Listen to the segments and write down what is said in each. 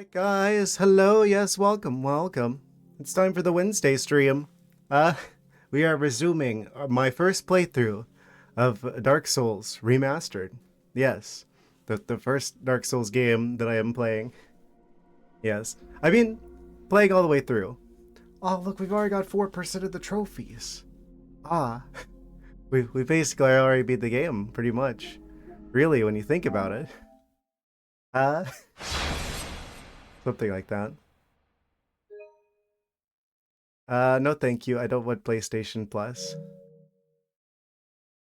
Alright guys, hello, yes, welcome. It's time for the Wednesday stream. Uh, we are resuming my first playthrough of Dark Souls Remastered. Yes, the first Dark Souls game that I am playing. Yes, I mean, playing all the way through. Oh look, we've already got 4% of the trophies. Ah, we basically already beat the game, pretty much. Really, when you think about it. Uh, something like that. No thank you. I don't want PlayStation Plus.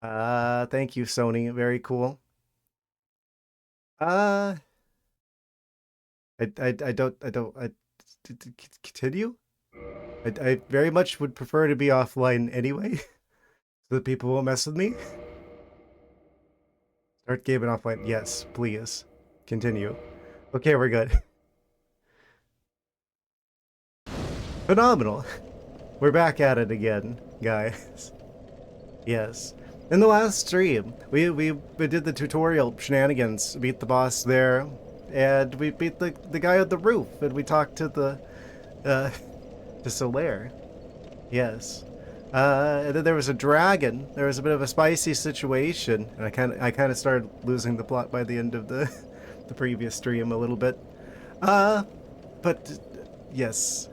Thank you, Sony. Very cool. Uh, continue? I very much would prefer to be offline anyway, so that people won't mess with me. Start gaming offline. Yes, please. Continue. Okay, we're good. Phenomenal. We're back at it again, guys. Yes. In the last stream, we did the tutorial shenanigans, beat the boss there, and we beat the guy on the roof, and we talked to the to Solaire. Yes. And then there was a dragon. There was a bit of a spicy situation, and I kind of started losing the plot by the end of the the previous stream a little bit. Uh, but yes,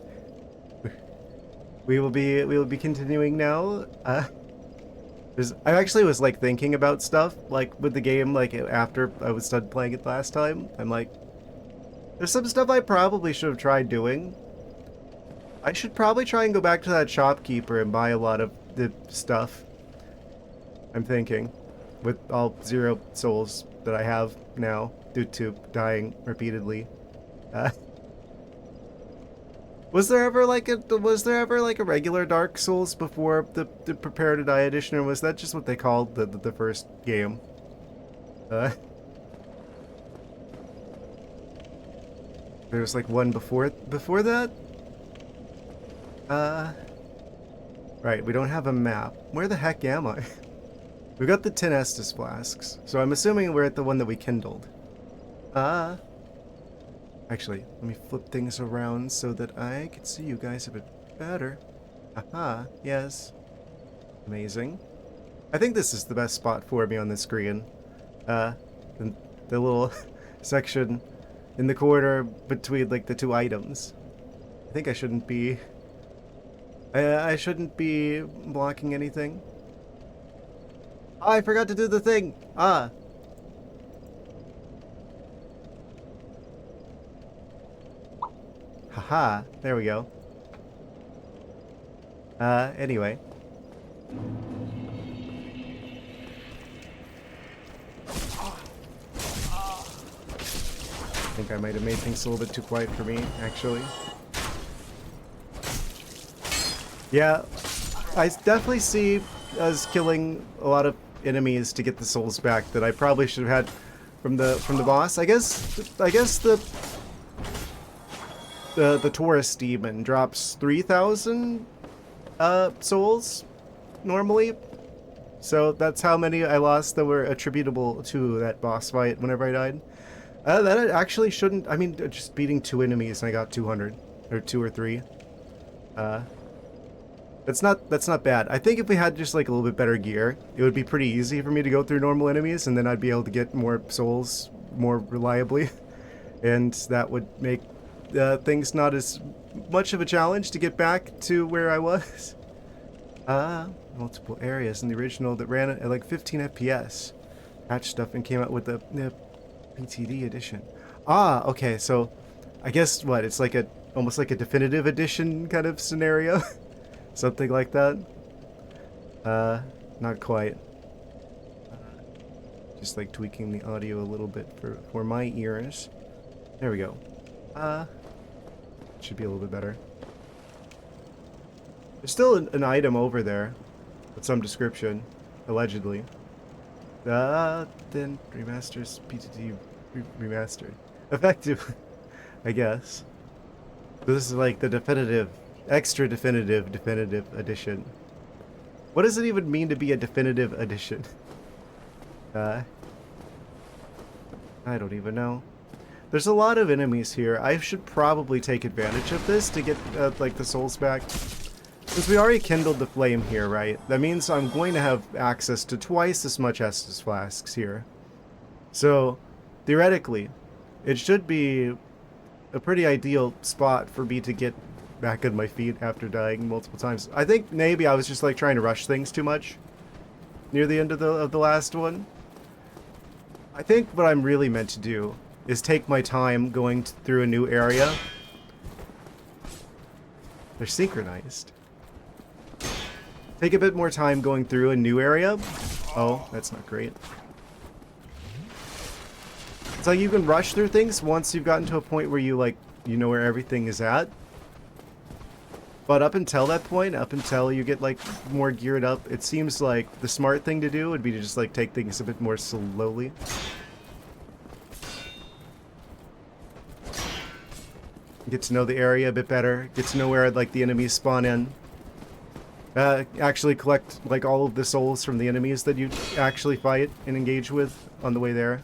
we will be continuing now. I actually was like thinking about stuff like with the game like after I was done playing it last time. I'm like, there's some stuff I probably should have tried doing. I should probably try and go back to that shopkeeper and buy a lot of the stuff. I'm thinking, with all 0 souls that I have now due to dying repeatedly. Uh, was there ever like a regular Dark Souls before the Prepare to Die edition, or was that just what they called the first game? Uh, there was like one before that. Right, we don't have a map. Where the heck am I? We got the 10 Estus flasks, so I'm assuming we're at the one that we kindled. Actually, let me flip things around so that I can see you guys a bit better. Aha, yes. Amazing. I think this is the best spot for me on the screen. The, the little section in the corner between like the 2 items. I think I shouldn't be... I shouldn't be blocking anything. Oh, I forgot to do the thing! Ah! Haha, there we go. Anyway. I think I might have made things a little bit too quiet for me, actually. Yeah, I definitely see us killing a lot of enemies to get the souls back that I probably should have had from the boss. I guess the tourist demon drops 3,000 souls normally. So that's how many I lost that were attributable to that boss fight whenever I died. That actually shouldn't... I mean, just beating 2 enemies and I got 200. Or 2 or 3. That's not bad. I think if we had just like a little bit better gear, it would be pretty easy for me to go through normal enemies, and then I'd be able to get more souls more reliably. And that would make things not as much of a challenge to get back to where I was. Multiple areas in the original that ran at like 15 FPS. Patch stuff and came out with the PTD edition. Ah, okay, so I guess what, it's like almost like a definitive edition kind of scenario. Something like that. Not quite. Just like tweaking the audio a little bit for my ears. There we go. Should be a little bit better. There's still an item over there with some description, allegedly. Then remasters PTT remastered. Effective, I guess. This is like the definitive, extra definitive edition. What does it even mean to be a definitive edition? I don't even know. There's a lot of enemies here. I should probably take advantage of this to get, like, the souls back. Since we already kindled the flame here, right? That means I'm going to have access to twice as much Estus flasks here. So, theoretically, it should be a pretty ideal spot for me to get back on my feet after dying multiple times. I think maybe I was just, like, trying to rush things too much near the end of the last one. I think what I'm really meant to do is take my time going through a new area. They're synchronized. Take a bit more time going through a new area. Oh, that's not great. It's like you can rush through things once you've gotten to a point where you know where everything is at. But up until that point, up until you get like more geared up, it seems like the smart thing to do would be to just like take things a bit more slowly. Get to know the area a bit better. Get to know where like the enemies spawn in. Actually collect like all of the souls from the enemies that you actually fight and engage with on the way there.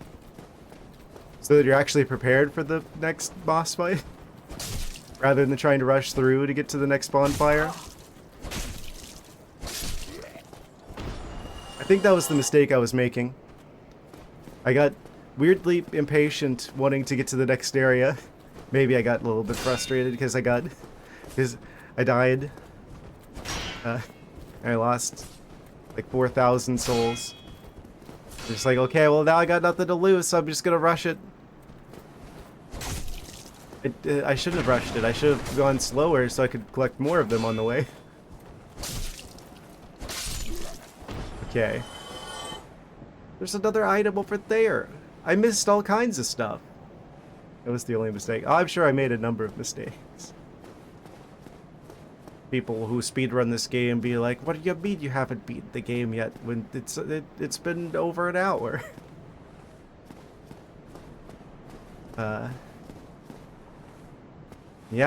So that you're actually prepared for the next boss fight. Rather than trying to rush through to get to the next bonfire. I think that was the mistake I was making. I got weirdly impatient wanting to get to the next area. Maybe I got a little bit frustrated because I died. I lost like 4,000 souls. Just like, okay, well now I got nothing to lose, so I'm just gonna rush it. I shouldn't have rushed it. I should have gone slower so I could collect more of them on the way. Okay. There's another item over there. I missed all kinds of stuff. That was the only mistake. Oh, I'm sure I made a number of mistakes. People who speedrun this game be like, what do you mean you haven't beaten the game yet when it's been over an hour? Yeah,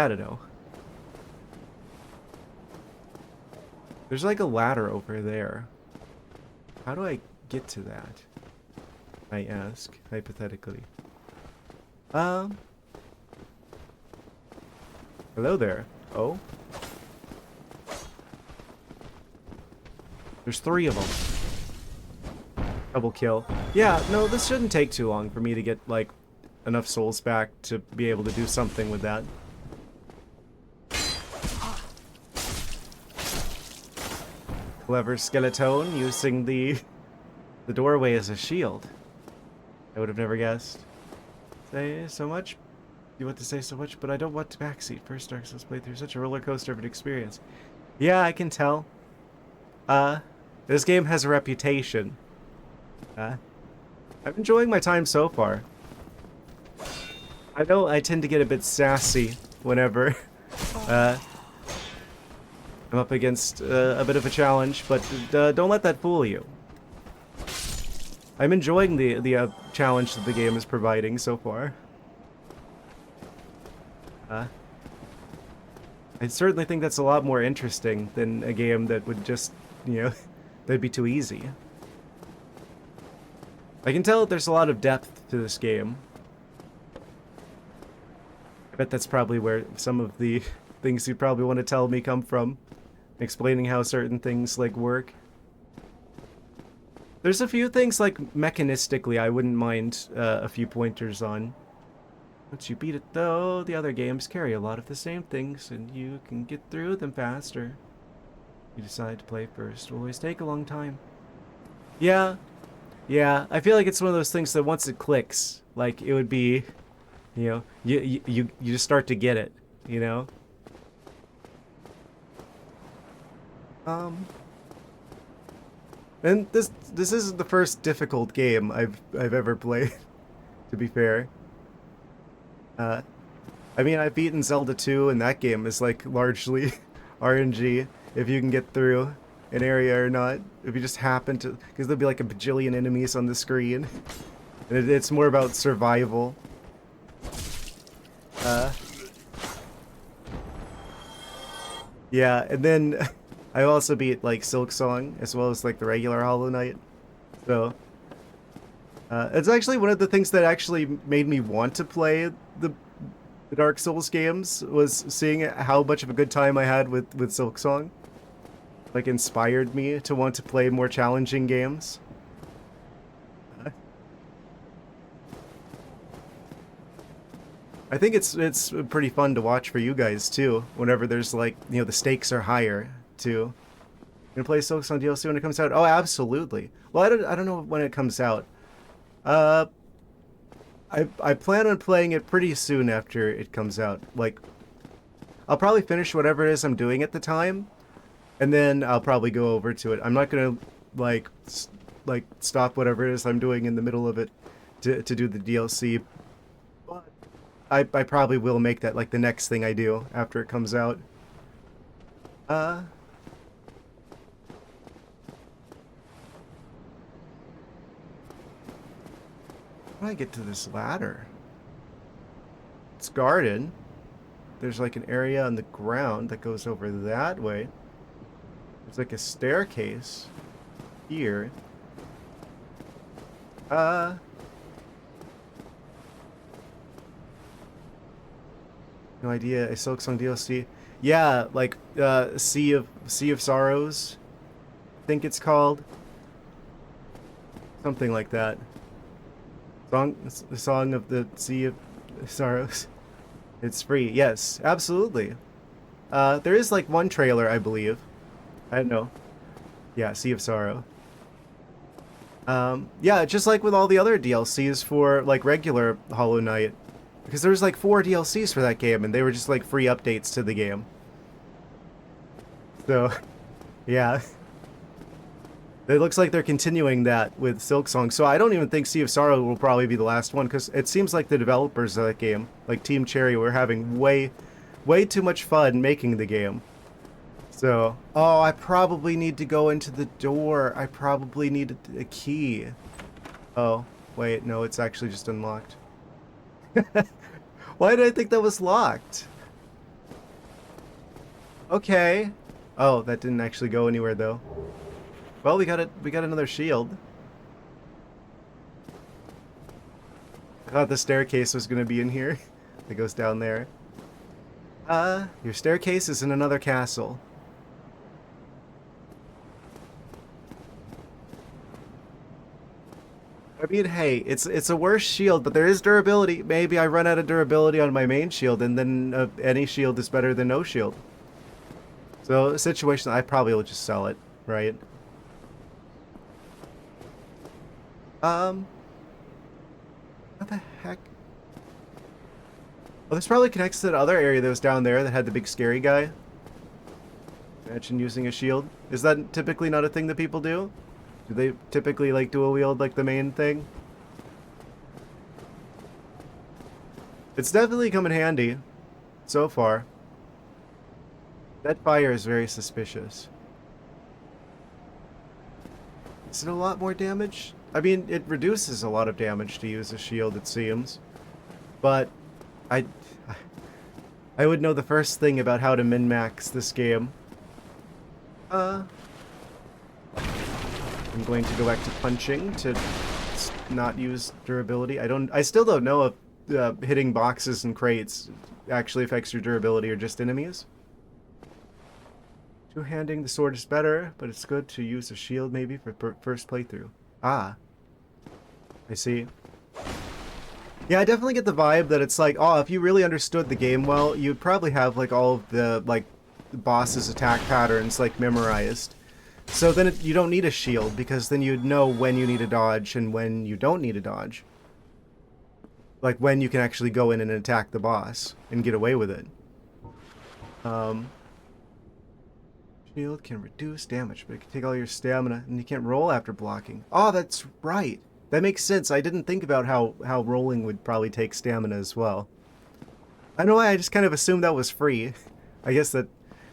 I don't know. There's like a ladder over there. How do I get to that? I ask, hypothetically. Hello there. Oh? There's 3 of them. Double kill. Yeah, no, this shouldn't take too long for me to get, like, enough souls back to be able to do something with that. Clever skeleton using the doorway as a shield. I would have never guessed. Say so much. You want to say so much, but I don't want to backseat. First Dark Souls playthrough, such a roller coaster of an experience. Yeah, I can tell. This game has a reputation. I'm enjoying my time so far. I know I tend to get a bit sassy whenever I'm up against a bit of a challenge, but don't let that fool you. I'm enjoying the challenge that the game is providing so far. I certainly think that's a lot more interesting than a game that would just, you know, that'd be too easy. I can tell that there's a lot of depth to this game. I bet that's probably where some of the things you probably want to tell me come from. Explaining how certain things, like, work. There's a few things, like, mechanistically I wouldn't mind a few pointers on. Once you beat it, though, the other games carry a lot of the same things, and you can get through them faster. You decide to play first. Will always take a long time. Yeah. Yeah, I feel like it's one of those things that once it clicks, like, it would be, you know, you just start to get it, you know? And this isn't the first difficult game I've ever played, to be fair. I mean, I've beaten Zelda 2, and that game is, like, largely RNG, if you can get through an area or not. If you just happen to... Because there'll be, like, a bajillion enemies on the screen. And it's more about survival. Yeah, and then... I also beat, like, Silk Song, as well as, like, the regular Hollow Knight. So, It's actually one of the things that actually made me want to play the Dark Souls games was seeing how much of a good time I had with Silksong. Like inspired me to want to play more challenging games. I think it's pretty fun to watch for you guys too. Whenever there's like the stakes are higher too. You gonna play Silksong DLC when it comes out? Oh, absolutely. Well, I don't know when it comes out. Uh, I plan on playing it pretty soon after it comes out. Like, I'll probably finish whatever it is I'm doing at the time, and then I'll probably go over to it. I'm not gonna like like stop whatever it is I'm doing in the middle of it to do the DLC. But I probably will make that like the next thing I do after it comes out. Uh, how do I get to this ladder? It's guarded. There's like an area on the ground that goes over that way. There's like a staircase here. Uh, no idea. A Silksong DLC. Yeah, like Sea of Sorrows. I think it's called something like that. The song of the Sea of Sorrows. It's free. Yes, absolutely. There is like one trailer, I believe. I don't know. Yeah, Sea of Sorrow. Yeah, just like with all the other DLCs for like regular Hollow Knight, because there's like 4 DLCs for that game, and they were just like free updates to the game. So, yeah. It looks like they're continuing that with Silksong, so I don't even think Sea of Sorrow will probably be the last one, because it seems like the developers of that game, like Team Cherry, were having way too much fun making the game. So, oh, I probably need to go into the door. I probably need a key. Oh, wait, no, it's actually just unlocked. Why did I think that was locked? Okay. Oh, that didn't actually go anywhere though. Well, we got it. We got another shield. I thought the staircase was gonna be in here. It goes down there. Your staircase is in another castle. I mean, hey, it's a worse shield, but there is durability. Maybe I run out of durability on my main shield, and then any shield is better than no shield. So, a situation, I probably will just sell it, right? What the heck? Oh, this probably connects to the other area that was down there that had the big scary guy. Imagine using a shield. Is that typically not a thing that people do? Do they typically like dual wield like the main thing? It's definitely come in handy so far. That fire is very suspicious. Is it a lot more damage? I mean, it reduces a lot of damage to use a shield, it seems. But I I would know the first thing about how to min-max this game. I'm going to go back to punching to not use durability. I still don't know if hitting boxes and crates actually affects your durability or just enemies. Two-handing the sword is better, but it's good to use a shield maybe for first playthrough. Ah, I see. Yeah, I definitely get the vibe that it's like, oh, if you really understood the game well, you'd probably have like all of the like boss's attack patterns like memorized. So then you don't need a shield, because then you'd know when you need a dodge and when you don't need a dodge. Like when you can actually go in and attack the boss and get away with it. Shield can reduce damage, but it can take all your stamina, and you can't roll after blocking. Oh, that's right. That makes sense. I didn't think about how rolling would probably take stamina as well. I don't know why I just kind of assumed that was free. I guess that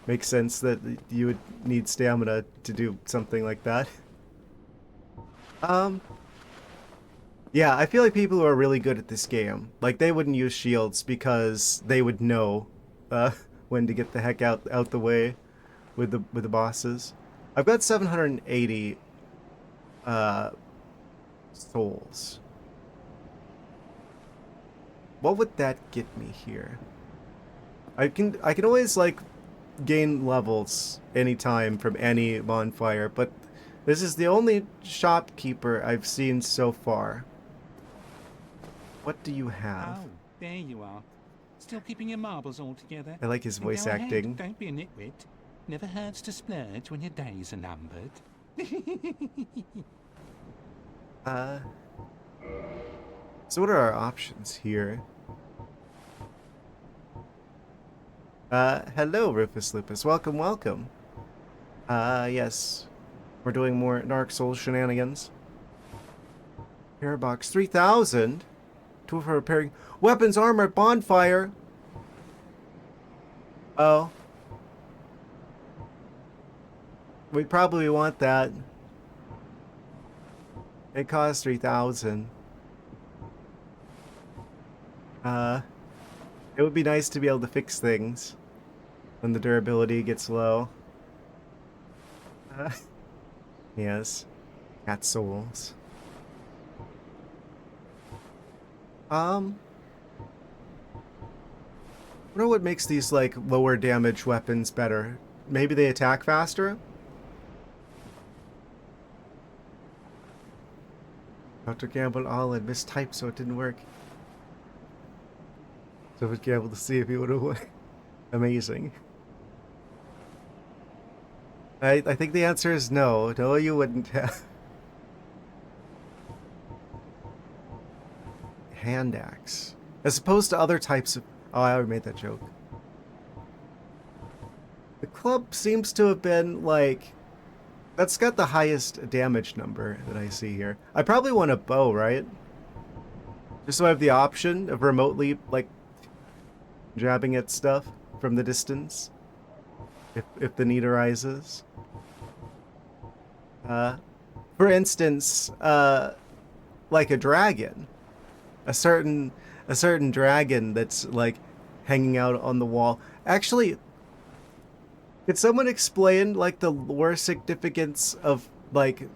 makes sense that you would need stamina to do something like that. Yeah, I feel like people who are really good at this game, like they wouldn't use shields because they would know when to get the heck out the way with the bosses. I've got 780 souls. what would that get me here? I can always like gain levels anytime from any bonfire, but this is the only shopkeeper I've seen so far. What do you have? Oh, there you are. Still keeping your marbles all together? I like his Then voice go ahead. acting. Don't be a nitwit. Never hurts to splurge when your days are numbered. Uh, so what are our options here? Hello, Rufus Lupus. Welcome, welcome. Yes. We're doing more Dark Souls shenanigans. Airbox 3000? Tool for repairing weapons, armor, bonfire. Oh. We probably want that. It costs 3,000. It would be nice to be able to fix things when the durability gets low. Yes. Cat souls. I wonder what makes these, like, lower damage weapons better. Maybe they attack faster? Dr. Gamble all had mistyped, so it didn't work. So we'd be able to see if he would have won. Amazing. I think the answer is no. No, you wouldn't have. Hand axe. As opposed to other types of... Oh, I already made that joke. The club seems to have been, like... That's got the highest damage number that I see here. I probably want a bow, right? Just so I have the option of remotely, like, jabbing at stuff from the distance. If the need arises. For instance, like a dragon. A certain dragon that's, like, hanging out on the wall. Actually, could someone explain, like, the lore significance of, like,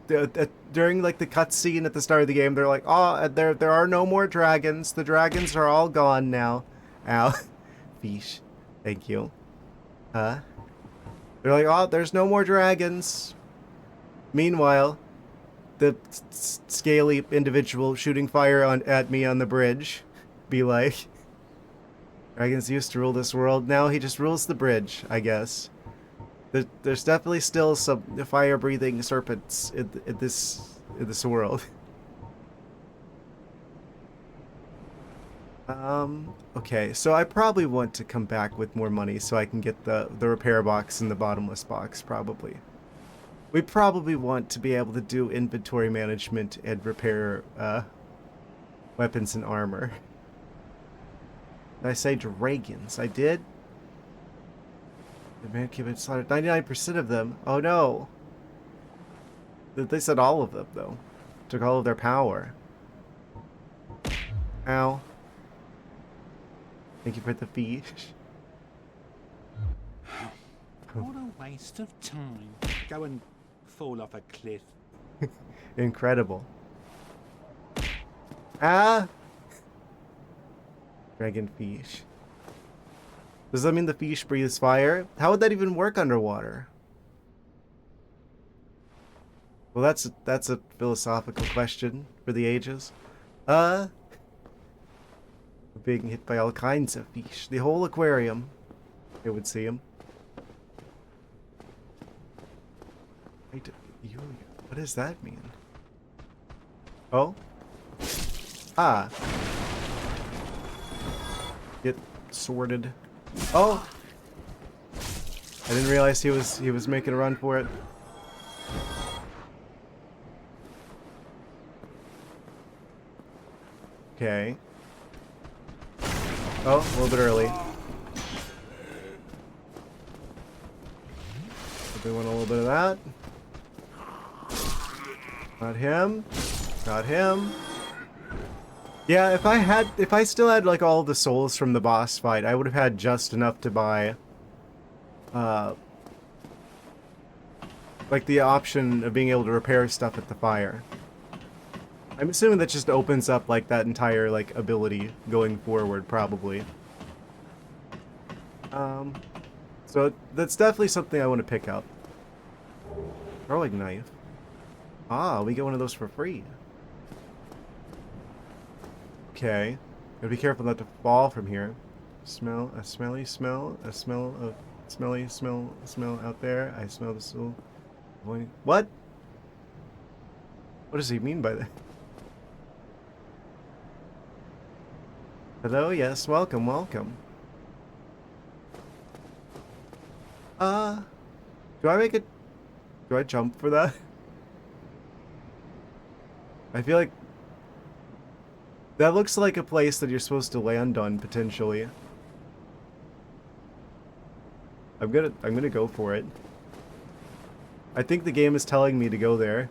during, like, the cutscene at the start of the game, they're like, oh, there are no more dragons. The dragons are all gone now. Ow. Fish. Thank you. They're like, oh, there's no more dragons. Meanwhile, the scaly individual shooting fire at me on the bridge be like, dragons used to rule this world. Now he just rules the bridge, I guess. There's definitely still some fire-breathing serpents in this world. Okay, so I probably want to come back with more money so I can get the repair box and the bottomless box, probably. We probably want to be able to do inventory management and repair weapons and armor. Did I say dragons? I did? The man came and slaughtered 99% of them. Oh no. They said all of them, though. Took all of their power. Ow. Thank you for the fish. What a waste of time. Go and fall off a cliff. Incredible. Ah! Dragon fish. Does that mean the fish breathes fire? How would that even work underwater? Well, that's a philosophical question for the ages. We're being hit by all kinds of fish. The whole aquarium. It would see him. Wait, what does that mean? Oh? Ah. Get sorted. Oh! I didn't realize he was making a run for it. Okay. Oh, a little bit early. We want a little bit of that. Got him. Got him. Yeah, if I still had like all the souls from the boss fight, I would have had just enough to buy like the option of being able to repair stuff at the fire. I'm assuming that just opens up like that entire like ability going forward, probably. So that's definitely something I want to pick up. Throwing knife. Ah, we get one of those for free. Okay. Gotta be careful not to fall from here. Smell a smelly smell, a smell of smelly smell out there. I smell the soul. What? What does he mean by that? Hello, yes, welcome, welcome. Do I make it? Do I jump for that? I feel like that looks like a place that you're supposed to land on potentially. I'm gonna go for it. I think the game is telling me to go there.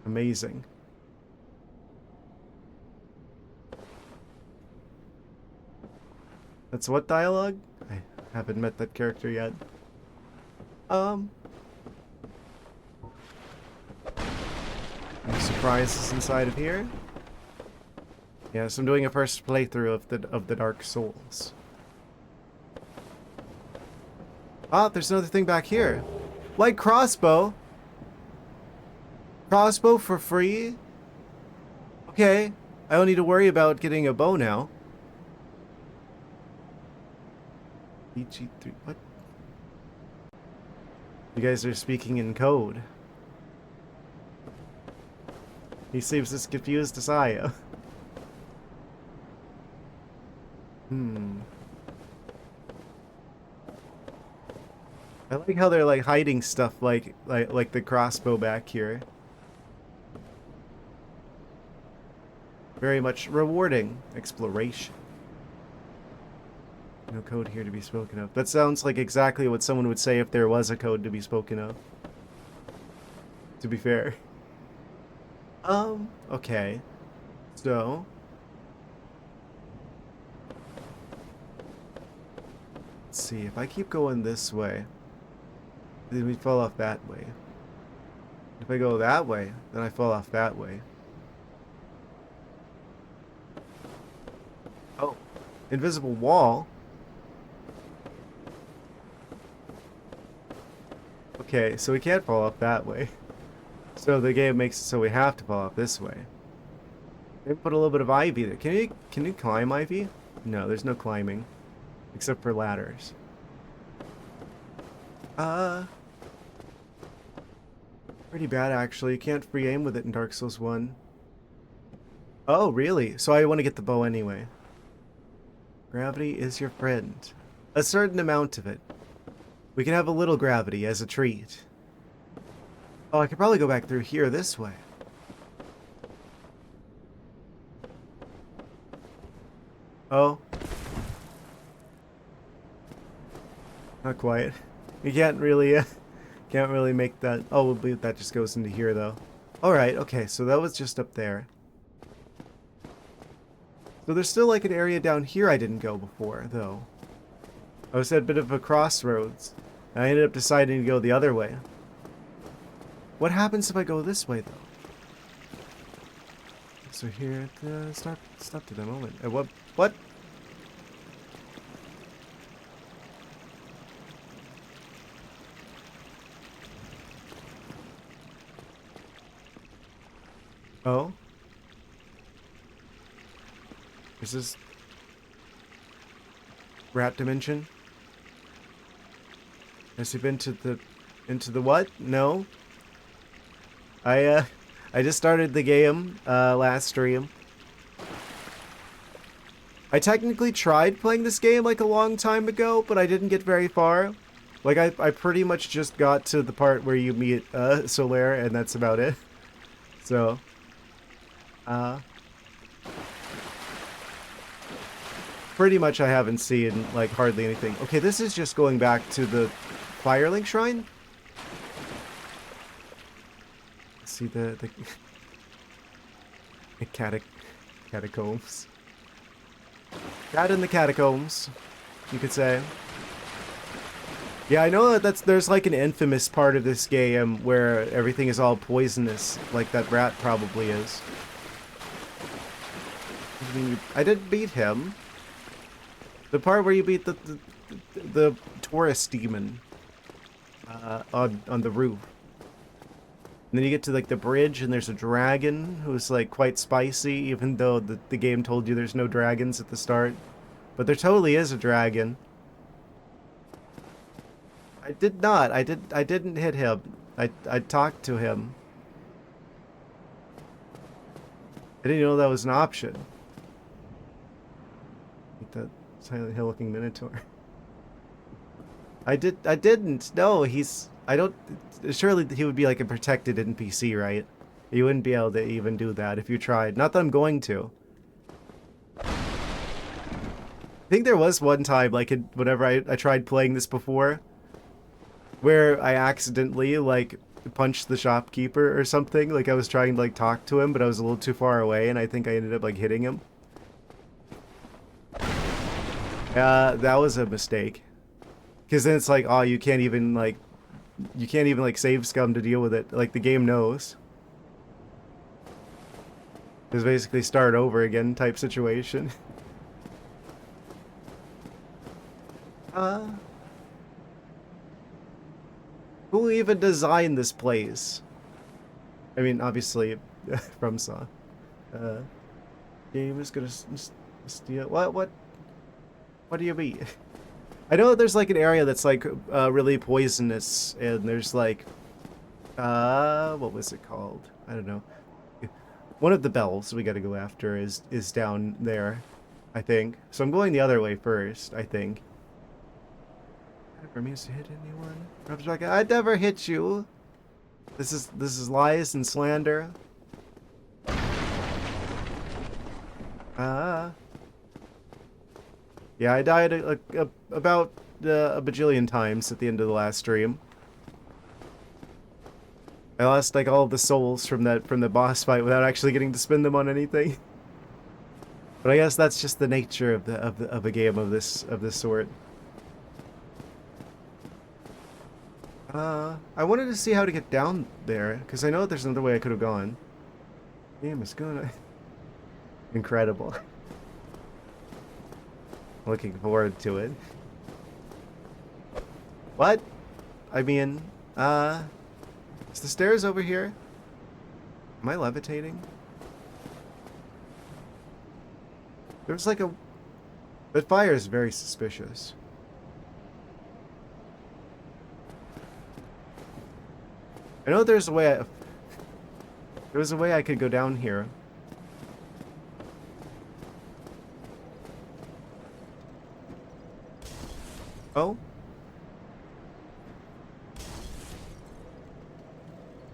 Amazing. That's what dialogue? I haven't met that character yet. Any surprises inside of here? Yes, I'm doing a first playthrough of the Dark Souls. Ah, there's another thing back here. Light crossbow. Crossbow for free? Okay, I don't need to worry about getting a bow now. EG3, what? You guys are speaking in code. He seems as confused as I am. I like how they're like hiding stuff like the crossbow back here. Very much rewarding exploration. No code here to be spoken of. That sounds like exactly what someone would say if there was a code to be spoken of. To be fair. Okay. So. Let's see, if I keep going this way, then we fall off that way. If I go that way, then I fall off that way. Oh. Invisible wall? Okay, so we can't fall off that way. So the game makes it so we have to fall off this way. Maybe put a little bit of ivy there. Can you climb ivy? No, there's no climbing. Except for ladders. Pretty bad actually. You can't free aim with it in Dark Souls 1. Oh, really? So I want to get the bow anyway. Gravity is your friend. A certain amount of it. We can have a little gravity as a treat. Oh, I could probably go back through here this way. Oh. Not quite. You can't really make that. Oh, that just goes into here though. Alright, okay, so that was just up there. So there's still like an area down here I didn't go before, though. I was at a bit of a crossroads. And I ended up deciding to go the other way. What happens if I go this way, though? So here, stop to the moment. What? Oh? Is this rat dimension? Has he been into the what? No. I just started the game last stream. I technically tried playing this game like a long time ago, but I didn't get very far. Like I pretty much just got to the part where you meet Solaire, and that's about it. So pretty much I haven't seen like hardly anything. Okay, this is just going back to the Firelink Shrine. See the catacombs. Cat in the catacombs, you could say. Yeah, I know that there's like an infamous part of this game where everything is all poisonous, like that rat probably is. I mean, I didn't beat him. The part where you beat the tourist demon on the roof. And then you get to like the bridge and there's a dragon who's like quite spicy, even though the game told you there's no dragons at the start. But there totally is a dragon. I did not. I didn't hit him. I talked to him. I didn't know that was an option. Like that Silent Hill looking Minotaur. I didn't. No, I don't surely he would be like a protected NPC, right? You wouldn't be able to even do that if you tried. Not that I'm going to. I think there was one time, like, whenever I tried playing this before, where I accidentally, like, punched the shopkeeper or something. Like, I was trying to, like, talk to him, but I was a little too far away, and I think I ended up, like, hitting him. That was a mistake. Because then it's like, oh, you can't even, like, save scum to deal with it. Like, the game knows. It's basically start over again type situation. Who even designed this place? I mean, obviously, from Saw. Game is gonna steal. What do you mean? I know there's like an area that's like really poisonous, and there's like, what was it called? I don't know. One of the bells we gotta go after is down there, I think. So I'm going the other way first, I think. Never means to hit anyone. Rob's like, I never hit you. This is lies and slander. Yeah, I died about a bajillion times at the end of the last stream. I lost like all of the souls from the boss fight without actually getting to spend them on anything. But I guess that's just the nature of a game of this sort. I wanted to see how to get down there, because I know there's another way I could have gone. Game is good. Incredible. Looking forward to it. What? I mean, is the stairs over here? Am I levitating? There's like a... That fire is very suspicious. I know there's a way there was a way I could go down here. Oh?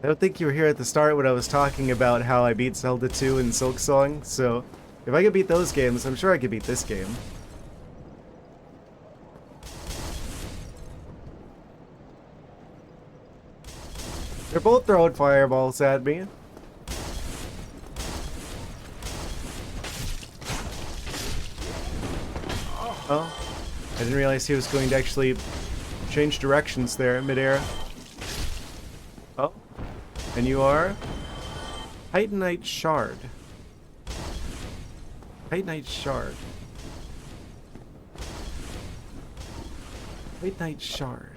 I don't think you were here at the start when I was talking about how I beat Zelda 2 and Silksong, so if I could beat those games, I'm sure I could beat this game. They're both throwing fireballs at me. Oh, I didn't realize he was going to actually change directions there midair. Oh, and you are? Titanite Shard. Titanite Shard. Titanite Shard.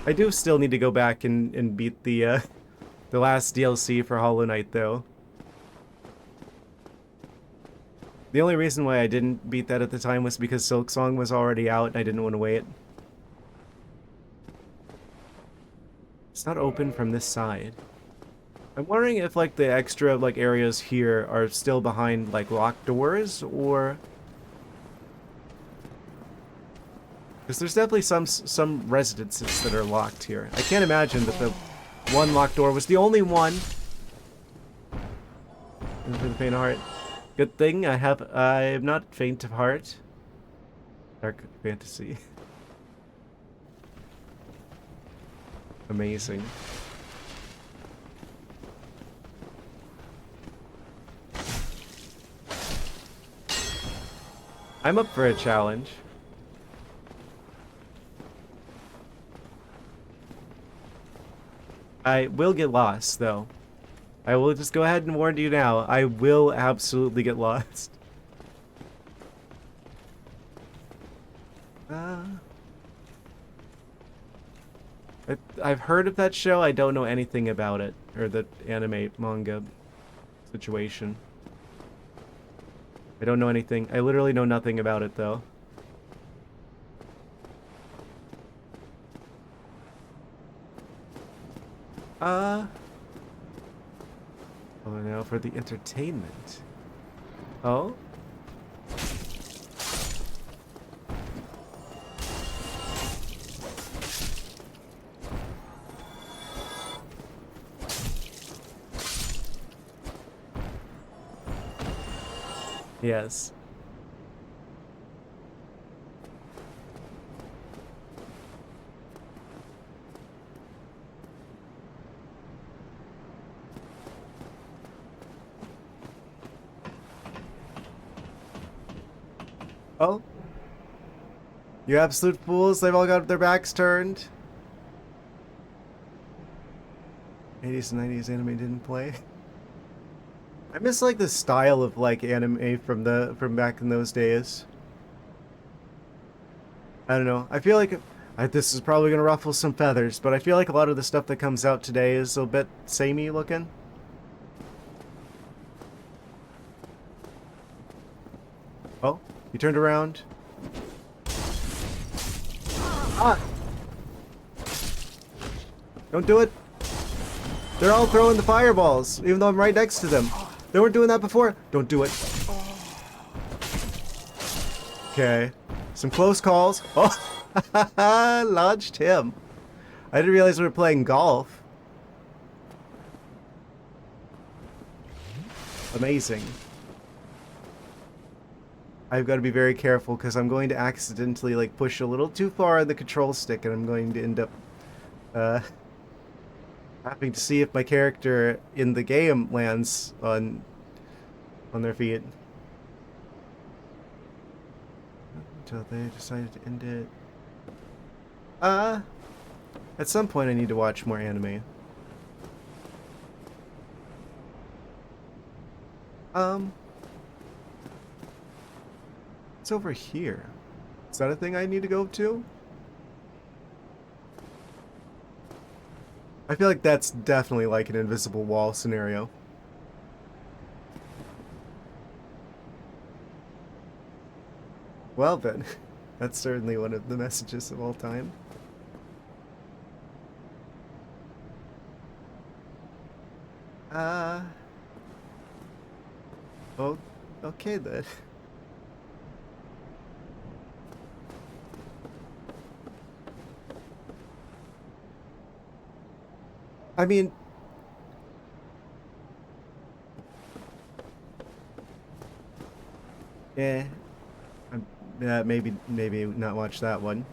I do still need to go back and beat the last DLC for Hollow Knight, though. The only reason why I didn't beat that at the time was because Silksong was already out and I didn't want to wait. It's not open from this side. I'm wondering if like the extra like areas here are still behind like locked doors, or... Because there's definitely some residences that are locked here. I can't imagine that the one locked door was the only one. For the faint of heart. Good thing I'm not faint of heart. Dark fantasy. Amazing. I'm up for a challenge. I will get lost, though. I will just go ahead and warn you now. I will absolutely get lost. I've heard of that show. I don't know anything about it. Or the anime manga situation. I don't know anything. I literally know nothing about it, though. Oh, now for the entertainment. Oh? Yes. Oh? You absolute fools, they've all got their backs turned. 80s and 90s anime didn't play. I miss like the style of like anime from back in those days. I don't know. I feel like this is probably gonna ruffle some feathers, but I feel like a lot of the stuff that comes out today is a bit samey looking. Oh, you turned around. Ah! Don't do it. They're all throwing the fireballs, even though I'm right next to them. They weren't doing that before. Don't do it. Okay. Some close calls. Oh, launched him. I didn't realize we were playing golf. Amazing. I've got to be very careful because I'm going to accidentally like push a little too far on the control stick and I'm going to end up having to see if my character in the game lands on their feet. Until they decided to end it. At some point I need to watch more anime. It's over here. Is that a thing I need to go to? I feel like that's definitely like an invisible wall scenario. Well then, that's certainly one of the messages of all time. Oh, okay then. I mean, maybe not watch that one.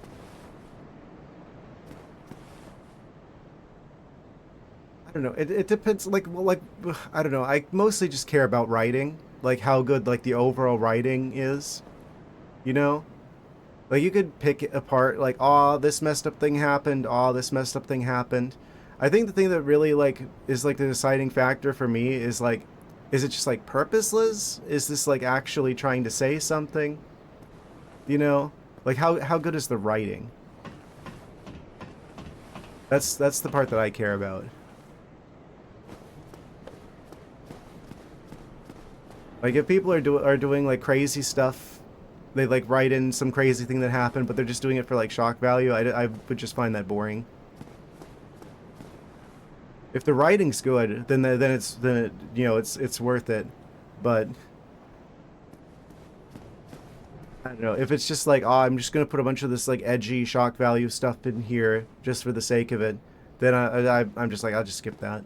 I don't know. It depends. Like, well, like I don't know. I mostly just care about writing, like how good like the overall writing is. You know, like you could pick it apart. Like, oh, this messed up thing happened. Oh, this messed up thing happened. I think the thing that really like is like the deciding factor for me is like, is it just like purposeless? Is this like actually trying to say something? You know, like how good is the writing? That's the part that I care about. Like if people are doing like crazy stuff, they like write in some crazy thing that happened, but they're just doing it for like shock value. I would just find that boring. If the writing's good, then you know it's worth it, but I don't know if it's just like, oh, I'm just gonna put a bunch of this like edgy shock value stuff in here just for the sake of it, then I'm just like, I'll just skip that.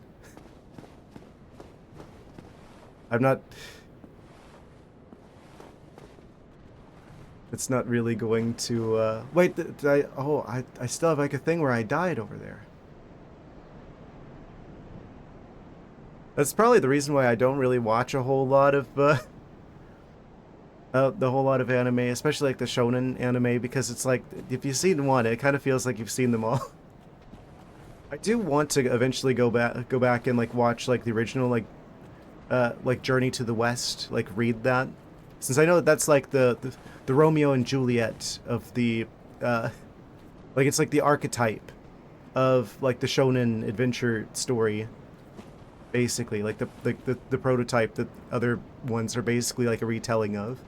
I'm not. It's not really going to. Wait, I still have like a thing where I died over there. That's probably the reason why I don't really watch a whole lot of the whole lot of anime, especially like the shonen anime, because it's like if you've seen one, it kind of feels like you've seen them all. I do want to eventually go back and like watch like the original like Journey to the West, like read that, since I know that that's like the Romeo and Juliet of the like it's like the archetype of like the shonen adventure story, basically like the prototype that other ones are basically like a retelling of.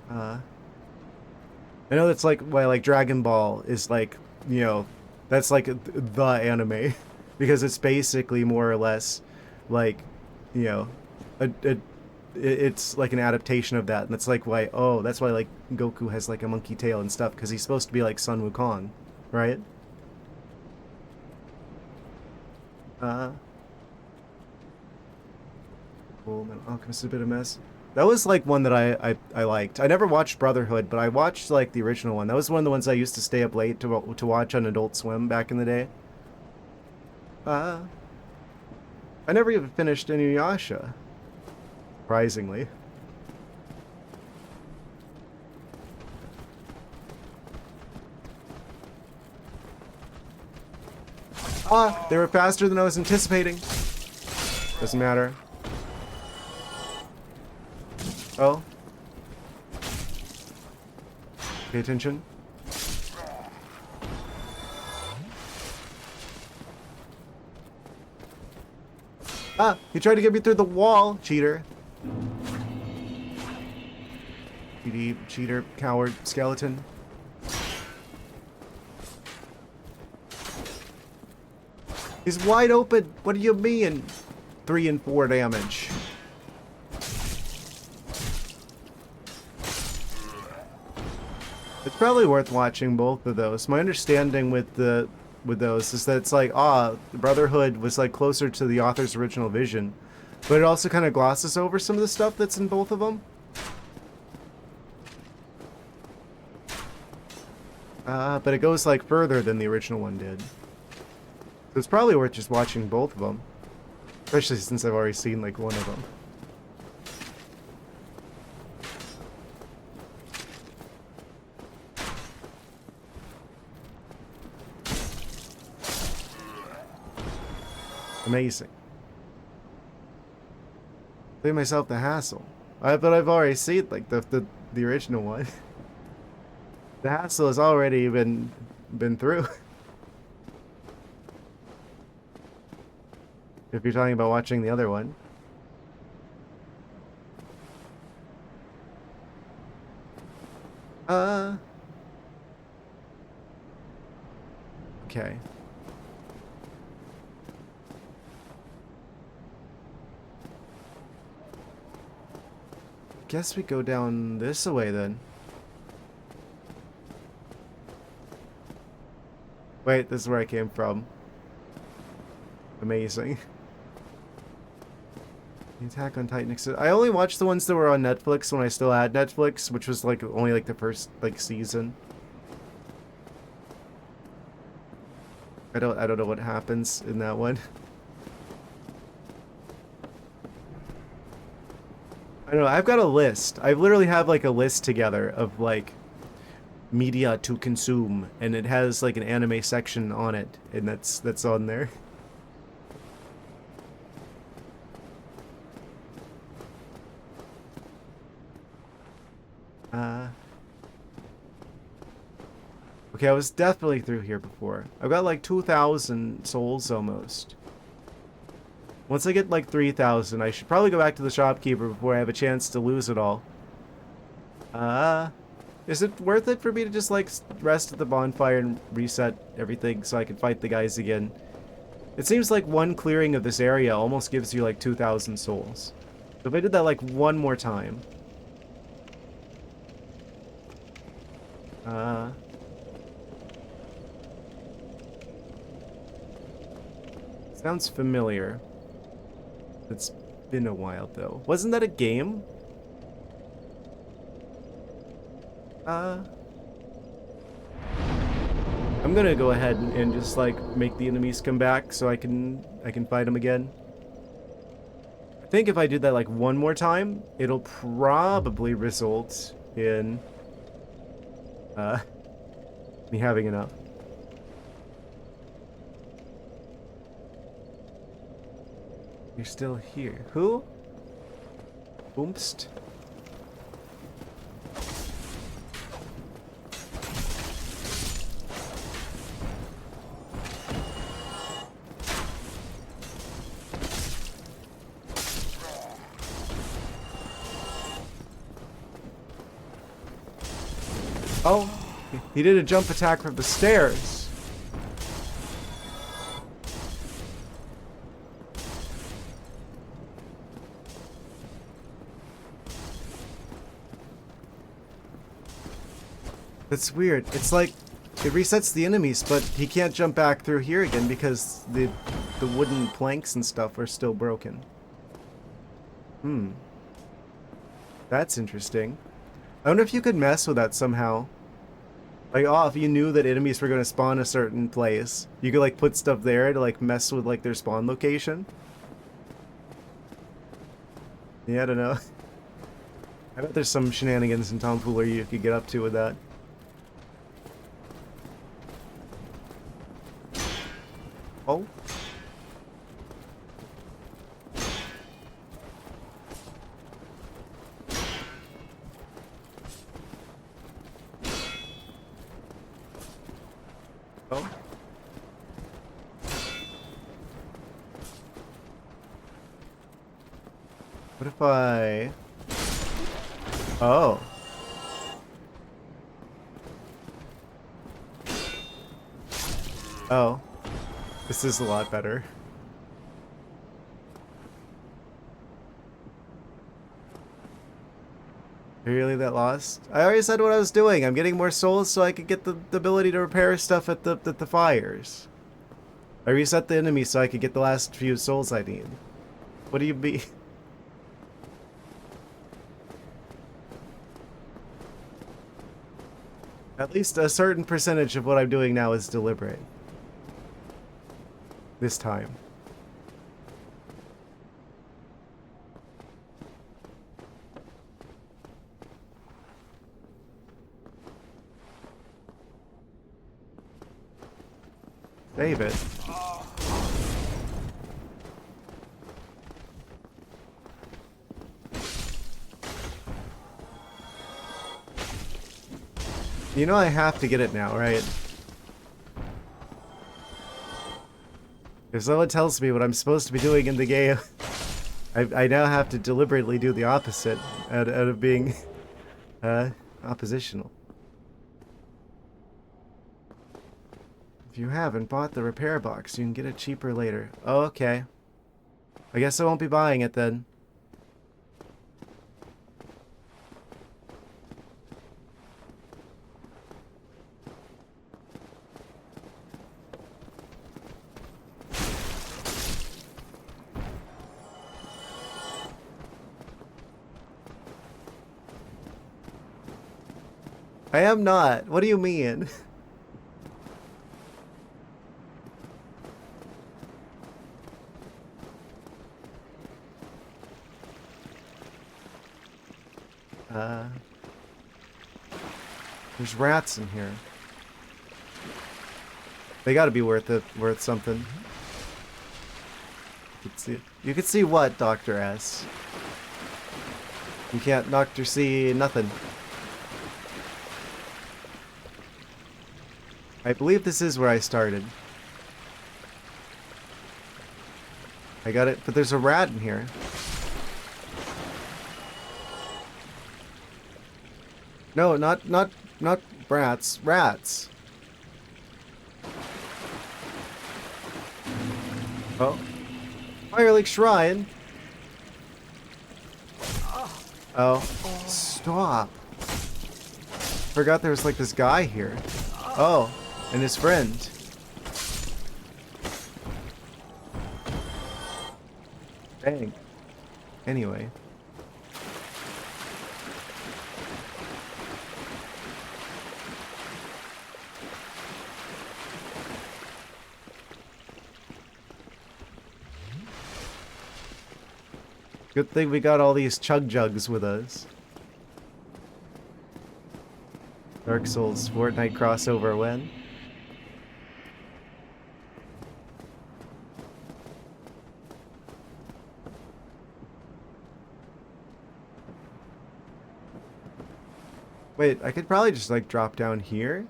I know that's like why like Dragon Ball is like, you know, that's like the anime because it's basically more or less like, you know, it's like an adaptation of that, and that's like why, oh, that's why like Goku has like a monkey tail and stuff, because he's supposed to be like Sun Wukong, right? Uh, Full Metal Alchemist is a bit of a mess. That was like one that I liked. I never watched Brotherhood, but I watched like the original one. That was one of the ones I used to stay up late to watch on Adult Swim back in the day. Uh, I never even finished Inuyasha, surprisingly. Ah, they were faster than I was anticipating. Doesn't matter. Oh. Pay attention. Ah, he tried to get me through the wall, cheater. Cheater, coward, skeleton. He's wide open. What do you mean? 3 and 4 damage. It's probably worth watching both of those. My understanding with those is that it's like, Brotherhood was like closer to the author's original vision, but it also kind of glosses over some of the stuff that's in both of them. But it goes like further than the original one did. So it's probably worth just watching both of them, especially since I've already seen like one of them. Amazing. Save myself the hassle. But I've already seen like the original one. The hassle has already been through. If you're talking about watching the other one. Okay. Guess we go down this way then. Wait, this is where I came from. Amazing. The Attack on Titan. I only watched the ones that were on Netflix when I still had Netflix, which was like only like the first like season. I don't know what happens in that one. I don't know, I've got a list. I literally have like a list together of like media to consume, and it has like an anime section on it, and that's on there. Okay, I was definitely through here before. I've got like 2,000 souls almost. Once I get like 3,000, I should probably go back to the shopkeeper before I have a chance to lose it all. Is it worth it for me to just like rest at the bonfire and reset everything so I can fight the guys again? It seems like one clearing of this area almost gives you like 2,000 souls. So if I did that like one more time. Sounds familiar. It's been a while though. Wasn't that a game? I'm gonna go ahead and just like make the enemies come back so I can fight them again. I think if I did that like one more time, it'll probably result in me having enough. You're still here. Who? Boomst? Oh, he did a jump attack from the stairs. That's weird. It's like it resets the enemies, but he can't jump back through here again because the wooden planks and stuff are still broken. Hmm. That's interesting. I wonder if you could mess with that somehow. Like, oh, if you knew that enemies were going to spawn a certain place, you could, like, put stuff there to, like, mess with, like, their spawn location. Yeah, I don't know. I bet there's some shenanigans and tomfoolery you could get up to with that. Oh. Oh. What if I... Oh. Oh. This is a lot better. Are you really that lost? I already said what I was doing. I'm getting more souls so I could get the ability to repair stuff at the fires. I reset the enemy so I could get the last few souls I need. What do you be? At least a certain percentage of what I'm doing now is deliberate. This time. Save it. You know I have to get it now, right? If someone tells me what I'm supposed to be doing in the game, I now have to deliberately do the opposite out of being oppositional. If you haven't bought the repair box, you can get it cheaper later. Oh, okay. I guess I won't be buying it then. I am not. What do you mean? There's rats in here. They gotta be worth something. You could see what, Dr. S? You can't Dr. See nothing. I believe this is where I started. I got it, but there's a rat in here. No, not brats, rats. Oh. Fire Lake Shrine. Oh. Stop. Forgot there was like this guy here. Oh. And his friend. Dang. Anyway. Good thing we got all these chug jugs with us. Dark Souls Fortnite crossover when? Wait, I could probably just like drop down here.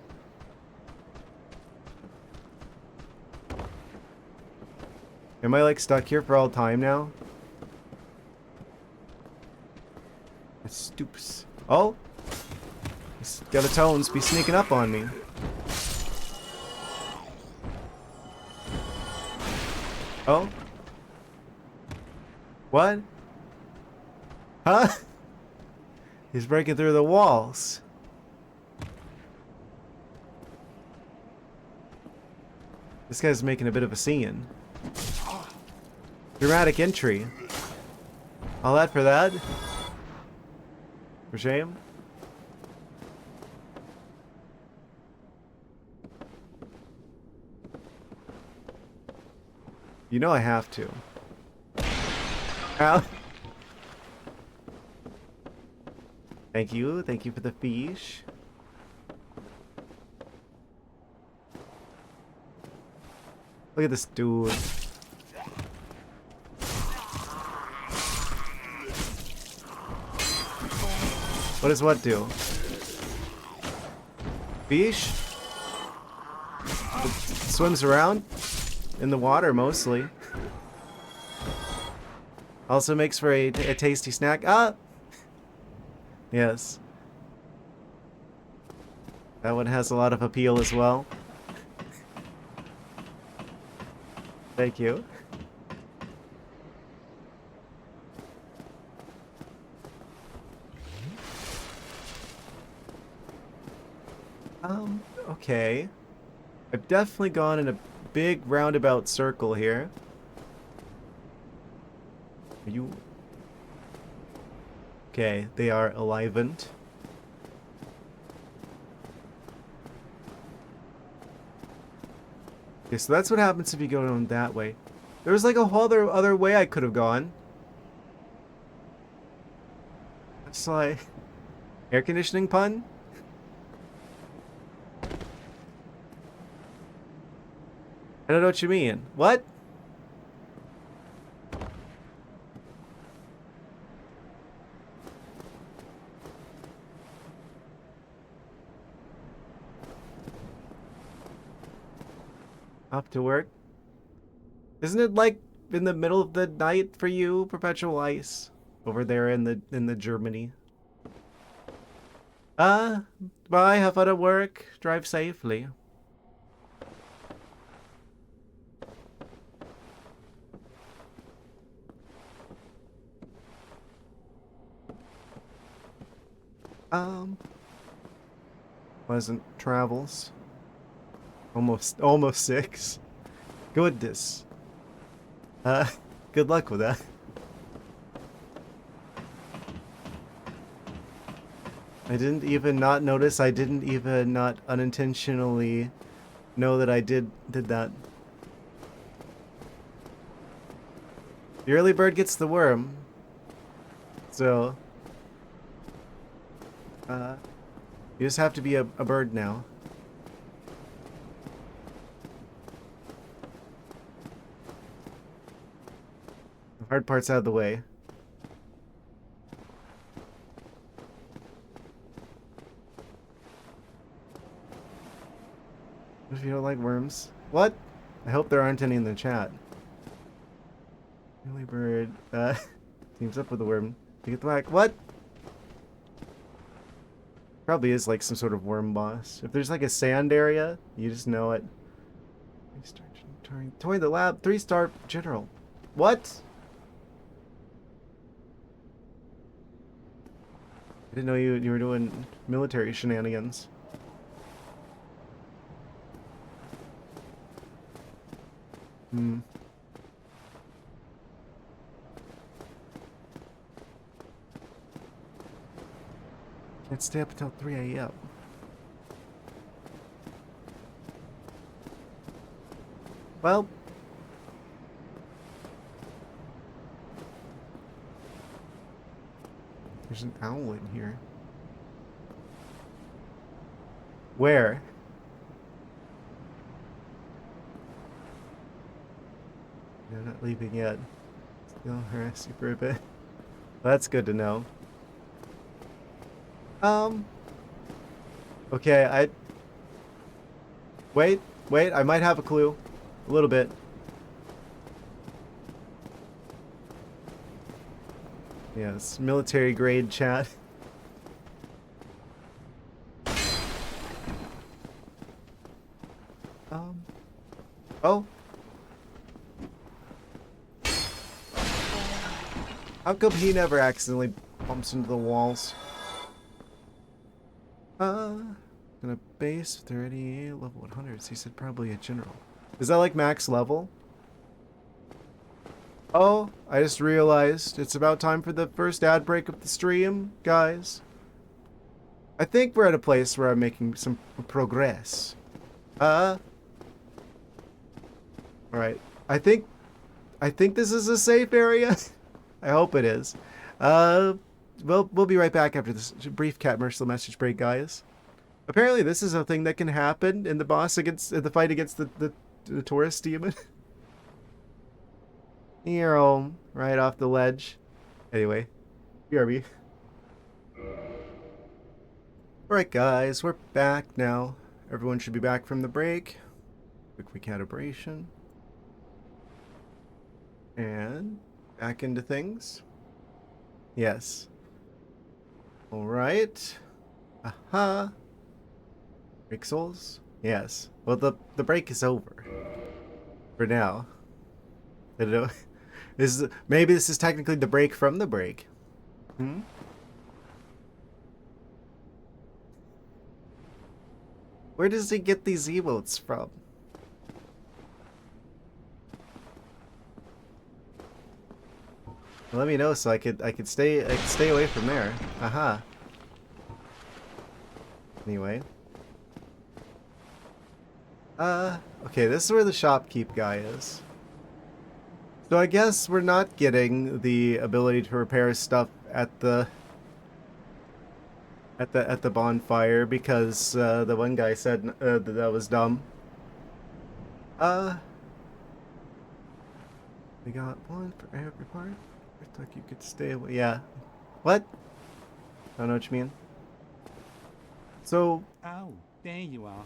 Am I like stuck here for all time now? It stoops. Oh! This skeletons be sneaking up on me. Oh? What? Huh? He's breaking through the walls. This guy's making a bit of a scene. Dramatic entry. All that for that? For shame? You know I have to. Ow. Thank you. Thank you for the fish. Look at this dude. What does what do? Fish? It swims around in the water mostly. Also makes for a tasty snack. Ah! Yes. That one has a lot of appeal as well. Thank you. Okay. I've definitely gone in a big roundabout circle here. Are you... Okay, they are alivened. Okay, so that's what happens if you go down that way. There was like a whole other way I could have gone. It's like... Air conditioning pun? I don't know what you mean. What? Up to work? Isn't it like in the middle of the night for you, Perpetual Ice? Over there in the Germany. Bye, have fun at work. Drive safely. Pleasant travels. Almost 6. Goodness. Good luck with that. I didn't even not notice. I didn't even not unintentionally know that I did that. The early bird gets the worm. So, you just have to be a bird now. The hard part's out of the way. What if you don't like worms? What? I hope there aren't any in the chat. Early bird, teams up with the worm. You get the whack. What? Probably is like some sort of worm boss. If there's like a sand area, you just know it. 3-star Toy the lab, 3-star general. What? I didn't know you were doing military shenanigans. Hmm. Can't stay up until 3 a.m. Well, there's an owl in here. Where? They're not leaving yet. Still harass you for a bit. Well, that's good to know. Okay, wait, wait, I might have a clue. A little bit. Yes, military grade chat. Oh. How come he never accidentally bumps into the walls? Gonna base 30, level 100. He said probably a general. Is that like max level? Oh, I just realized it's about time for the first ad break of the stream, guys. I think we're at a place where I'm making some progress. Alright. I think this is a safe area. I hope it is. We'll be right back after this brief cat commercial message break, guys. Apparently this is a thing that can happen in the the fight against the tourist demon. Right off the ledge. Anyway, BRB. Alright guys, we're back now. Everyone should be back from the break. Quick recalibration. And back into things. Yes. Alright. Aha. Pixels? Yes. Well, the break is over. For now. I don't know. Maybe this is technically the break from the break. Hmm? Where does he get these emotes from? Let me know so I could stay away from there. Aha. Anyway. Okay, this is where the shopkeep guy is. So I guess we're not getting the ability to repair stuff at the bonfire because the one guy said that was dumb. We got one for every part. I thought you could stay away. Yeah. What? I don't know what you mean. So. Oh, there you are.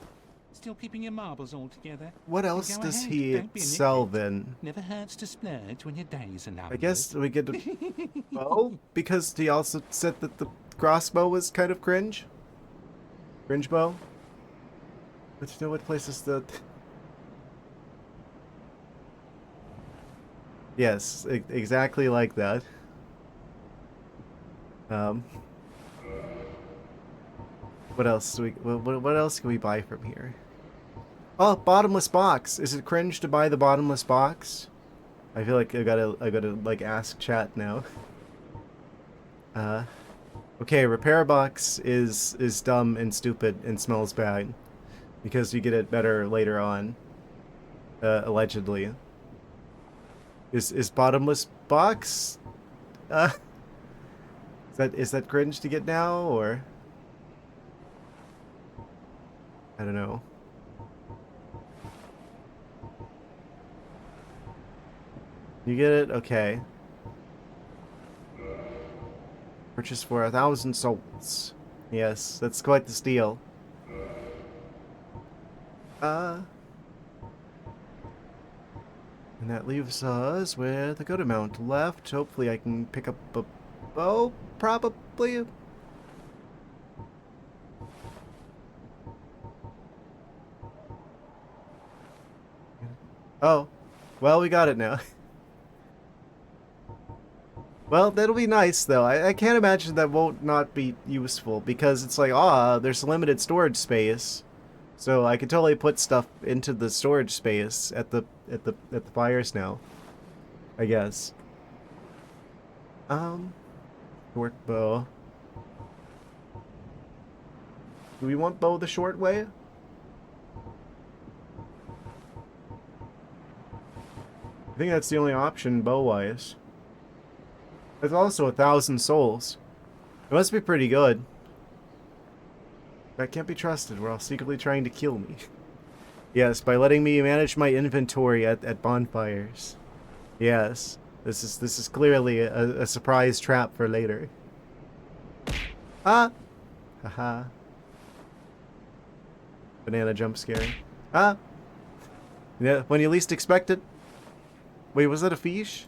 Still keeping your marbles all together. What Then else go does ahead, he don't be a sell nitwit. then? Never hurts to splurge when your days are numbered. I guess we get a bow because he also said that the crossbow was kind of cringe. Cringe bow. But you know what place is the? Yes, exactly like that. What else do we? What else can we buy from here? Oh, bottomless box. Is it cringe to buy the bottomless box? I feel like I gotta like ask chat now. Okay, repair box is dumb and stupid and smells bad because you get it better later on. Allegedly. Is bottomless box? Is that cringe to get now or? I don't know. You get it? Okay. Purchase for 1,000 souls. Yes, that's quite the steal. And that leaves us with a good amount left. Hopefully I can pick up a bow, probably. Oh, well, we got it now. Well, that'll be nice, though. I can't imagine that won't not be useful, because it's like, there's limited storage space. So I could totally put stuff into the storage space at the fires now. I guess. Short bow. Do we want bow the short way? I think that's the only option bow-wise. It's also 1,000 souls. It must be pretty good. That can't be trusted. We're all secretly trying to kill me. Yes, by letting me manage my inventory at bonfires. Yes, this is clearly a surprise trap for later. Ah, haha. Banana jump scare. Ah! Yeah, when you least expect it. Wait, was that a fish?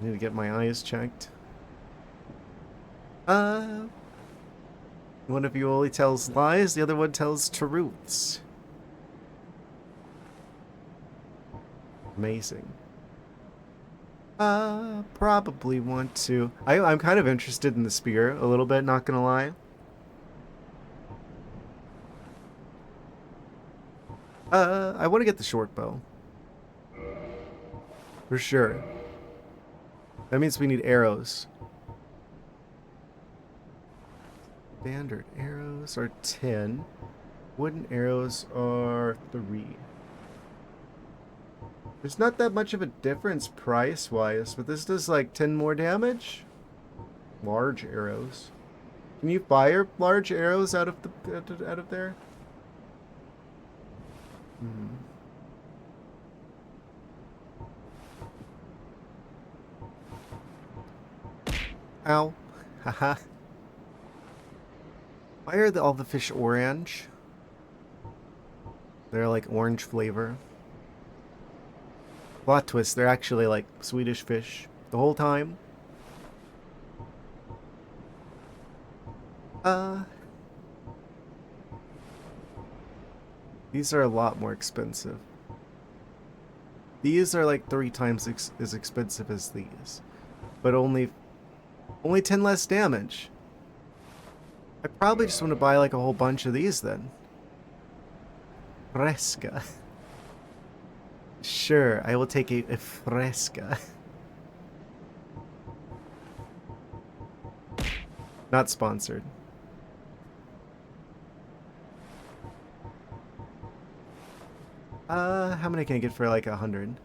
I need to get my eyes checked. One of you only tells lies, the other one tells truths. Amazing. Probably want to... I'm kind of interested in the spear a little bit, not gonna lie. I want to get the short bow. For sure. That means we need arrows. Standard arrows are 10. Wooden arrows are 3. There's not that much of a difference price-wise, but this does like 10 more damage. Large arrows. Can you fire large arrows out of there? Ow. Haha. Why are all the fish orange? They're like orange flavor. Plot twist, they're actually like Swedish fish the whole time. These are a lot more expensive. These are like 3 times as expensive as these. But only 10 less damage. I probably just want to buy like a whole bunch of these then. Fresca. Sure, I will take a fresca. Not sponsored. How many can I get for like 100?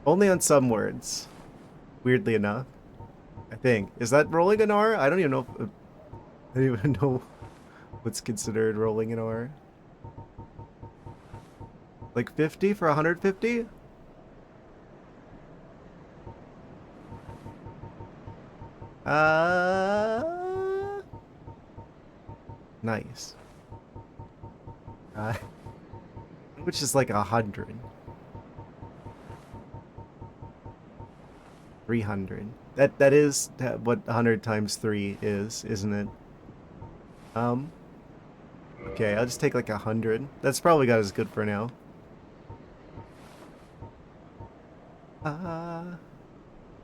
Only on some words. Weirdly enough. I think. Is that rolling an R? I don't even know if, I don't even know what's considered rolling an R. Like 50 for 150? Nice. Which is like 100. 300. That is what 100 times 3 is, isn't it? Okay, I'll just take like 100. That's probably got as good for now.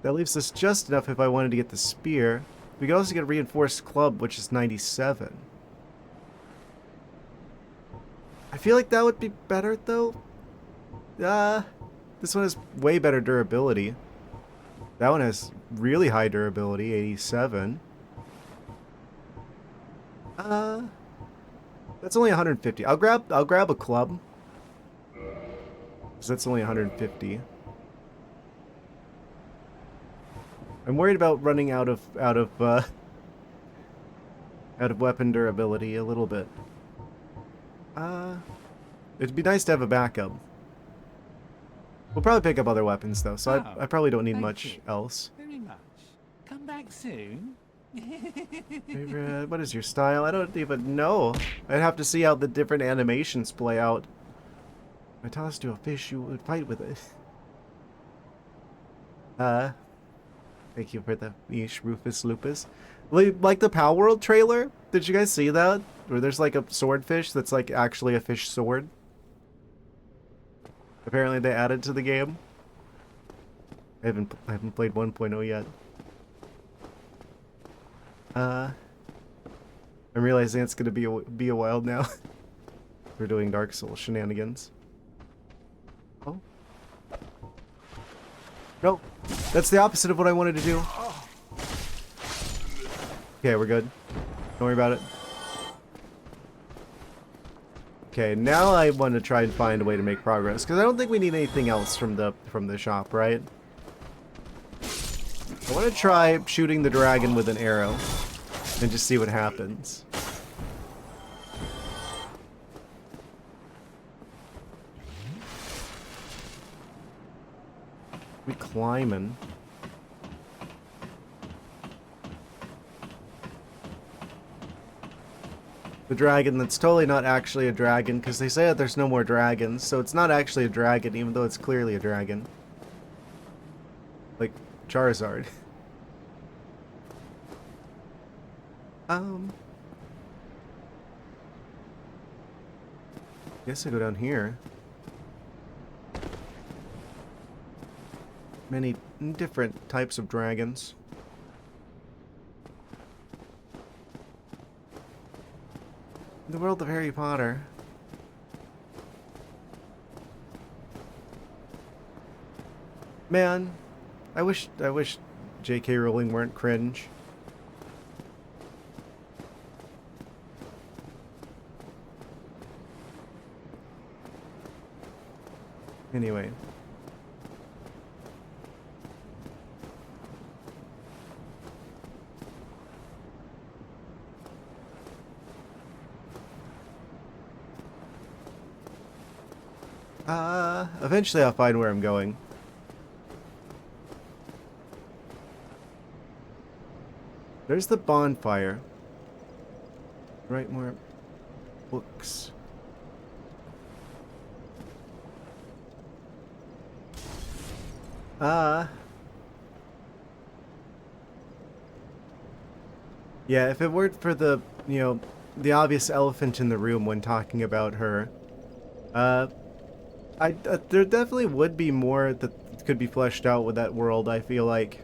That leaves us just enough if I wanted to get the spear. We could also get a reinforced club, which is 97. I feel like that would be better, though. This one has way better durability. That one has really high durability, 87. That's only 150. I'll grab a club. Because that's only 150. I'm worried about running out of weapon durability a little bit. It'd be nice to have a backup. We'll probably pick up other weapons though, so I probably don't need much else. Very much. Come back soon. Favorite, what is your style? I don't even know. I'd have to see how the different animations play out. If I tossed to a fish, you would fight with it. Thank you for the niche, Rufus Lupus. Like the Pal World trailer? Did you guys see that? Where there's like a swordfish that's like actually a fish sword. Apparently they added to the game. I haven't played 1.0 yet. I'm realizing it's gonna be a while now. We're doing Dark Souls shenanigans. Oh. No, that's the opposite of what I wanted to do. Okay, we're good. Don't worry about it. Okay, now I want to try and find a way to make progress, because I don't think we need anything else from the shop, right? I want to try shooting the dragon with an arrow and just see what happens. We climbing. The dragon that's totally not actually a dragon, because they say that there's no more dragons, so it's not actually a dragon, even though it's clearly a dragon. Like Charizard. Guess I go down here. Many different types of dragons. In the world of Harry Potter. Man, I wish J.K. Rowling weren't cringe. Anyway. Eventually I'll find where I'm going. There's the bonfire. Write more books. Yeah, if it weren't for the, you know, the obvious elephant in the room when talking about her, there definitely would be more that could be fleshed out with that world, I feel like.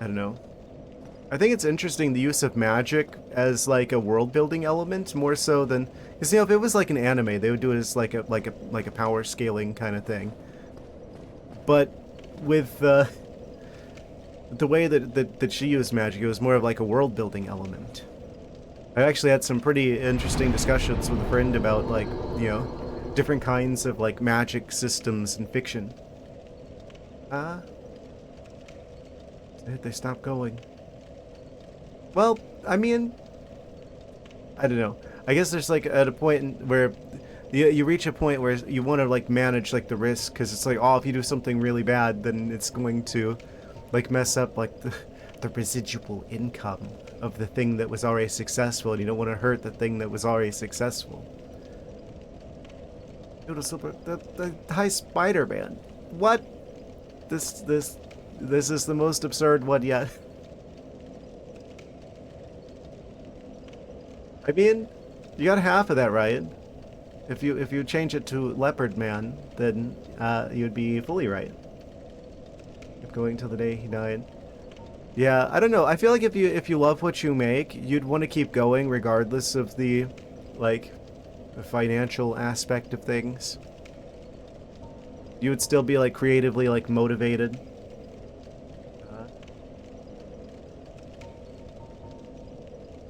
I don't know. I think it's interesting the use of magic as like a world building element more so than, because you know, if it was like an anime, they would do it as like a power scaling kind of thing. But with the way that she used magic, it was more of like a world building element. I actually had some pretty interesting discussions with a friend about like, you know, different kinds of like magic systems in fiction. They stopped going. Well, I mean, I don't know. I guess there's like at a point where you reach a point where you want to like manage like the risk, because it's like, oh, if you do something really bad, then it's going to like mess up like the residual income of the thing that was already successful, and you don't want to hurt the thing that was already successful. The high Spider-Man. What? This is the most absurd one yet. I mean, you got half of that right. If you change it to Leopard Man, then you'd be fully right. Keep going till the day he died. Yeah, I don't know. I feel like if you love what you make, you'd want to keep going regardless of the like the financial aspect of things. You would still be like creatively like motivated.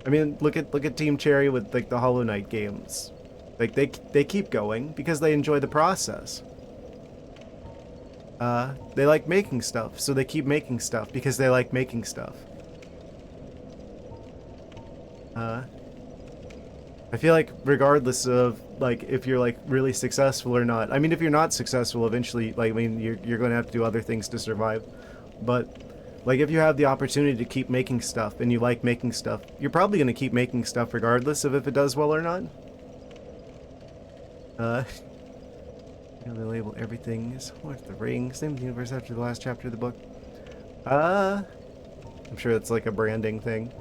I mean, look at Team Cherry with like the Hollow Knight games. Like they keep going because they enjoy the process. They like making stuff, so they keep making stuff because they like making stuff. I feel like regardless of like if you're like really successful or not. I mean, if you're not successful, eventually, like I mean, you're going to have to do other things to survive. But like if you have the opportunity to keep making stuff and you like making stuff, you're probably going to keep making stuff regardless of if it does well or not. You know, they label everything as what's the ring? Same universe after the last chapter of the book. I'm sure it's like a branding thing.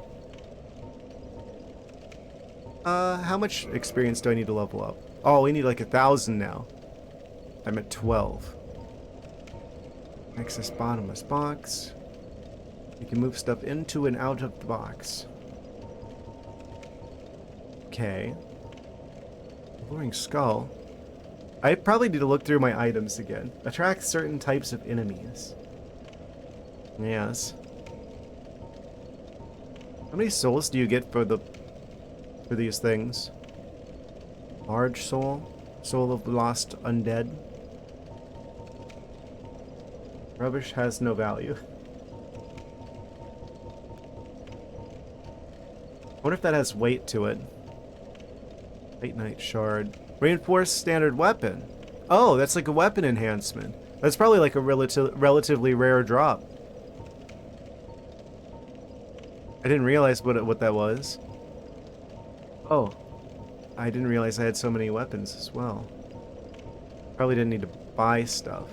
How much experience do I need to level up? Oh, we need like 1,000 now. I'm at 12. Access bottomless box. You can move stuff into and out of the box. Okay. Alluring skull. I probably need to look through my items again. Attract certain types of enemies. Yes. How many souls do you get for these things? Large soul. Soul of lost undead. Rubbish has no value. I wonder if that has weight to it. Late Night Shard. Reinforced standard weapon. Oh, that's like a weapon enhancement. That's probably like a relatively rare drop. I didn't realize what that was. Oh, I didn't realize I had so many weapons as well. Probably didn't need to buy stuff.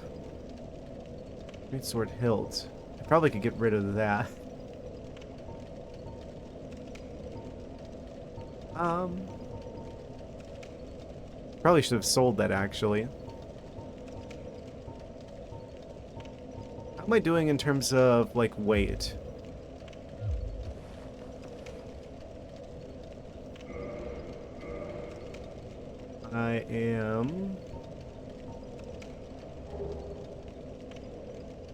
Great sword hilt. I probably could get rid of that. Probably should have sold that actually. How am I doing in terms of like weight? I am...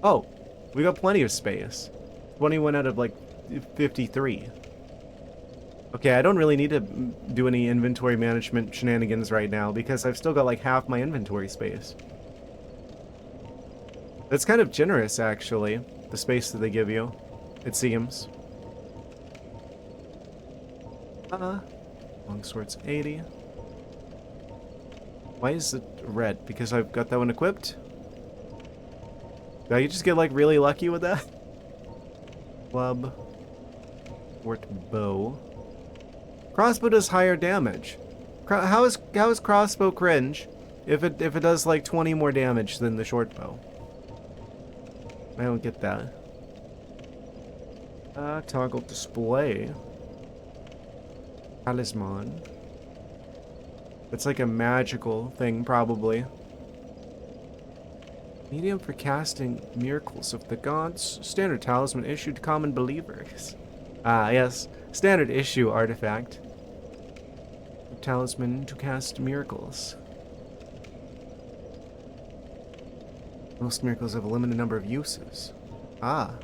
Oh, we got plenty of space. 21 out of like 53. Okay, I don't really need to do any inventory management shenanigans right now because I've still got like half my inventory space. That's kind of generous actually, the space that they give you, it seems. Longsword's 80. Why is it red? Because I've got that one equipped? Did I just get like really lucky with that? Club. Fort bow. Crossbow does higher damage. How is crossbow cringe if it does like 20 more damage than the short bow? I don't get that. Toggle display. Talisman. It's like a magical thing, probably. Medium for casting miracles of the gods. Standard talisman issued to common believers. Ah, yes. Standard issue artifact. Talisman to cast miracles. Most miracles have a limited number of uses. Ah.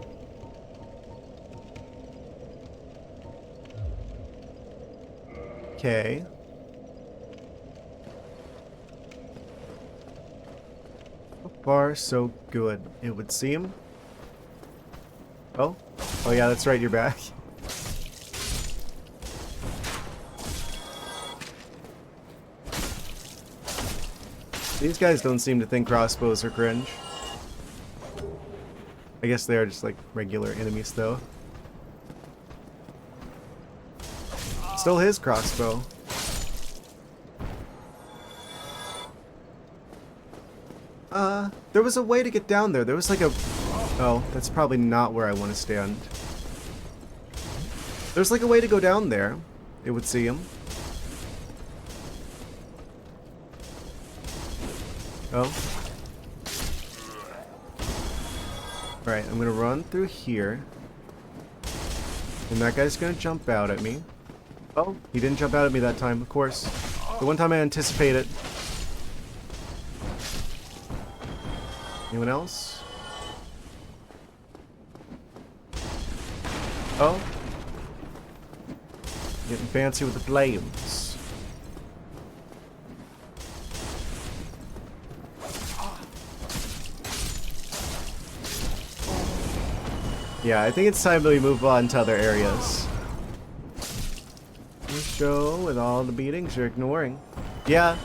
Okay. So far, so good, it would seem. Oh? Oh yeah, that's right, you're back. These guys don't seem to think crossbows are cringe. I guess they are just like regular enemies though. Still his crossbow. There was a way to get down there. There was like a... Oh, that's probably not where I want to stand. There's like a way to go down there, it would seem. Oh. Alright, I'm gonna run through here. And that guy's gonna jump out at me. Oh, he didn't jump out at me that time, of course. The one time I anticipate it. Anyone else? Oh. Getting fancy with the flames. Yeah, I think it's time that we move on to other areas. This show with all the beatings you're ignoring. Yeah,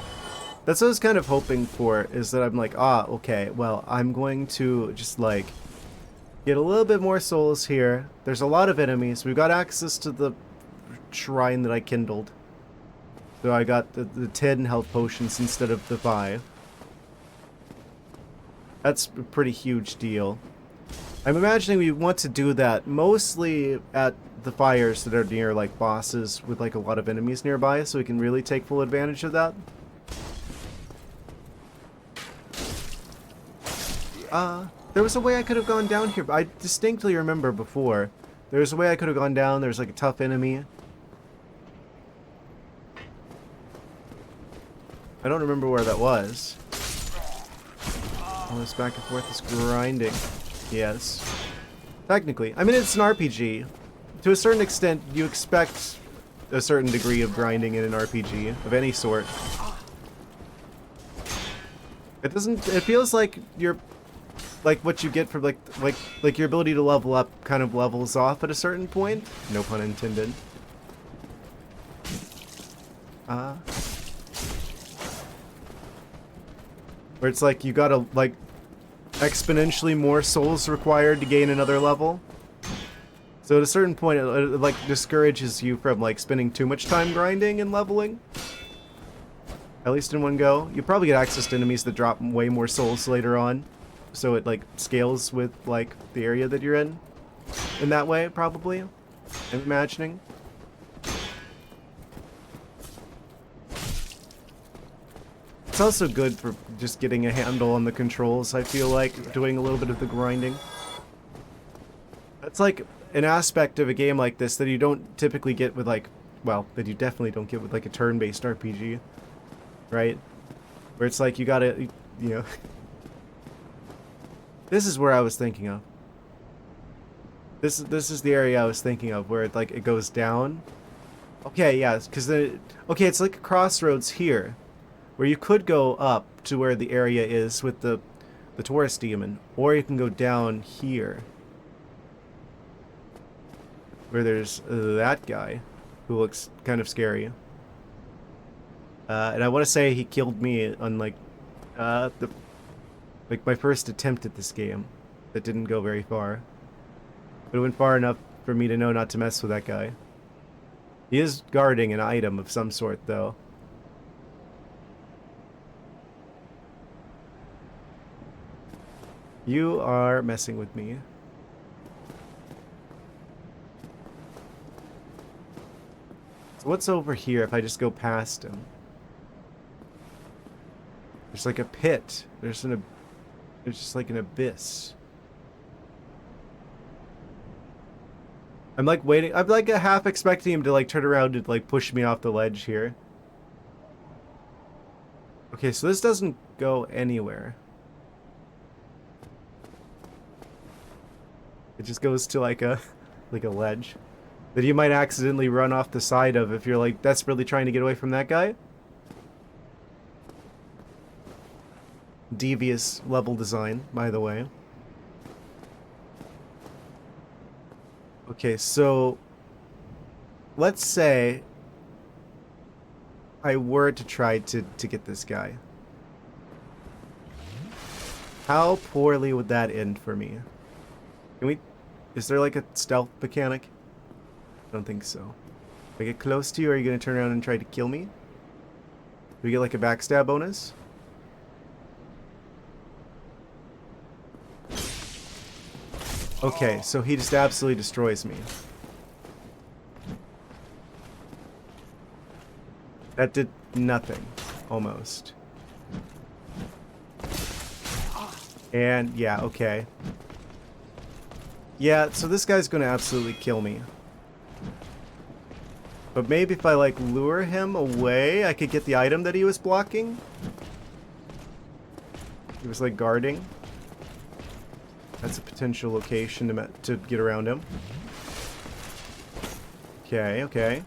that's what I was kind of hoping for, is that I'm like, ah, okay, well, I'm going to just like get a little bit more souls here. There's a lot of enemies. We've got access to the shrine that I kindled. So I got the 10 health potions instead of the 5. That's a pretty huge deal. I'm imagining we want to do that mostly at the fires that are near like bosses with like a lot of enemies nearby, so we can really take full advantage of that. There was a way I could have gone down here, but I distinctly remember before. There was a way I could have gone down, there was like a tough enemy. I don't remember where that was. All this back and forth is grinding. Yes. Technically. I mean, it's an RPG. To a certain extent, you expect a certain degree of grinding in an RPG of any sort. It doesn't... It feels like you're... Like, what you get from, like your ability to level up kind of levels off at a certain point. No pun intended. Where it's like, you gotta, like... exponentially more souls required to gain another level. So at a certain point, it like discourages you from like spending too much time grinding and leveling. At least in one go. You probably get access to enemies that drop way more souls later on. So it like scales with like the area that you're in. In that way, probably. I'm imagining. It's also good for just getting a handle on the controls, I feel like, doing a little bit of the grinding. That's like an aspect of a game like this that you don't typically get with like, well, that you definitely don't get with like a turn-based RPG, right? Where it's like you gotta, you know... This is where I was thinking of. This is the area I was thinking of, where it like it goes down. Okay, yeah, because okay, it's like a crossroads here, where you could go up to where the area is with the Taurus demon, or you can go down here, where there's that guy, who looks kind of scary. And I want to say he killed me on like my first attempt at this game, that didn't go very far. But it went far enough for me to know not to mess with that guy. He is guarding an item of some sort, though. You are messing with me. So what's over here if I just go past him? There's like a pit. There's just like an abyss. I'm like waiting. I'm like half expecting him to like turn around and like push me off the ledge here. Okay, so this doesn't go anywhere. It just goes to like a ledge that you might accidentally run off the side of if you're like desperately trying to get away from that guy. Devious level design, by the way. Okay, so let's say I were to try to get this guy. How poorly would that end for me? Can we... Is there like a stealth mechanic? I don't think so. If I get close to you, are you going to turn around and try to kill me? Do we get like a backstab bonus? Okay, so he just absolutely destroys me. That did nothing, almost. And, yeah, okay. Yeah, so this guy's gonna absolutely kill me. But maybe if I, like, lure him away, I could get the item that he was blocking? He was, like, guarding. That's a potential location to get around him. Okay, okay.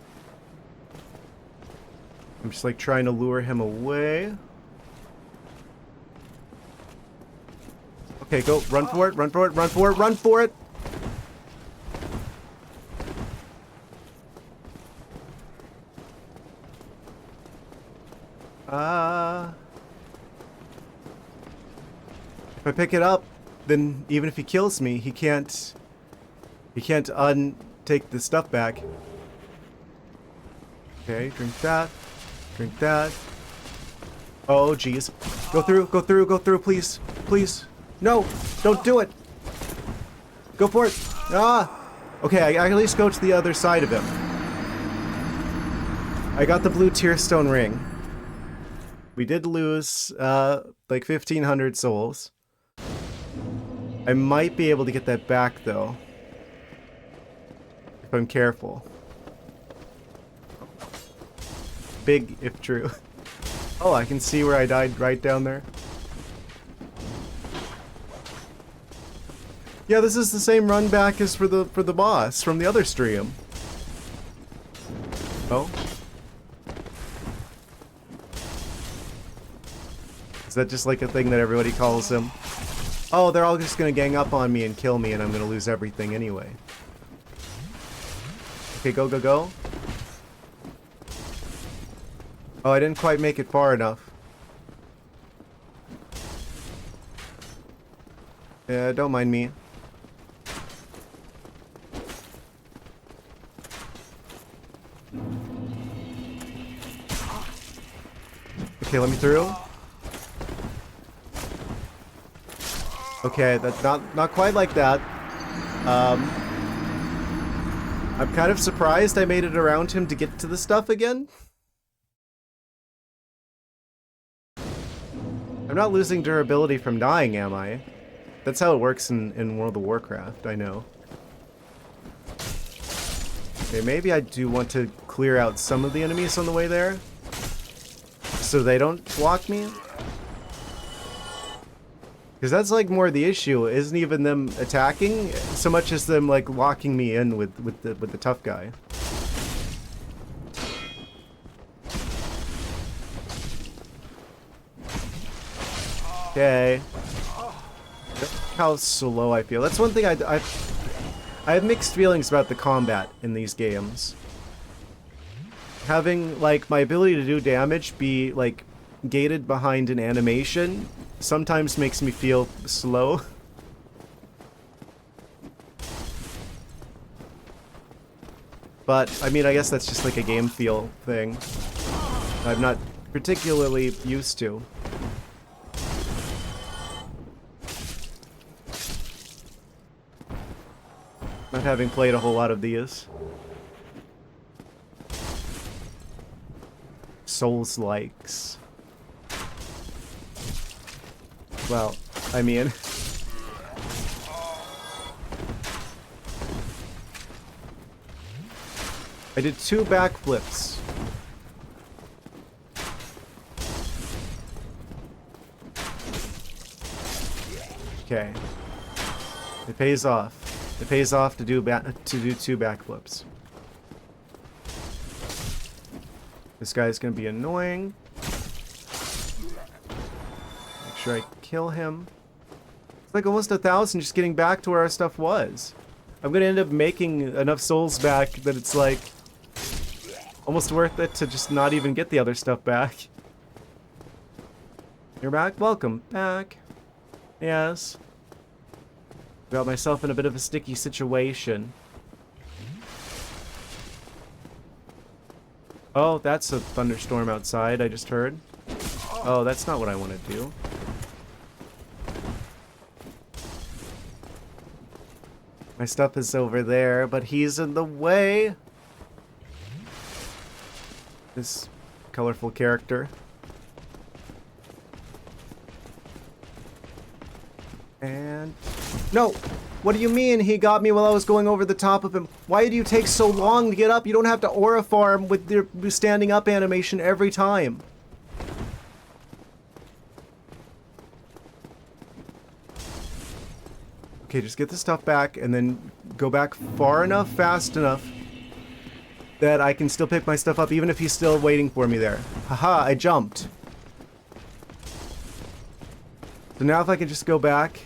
I'm just like trying to lure him away. Okay, go. Run for it, run for it, run for it, run for it! If I pick it up, then even if he kills me, he can't take the stuff back. Okay, drink that. Drink that. Oh, jeez. Go through, go through, go through, please. Please. No! Don't do it! Go for it! Ah! Okay, I at least go to the other side of him. I got the blue tearstone ring. We did lose, like 1,500 souls. I might be able to get that back, though. If I'm careful. Big, if true. Oh, I can see where I died right down there. Yeah, this is the same run back as for the boss from the other stream. Oh. Is that just like a thing that everybody calls him? Oh, they're all just gonna gang up on me and kill me and I'm gonna lose everything anyway. Okay, go, go, go. Oh, I didn't quite make it far enough. Yeah, don't mind me. Okay, let me through. Okay, that's not quite like that. I'm kind of surprised I made it around him to get to the stuff again. I'm not losing durability from dying, am I? That's how it works in World of Warcraft, I know. Okay, maybe I do want to clear out some of the enemies on the way there, so they don't block me. Because that's like more the issue, isn't even them attacking, so much as them like locking me in with the tough guy. Okay. How slow I feel. That's one thing I have mixed feelings about the combat in these games. Having like my ability to do damage be like gated behind an animation sometimes makes me feel slow. But I mean, I guess that's just like a game feel thing I'm not particularly used to. Not having played a whole lot of these. Souls-likes. Well, I mean... I did 2 backflips. Okay. It pays off. It pays off to do 2 backflips. This guy's gonna be annoying. Make sure I kill him. It's like almost 1,000 just getting back to where our stuff was. I'm gonna end up making enough souls back that it's like almost worth it to just not even get the other stuff back. You're back? Welcome back. Yes. Got myself in a bit of a sticky situation. Oh, that's a thunderstorm outside, I just heard. Oh, that's not what I want to do. My stuff is over there, but he's in the way. This colorful character. And... No! What do you mean he got me while I was going over the top of him? Why do you take so long to get up? You don't have to aura farm with your standing up animation every time. Okay, just get the stuff back and then go back far enough, fast enough that I can still pick my stuff up even if he's still waiting for me there. Haha, I jumped. So now if I can just go back...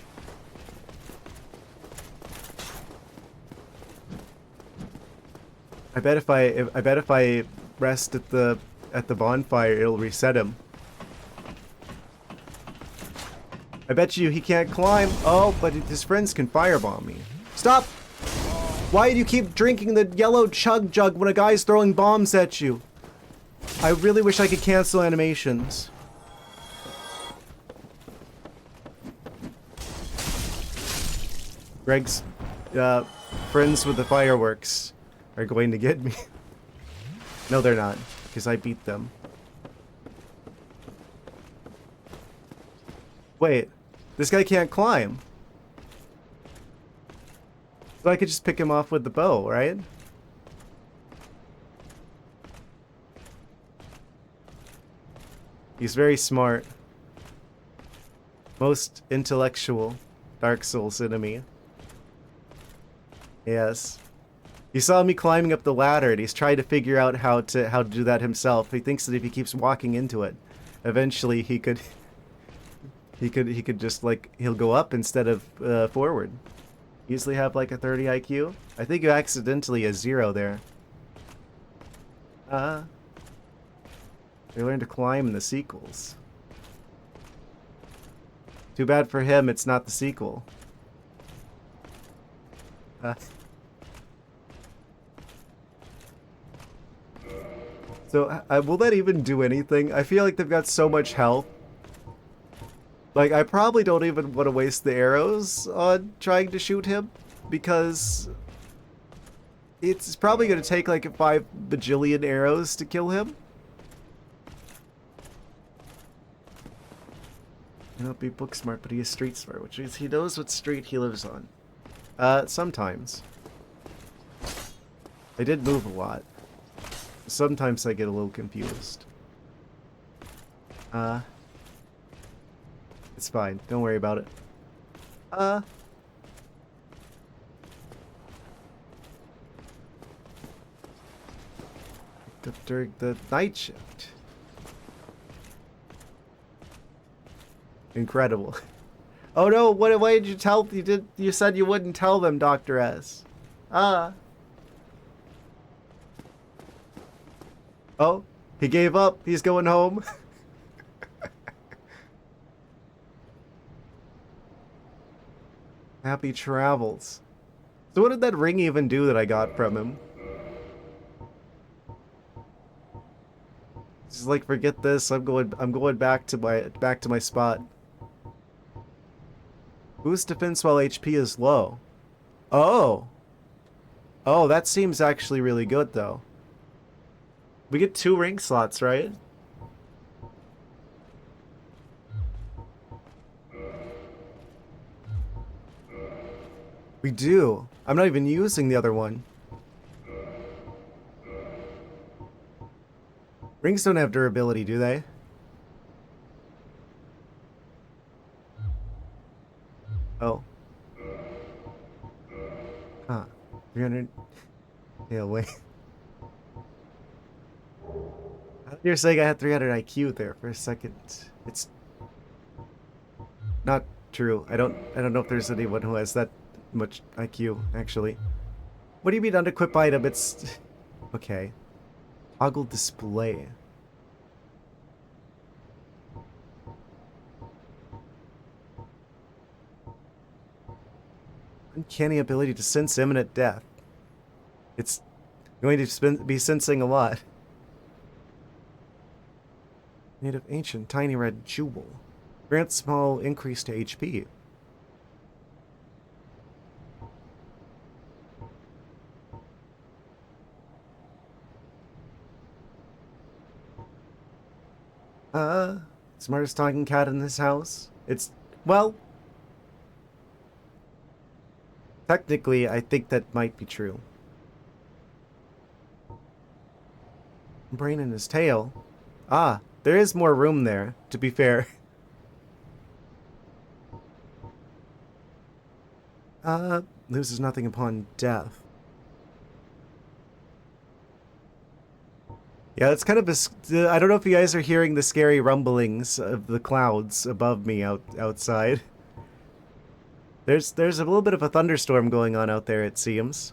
I bet if I rest at the bonfire, it'll reset him. I bet you he can't climb. Oh, but his friends can firebomb me. Stop! Why do you keep drinking the yellow chug jug when a guy's throwing bombs at you? I really wish I could cancel animations. Greg's friends with the fireworks are going to get me. No, they're not, because I beat them. Wait, this guy can't climb. So I could just pick him off with the bow, right? He's very smart. Most intellectual Dark Souls enemy. Yes. He saw me climbing up the ladder and he's trying to figure out how to do that himself. He thinks that if he keeps walking into it, eventually he could just like he'll go up instead of forward. Usually have like a 30 IQ. I think you accidentally a 0 there. They learn to climb in the sequels. Too bad for him, it's not the sequel. So, will that even do anything? I feel like they've got so much health. Like, I probably don't even want to waste the arrows on trying to shoot him, because it's probably going to take like 5 bajillion arrows to kill him. He not be book smart, but he is street smart, which means he knows what street he lives on. Sometimes. They did move a lot. Sometimes I get a little confused. It's fine. Don't worry about it. During the night shift. Incredible. Oh no, why did you tell, you said you wouldn't tell them, Dr. S. Oh, he gave up. He's going home. Happy travels. So what did that ring even do that I got from him? Just like, forget this. I'm going back to my spot. Boost defense while HP is low. Oh. Oh, that seems actually really good though. We get 2 ring slots, right? We do. I'm not even using the other one. Rings don't have durability, do they? Oh. Huh. 300. Yeah, wait. You're saying I had 300 IQ there for a second. It's not true. I don't know if there's anyone who has that much IQ, actually. What do you mean unequip item? It's... Okay. Toggle display. Uncanny ability to sense imminent death. It's going to be sensing a lot. Native ancient tiny red jewel. Grants small increase to HP. Smartest talking cat in this house. It's, well, technically, I think that might be true. Brain in his tail. Ah, there is more room there, to be fair. Loses nothing upon death. Yeah, it's kind of I don't know if you guys are hearing the scary rumblings of the clouds above me outside. There's a little bit of a thunderstorm going on out there, it seems.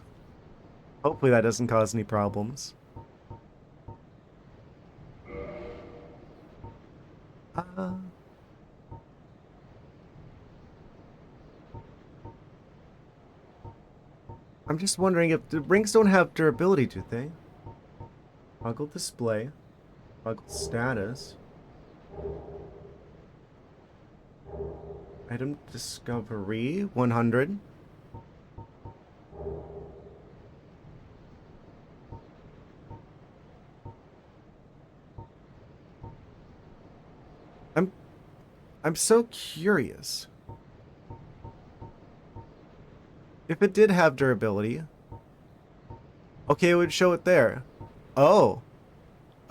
Hopefully that doesn't cause any problems. I'm just wondering if the rings don't have durability, do they? Toggle display. Toggle status. Item discovery 100. I'm so curious. If it did have durability, okay, it would show it there. Oh.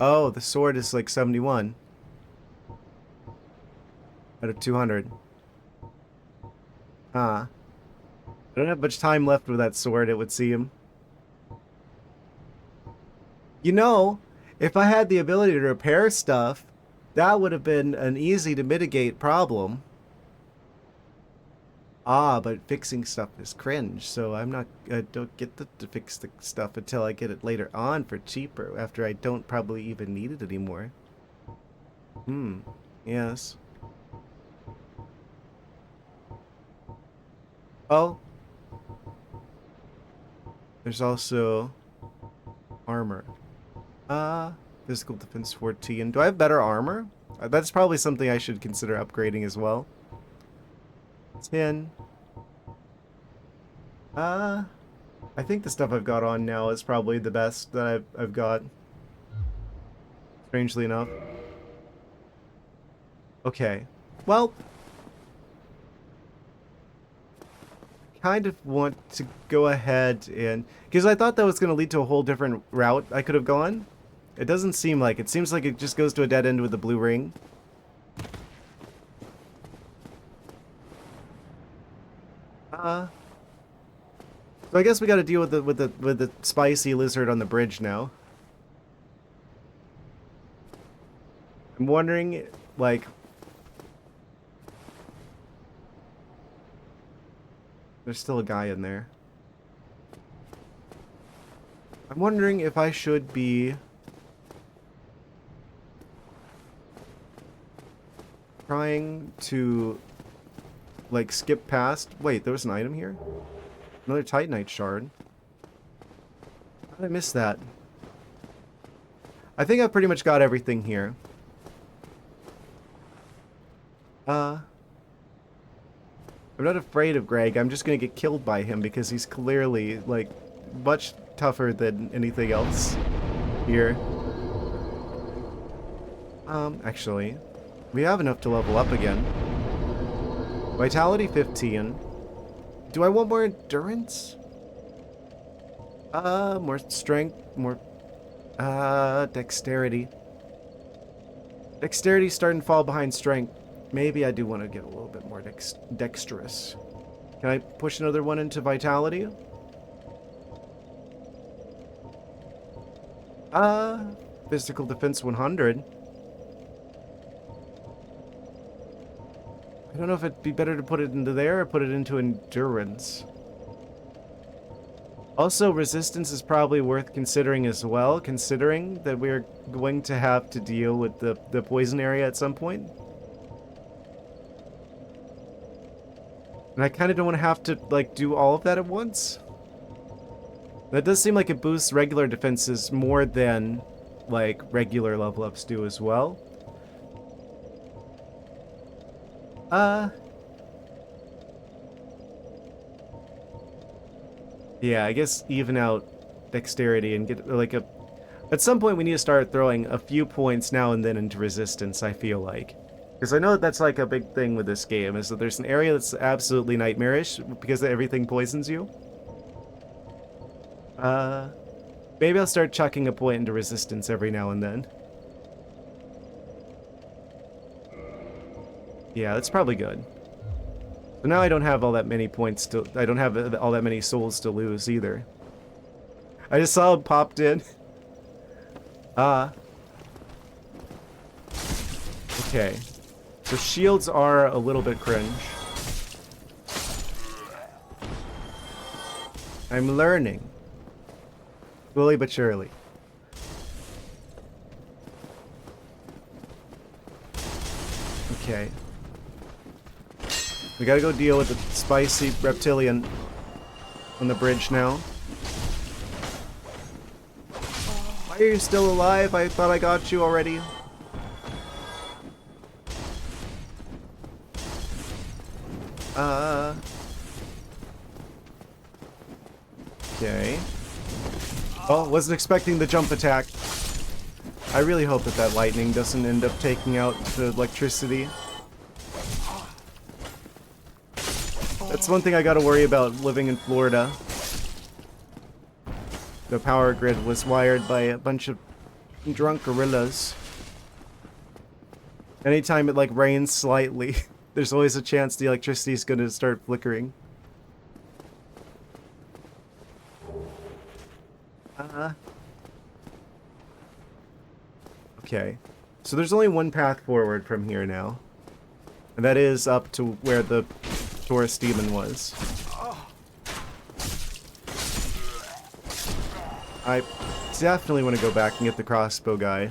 Oh, the sword is like 71 out of 200. Huh. I don't have much time left with that sword, it would seem. You know, if I had the ability to repair stuff, that would have been an easy to mitigate problem. Ah, but fixing stuff is cringe, so I don't get to fix the stuff until I get it later on for cheaper, after I don't probably even need it anymore. Yes. Oh. There's also armor. Physical defense 14. Do I have better armor? That's probably something I should consider upgrading as well. 10. I think the stuff I've got on now is probably the best that I've got. Strangely enough. Okay. Well, kind of want to go ahead and... Because I thought that was going to lead to a whole different route I could have gone. It doesn't seem like. It seems like it just goes to a dead end with the blue ring. So I guess we got to deal with the spicy lizard on the bridge now. I'm wondering, like... There's still a guy in there. I'm wondering if I should be... trying to... like, skip past... Wait, there was an item here? Another Titanite shard. How did I miss that? I think I've pretty much got everything here. I'm not afraid of Greg. I'm just gonna get killed by him because he's clearly, like, much tougher than anything else here. Actually, we have enough to level up again. Vitality 15. Do I want more endurance? More strength, more... dexterity. Dexterity's starting to fall behind strength. Maybe I do want to get a little bit more dexterous. Can I push another one into vitality? Physical defense 100. I don't know if it'd be better to put it into there or put it into endurance. Also, resistance is probably worth considering as well, considering that we're going to have to deal with the poison area at some point. And I kind of don't want to have to, like, do all of that at once. That does seem like it boosts regular defenses more than, like, regular level ups do as well. Yeah, I guess even out dexterity and get, like, a... At some point we need to start throwing a few points now and then into resistance, I feel like. Because I know that's, like, a big thing with this game, is that there's an area that's absolutely nightmarish because everything poisons you. Maybe I'll start chucking a point into resistance every now and then. Yeah, that's probably good. So now I don't have all that many points to... I don't have all that many souls to lose either. I just saw him popped in. Okay. The shields are a little bit cringe. I'm learning. Slowly but surely. Okay. We gotta go deal with the spicy reptilian on the bridge now. Why are you still alive? I thought I got you already. Okay. Oh, wasn't expecting the jump attack. I really hope that that lightning doesn't end up taking out the electricity. That's one thing I gotta worry about living in Florida. The power grid was wired by a bunch of drunk gorillas. Anytime it, like, rains slightly, there's always a chance the electricity is gonna start flickering. Okay. So there's only one path forward from here now. And that is up to where the Taurus demon was. I definitely want to go back and get the crossbow guy.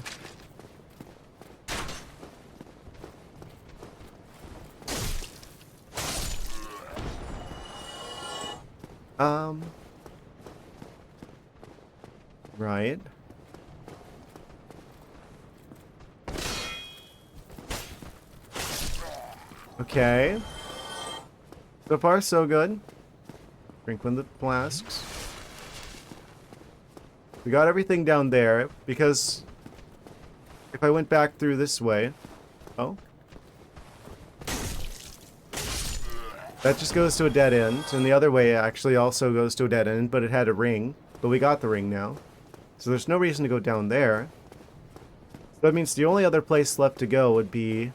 Right. Okay. So far, so good. Drink one of the flasks. We got everything down there, because if I went back through this way... Oh. That just goes to a dead end, and the other way actually also goes to a dead end, but it had a ring. But we got the ring now. So there's no reason to go down there. So that means the only other place left to go would be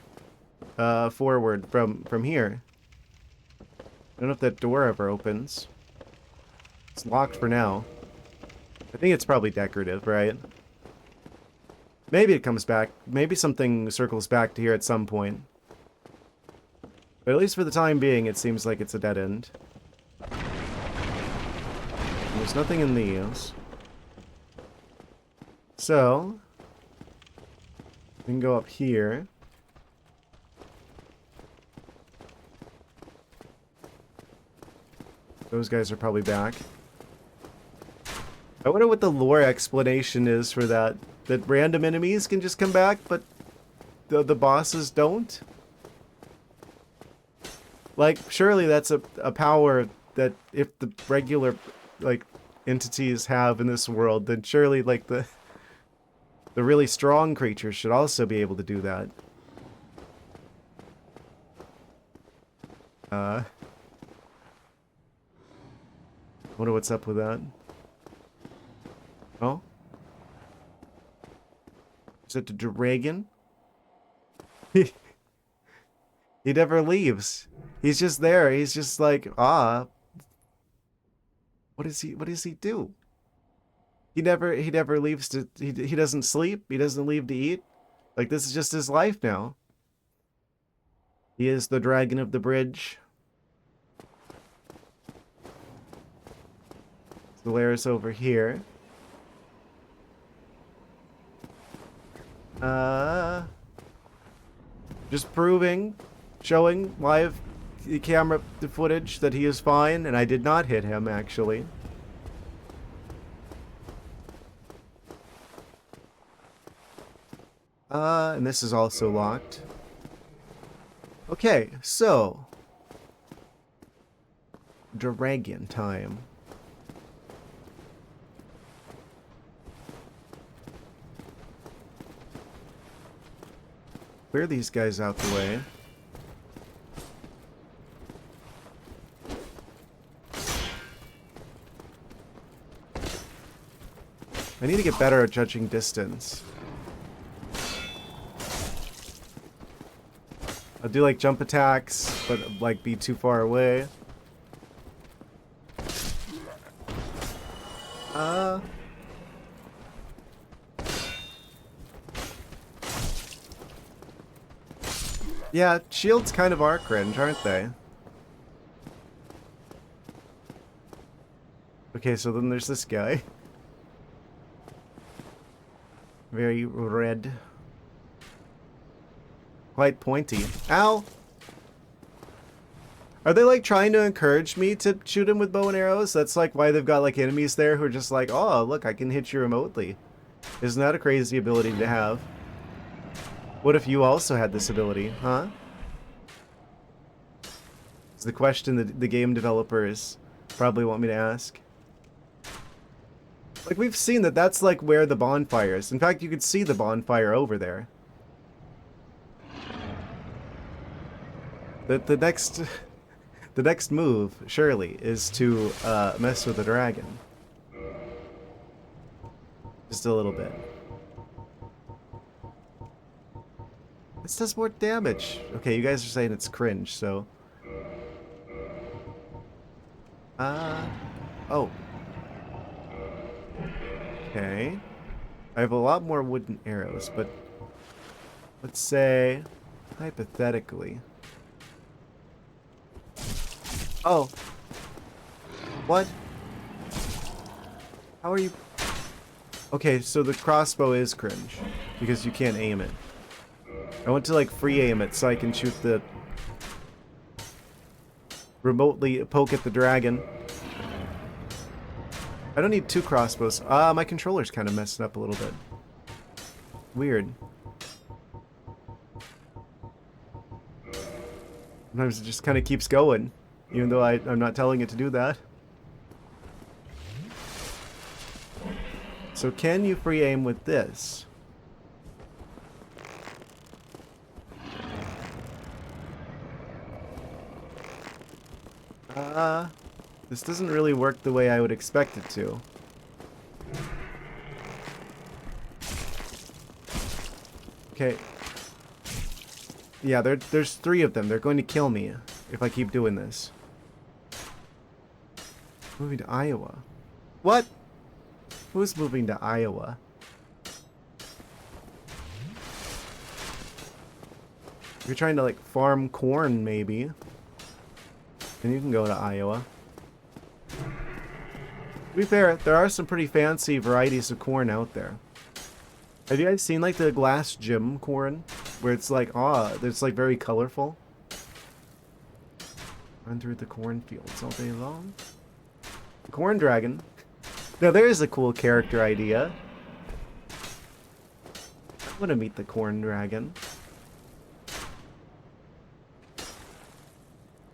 forward from here. I don't know if that door ever opens. It's locked for now. I think it's probably decorative, right? Maybe it comes back. Maybe something circles back to here at some point. But at least for the time being, it seems like it's a dead end. There's nothing in these. So, we can go up here. Those guys are probably back. I wonder what the lore explanation is for that. That random enemies can just come back, but the bosses don't? Like, surely that's a power that if the regular, like, entities have in this world, then surely, like, the really strong creatures should also be able to do that. Wonder what's up with that. Oh? Is it the dragon? He never leaves. He's just there. He's just like, ah. What does he do? He never leaves to he doesn't sleep, he doesn't leave to eat. Like, this is just his life now. He is the dragon of the bridge. The lair's over here. Just showing live camera footage that he is fine, and I did not hit him, actually. And this is also locked. Okay, so... Dragon time. Clear these guys out the way. I need to get better at judging distance. I'll do like jump attacks, but like be too far away. Yeah, shields kind of are cringe, aren't they? Okay, so then there's this guy. Very red. Quite pointy. Ow! Are they like trying to encourage me to shoot him with bow and arrows? That's like why they've got like enemies there who are just like, oh, look, I can hit you remotely. Isn't that a crazy ability to have? What if you also had this ability, huh? It's the question that the game developers probably want me to ask. Like, we've seen that that's like where the bonfires. In fact, you could see the bonfire over there. The next move, surely, is to mess with the dragon. Just a little bit. This does more damage. Okay, you guys are saying it's cringe, so... Oh. Okay. I have a lot more wooden arrows, but... Let's say... Hypothetically... Oh. What? How are you... Okay, so the crossbow is cringe. Because you can't aim it. I want to, like, free aim it so I can shoot the... remotely poke at the dragon. I don't need two crossbows. My controller's kind of messing up a little bit. Weird. Sometimes it just kind of keeps going, even though I'm not telling it to do that. So can you free aim with this? This doesn't really work the way I would expect it to. Okay. Yeah, there's 3 of them. They're going to kill me if I keep doing this. Moving to Iowa. What? Who's moving to Iowa? If you're trying to, like, farm corn, maybe, then you can go to Iowa. To be fair, there are some pretty fancy varieties of corn out there. Have you guys seen, like, the glass gym corn? Where it's like, it's like very colorful. Run through the cornfields all day long. Corn dragon. Now there's a cool character idea. I want to meet the corn dragon.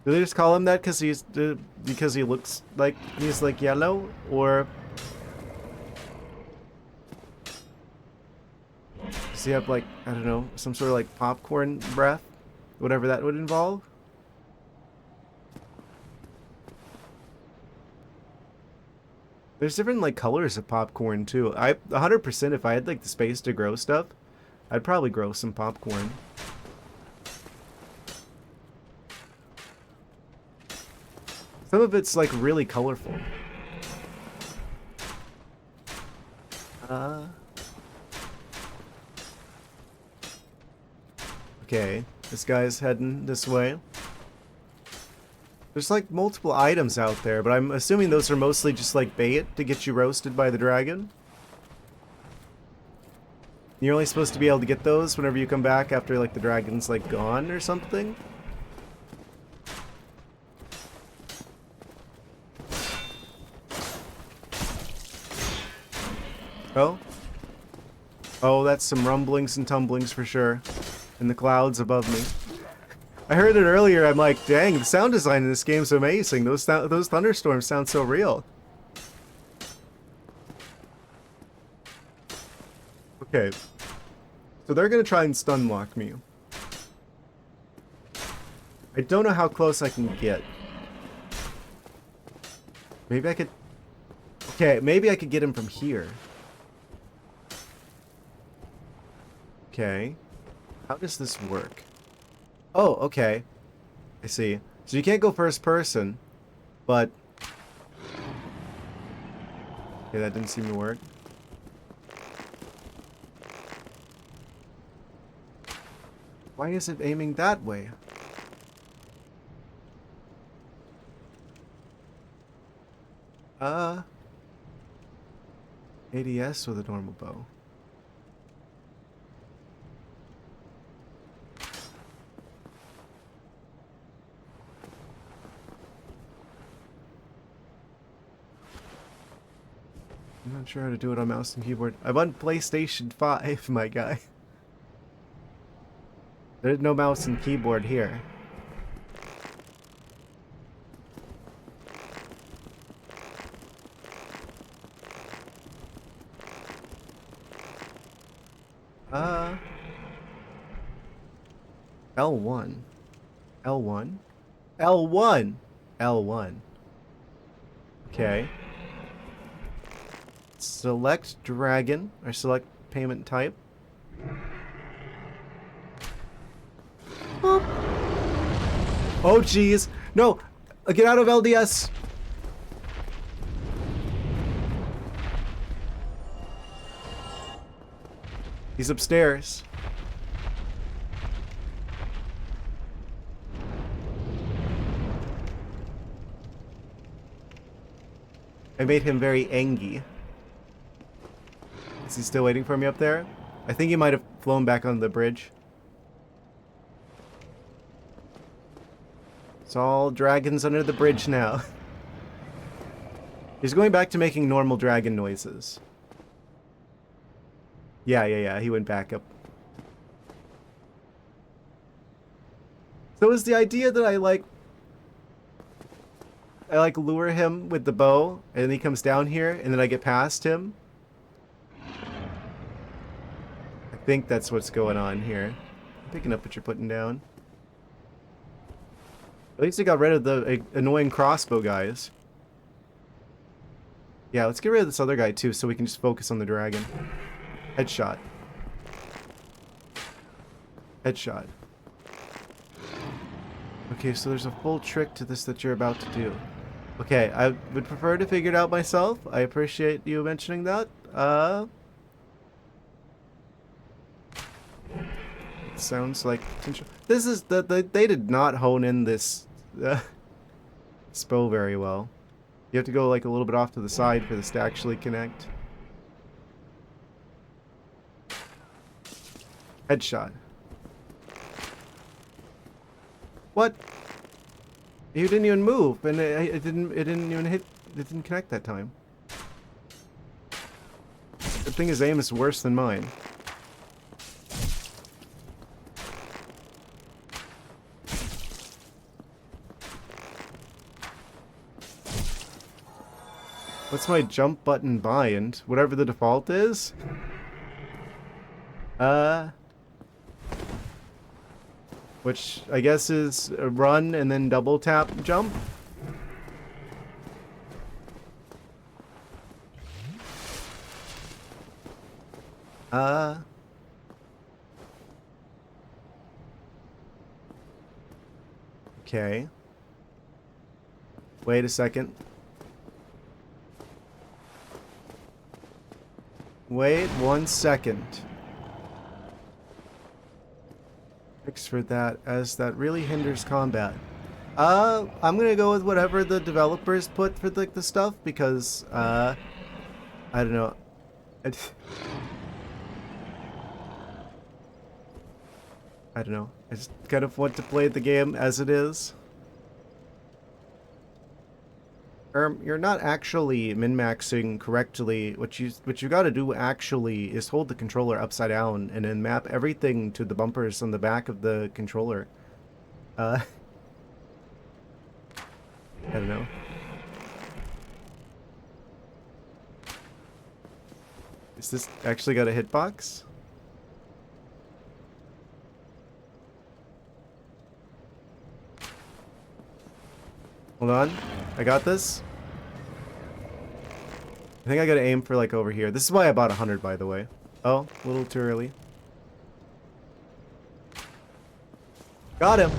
Do they just call him that because he looks like he's like yellow, or does he have, like, I don't know, some sort of like popcorn breath, whatever that would involve? There's different, like, colors of popcorn too. 100%, if I had, like, the space to grow stuff, I'd probably grow some popcorn. Some of it's, like, really colorful. Okay, this guy's heading this way. There's, like, multiple items out there, but I'm assuming those are mostly just, like, bait to get you roasted by the dragon. You're only supposed to be able to get those whenever you come back after, like, the dragon's, like, gone or something. Oh? Oh, that's some rumblings and tumblings for sure. In the clouds above me. I heard it earlier, I'm like, dang, the sound design in this game's amazing. Those thunderstorms sound so real. Okay. So they're gonna try and stun lock me. I don't know how close I can get. Maybe I could... Okay, maybe I could get him from here. Okay. How does this work? Oh, okay. I see. So you can't go first person, but... Okay, that didn't seem to work. Why is it aiming that way? ADS with a normal bow. I'm not sure how to do it on mouse and keyboard. I'm on PlayStation 5, my guy. There's no mouse and keyboard here. L1. L1? L1! L1. Okay. Select dragon, or select payment type. Boop. Oh, jeez. No! Get out of LDS! He's upstairs. I made him very angry. Is he still waiting for me up there? I think he might have flown back on the bridge. It's all dragons under the bridge now. He's going back to making normal dragon noises. Yeah, he went back up. So is the idea that I lure him with the bow, and then he comes down here, and then I get past him? I think that's what's going on here. I'm picking up what you're putting down. At least I got rid of the annoying crossbow guys. Yeah, let's get rid of this other guy too, so we can just focus on the dragon. Headshot. Headshot. Okay, so there's a full trick to this that you're about to do. Okay, I would prefer to figure it out myself. I appreciate you mentioning that. It sounds like potential. This is they did not hone in this bow very well. You have to go like a little bit off to the side for this to actually connect. Headshot. What? You didn't even move, and it didn't even hit. It didn't connect that time. Good thing his aim is worse than mine. What's my jump button bind? Whatever the default is? Which I guess is a run and then double tap jump. Okay. Wait a second. Wait 1 second. Fix for that, as that really hinders combat. I'm gonna go with whatever the developers put for like the stuff, because I don't know. I don't know. I just kind of want to play the game as it is. You're not actually min-maxing correctly. What you gotta do actually is hold the controller upside down and then map everything to the bumpers on the back of the controller. I don't know. Is this actually got a hitbox? Hold on. I got this. I think I gotta aim for like over here. This is why I bought 100, by the way. Oh, a little too early. Got him.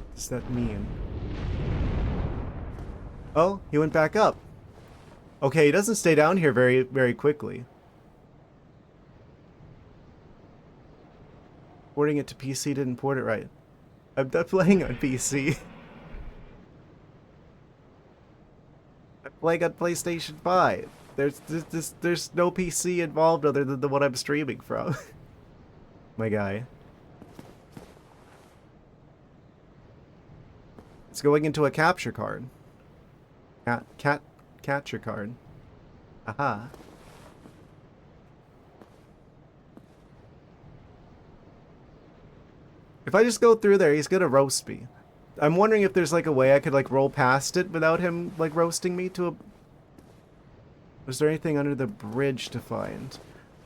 What does that mean? Oh, he went back up. Okay, he doesn't stay down here very, very quickly. Porting it to PC didn't port it right. I'm not playing on PC. I'm playing on PlayStation 5. There's no PC involved other than the one I'm streaming from. My guy. It's going into a capture card. Capture card. Aha. If I just go through there, he's gonna roast me. I'm wondering if there's like a way I could like roll past it without him like roasting me to a... Was there anything under the bridge to find?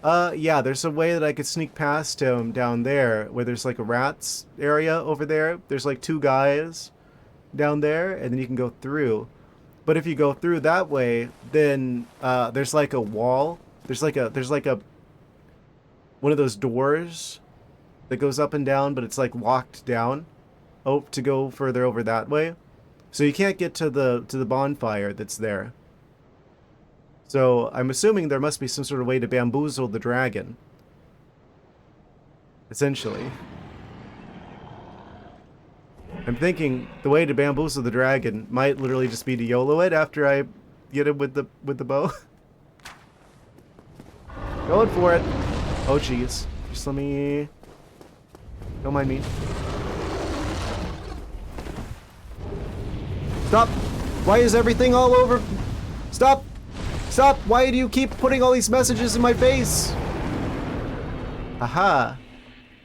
Yeah, there's a way that I could sneak past him down there where there's like a rats area over there. There's like 2 guys down there, and then you can go through. But if you go through that way, then there's like a wall. There's like a one of those doors that goes up and down, but it's like locked down. Oh, to go further over that way. So you can't get to the bonfire that's there. So I'm assuming there must be some sort of way to bamboozle the dragon. Essentially. I'm thinking the way to bamboozle the dragon might literally just be to YOLO it after I get him with the bow. Going for it. Oh jeez. Just let me... Don't mind me. Stop! Why is everything all over? Stop! Stop! Why do you keep putting all these messages in my face? Aha.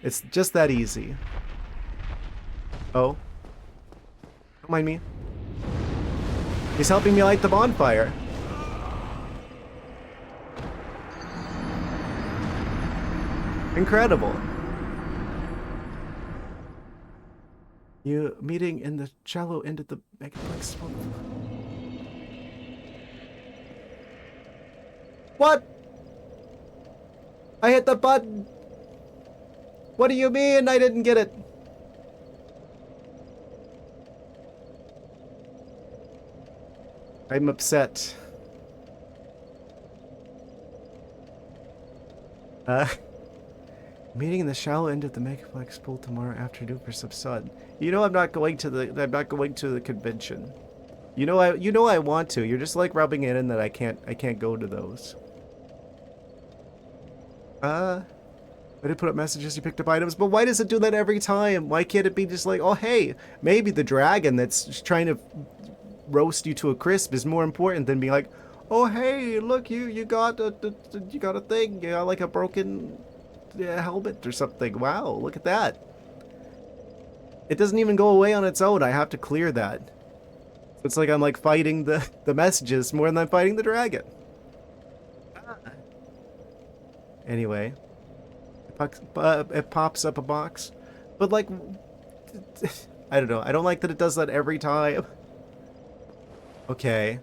It's just that easy. Oh. Don't mind me. He's helping me light the bonfire. Incredible. You meeting in the shallow end of the megaplex. What? I hit the button. What do you mean I didn't get it? I'm upset. Meeting in the shallow end of the megaplex pool tomorrow afternoon for some sun. You know I'm not going to the convention. You know I want to. You're just like rubbing it in that I can't go to those. I did put up messages, you picked up items, but why does it do that every time? Why can't it be just like, oh hey, maybe the dragon that's just trying to roast you to a crisp is more important than being like, oh hey, look, you got a thing, you got like a broken helmet or something. Wow, look at that. It doesn't even go away on its own. I have to clear that. It's like I'm like fighting the messages more than I'm fighting the dragon. Anyway, it pops up a box, but like, I don't know. I don't like that it does that every time. Okay,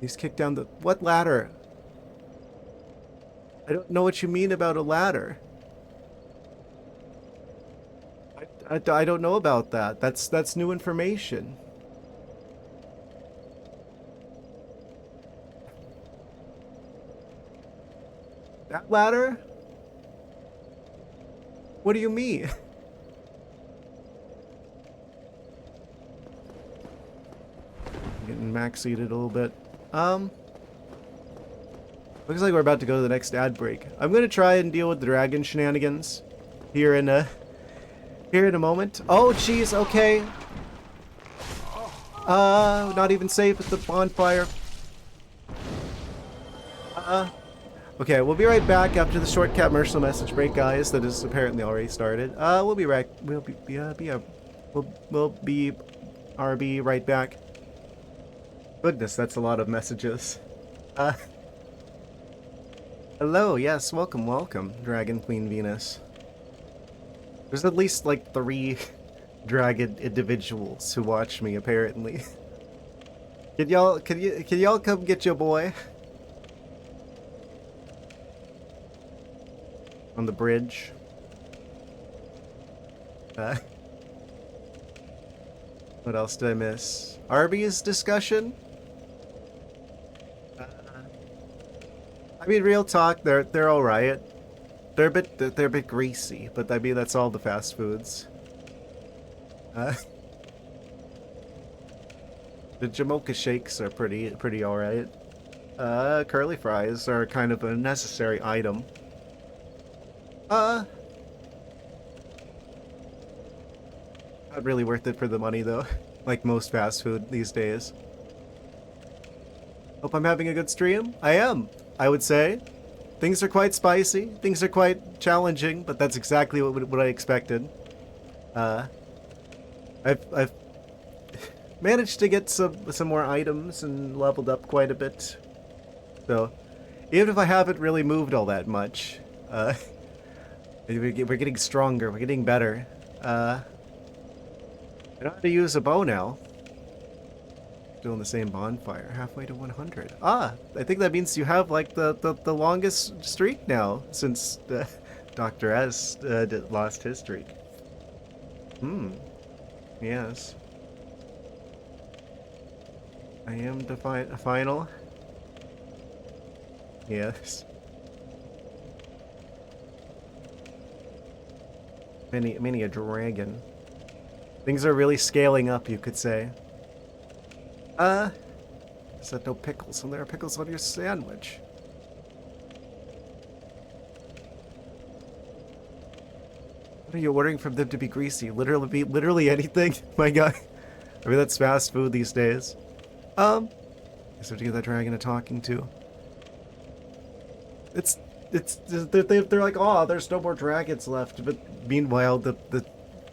he's kicked down the what ladder? I don't know what you mean about a ladder. I don't know about that. That's new information. That ladder? What do you mean? Getting max seated a little bit. Looks like we're about to go to the next ad break. I'm gonna try and deal with the dragon shenanigans here in a moment. Oh jeez, okay. Not even safe at the bonfire. Okay, we'll be right back after the short commercial message break, guys. That is apparently already started. We'll be right. We'll be RB right back. Goodness, that's a lot of messages. Hello, yes, welcome, Dragon Queen Venus. There's at least like 3 dragon individuals who watch me apparently. Can y'all come get your boy? On the bridge. What else did I miss? Arby's discussion? I mean, real talk, they're all right. They're a bit greasy, but I mean that's all the fast foods. The Jamocha shakes are pretty all right. Curly fries are kind of a necessary item. Not really worth it for the money though, like most fast food these days. Hope I'm having a good stream. I am, I would say. Things are quite spicy, things are quite challenging, but that's exactly what I expected. I've managed to get some more items and leveled up quite a bit. So, even if I haven't really moved all that much, we're getting stronger, we're getting better. I know how to use a bow now. Still in the same bonfire, halfway to 100. I think that means you have like the longest streak now since Dr. S lost his streak. Yes. I am the final. Yes. Many a dragon. Things are really scaling up, you could say. Said no pickles, and there are pickles on your sandwich. What are you ordering from them to be greasy? Literally anything? My god. I mean, that's fast food these days. I have to give that dragon a talking to. they're like, oh, there's no more dragons left. But meanwhile, the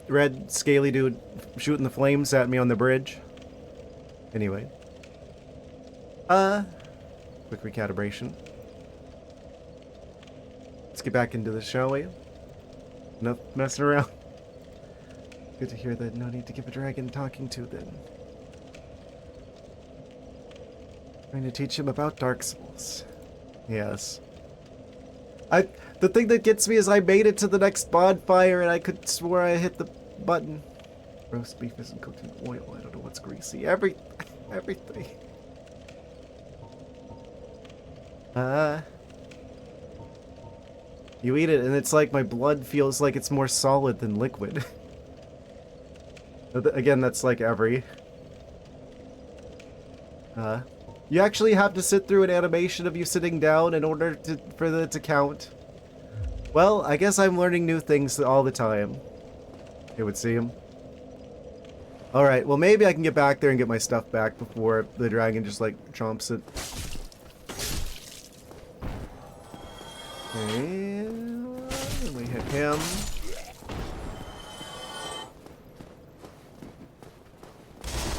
red scaly dude shooting the flames at me on the bridge. Anyway. Quick recalibration. Let's get back into this, shall we? Enough messing around. Good to hear that. No need to give a dragon talking to then. Trying to teach him about Dark Souls. Yes. The thing that gets me is I made it to the next bonfire and I could swear I hit the button. Roast beef isn't cooked in oil. I don't know what's greasy. Everything. You eat it and it's like my blood feels like it's more solid than liquid. Again, that's like every. You actually have to sit through an animation of you sitting down in order for it to count. Well, I guess I'm learning new things all the time. It would seem. Alright, well maybe I can get back there and get my stuff back before the dragon just like chomps it. Okay, and we hit him.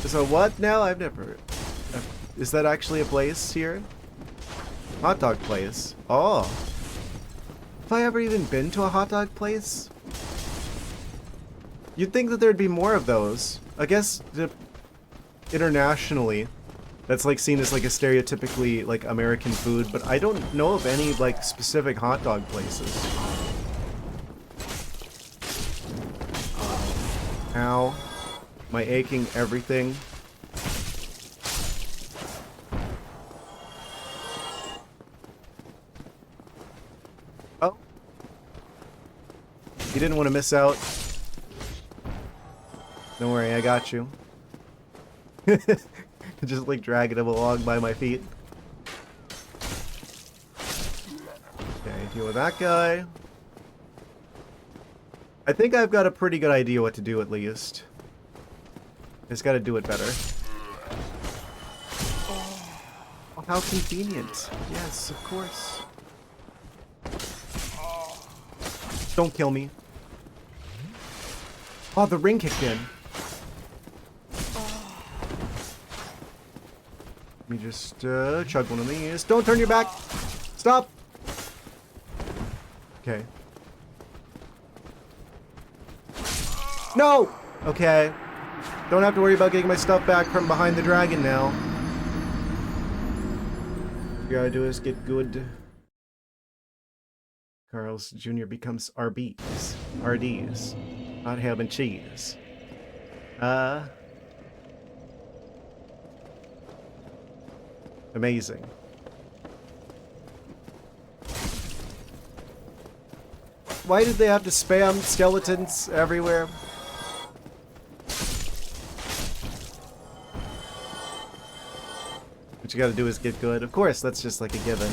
So what now? I've never... Is that actually a place here? Hot dog place. Oh. Have I ever even been to a hot dog place? You'd think that there'd be more of those. I guess internationally, that's like seen as like a stereotypically like American food, but I don't know of any like specific hot dog places. Ow. My aching everything. Oh. You didn't want to miss out. Don't worry, I got you. Just like dragging him along by my feet. Okay, deal with that guy. I think I've got a pretty good idea what to do at least. Just gotta do it better. Oh, how convenient. Yes, of course. Don't kill me. Oh, the ring kicked in. Let me just chug one of these. Don't turn your back! Stop! Okay. No! Okay. Don't have to worry about getting my stuff back from behind the dragon now. All you gotta do is get good. Carl's Jr. becomes RBs. RDs. Hot ham and cheese. Amazing. Why did they have to spam skeletons everywhere? What you gotta do is get good. Of course, that's just like a given.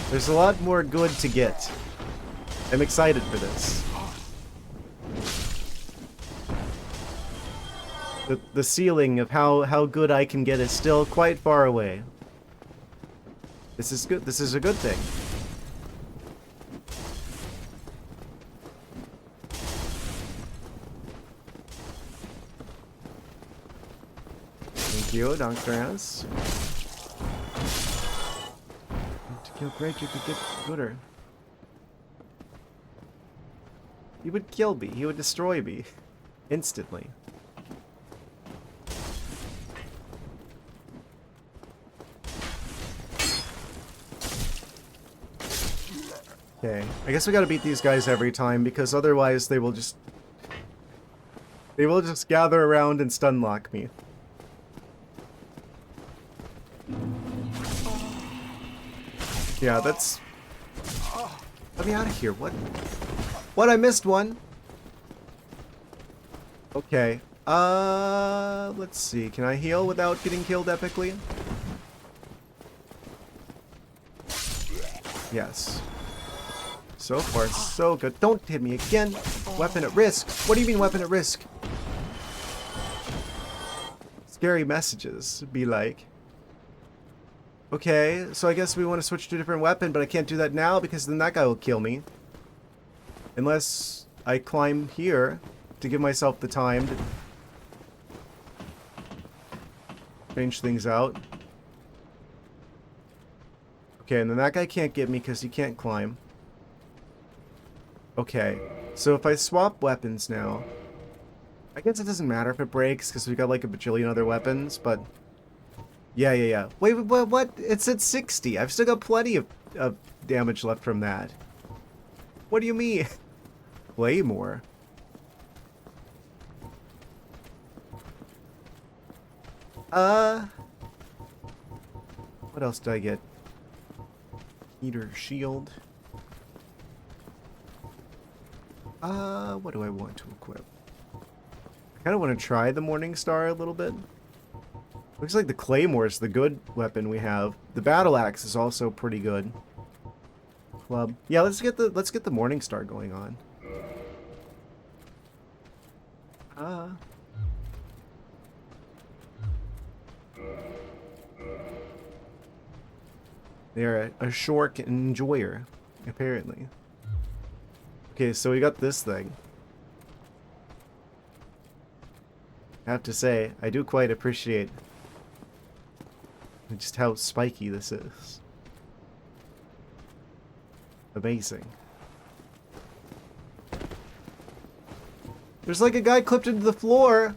There's a lot more good to get. I'm excited for this. The ceiling of how good I can get is still quite far away. This is good. This is a good thing. Thank you, Dr. S. To kill Greg, you could get gooder. He would kill me. He would destroy me. Instantly. Okay, I guess we gotta beat these guys every time, because otherwise they will just gather around and stun lock me. Yeah, that's... Let me out of here, what? What, I missed one? Okay, let's see, can I heal without getting killed epically? Yes. So far, so good. Don't hit me again. Weapon at risk. What do you mean weapon at risk? Scary messages be like. Okay, so I guess we want to switch to a different weapon, but I can't do that now because then that guy will kill me. Unless I climb here to give myself the time to change things out. Okay, and then that guy can't get me because he can't climb. Okay, so if I swap weapons now, I guess it doesn't matter if it breaks because we got like a bajillion other weapons, but yeah. Wait, what? It's at 60. I've still got plenty of damage left from that. What do you mean? Claymore. What else did I get? Eater shield. What do I want to equip? I kind of want to try the Morning Star a little bit. Looks like the Claymore is the good weapon we have. The Battle Axe is also pretty good. Club. Yeah, let's get the Morning Star going on. They're a Shork enjoyer, apparently. Okay, so we got this thing. I have to say, I do quite appreciate just how spiky this is. Amazing. There's like a guy clipped into the floor.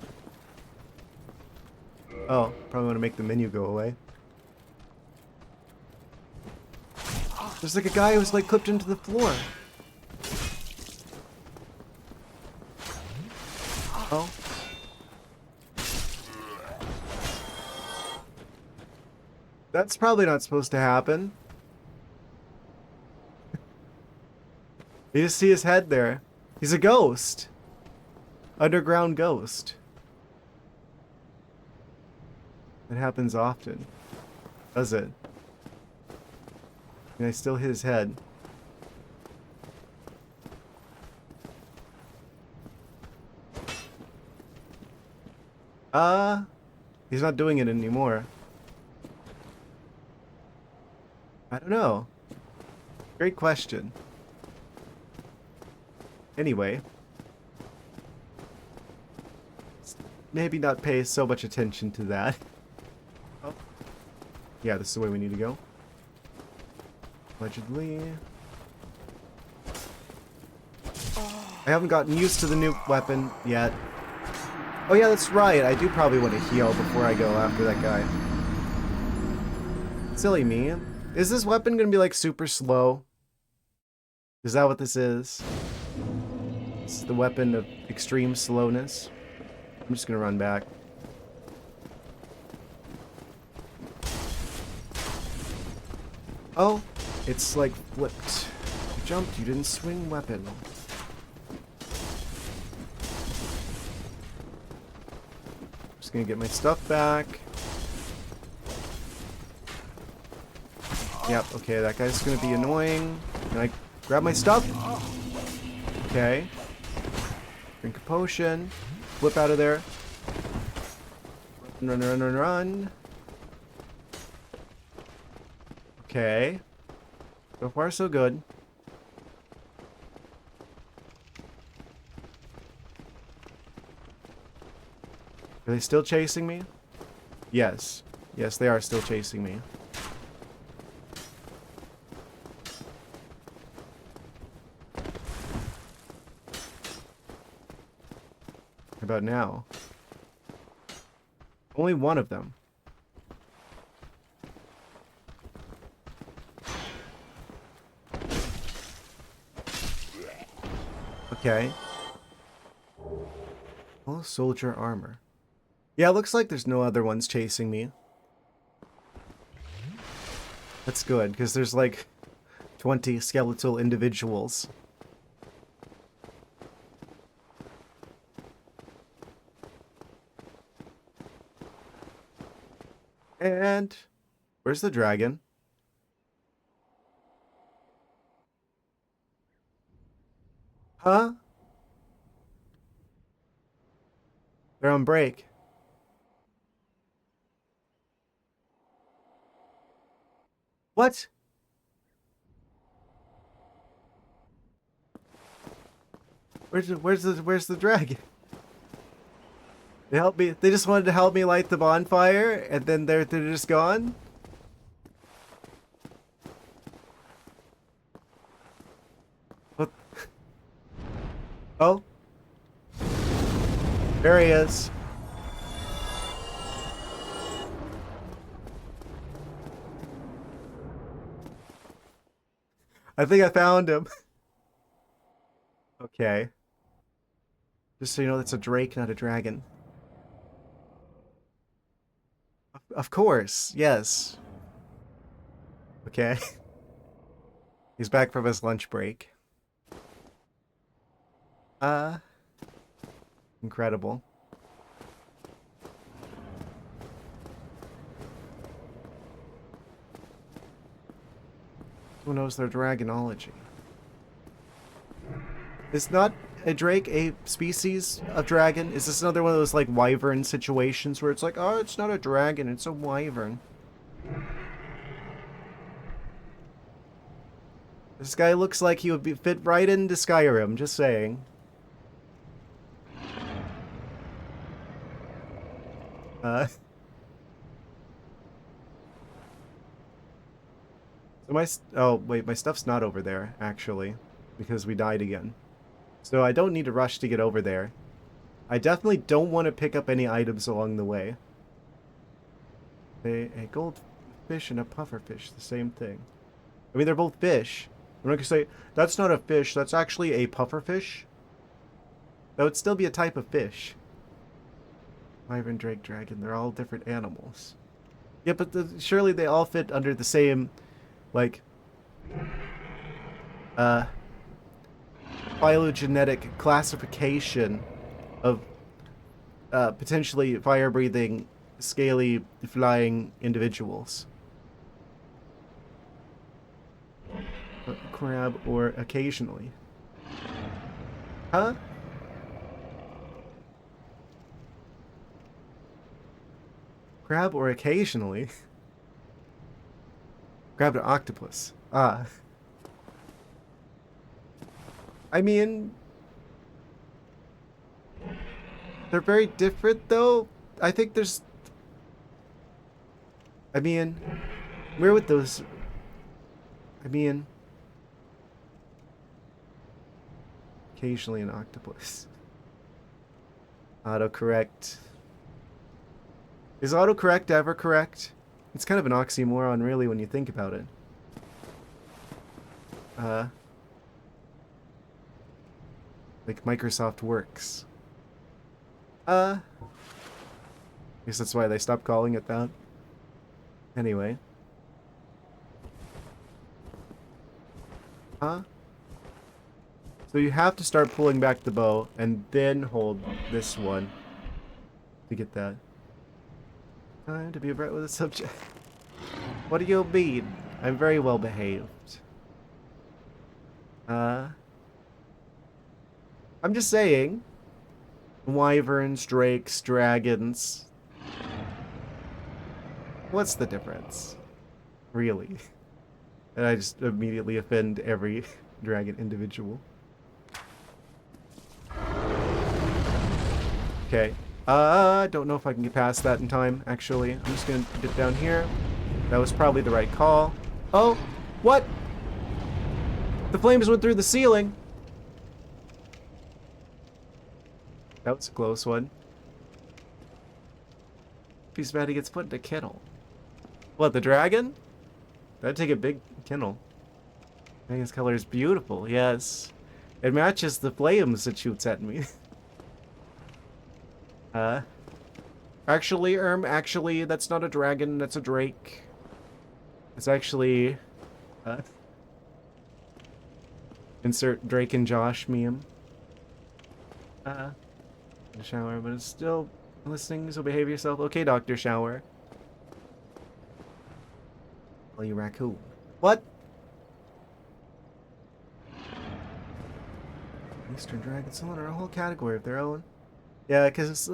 Oh, probably want to make the menu go away. There's like a guy who's like clipped into the floor. Oh. That's probably not supposed to happen. You just see his head there. He's a ghost. Underground ghost. It happens often. Does it? Can I still hit his head? He's not doing it anymore. I don't know. Great question. Anyway. Maybe not pay so much attention to that. Oh. Yeah, this is the way we need to go. Allegedly. I haven't gotten used to the new weapon yet. Oh yeah, that's right. I do probably want to heal before I go after that guy. Silly me. Is this weapon going to be like super slow? Is that what this is? This is the weapon of extreme slowness. I'm just going to run back. Oh, it's like flipped. You jumped, you didn't swing weapon. Just gonna get my stuff back. Yep, okay, that guy's gonna be annoying. Can I grab my stuff? Okay. Drink a potion. Flip out of there. Run. Okay. So far, so good. Are they still chasing me? Yes. Yes, they are still chasing me. How about now? Only one of them. Okay. Oh, soldier armor. Yeah, it looks like there's no other ones chasing me. That's good, because there's like 20 skeletal individuals. And where's the dragon? Huh? They're on break. What? Where's the dragon? They helped me. They just wanted to help me light the bonfire, and then they're just gone. What? Oh, there he is. I think I found him. Okay. Just so you know, that's a drake, not a dragon. Of course, yes. Okay. He's back from his lunch break. Uh, Incredible. Who knows their dragonology? Is not a drake a species of dragon? Is this another one of those like wyvern situations where it's like, oh, it's not a dragon, it's a wyvern? This guy looks like he would fit right into Skyrim, just saying. So oh wait, my stuff's not over there, actually, because we died again. So I don't need to rush to get over there. I definitely don't want to pick up any items along the way. A goldfish and a pufferfish, the same thing. I mean, they're both fish. I'm not gonna say, that's not a fish, that's actually a pufferfish. That would still be a type of fish. Wyvern, drake, dragon, they're all different animals. Yeah, but surely they all fit under the same, like, phylogenetic classification of potentially fire-breathing, scaly, flying individuals. Crab or occasionally. Huh? Crab or occasionally? Crab and octopus. Ah. I mean, they're very different though. I think there's... I mean, where would those... I mean... Occasionally an octopus. Autocorrect. Is autocorrect ever correct? It's kind of an oxymoron, really, when you think about it. Like Microsoft Works. I guess that's why they stopped calling it that. Anyway. So you have to start pulling back the bow and then hold this one to get that. Time to be bright with a subject. What do you mean? I'm very well behaved. I'm just saying. Wyverns, drakes, dragons. What's the difference? Really? And I just immediately offend every dragon individual. Okay. I don't know if I can get past that in time, actually. I'm just gonna get down here. That was probably the right call. Oh! What? The flames went through the ceiling! That was a close one. Piece of fatty gets put in a kennel. What, the dragon? That'd take a big kennel. Dragon's color is beautiful, yes. It matches the flames it shoots at me. Actually, that's not a dragon, that's a drake. It's actually, insert Drake and Josh meme. In the shower, but it's still listening, so behave yourself. Okay, Dr. Shower. Oh, you raccoon. What? Eastern dragons are a whole category of their own. Yeah, because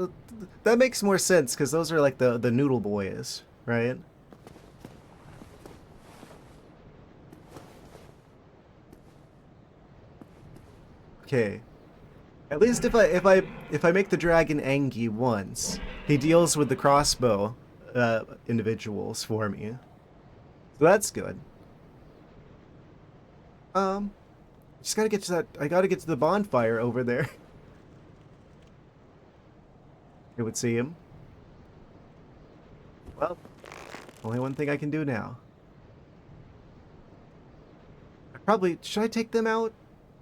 that makes more sense, because those are like the noodle boys, right? Okay. At least if I make the dragon angry once, he deals with the crossbow individuals for me. So that's good. Just gotta get to that. I gotta get to the bonfire over there. It would see him. Well, only one thing I can do now. Should I take them out?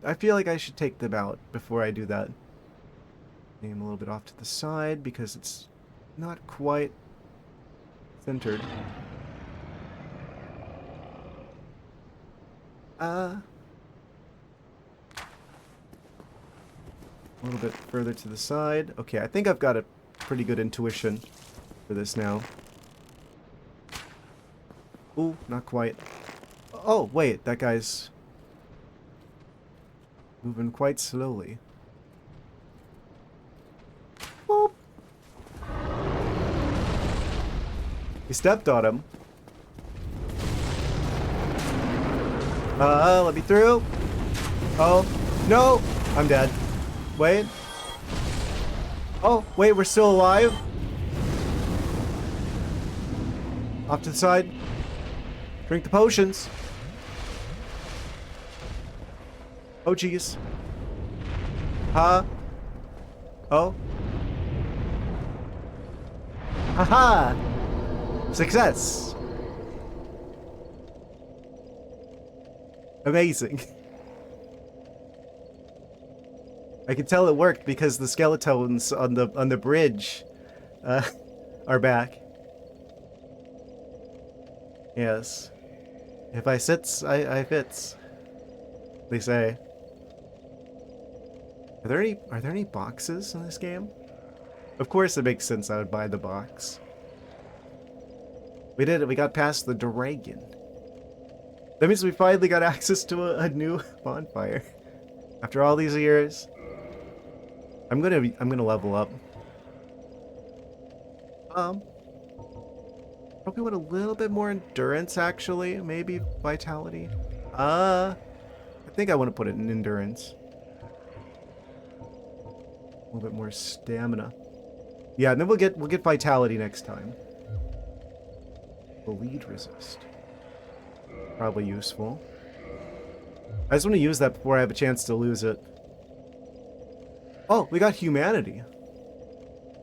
I feel like I should take them out before I do that. Aim a little bit off to the side because it's not quite centered. A little bit further to the side. Okay, I think I've got a pretty good intuition for this now. Ooh, not quite. Oh, wait, that guy's moving quite slowly. Boop. He stepped on him. Let me through. Oh, no, I'm dead. Wait. Oh, wait, we're still alive? Off to the side. Drink the potions. Oh, jeez. Huh? Oh. Haha! Success! Amazing. I can tell it worked because the skeletons on the bridge are back. Yes. If I sits, I fits. They say. Are there any boxes in this game? Of course it makes sense I would buy the box. We did it, we got past the dragon. That means we finally got access to a new bonfire. After all these years. I'm gonna level up. Probably want a little bit more endurance actually, maybe vitality. I think I want to put it in endurance. A little bit more stamina. Yeah, and then we'll get vitality next time. Bleed resist. Probably useful. I just want to use that before I have a chance to lose it. Oh, we got humanity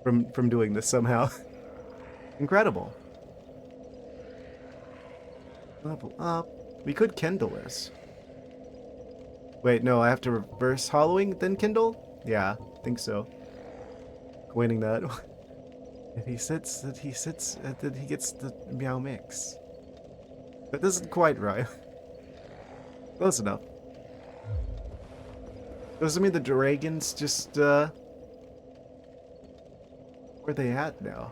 from doing this somehow. Incredible. Level up. We could kindle this. Wait, no, I have to reverse hollowing, then kindle? Yeah, I think so. Winning that. If he sits, that he gets the meow mix. That isn't quite right. Close enough. Doesn't mean the dragons just, where they at now?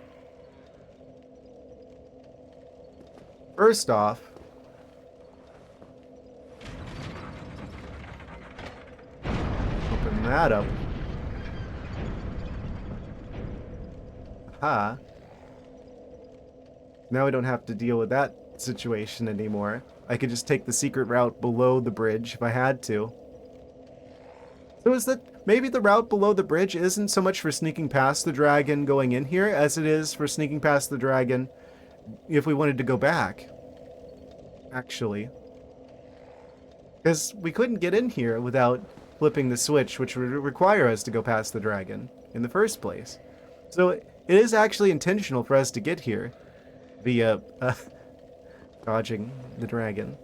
First off, open that up. Aha. Now we don't have to deal with that situation anymore. I could just take the secret route below the bridge if I had to. So is that maybe the route below the bridge isn't so much for sneaking past the dragon going in here as it is for sneaking past the dragon if we wanted to go back. Actually. Because we couldn't get in here without flipping the switch, which would require us to go past the dragon in the first place. So it is actually intentional for us to get here via dodging the dragon.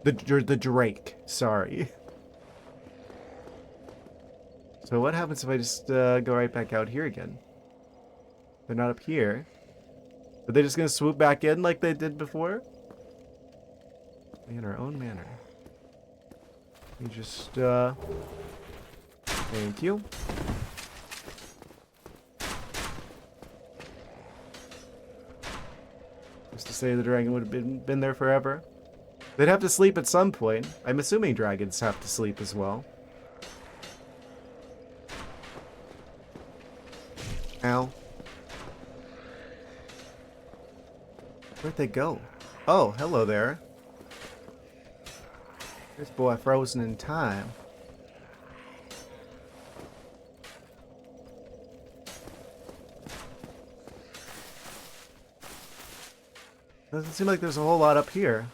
The drake, sorry. So what happens if I just go right back out here again? They're not up here. Are they just gonna swoop back in like they did before? In our own manner. We just, thank you. Just to say the dragon would have been there forever. They'd have to sleep at some point. I'm assuming dragons have to sleep as well. Ow. Where'd they go? Oh, hello there. This boy frozen in time. Doesn't seem like there's a whole lot up here.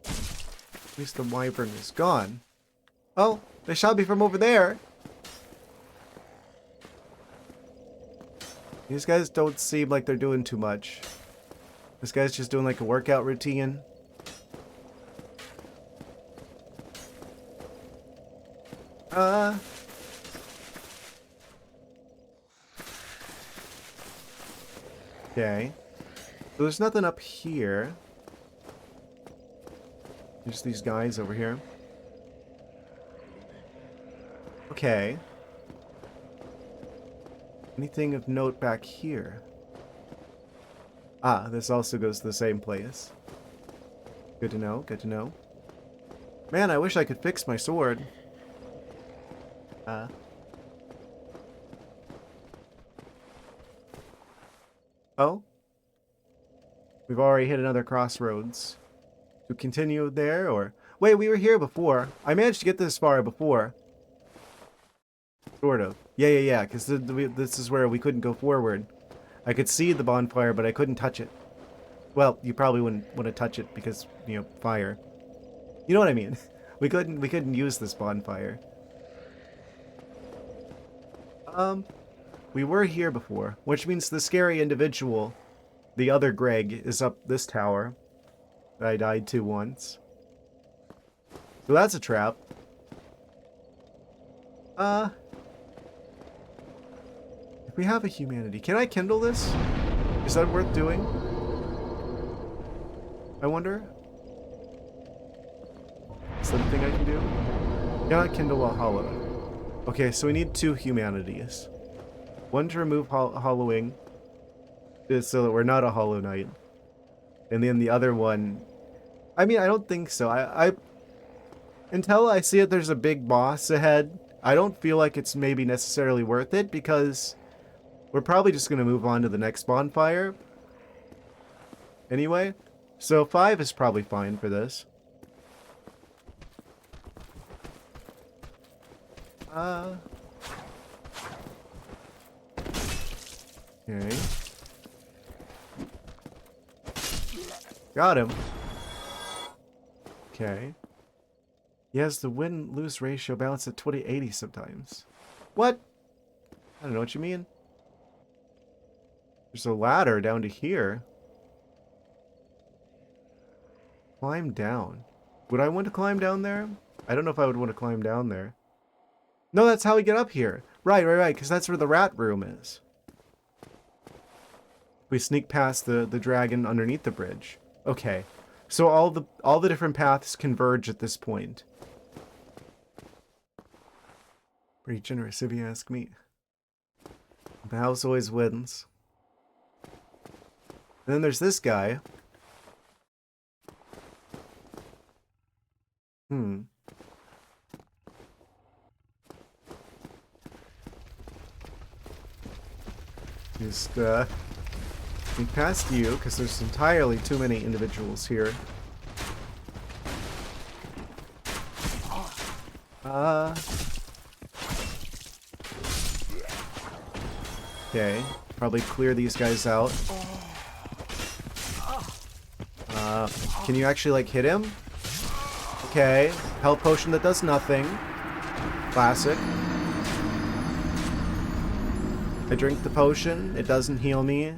At least the wyvern is gone. Oh, they shot me from over there. These guys don't seem like they're doing too much. This guy's just doing like a workout routine. Okay. So there's nothing up here. Just these guys over here. Okay. Anything of note back here? Ah, this also goes to the same place. Good to know, good to know. Man, I wish I could fix my sword. Oh? We've already hit another crossroads. To continue there, or... Wait, we were here before. I managed to get this far before. Sort of. Yeah, because this is where we couldn't go forward. I could see the bonfire, but I couldn't touch it. Well, you probably wouldn't want to touch it because, you know, fire. You know what I mean? We couldn't use this bonfire. We were here before, which means the scary individual, the other Greg, is up this tower that I died to once. So that's a trap. If we have a humanity, can I kindle this? Is that worth doing? I wonder. Is that a thing I can do? Cannot kindle while hollowed. Okay, so we need 2 humanities. One to remove hollowing, so that we're not a hollow knight. And then the other one... I mean, I don't think so. Until I see that there's a big boss ahead, I don't feel like it's maybe necessarily worth it, because we're probably just going to move on to the next bonfire. Anyway, so 5 is probably fine for this. Okay. Got him. Okay. He has the win-lose ratio balanced at 20/80 sometimes. What? I don't know what you mean. There's a ladder down to here. Climb down. Would I want to climb down there? I don't know if I would want to climb down there. No, that's how we get up here. Right, because that's where the rat room is. We sneak past the dragon underneath the bridge. Okay. So all the different paths converge at this point. Pretty generous if you ask me. The house always wins. And then there's this guy. Just, sneak past you, because there's entirely too many individuals here. Okay, probably clear these guys out. Can you actually, like, hit him? Okay, health potion that does nothing. Classic. I drink the potion, it doesn't heal me.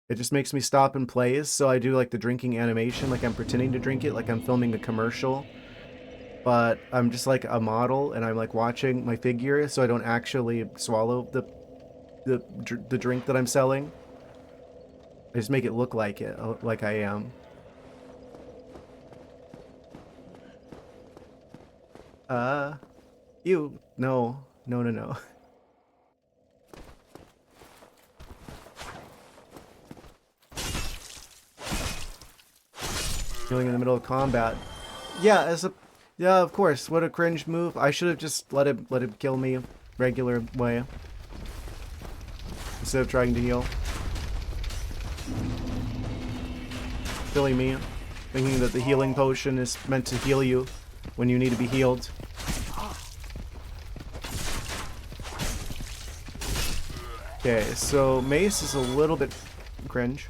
It just makes me stop and plays, so I do like the drinking animation, like I'm pretending to drink it, like I'm filming a commercial. But I'm just like a model, and I'm like watching my figure, so I don't actually swallow the drink that I'm selling. I just make it look like it, like I am. You, no. Killing in the middle of combat. Yeah, of course. What a cringe move. I should have just let him kill me regular way. Instead of trying to heal. Silly me. Thinking that the healing potion is meant to heal you when you need to be healed. Okay, so Mace is a little bit cringe.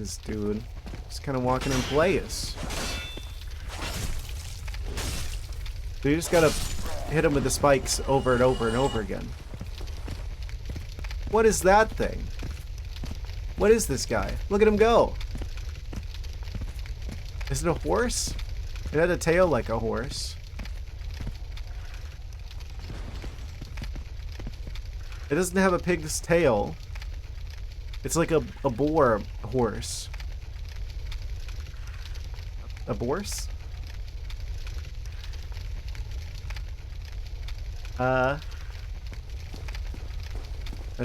this dude? Just kind of walking in place. So you just gotta hit him with the spikes over and over and over again. What is that thing? What is this guy? Look at him go. Is it a horse? It had a tail like a horse. It doesn't have a pig's tail. It's like a boar horse. A boarse? That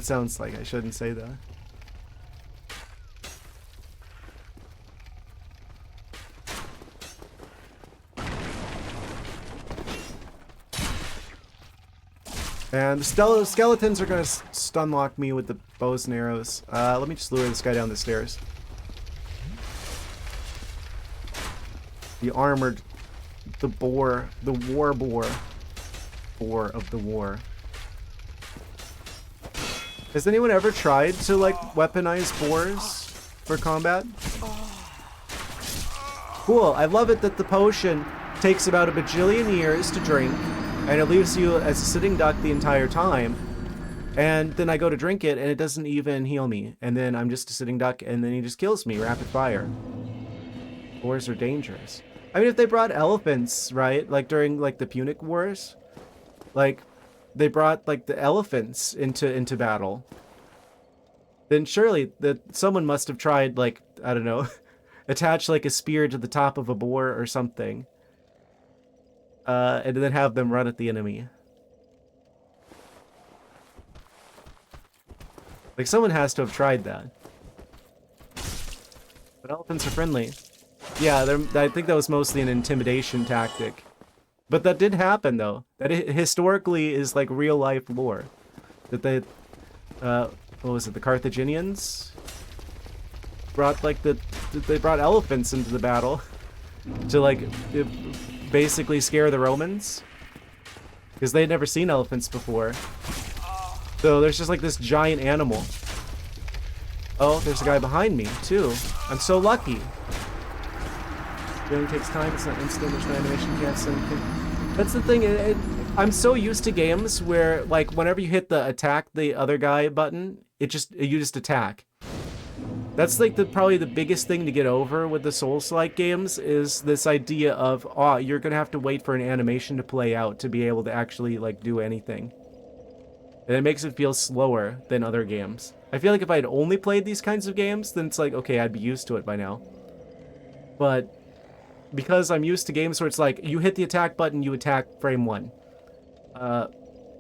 sounds like I shouldn't say that. And the skeletons are going to stun lock me with the bows and arrows. Let me just lure this guy down the stairs. The armored, the boar, the war boar. Boar of the war. Has anyone ever tried to, like, weaponize boars for combat? Cool. I love it that the potion takes about a bajillion years to drink, and it leaves you as a sitting duck the entire time. And then I go to drink it, and it doesn't even heal me. And then I'm just a sitting duck, and then he just kills me rapid fire. Boars are dangerous. I mean, if they brought elephants, right? Like during, like, the Punic Wars, like, they brought, like, the elephants into battle, then surely that someone must have tried, like, I don't know, attach, like, a spear to the top of a boar or something, and then have them run at the enemy. Like, someone has to have tried that. But elephants are friendly. Yeah, I think that was mostly an intimidation tactic. But that did happen, though. That historically is, like, real-life lore. That they, what was it, the Carthaginians? Brought, like, they brought elephants into the battle to, like, basically scare the Romans. Because they had never seen elephants before. So there's just, like, this giant animal. Oh, there's a guy behind me, too. I'm so lucky. Healing takes time, it's not instant, there's no animation, you can't send anything. That's the thing, I'm so used to games where, like, whenever you hit the attack the other guy button, you just attack. That's, like, probably the biggest thing to get over with the Souls-like games, is this idea of, oh, you're gonna have to wait for an animation to play out to be able to actually, like, do anything. And it makes it feel slower than other games. I feel like if I had only played these kinds of games, then it's like, okay, I'd be used to it by now. But because I'm used to games where it's like, you hit the attack button, you attack frame 1.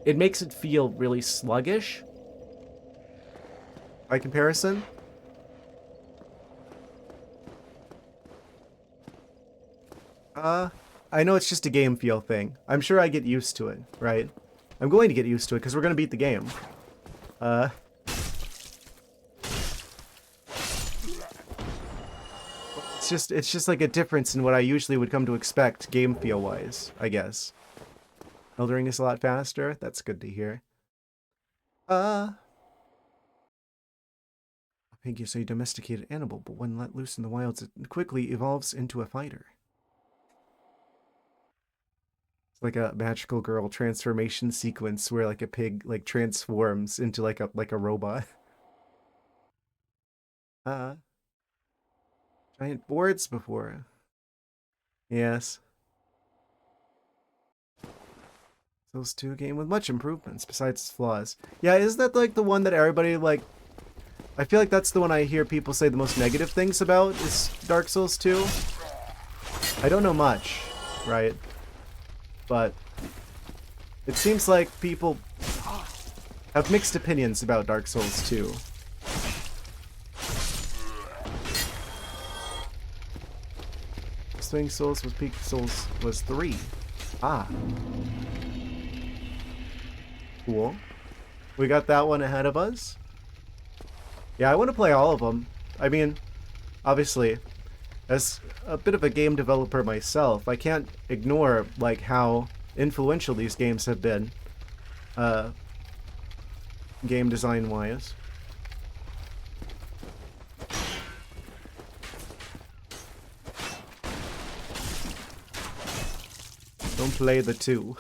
It makes it feel really sluggish. By comparison. I know it's just a game feel thing. I'm sure I get used to it, right? I'm going to get used to it, because we're going to beat the game. It's just like a difference in what I usually would come to expect game feel wise, I guess. Elden Ring is a lot faster. That's good to hear. A pig is a domesticated animal, but when let loose in the wilds, it quickly evolves into a fighter. It's like a magical girl transformation sequence where like a pig like transforms into like a robot. Giant boards before. Yes. Those 2 game with much improvements besides its flaws. Yeah, isn't that like the one that everybody like? I feel like that's the one I hear people say the most negative things about is Dark Souls 2. I don't know much, right? But it seems like people have mixed opinions about Dark Souls 2. Swing Souls was Peak Souls was 3. Ah. Cool. We got that one ahead of us. Yeah, I want to play all of them. I mean, obviously, as a bit of a game developer myself, I can't ignore like how influential these games have been, game design wise. Don't play the 2.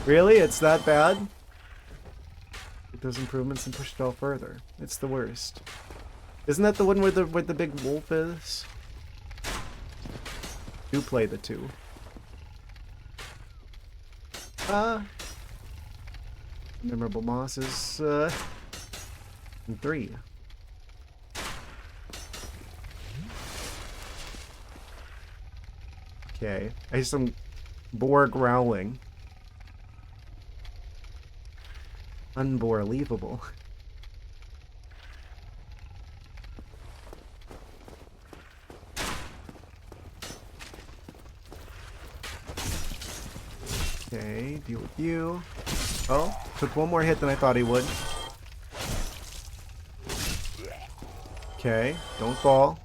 Really? It's that bad? Take those improvements and push it all further. It's the worst. Isn't that the one where the big wolf is? Do play the 2. Memorable mosses, and 3. Okay, I hear some boar growling. Unbelievable. Okay, deal with you. Oh, took one more hit than I thought he would. Okay, don't fall.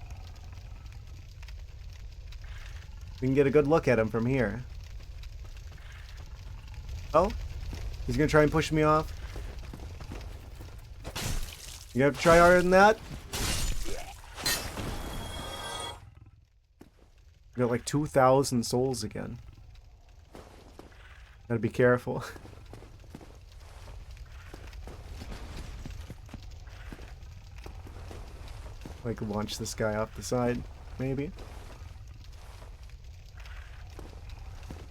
We can get a good look at him from here. Oh, he's gonna try and push me off. You have to try harder than that? We got like 2,000 souls again. Gotta be careful. Like launch this guy off the side, maybe.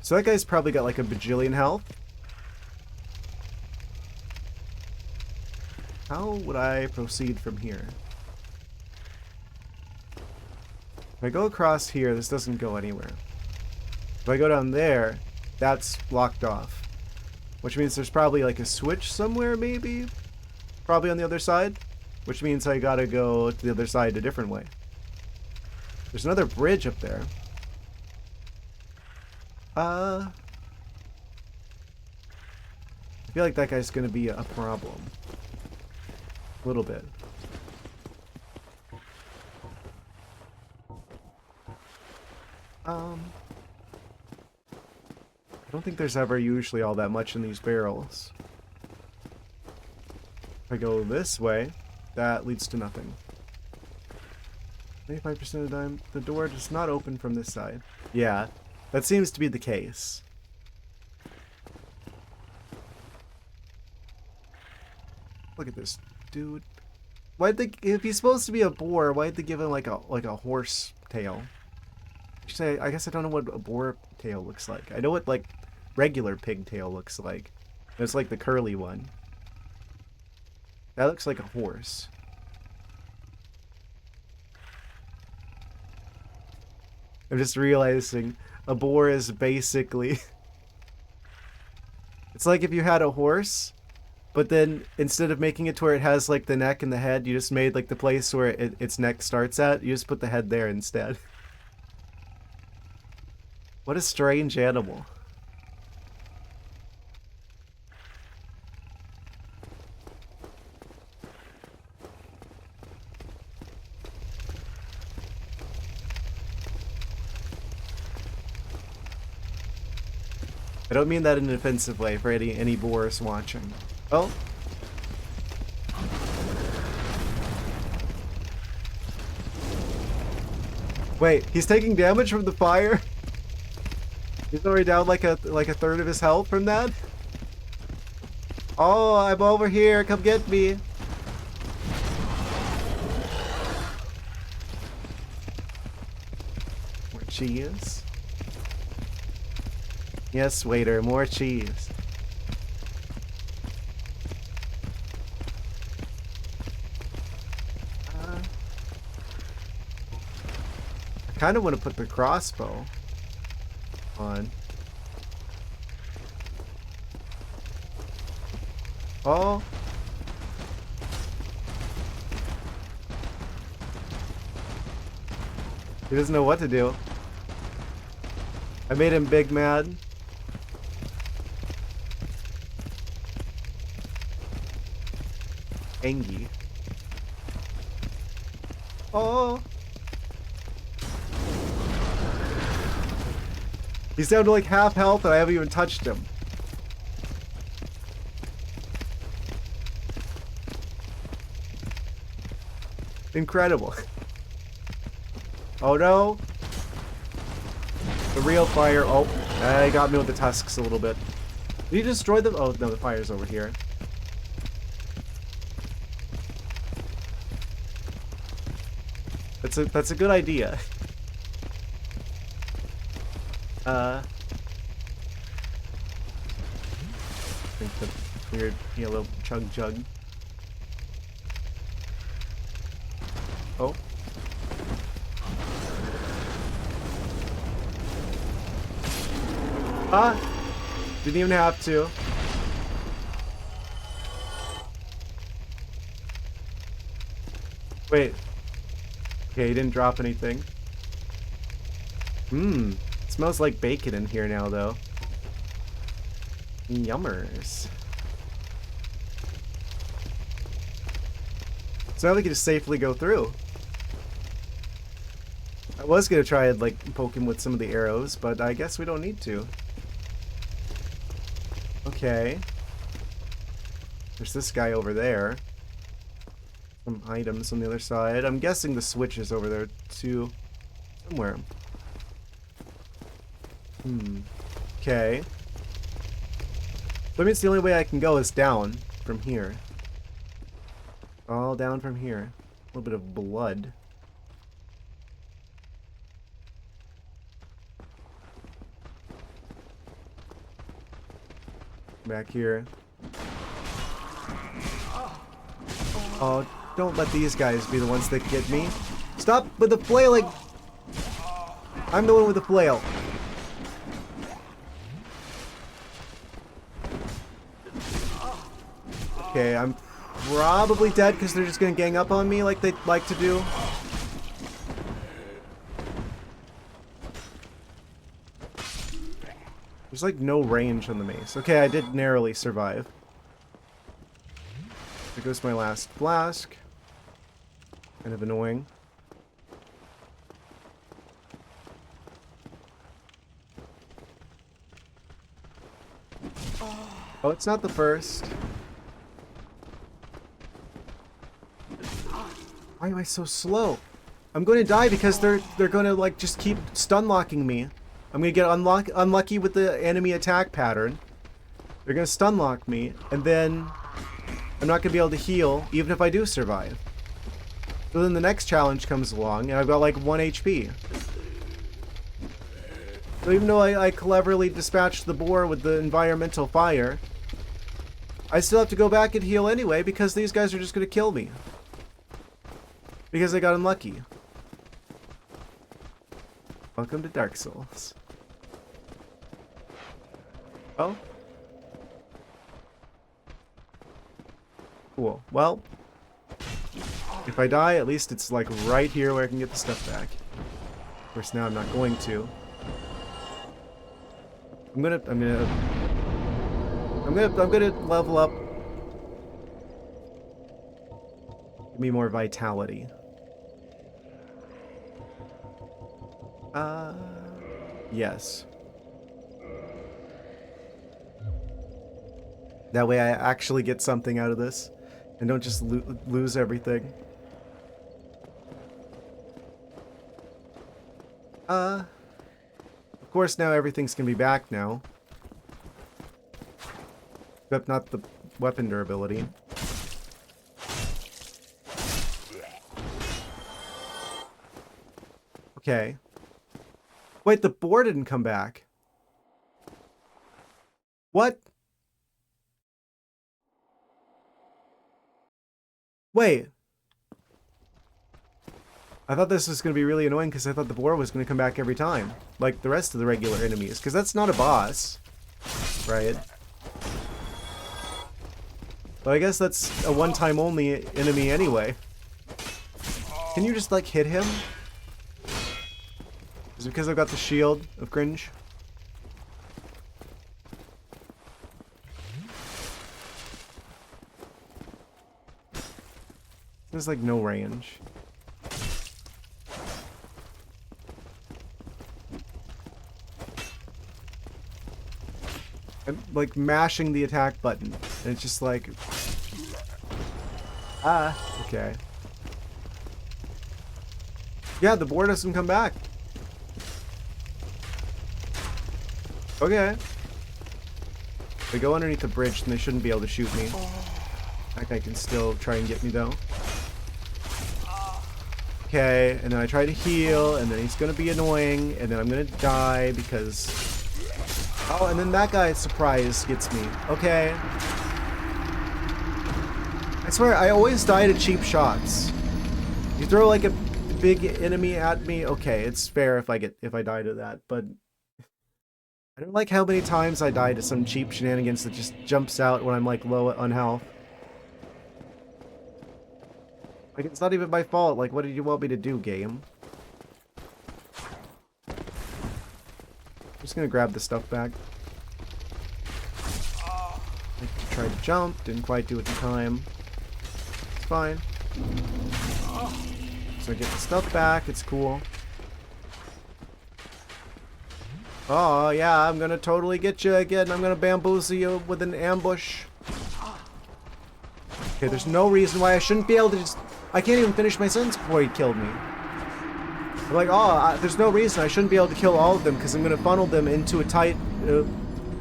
So that guy's probably got like a bajillion health. How would I proceed from here? If I go across here, this doesn't go anywhere. If I go down there, that's blocked off. Which means there's probably like a switch somewhere, maybe? Probably on the other side. Which means I gotta go to the other side a different way. There's another bridge up there. I feel like that guy's gonna be a problem. A little bit. I don't think there's ever usually all that much in these barrels. If I go this way, that leads to nothing. 95% of the time, the door does not open from this side. Yeah, that seems to be the case. Look at this dude. Why'd they, if he's supposed to be a boar, why'd they give him like a horse tail? Actually, I guess I don't know what a boar tail looks like. I know what like regular pigtail looks like. It's like the curly one. That looks like a horse. I'm just realizing a boar is basically... It's like if you had a horse, but then instead of making it to where it has like the neck and the head, you just made like the place where its neck starts at. You just put the head there instead. What a strange animal. I don't mean that in an offensive way for any boars watching. Oh. Wait, he's taking damage from the fire? He's already down like a third of his health from that? Oh, I'm over here. Come get me. More cheese. Yes, waiter, more cheese. I kind of want to put the crossbow on. Oh. He doesn't know what to do. I made him big mad. Angie. Oh. He's down to like half health and I haven't even touched him. Incredible. Oh no. The real fire. Oh. Got me with the tusks a little bit. Did you destroy them? Oh, no, the fire's over here. That's a good idea. Drink the weird yellow chug jug. Oh. Didn't even have to. Wait. Okay, he didn't drop anything. It smells like bacon in here now, though. Yummers. So now we can just safely go through. I was gonna try and like poke him with some of the arrows, but I guess we don't need to. Okay. There's this guy over there. Some items on the other side. I'm guessing the switch is over there too. Somewhere. Okay. That means the only way I can go is down from here. All down from here. A little bit of blood. Back here. Oh, don't let these guys be the ones that get me. Stop with the flailing! I'm the one with the flail. Okay, I'm probably dead because they're just gonna gang up on me like they like to do. There's like no range on the mace. Okay, I did narrowly survive. There goes my last flask. Kind of annoying. Oh, it's not the first. Why am I so slow? I'm going to die because they're going to like just keep stun locking me. I'm going to get unlucky with the enemy attack pattern. They're going to stun lock me, and then I'm not going to be able to heal even if I do survive. So then the next challenge comes along, and I've got like 1 HP. So even though I cleverly dispatched the boar with the environmental fire, I still have to go back and heal anyway because these guys are just going to kill me. Because I got unlucky. Welcome to Dark Souls. Oh. Cool. Well, if I die, at least it's like right here where I can get the stuff back. Of course, now I'm not going to. I'm gonna level up. Give me more vitality. Yes. That way I actually get something out of this and don't just lose everything. Of course now everything's gonna be back now. Except not the weapon durability. Okay. Wait, the boar didn't come back. What? Wait. I thought this was going to be really annoying because I thought the boar was going to come back every time. Like the rest of the regular enemies. Because that's not a boss. Right? But I guess that's a one-time only enemy anyway. Can you just like hit him? Is it because I've got the shield of cringe? There's like no range. I'm like mashing the attack button and it's just like okay. Yeah, the boar doesn't come back. Okay. They go underneath the bridge and they shouldn't be able to shoot me. That guy can still try and get me though. Okay, and then I try to heal, and then he's gonna be annoying, and then I'm gonna die because... Oh, and then that guy, surprise, gets me. Okay. I swear, I always die to cheap shots. You throw like a big enemy at me, okay, it's fair if I die to that, but... I don't like how many times I die to some cheap shenanigans that just jumps out when I'm like low on health. Like, it's not even my fault. Like, what did you want me to do, game? I'm just gonna grab the stuff back. I tried to jump, didn't quite do it in time. It's fine. So I get the stuff back, it's cool. Oh, yeah, I'm gonna totally get you again. I'm gonna bamboozle you with an ambush. Okay, there's no reason why I shouldn't be able to just... I can't even finish my sentence before he killed me. I'm like, oh, there's no reason I shouldn't be able to kill all of them because I'm going to funnel them into a tight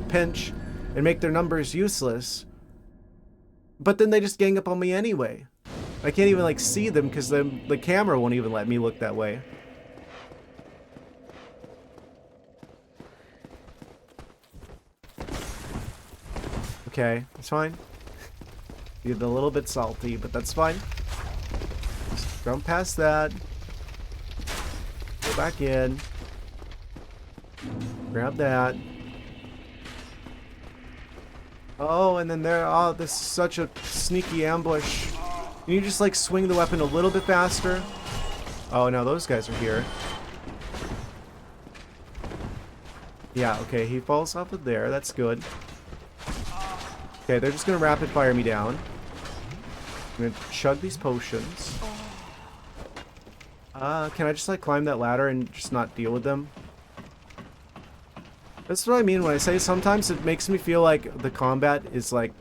pinch and make their numbers useless. But then they just gang up on me anyway. I can't even, like, see them because the camera won't even let me look that way. Okay, it's fine. Get a little bit salty, but that's fine. Just jump past that. Go back in. Grab that. Oh, and then there. Oh, this is such a sneaky ambush. Can you just like swing the weapon a little bit faster? Oh, no, those guys are here. Yeah, okay, he falls off of there. That's good. Okay, they're just gonna rapid fire me down. I'm gonna chug these potions. Can I just like climb that ladder and just not deal with them? That's what I mean when I say sometimes it makes me feel like the combat is like...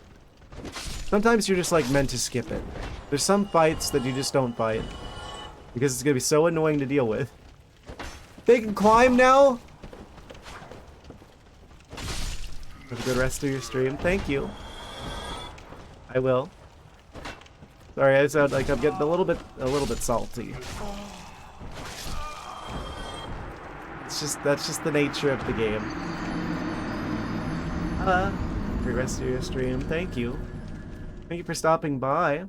Sometimes you're just like meant to skip it. There's some fights that you just don't fight. Because it's gonna be so annoying to deal with. They can climb now? Have a good rest of your stream. Thank you. I will. Sorry, I sound like I'm getting a little bit salty. That's just the nature of the game. Good rest of your stream. Thank you. Thank you for stopping by.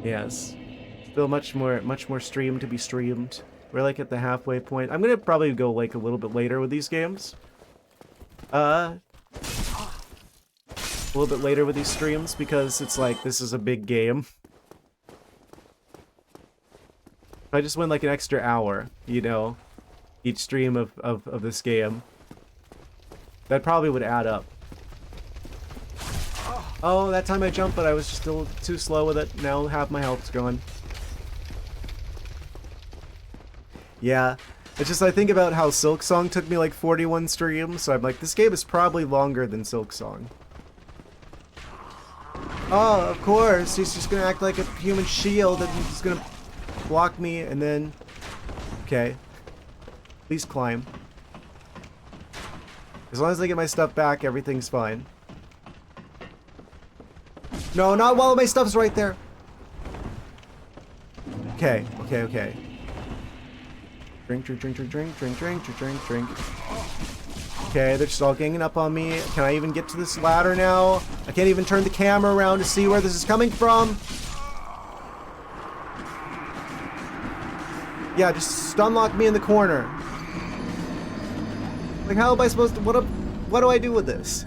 Yes. Still much more stream to be streamed. We're like at the halfway point. I'm gonna probably go like a little bit later with these games. A little bit later with these streams because it's like this is a big game. If I just went like an extra hour, you know, each stream of this game, that probably would add up. Oh, that time I jumped, but I was just still too slow with it. Now half my health's gone. Yeah, it's just I think about how Silksong took me like 41 streams, so I'm like, this game is probably longer than Silksong. Oh, of course, he's just gonna act like a human shield and he's gonna block me and then... Okay. Please climb. As long as I get my stuff back, everything's fine. No, not while my stuff's right there! Okay, okay, okay. Drink, drink, drink, drink, drink, drink, drink, drink, drink, drink. Okay, they're just all ganging up on me. Can I even get to this ladder now? I can't even turn the camera around to see where this is coming from. Yeah, just stun lock me in the corner. Like, how am I supposed to... What do I do with this?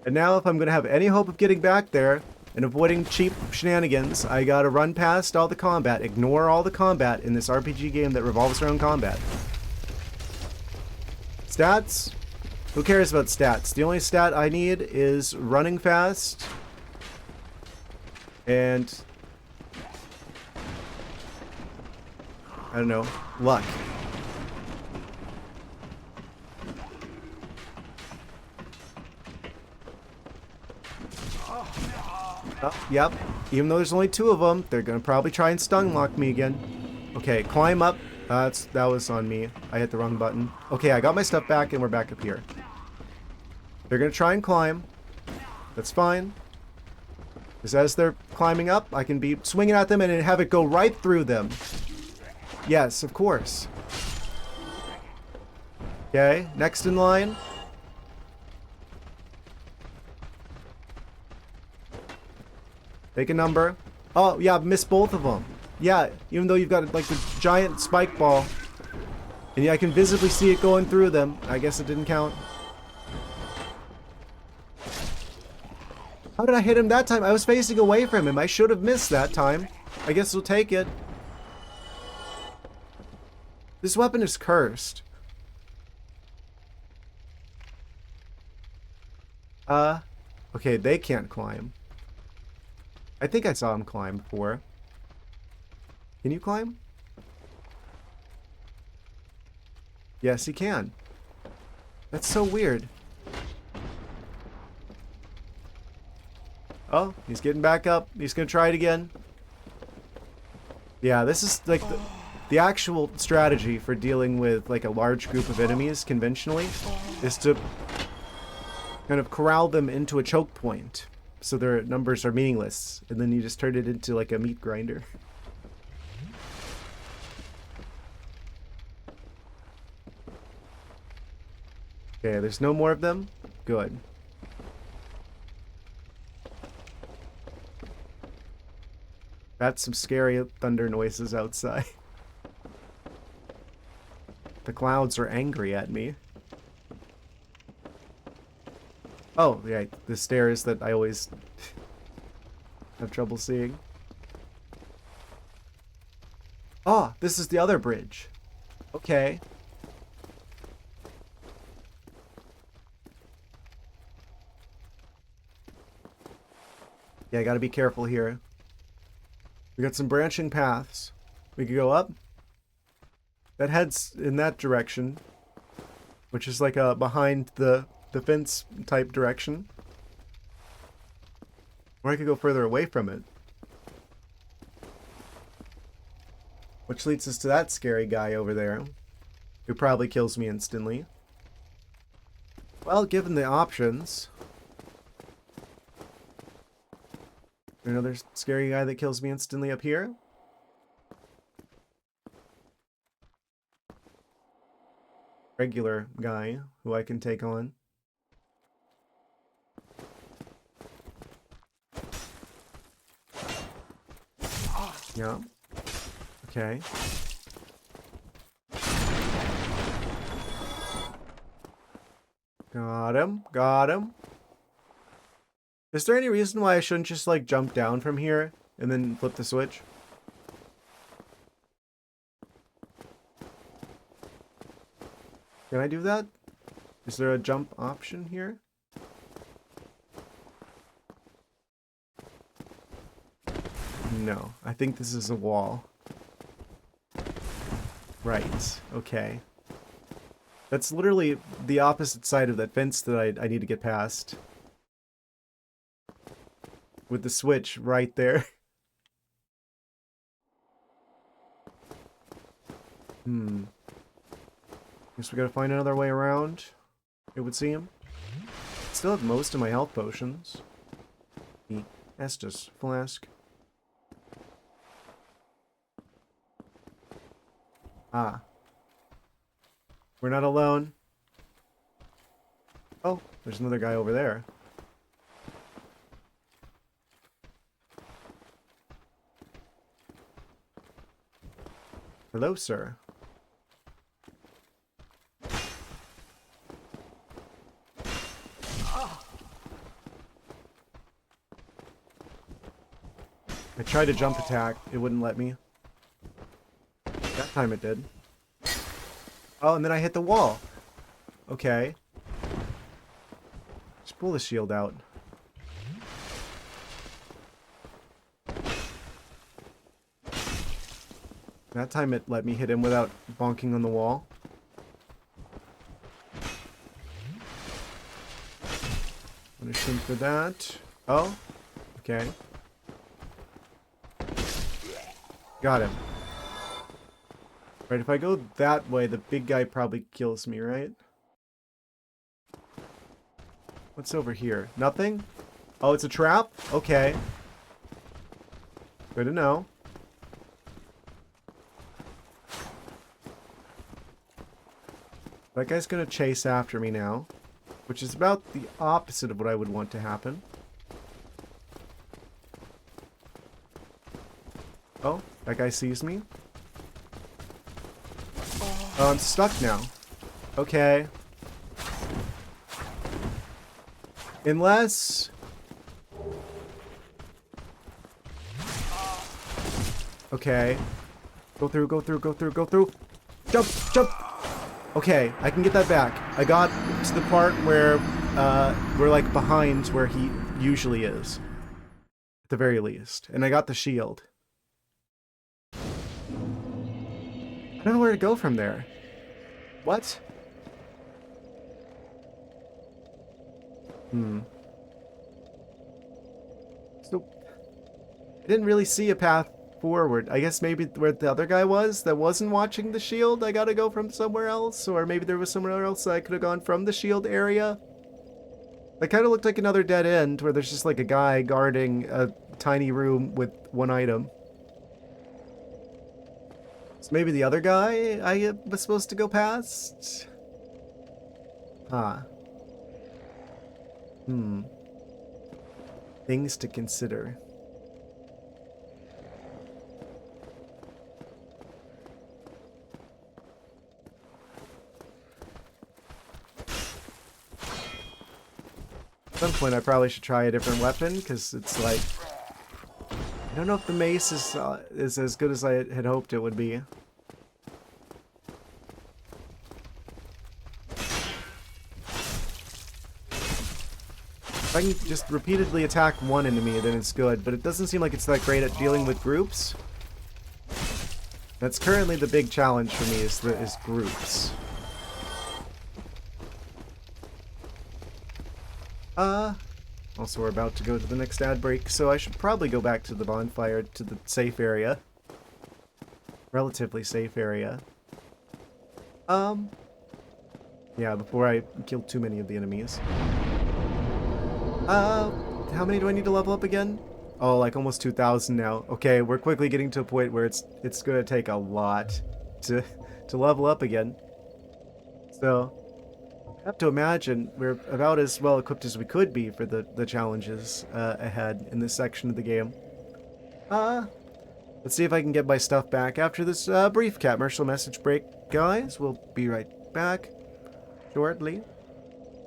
And now if I'm going to have any hope of getting back there and avoiding cheap shenanigans, I gotta run past all the combat, ignore all the combat in this RPG game that revolves around combat. Stats? Who cares about stats? The only stat I need is running fast and... I don't know, luck. Oh, yep. Even though there's only 2 of them, they're gonna probably try and stun lock me again. Okay, climb up. That was on me. I hit the wrong button. Okay, I got my stuff back and we're back up here. They're gonna try and climb. That's fine. Because as they're climbing up, I can be swinging at them and have it go right through them. Yes, of course. Okay, next in line. Take a number. Oh, yeah, I've missed both of them. Yeah, even though you've got like the giant spike ball. And yeah, I can visibly see it going through them. I guess it didn't count. How did I hit him that time? I was facing away from him. I should have missed that time. I guess we'll take it. This weapon is cursed. Okay, they can't climb. I think I saw him climb before. Can you climb? Yes, he can. That's so weird. Oh, he's getting back up. He's gonna try it again. Yeah, this is like the actual strategy for dealing with like a large group of enemies conventionally is to kind of corral them into a choke point so their numbers are meaningless, and then you just turn it into like a meat grinder. Okay, there's no more of them. Good. That's some scary thunder noises outside. The clouds are angry at me. Oh, yeah, the stairs that I always have trouble seeing. Oh, this is the other bridge. Okay. Yeah, I gotta be careful here. We got some branching paths. We could go up. That heads in that direction, which is like a behind the fence type direction. Or I could go further away from it. Which leads us to that scary guy over there, who probably kills me instantly. Well, given the options... Another scary guy that kills me instantly up here. Regular guy who I can take on. Yeah. Okay. Got him. Got him. Is there any reason why I shouldn't just, like, jump down from here and then flip the switch? Can I do that? Is there a jump option here? No. I think this is a wall. Right. Okay. That's literally the opposite side of that fence that I need to get past. With the switch right there. Guess we gotta find another way around, it would seem. Still have most of my health potions. The Estus flask. Ah. We're not alone. Oh, there's another guy over there. Hello, sir. I tried to jump attack. It wouldn't let me. That time it did. Oh, and then I hit the wall. Okay. Just pull the shield out. That time it let me hit him without bonking on the wall. Punish him for that. Oh, okay. Got him. Right, if I go that way, the big guy probably kills me, right? What's over here? Nothing? Oh, it's a trap? Okay. Good to know. That guy's gonna chase after me now, which is about the opposite of what I would want to happen. Oh, that guy sees me. Oh, I'm stuck now. Okay. Unless... Okay. Go through, go through, go through, go through. Jump, jump! Okay, I can get that back. I got to the part where we're like behind where he usually is. At the very least. And I got the shield. I don't know where to go from there. What? So, I didn't really see a path forward. I guess maybe where the other guy was that wasn't watching the shield, I gotta go from somewhere else. Or maybe there was somewhere else that I could have gone from the shield area. That kind of looked like another dead end where there's just like a guy guarding a tiny room with one item. So maybe the other guy I was supposed to go past? Huh. Things to consider. At some point I probably should try a different weapon, because it's like... I don't know if the mace is as good as I had hoped it would be. If I can just repeatedly attack one enemy, then it's good, but it doesn't seem like it's that great at dealing with groups. That's currently the big challenge for me, is groups. Also we're about to go to the next ad break, so I should probably go back to the bonfire, to the safe area. Relatively safe area. Yeah, before I kill too many of the enemies. How many do I need to level up again? Oh, like almost 2,000 now. Okay, we're quickly getting to a point where it's gonna take a lot to level up again. So, I have to imagine we're about as well equipped as we could be for the challenges ahead in this section of the game. Let's see if I can get my stuff back after this brief commercial message break, guys. We'll be right back shortly.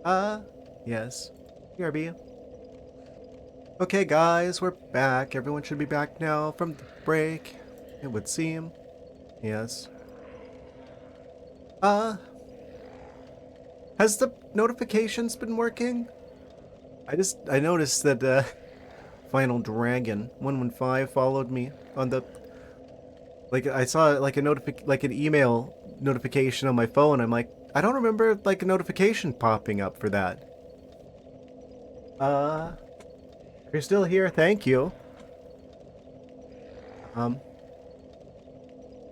Yes. BRB. Okay, guys, we're back. Everyone should be back now from the break, it would seem. Yes. Has the notifications been working? I noticed that Final Dragon 115 followed me on the, like, I saw like an email notification on my phone. I'm like, I don't remember like a notification popping up for that. If you're still here, thank you.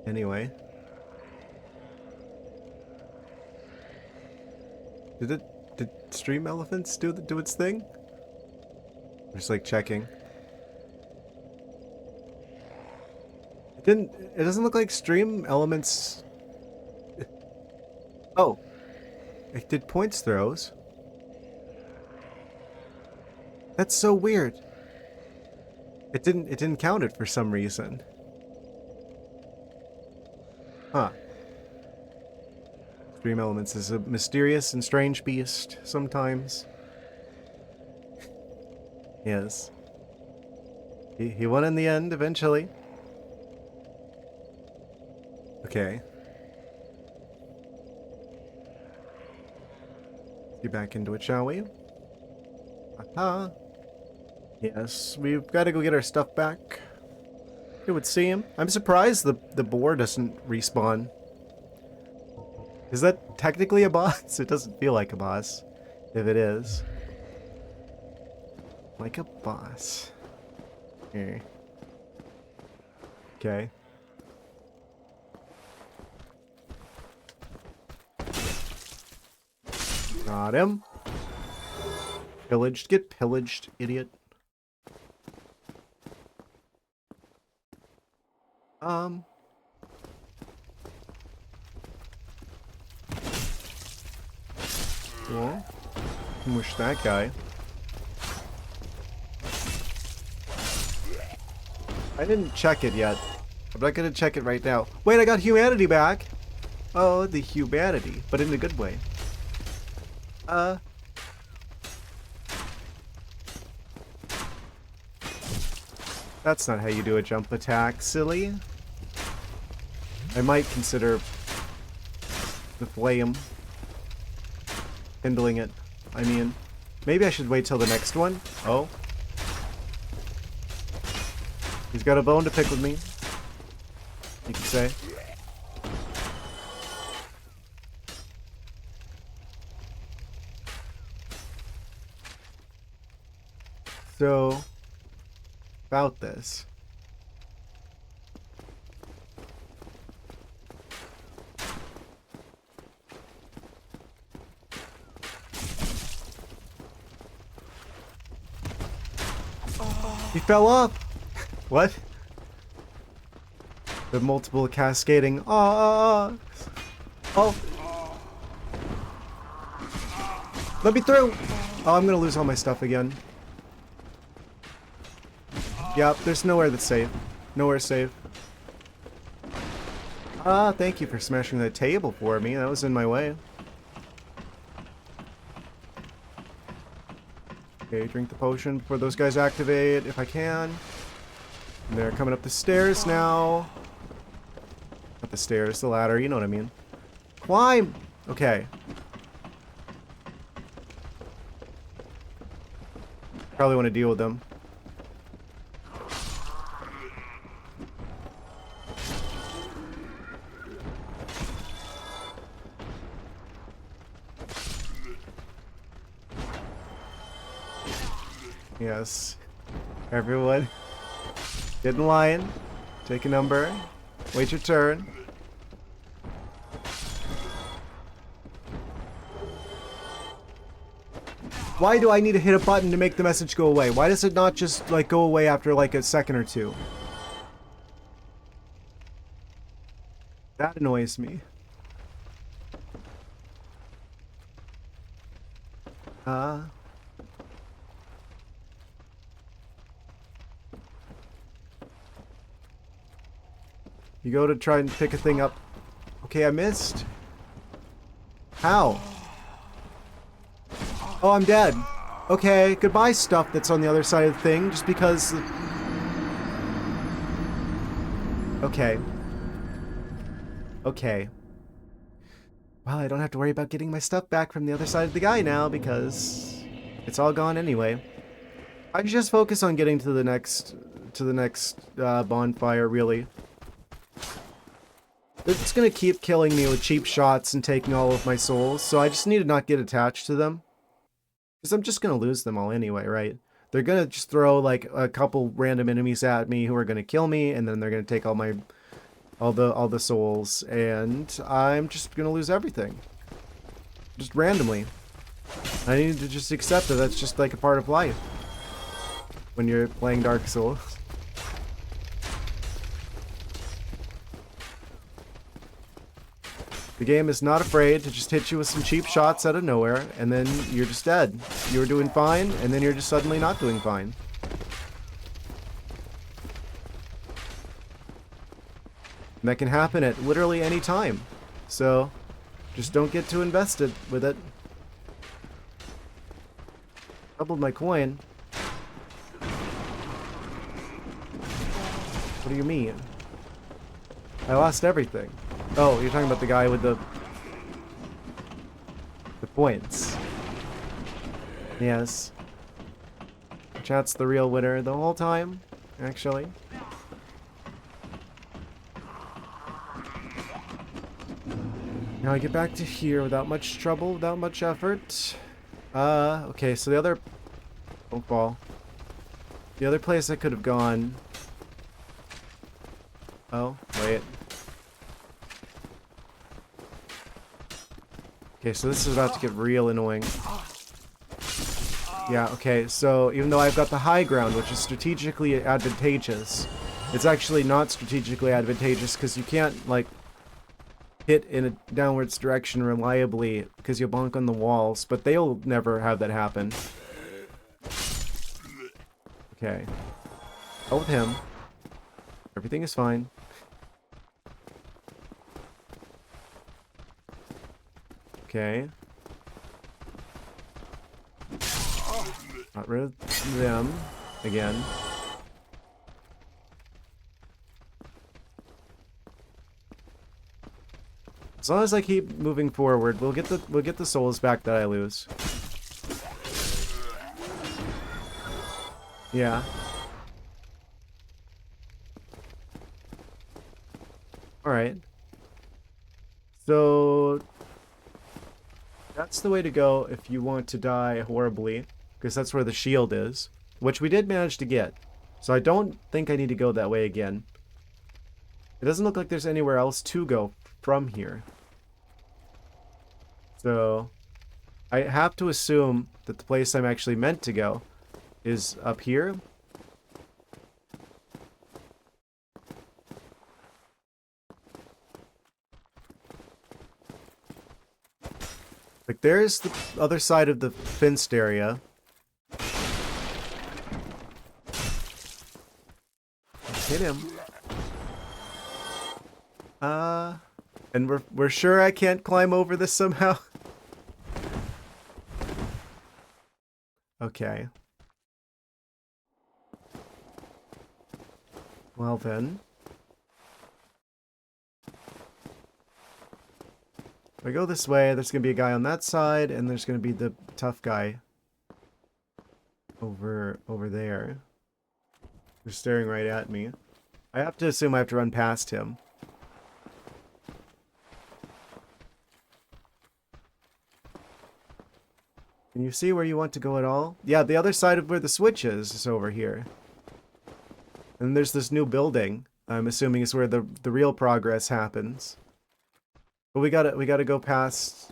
Anyway. Did Stream Elephants do its thing? I'm just like checking. It doesn't look like Stream Elements. Oh. It did points throws. That's so weird. It didn't count it for some reason. Huh. Stream Elements is a mysterious and strange beast sometimes. Yes. He won in the end eventually. Okay. Let's get back into it, shall we? Aha. Yes, we've got to go get our stuff back. It would seem. I'm surprised the boar doesn't respawn. Is that technically a boss? It doesn't feel like a boss. If it is. Like a boss. Here. Okay. Got him. Pillaged. Get pillaged, idiot. Cool. Wish that guy. I didn't check it yet. I'm not gonna check it right now. Wait, I got humanity back! Oh, the humanity, but in a good way. That's not how you do a jump attack, silly. I might consider the flame. Kindling it. I mean, maybe I should wait till the next one. Oh. He's got a bone to pick with me. You could say. So, about this. He fell off! What? The multiple cascading. Oh! Let me through! Oh, I'm gonna lose all my stuff again. Yep, there's nowhere that's safe. Nowhere safe. Ah, thank you for smashing the table for me. That was in my way. Okay, drink the potion before those guys activate, if I can. And they're coming up the stairs now. Not the stairs, the ladder, you know what I mean. Climb! Okay. Probably want to deal with them. Yes. Everyone, get in line. Take a number. Wait your turn. Why do I need to hit a button to make the message go away? Why does it not just, like, go away after, like, a second or two? That annoys me. You go to try and pick a thing up. Okay, I missed. How? Oh, I'm dead. Okay, goodbye stuff that's on the other side of the thing, just because... Okay. Okay. Well, I don't have to worry about getting my stuff back from the other side of the guy now, because it's all gone anyway. I should just focus on getting to the next bonfire, really. It's gonna keep killing me with cheap shots and taking all of my souls, so I just need to not get attached to them. Because I'm just gonna lose them all anyway, right? They're gonna just throw like a couple random enemies at me who are gonna kill me, and then they're gonna take all the souls, and I'm just gonna lose everything. Just randomly. I need to just accept that that's just like a part of life. When you're playing Dark Souls. The game is not afraid to just hit you with some cheap shots out of nowhere, and then you're just dead. You were doing fine, and then you're just suddenly not doing fine. And that can happen at literally any time. So, just don't get too invested with it. Doubled my coin. What do you mean? I lost everything. Oh, you're talking about the guy with the points. Yes. Chat's the real winner the whole time, actually. Now I get back to here without much trouble, without much effort. Okay, so the other... Don't fall. The other place I could have gone... Oh, wait. Okay, so this is about to get real annoying. Yeah, okay, so even though I've got the high ground, which is strategically advantageous, it's actually not strategically advantageous because you can't, like, hit in a downwards direction reliably because you bonk on the walls, but they'll never have that happen. Okay. Go with him. Everything is fine. Okay. Got rid of them again. As long as I keep moving forward, we'll get the souls back that I lose. Yeah. All right. So that's the way to go if you want to die horribly, because that's where the shield is, which we did manage to get. So I don't think I need to go that way again. It doesn't look like there's anywhere else to go from here. So I have to assume that the place I'm actually meant to go is up here. Like, there's the other side of the fenced area. Hit him. And we're sure I can't climb over this somehow. Okay. Well then. If I go this way, there's going to be a guy on that side, and there's going to be the tough guy over there. Who's staring right at me. I have to assume I have to run past him. Can you see where you want to go at all? Yeah, the other side of where the switch is over here. And there's this new building. I'm assuming is where the real progress happens. But we gotta go past.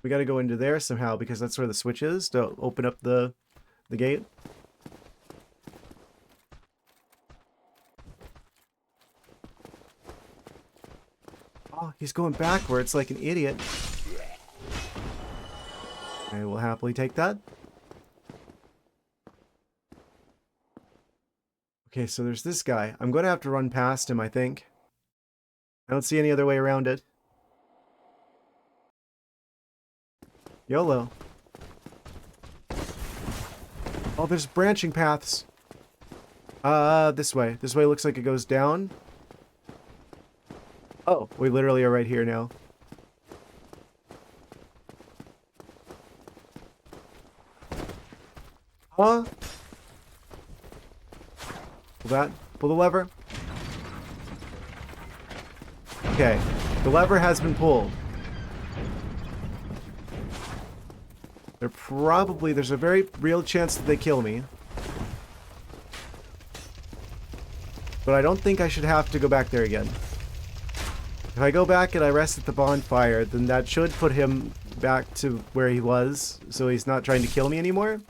We gotta go into there somehow because that's where the switch is to open up the gate. Oh, he's going backwards like an idiot. I will happily take that. Okay, so there's this guy. I'm going to have to run past him, I think. I don't see any other way around it. YOLO. Oh, there's branching paths. This way. This way looks like it goes down. Oh, we literally are right here now. Huh? Pull that. Pull the lever. Okay. The lever has been pulled. There's a very real chance that they kill me. But I don't think I should have to go back there again. If I go back and I rest at the bonfire, then that should put him back to where he was, so he's not trying to kill me anymore.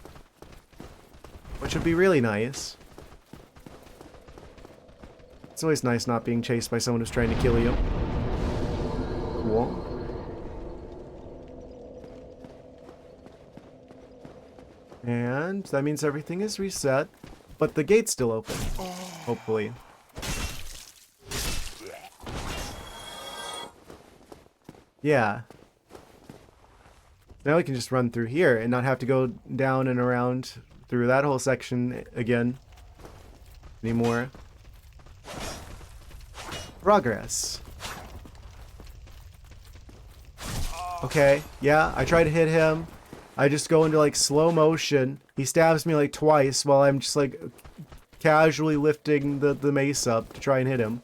Which would be really nice. It's always nice not being chased by someone who's trying to kill you. Cool. And that means everything is reset, but the gate's still open. Hopefully. Yeah. Now we can just run through here and not have to go down and around through that whole section again anymore. Progress. Okay, yeah, I try to hit him. I just go into like slow motion. He stabs me like twice while I'm just like casually lifting the mace up to try and hit him.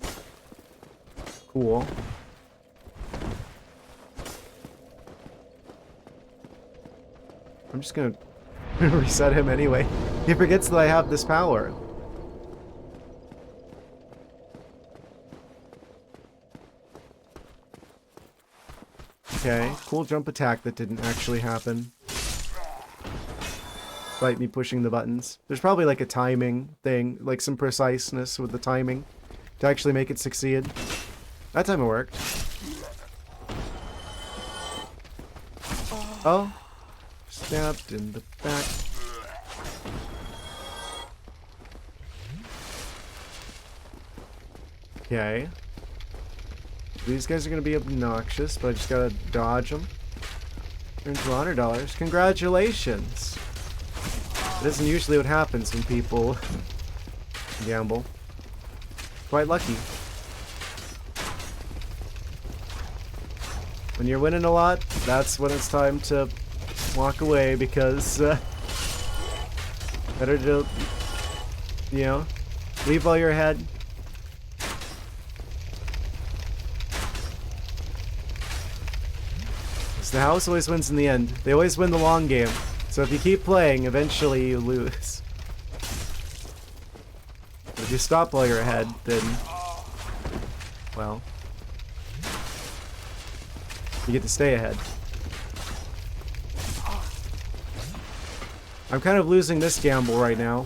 Cool. I'm just gonna reset him anyway. He forgets that I have this power. Okay, cool jump attack that didn't actually happen. Despite me pushing the buttons. There's probably like a timing thing, like some preciseness with the timing to actually make it succeed. That time it worked. Oh. Stabbed in the back. Okay. These guys are going to be obnoxious, but I just got to dodge them. Earn $200. Congratulations! It isn't usually what happens when people gamble. Quite lucky. When you're winning a lot, that's when it's time to walk away, because better to, you know, leave while you're ahead. The house always wins in the end. They always win the long game. So if you keep playing, eventually you lose. But if you stop while you're ahead, then, well, you get to stay ahead. I'm kind of losing this gamble right now.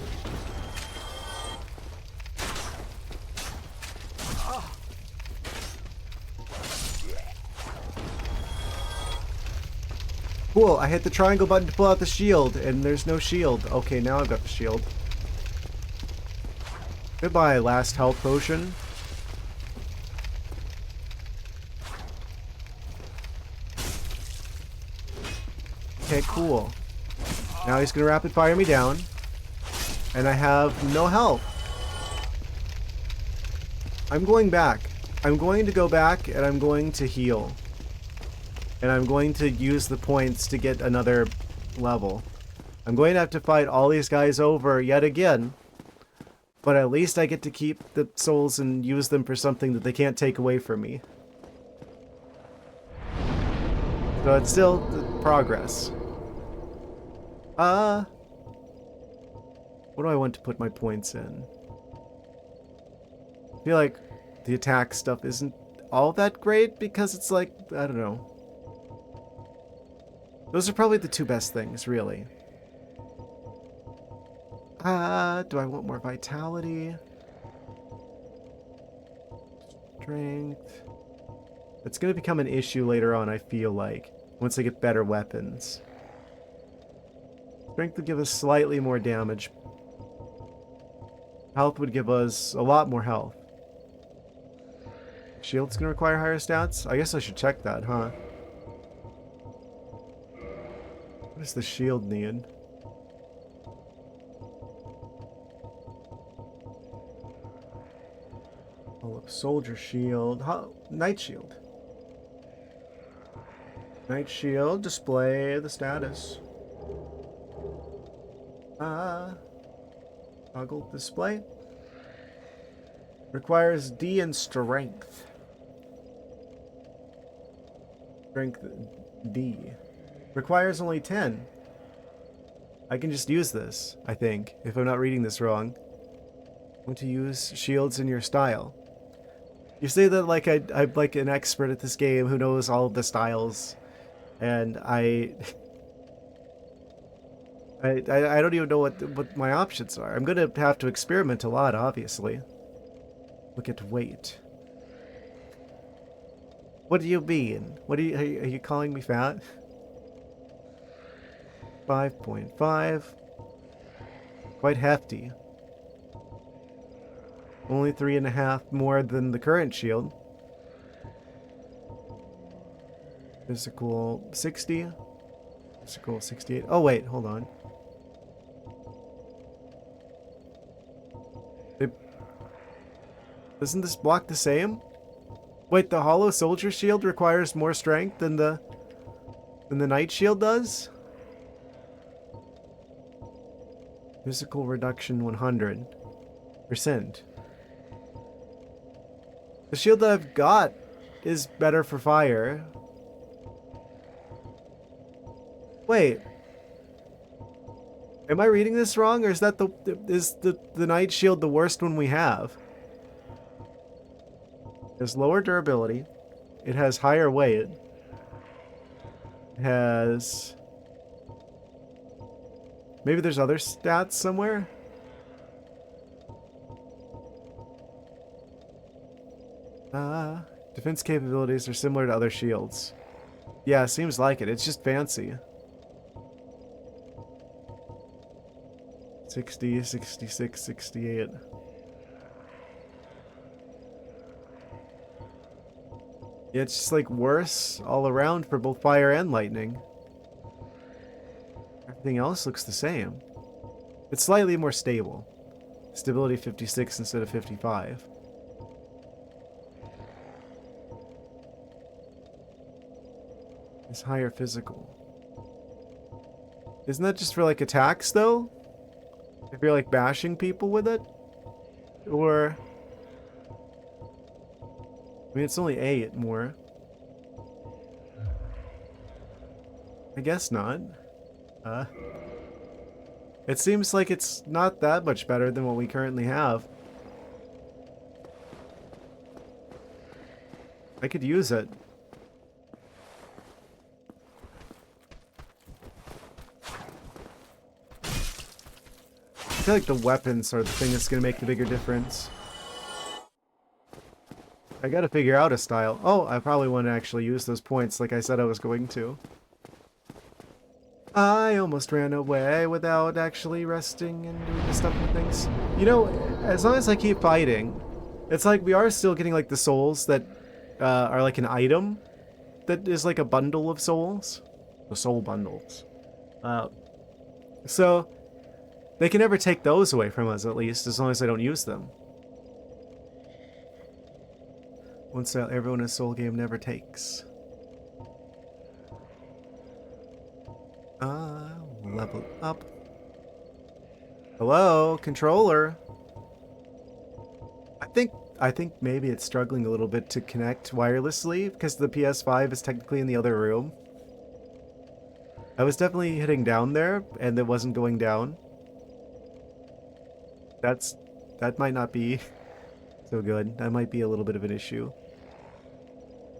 Cool, I hit the triangle button to pull out the shield, and there's no shield. Okay, now I've got the shield. Goodbye, last health potion. Okay, cool. Now he's gonna rapid fire me down, and I have no health. I'm going back. I'm going to go back, and I'm going to heal. And I'm going to use the points to get another level. I'm going to have to fight all these guys over yet again. But at least I get to keep the souls and use them for something that they can't take away from me. So it's still progress. What do I want to put my points in? I feel like the attack stuff isn't all that great because it's like, I don't know. Those are probably the two best things, really. Do I want more vitality? Strength. It's going to become an issue later on, I feel like, once I get better weapons. Strength would give us slightly more damage. Health would give us a lot more health. Shield's going to require higher stats? I guess I should check that, huh? What does the shield need? Oh, soldier shield. Night shield. Night shield. Display the status. Toggle display. Requires D in strength. Strength D. Requires only 10. I can just use this, I think, if I'm not reading this wrong. Want to use shields in your style. You say that like I'm like an expert at this game who knows all of the styles, and I don't even know what my options are. I'm gonna have to experiment a lot, obviously. Look at weight. What do you mean? What are you calling me fat? 5.5. Quite hefty. Only 3.5 more than the current shield. Physical 60. Physical 68. Oh wait, hold on. Doesn't this block the same? Wait, the hollow soldier shield requires more strength than the night shield does? Physical reduction 100%. The shield that I've got is better for fire. Wait. Am I reading this wrong, or is that the night shield the worst one we have? It has lower durability. It has higher weight. has... Maybe there's other stats somewhere? Defense capabilities are similar to other shields. Yeah, seems like it. It's just fancy. 60, 66, 68. Yeah, it's just like worse all around for both fire and lightning. Everything else looks the same. It's slightly more stable. Stability 56 instead of 55. It's higher physical. Isn't that just for like attacks though? If you're like bashing people with it? Or... I mean, it's only 8 more. I guess not. It seems like it's not that much better than what we currently have. I could use it. I feel like the weapons are the thing that's going to make the bigger difference. I gotta figure out a style. Oh, I probably want to actually use those points like I said I was going to. I almost ran away without actually resting and doing the stuff and things. You know, as long as I keep fighting, it's like we are still getting like the souls that are like an item that is like a bundle of souls. The soul bundles. So they can never take those away from us, at least, as long as I don't use them. One style everyone in a soul game never takes. Level up. Hello, controller. I think maybe it's struggling a little bit to connect wirelessly because the PS5 is technically in the other room. I was definitely hitting down there and it wasn't going down. That might not be so good. That might be a little bit of an issue.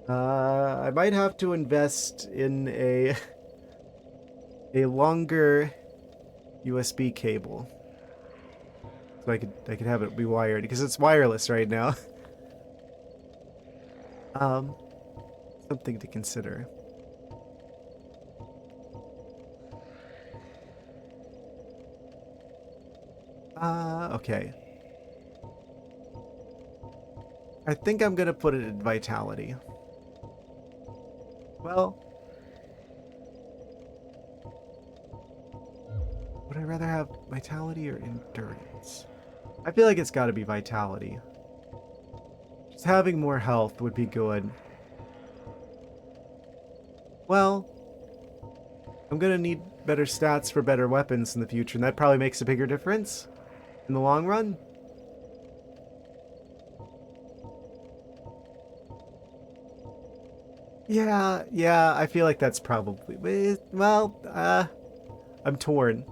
I might have to invest in a longer USB cable, so I could have it be wired because it's wireless right now. Something to consider. Okay. I think I'm gonna put it in vitality. Well, would I rather have vitality or endurance? I feel like it's gotta be vitality. Just having more health would be good. Well, I'm gonna need better stats for better weapons in the future, and that probably makes a bigger difference in the long run. Yeah, I feel like that's probably... Well, I'm torn.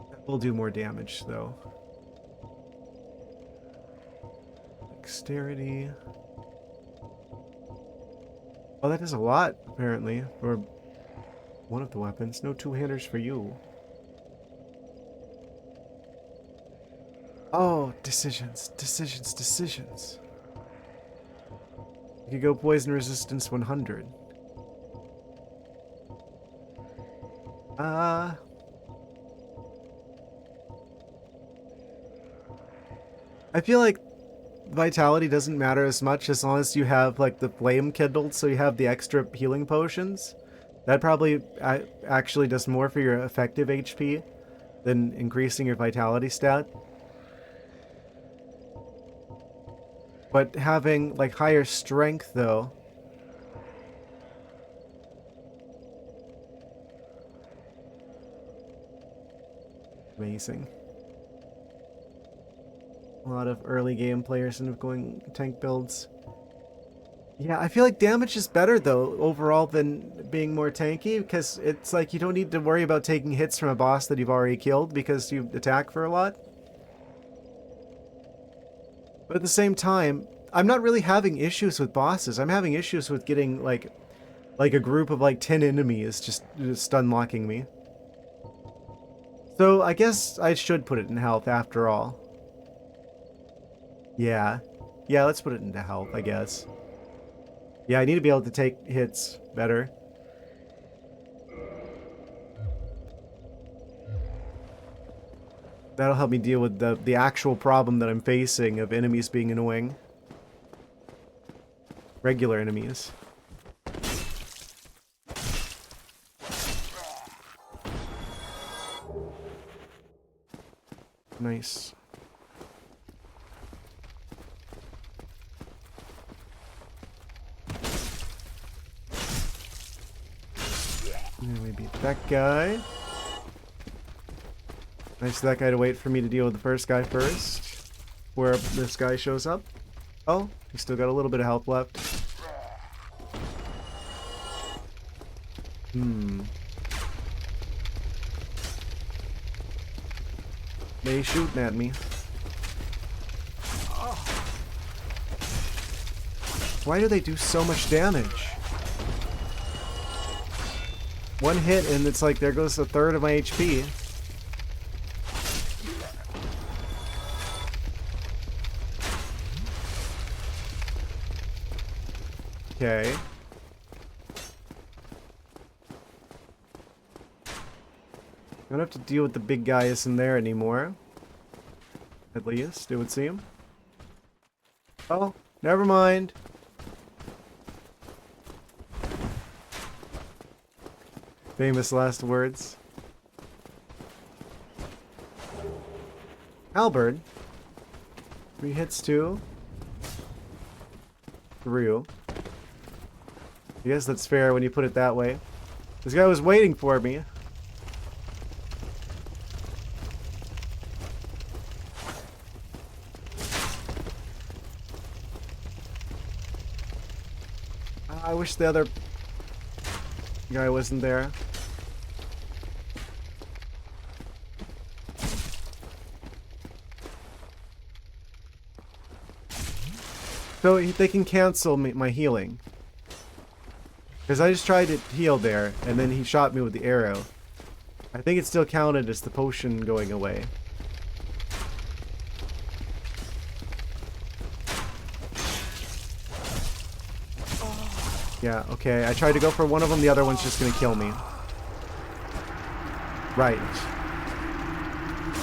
That will do more damage, though. Dexterity. Oh, that is a lot, apparently, for one of the weapons. No two-handers for you. Oh, decisions, decisions, decisions. You could go poison resistance 100. I feel like vitality doesn't matter as much as long as you have like the flame kindled, so you have the extra healing potions. That probably actually does more for your effective HP than increasing your vitality stat. But having like higher strength though, amazing. A lot of early game players end up going tank builds. Yeah, I feel like damage is better though overall than being more tanky, because it's like you don't need to worry about taking hits from a boss that you've already killed because you attack for a lot. But at the same time, I'm not really having issues with bosses. I'm having issues with getting like like a group of like 10 enemies just stun locking me. So I guess I should put it in health after all. Yeah. Yeah, let's put it into health, I guess. Yeah, I need to be able to take hits better. That'll help me deal with the actual problem that I'm facing of enemies being annoying. Regular enemies. Nice. And then we beat that guy. Nice for that guy to wait for me to deal with the first guy first. Where this guy shows up. Oh, he's still got a little bit of health left. They shooting at me. Why do they do so much damage? One hit and it's like there goes a third of my HP. Okay. I don't have to deal with the big guys in there anymore. At least, it would seem. Oh, never mind. Famous last words. Halberd. 3 hits too. Through. I guess that's fair when you put it that way. This guy was waiting for me. I wish the other guy wasn't there. So they can cancel my healing. Because I just tried to heal there, and then he shot me with the arrow. I think it still counted as the potion going away. Yeah, okay. I tried to go for one of them, the other one's just gonna kill me. Right.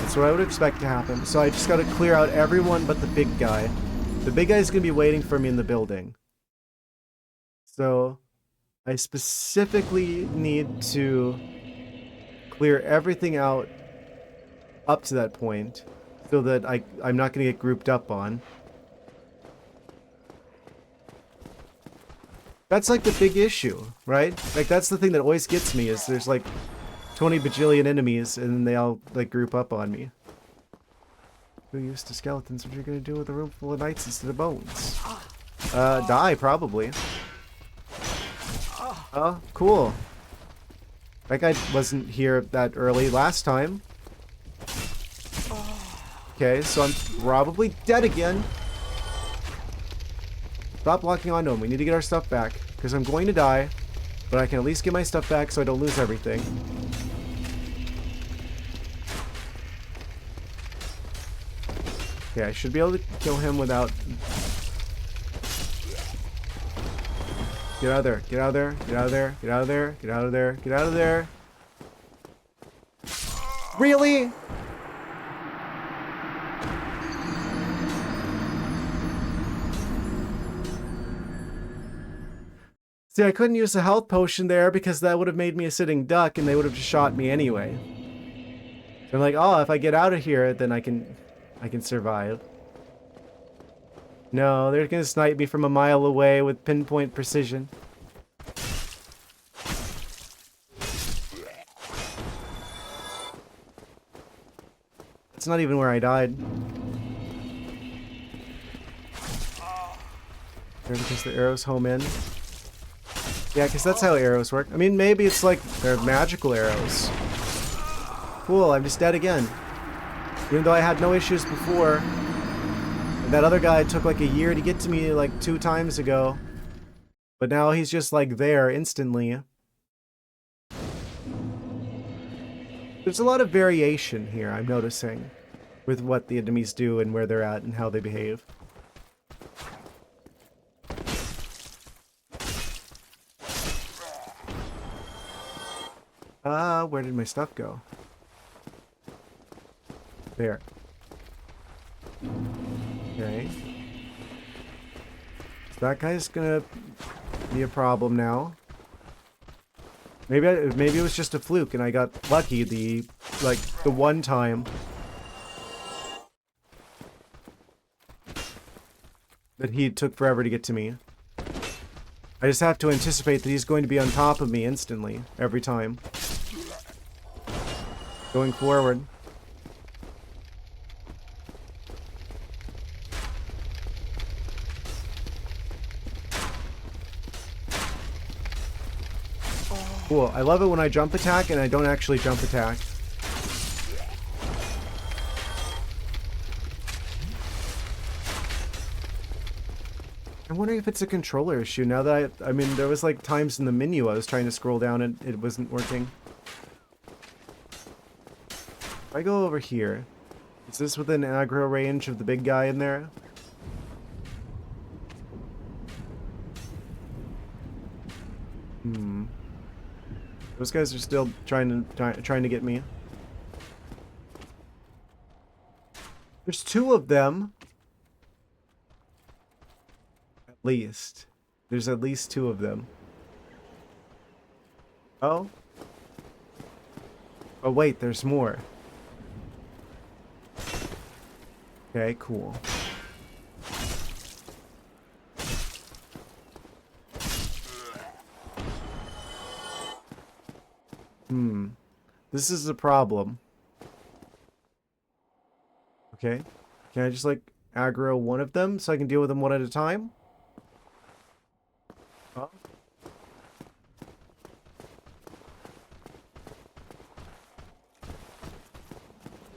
That's what I would expect to happen. So I just gotta clear out everyone but the big guy. The big guy's gonna be waiting for me in the building. So I specifically need to clear everything out up to that point so that I'm not gonna get grouped up on. That's like the big issue, right? Like that's the thing that always gets me is there's like 20 bajillion enemies and then they all like group up on me. Who used to skeletons? What are you gonna do with a room full of knights instead of bones? Die probably. Oh, cool. That guy wasn't here that early last time. Okay, so I'm probably dead again. Stop locking onto him. We need to get our stuff back. Because I'm going to die. But I can at least get my stuff back so I don't lose everything. Okay, I should be able to kill him without... Get out of there. Get out of there. Get out of there. Get out of there. Get out of there. Get out of there. Really? See, I couldn't use a health potion there because that would have made me a sitting duck and they would have just shot me anyway. So I'm like, oh, if I get out of here, then I can survive. No, they're gonna snipe me from a mile away with pinpoint precision. That's not even where I died. There, because the arrows home in. Yeah, because that's how arrows work. I mean, maybe it's like they're magical arrows. Cool, I'm just dead again. Even though I had no issues before. And that other guy took like a year to get to me like 2 times ago. But now he's just like there instantly. There's a lot of variation here, I'm noticing, with what the enemies do and where they're at and how they behave. Where did my stuff go? There. Okay. So that guy's gonna be a problem now. Maybe it was just a fluke and I got lucky the one time that he took forever to get to me. I just have to anticipate that he's going to be on top of me instantly every time. Going forward. Cool. I love it when I jump attack and I don't actually jump attack. I'm wondering if it's a controller issue now that I mean, there was like times in the menu I was trying to scroll down and it wasn't working. If I go over here, is this within aggro range of the big guy in there? Those guys are still trying to get me. There's two of them. At least. There's at least two of them. Oh? Oh wait, there's more. Okay, cool. This is a problem. Okay. Can I just, like, aggro one of them so I can deal with them one at a time? Oh.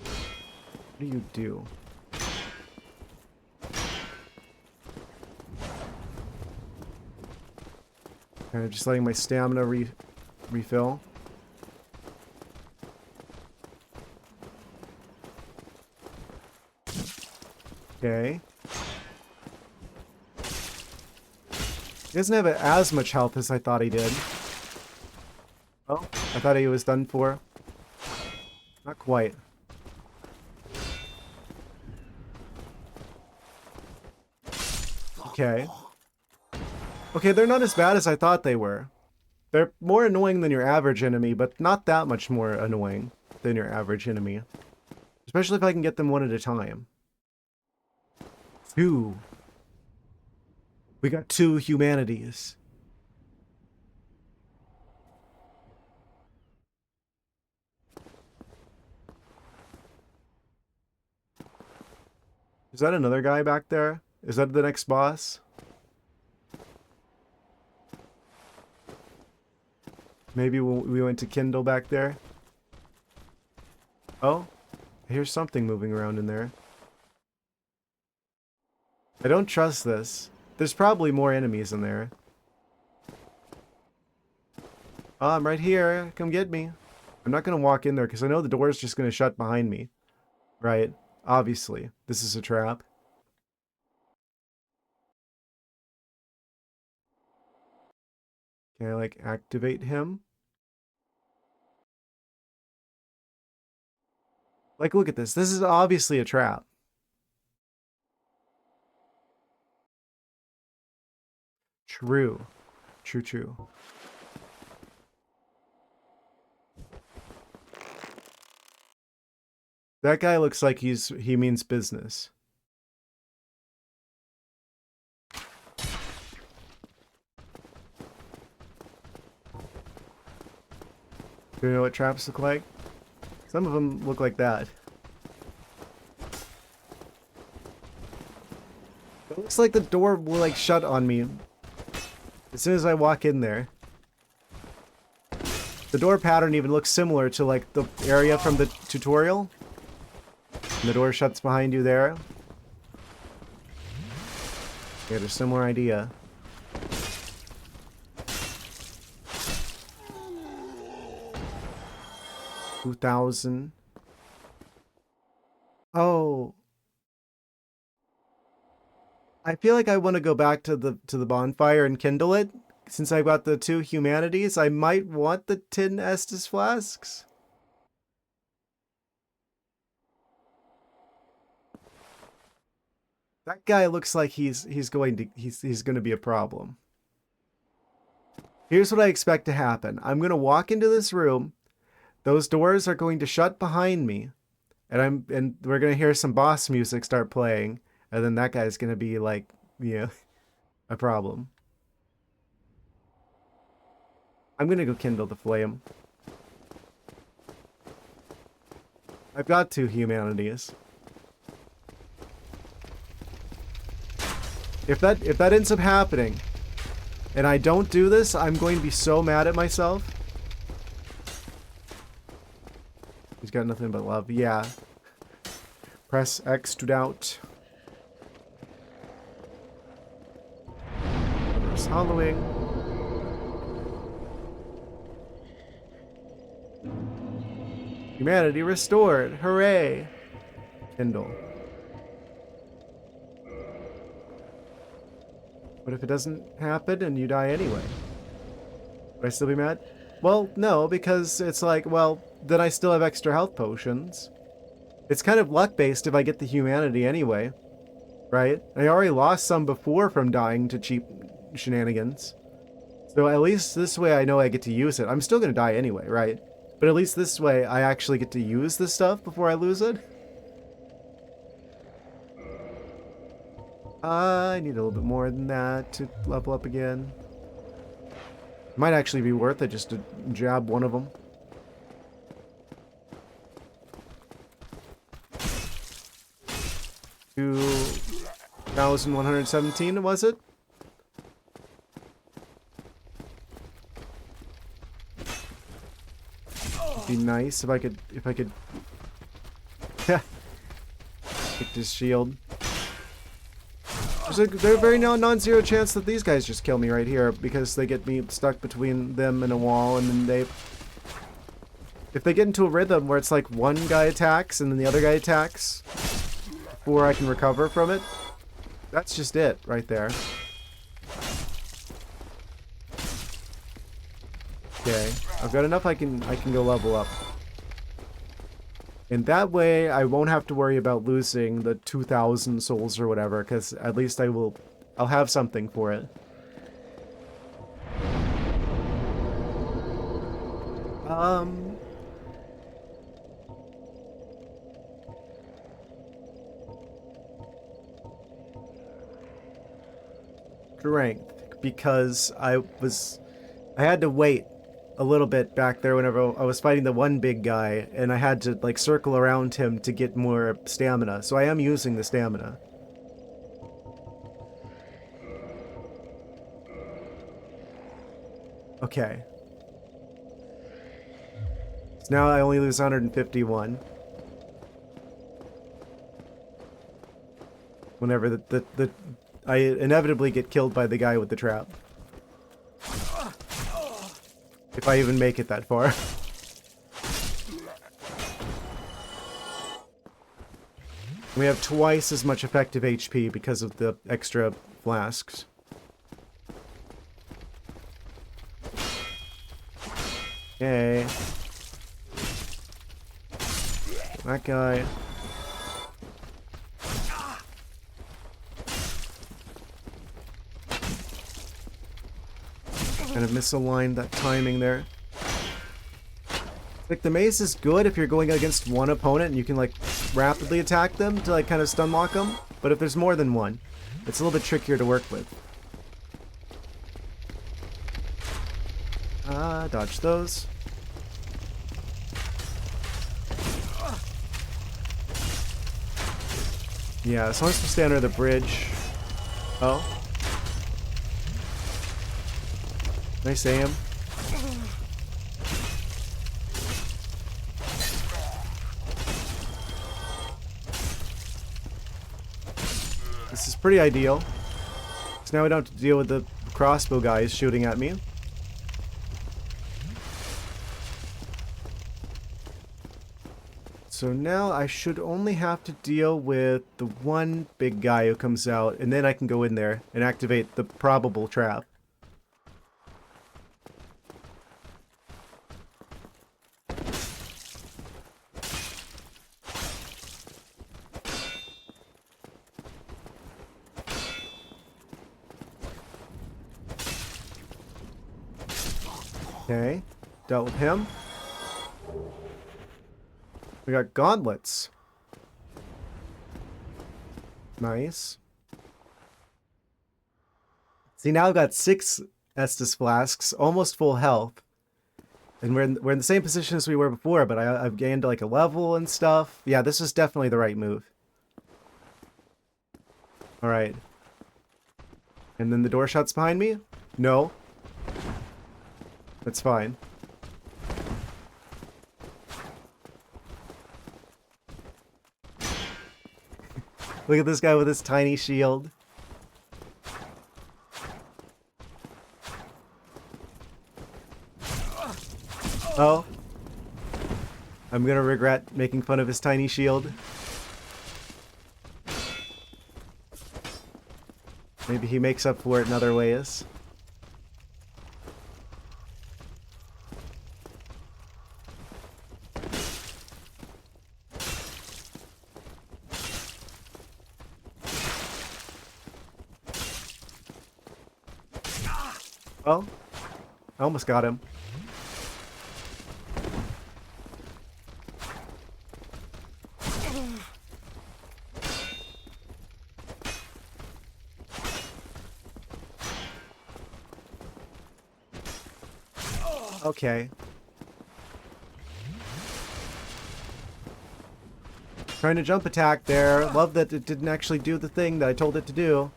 What do you do? Kind of just letting my stamina refill. Okay. He doesn't have as much health as I thought he did. Oh, I thought he was done for. Not quite. Okay. Okay, they're not as bad as I thought they were. They're more annoying than your average enemy, but not that much more annoying than your average enemy. Especially if I can get them one at a time. Two. We got two humanities. Is that another guy back there? Is that the next boss? Maybe we went to Kindle back there. Oh, I hear something moving around in there. I don't trust this. There's probably more enemies in there. Oh, I'm right here. Come get me. I'm not going to walk in there because I know the door's just going to shut behind me. Right. Obviously. This is a trap. Can I, like, activate him? Like, look at this. This is obviously a trap. True. True, true. That guy looks like he means business. Do you know what traps look like? Some of them look like that. It looks like the door will like shut on me as soon as I walk in there. The door pattern even looks similar to like the area from the tutorial. And the door shuts behind you there. Yeah, there's a similar idea. 2,000. Oh. I feel like I want to go back to the bonfire and kindle it. Since I've got the 2 humanities, I might want the tin Estus flasks. That guy looks like he's going to be a problem. Here's what I expect to happen. I'm going to walk into this room. Those doors are going to shut behind me, and we're going to hear some boss music start playing, and then that guy's going to be like, a problem. I'm going to go kindle the flame. I've got 2 humanities. If that ends up happening, and I don't do this, I'm going to be so mad at myself. He's got nothing but love. Yeah. Press X to doubt. Reverse hollowing. Humanity restored. Hooray. Kindle. What if it doesn't happen and you die anyway? Would I still be mad? Well, no, because it's like, well, then I still have extra health potions. It's kind of luck-based if I get the humanity anyway, right? I already lost some before from dying to cheap shenanigans. So at least this way I know I get to use it. I'm still going to die anyway, right? But at least this way I actually get to use this stuff before I lose it. I need a little bit more than that to level up again. Might actually be worth it just to jab one of them. $2,117, was it? It'd be nice if I could get this shield. There's a very non-zero chance that these guys just kill me right here because they get me stuck between them and a wall, and then if they get into a rhythm where it's like one guy attacks and then the other guy attacks before I can recover from it, that's just it right there. Okay, I've got enough I can go level up. And that way, I won't have to worry about losing the 2,000 souls or whatever, because at least I'll have something for it. Strength, because I had to wait a little bit back there whenever I was fighting the one big guy, and I had to like circle around him to get more stamina. So I am using the stamina. Okay. So now I only lose 151. Whenever I inevitably get killed by the guy with the trap. If I even make it that far. We have twice as much effective HP because of the extra flasks. Okay. That guy. Kind of misaligned that timing there. Like, the mace is good if you're going against one opponent and you can, like, rapidly attack them to, like, kind of stun lock them. But if there's more than one, it's a little bit trickier to work with. Dodge those. Yeah, as long as we stay under the bridge. Oh. Nice aim. This is pretty ideal. So now we don't have to deal with the crossbow guys shooting at me. So now I should only have to deal with the one big guy who comes out, and then I can go in there and activate the probable trap. Okay, dealt with him. We got gauntlets. Nice. See, now I've got 6 Estus flasks, almost full health. And we're in the same position as we were before, but I've gained like a level and stuff. Yeah, this is definitely the right move. Alright. And then the door shuts behind me? No. That's fine. Look at this guy with his tiny shield. Oh. I'm gonna regret making fun of his tiny shield. Maybe he makes up for it in other ways. Well, I almost got him. Okay. Trying to jump attack there. Love that it didn't actually do the thing that I told it to do.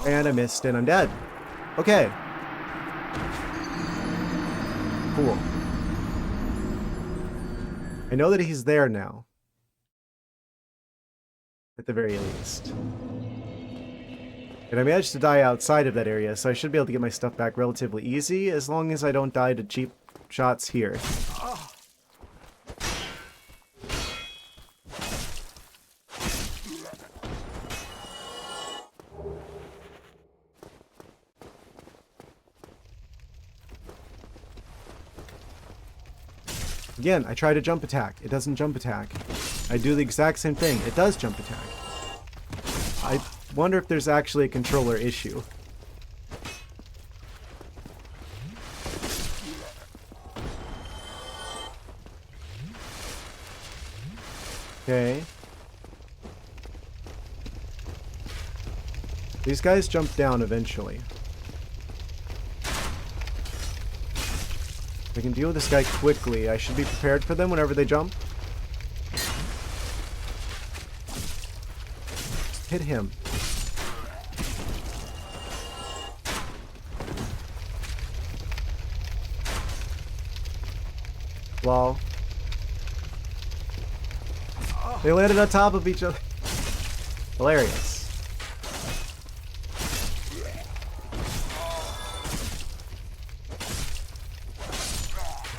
And I missed and I'm dead. Okay. Cool. I know that he's there now. At the very least. And I managed to die outside of that area, so I should be able to get my stuff back relatively easy, as long as I don't die to cheap shots here. Again, I try to jump attack. It doesn't jump attack. I do the exact same thing. It does jump attack. I wonder if there's actually a controller issue. Okay. These guys jump down eventually. If I can deal with this guy quickly, I should be prepared for them whenever they jump. Just hit him. Lol. They landed on top of each other. Hilarious.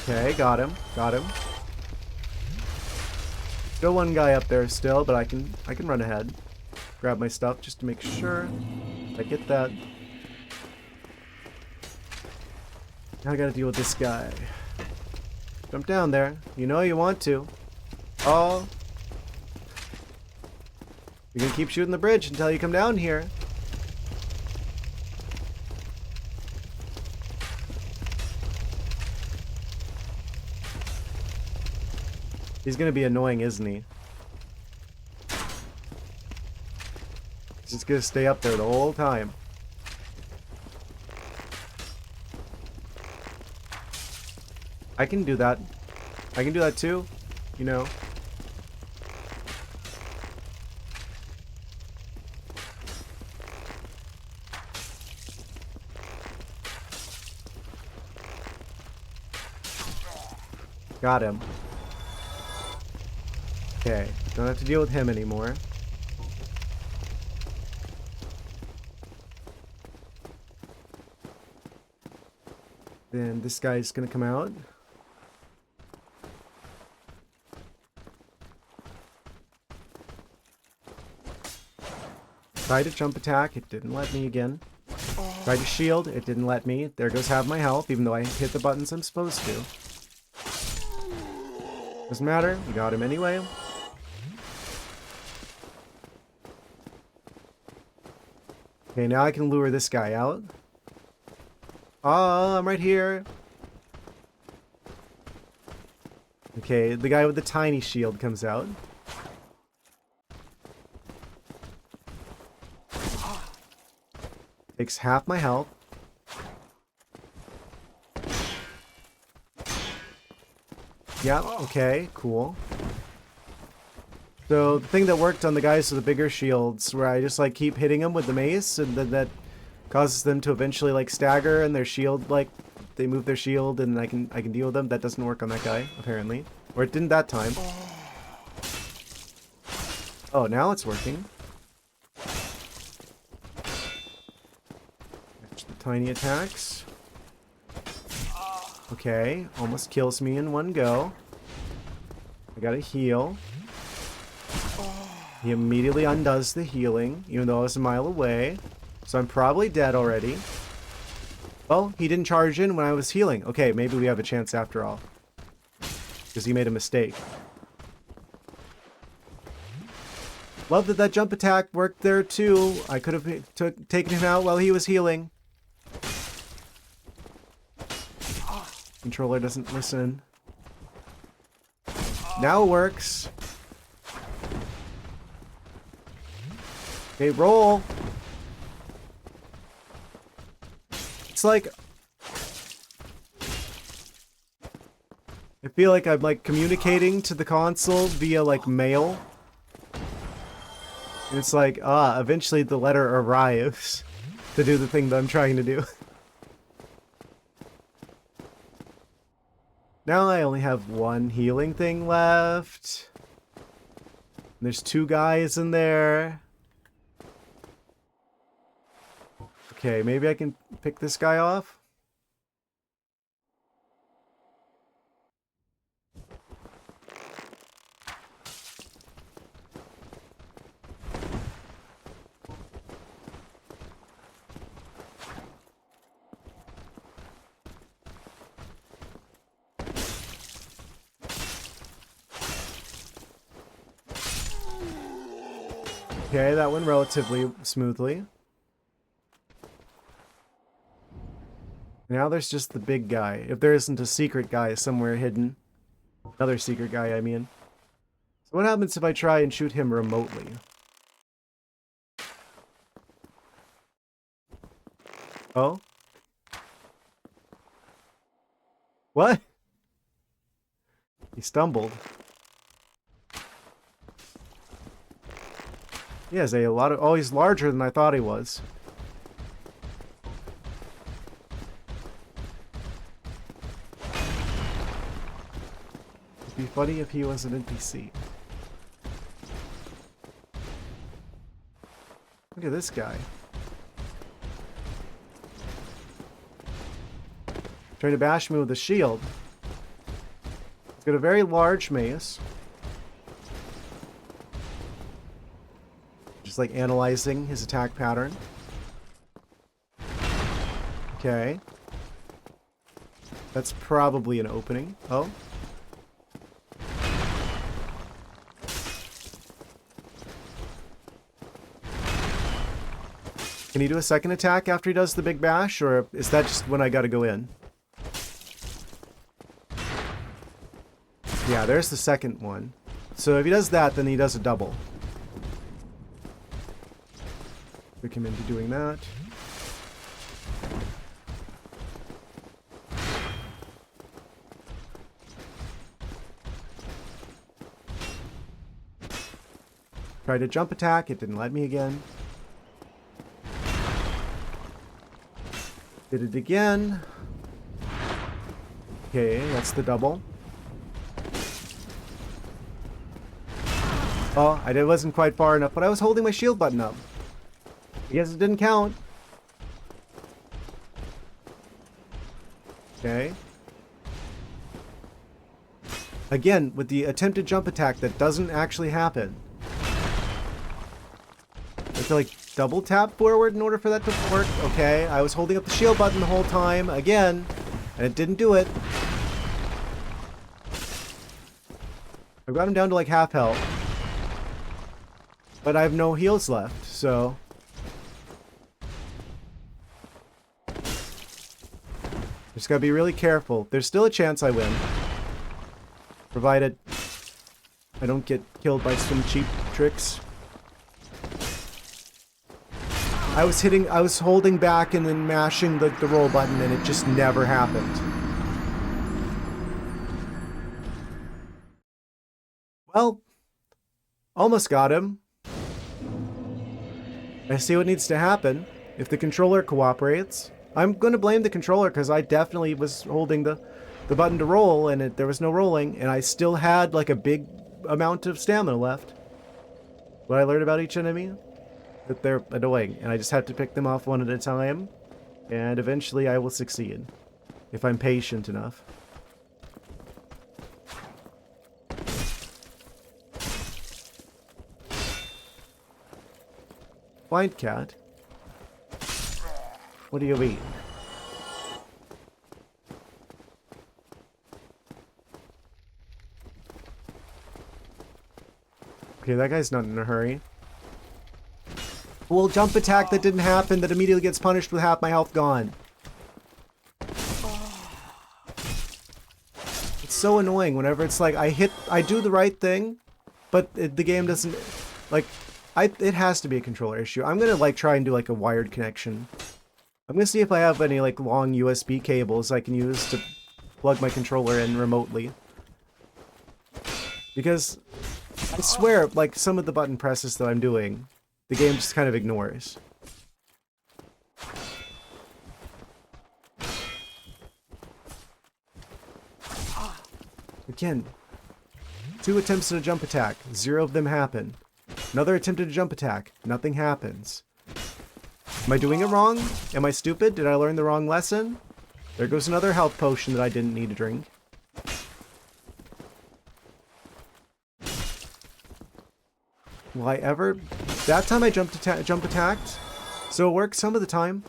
Okay, got him. Got him. Still one guy up there still, but I can run ahead. Grab my stuff just to make sure I get that. Now I gotta deal with this guy. Jump down there. You know you want to. Oh. You're gonna keep shooting the bridge until you come down here. He's gonna be annoying, isn't he? He's just gonna stay up there the whole time. I can do that. I can do that too, you know. Got him. Okay, don't have to deal with him anymore. Then this guy's gonna come out. Tried to jump attack, it didn't let me again. Tried to shield, it didn't let me. There goes half my health, even though I hit the buttons I'm supposed to. Doesn't matter, we got him anyway. Okay, now I can lure this guy out. Oh, I'm right here. Okay, the guy with the tiny shield comes out. Takes half my health. Yeah, okay, cool. So the thing that worked on the guys with the bigger shields, where I just like keep hitting them with the mace, and then that causes them to eventually like stagger, and their shield like they move their shield, and I can deal with them. That doesn't work on that guy apparently, or it didn't that time. Oh, now it's working. Catch the tiny attacks. Okay, almost kills me in one go. I gotta heal. He immediately undoes the healing, even though I was a mile away. So I'm probably dead already. Well, he didn't charge in when I was healing. Okay, maybe we have a chance after all. Because he made a mistake. Love that that jump attack worked there too. I could have taken him out while he was healing. Controller doesn't listen. Now it works. Okay, roll. It's like I feel like I'm like communicating to the console via like mail. And it's like, eventually the letter arrives to do the thing that I'm trying to do. Now I only have one healing thing left. There's two guys in there. Okay, maybe I can pick this guy off. Okay, that went relatively smoothly. Now there's just the big guy. If there isn't a secret guy somewhere hidden. Another secret guy, I mean. So what happens if I try and shoot him remotely? Oh? What? He stumbled. He has a lot of... Oh, he's larger than I thought he was. It'd be funny if he was an NPC. Look at this guy. Trying to bash me with a shield. He's got a very large mace. Just like analyzing his attack pattern. Okay. That's probably an opening. Oh. Can he do a second attack after he does the big bash, or is that just when I gotta go in? Yeah, there's the second one. So if he does that, then he does a double. Trick him into doing that. Tried to jump attack, it didn't let me again. Did it again. Okay, that's the double. Oh, I wasn't quite far enough, but I was holding my shield button up. I guess it didn't count. Okay. Again, with the attempted jump attack that doesn't actually happen. I feel like double tap forward in order for that to work. Okay, I was holding up the shield button the whole time, again, and it didn't do it. I've got him down to like half health. But I have no heals left, so... Just gotta be really careful. There's still a chance I win. Provided I don't get killed by some cheap tricks. I was holding back and then mashing the roll button and it just never happened. Well, almost got him. I see what needs to happen. If the controller cooperates, I'm going to blame the controller because I definitely was holding the button to roll and there was no rolling and I still had like a big amount of stamina left. What I learned about each enemy? That they're annoying and I just have to pick them off one at a time and eventually I will succeed if I'm patient enough. Blind cat. What do you eat? Okay, that guy's not in a hurry. Well, jump attack that didn't happen that immediately gets punished with half my health gone. It's so annoying whenever it's like I do the right thing, but the game doesn't, like, it has to be a controller issue. I'm gonna like try and do like a wired connection. I'm gonna see if I have any like long USB cables I can use to plug my controller in remotely. Because I swear, like some of the button presses that I'm doing, the game just kind of ignores. Again, 2 attempts at a jump attack, 0 of them happen. Another attempted jump attack. Nothing happens. Am I doing it wrong? Am I stupid? Did I learn the wrong lesson? There goes another health potion that I didn't need to drink. Will I ever... That time I jump attacked. So it works some of the time.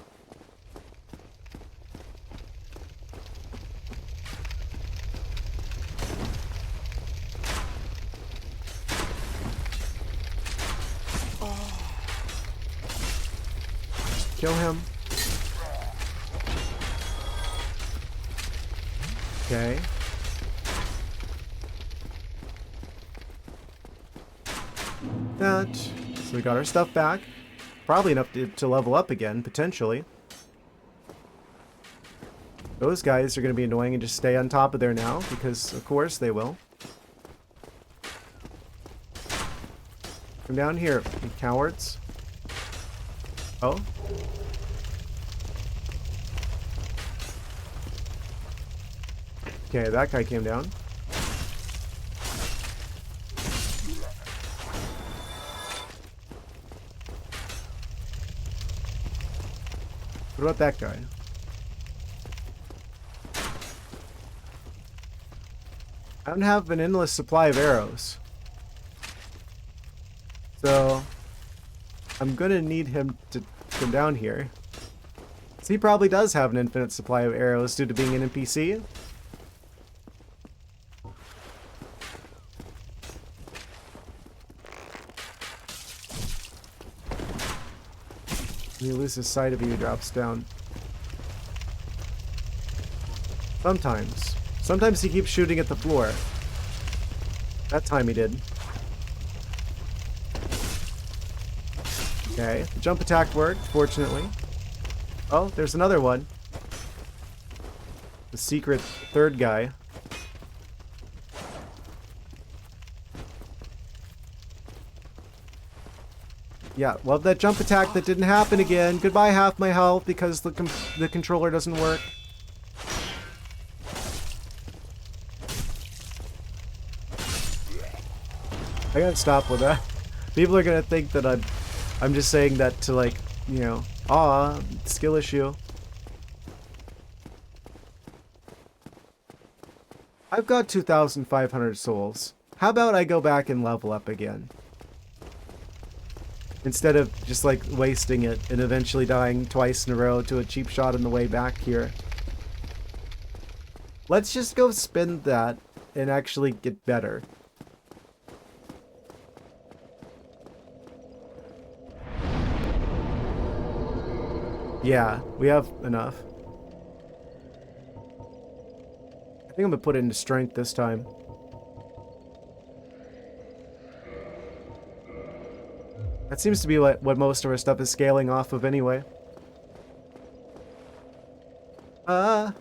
Kill him. Okay. That. So we got our stuff back. Probably enough to level up again, potentially. Those guys are going to be annoying and just stay on top of there now, because of course they will. Come down here, you cowards. Oh? Okay, that guy came down. What about that guy? I don't have an endless supply of arrows. So I'm gonna need him to come down here. So he probably does have an infinite supply of arrows due to being an NPC. When he loses sight of you, he drops down. Sometimes. Sometimes he keeps shooting at the floor. That time he did. Okay, the jump attack worked, fortunately. Oh, there's another one. The secret third guy. Yeah, well, that jump attack that didn't happen again. Goodbye half my health because the controller doesn't work. I gotta stop with that. People are gonna think that I'm just saying that to, like, you know, aw, skill issue. I've got 2,500 souls. How about I go back and level up again? Instead of just like wasting it and eventually dying twice in a row to a cheap shot on the way back here. Let's just go spend that and actually get better. Yeah, we have enough. I think I'm gonna put it into strength this time. That seems to be what most of our stuff is scaling off of anyway. Can't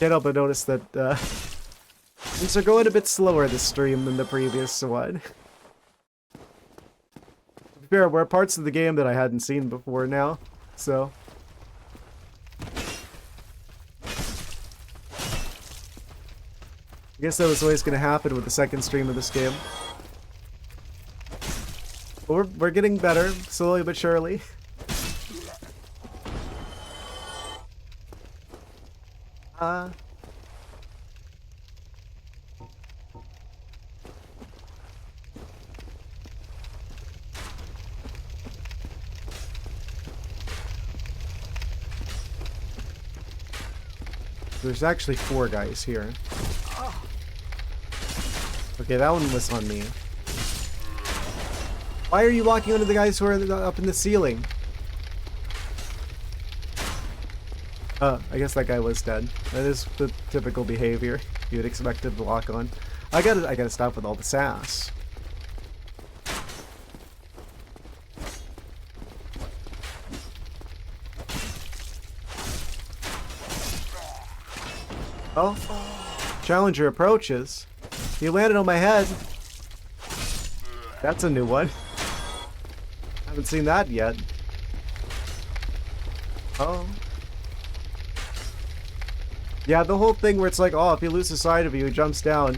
help but notice that things are going a bit slower this stream than the previous one. To be fair, we're parts of the game that I hadn't seen before now, so. I guess that was always going to happen with the second stream of this game. But we're getting better, slowly but surely. There's actually 4 guys here. Okay, that one was on me. Why are you walking under the guys who are up in the ceiling? I guess that guy was dead. That is the typical behavior you'd expect him to walk on. I gotta stop with all the sass. Oh, Challenger approaches. He landed on my head. That's a new one. Haven't seen that yet. Oh. Yeah, the whole thing where it's like, oh, if he loses sight of you, he jumps down.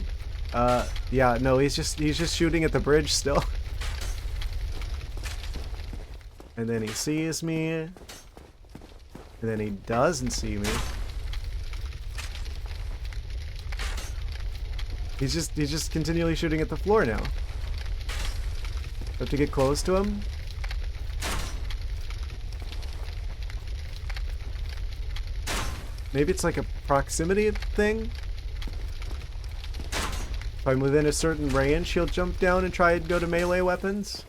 Yeah, no, he's just shooting at the bridge still. And then he sees me. And then he doesn't see me. He's just continually shooting at the floor now. Have to get close to him. Maybe it's like a proximity thing. If I'm within a certain range, he'll jump down and try and go to melee weapons.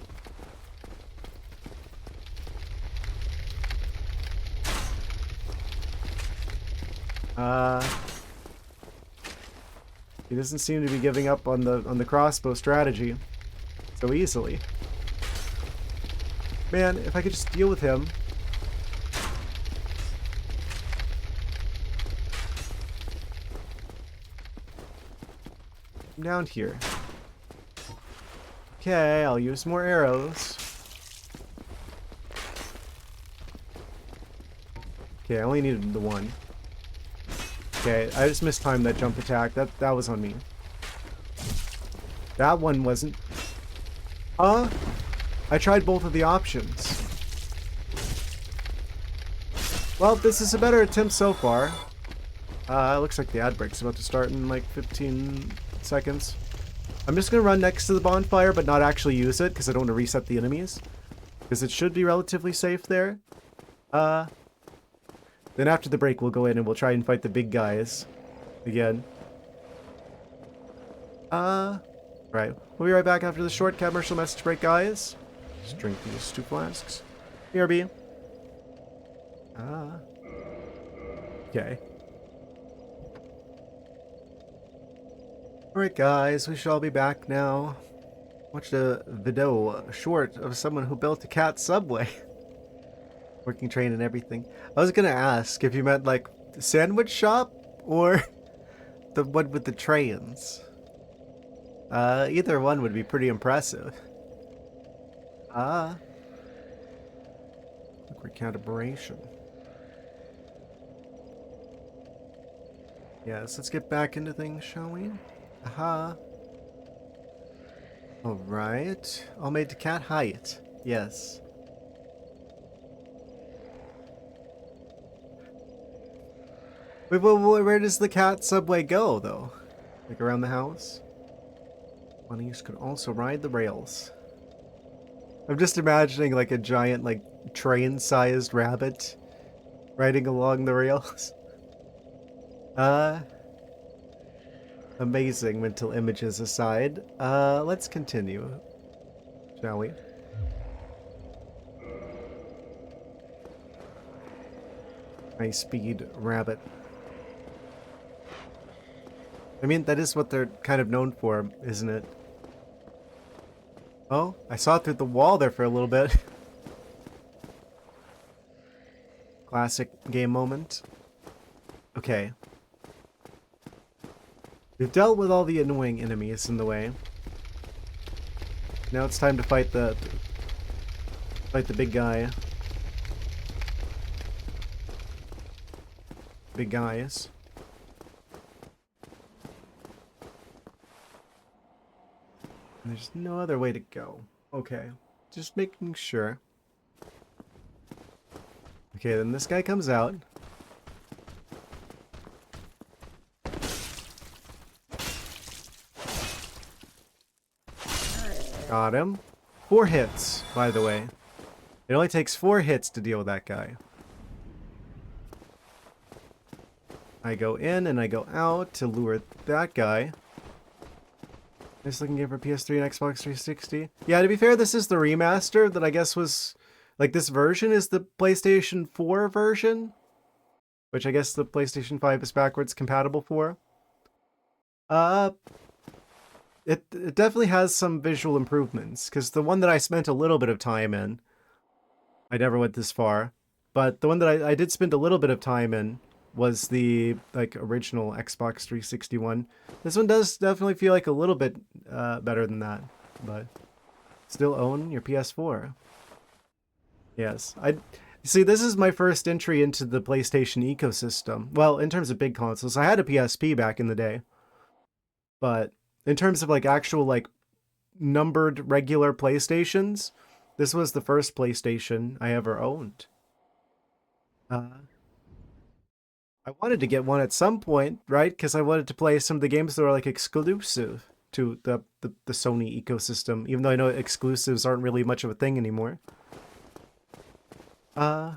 He doesn't seem to be giving up on the crossbow strategy so easily. Man, if I could just deal with him. I'm down here. Okay, I'll use more arrows. Okay, I only needed the one. Okay, I just mistimed that jump attack. That was on me. That one wasn't. I tried both of the options. Well, this is a better attempt so far. It looks like the ad break's about to start in like 15 seconds. I'm just gonna run next to the bonfire, but not actually use it because I don't want to reset the enemies. Because it should be relatively safe there. Then after the break, we'll go in and we'll try and fight the big guys again. Right. We'll be right back after the short commercial message break, guys. Just drink these 2 flasks. BRB. Okay. Alright, guys. We shall be back now. Watched a video short of someone who built a cat subway. Working train and everything. I was gonna ask if you meant like the sandwich shop or the one with the trains. Either one would be pretty impressive. Recalibration. Yes, let's get back into things, shall we? Aha. Alright. All made to cat height. Yes. Wait, where does the cat subway go, though? Like around the house? Bunnies could also ride the rails. I'm just imagining like a giant, like, train-sized rabbit riding along the rails. Amazing mental images aside. Let's continue, shall we? High-speed rabbit. I mean, that is what they're kind of known for, isn't it? Oh, I saw it through the wall there for a little bit. Classic game moment. Okay. We've dealt with all the annoying enemies in the way. Now it's time to fight the big guy. Big guys. And there's no other way to go. Okay. Just making sure. Okay, then this guy comes out. Got him. 4 hits, by the way. It only takes 4 hits to deal with that guy. I go in and I go out to lure that guy. Just looking game for PS3 and Xbox 360. Yeah, to be fair, this is the remaster that I guess was... Like, this version is the PlayStation 4 version. Which I guess the PlayStation 5 is backwards compatible for. It definitely has some visual improvements. Because the one that I spent a little bit of time in... I never went this far. But the one that I did spend a little bit of time in was the, like, original Xbox 360 one. This one does definitely feel like a little bit better than that, but still own your PS4. Yes, see, this is my first entry into the PlayStation ecosystem. Well, in terms of big consoles, I had a PSP back in the day, but in terms of like actual like numbered regular PlayStations, this was the first PlayStation I ever owned. I wanted to get one at some point, right? Because I wanted to play some of the games that were like exclusive to the Sony ecosystem, even though I know exclusives aren't really much of a thing anymore. I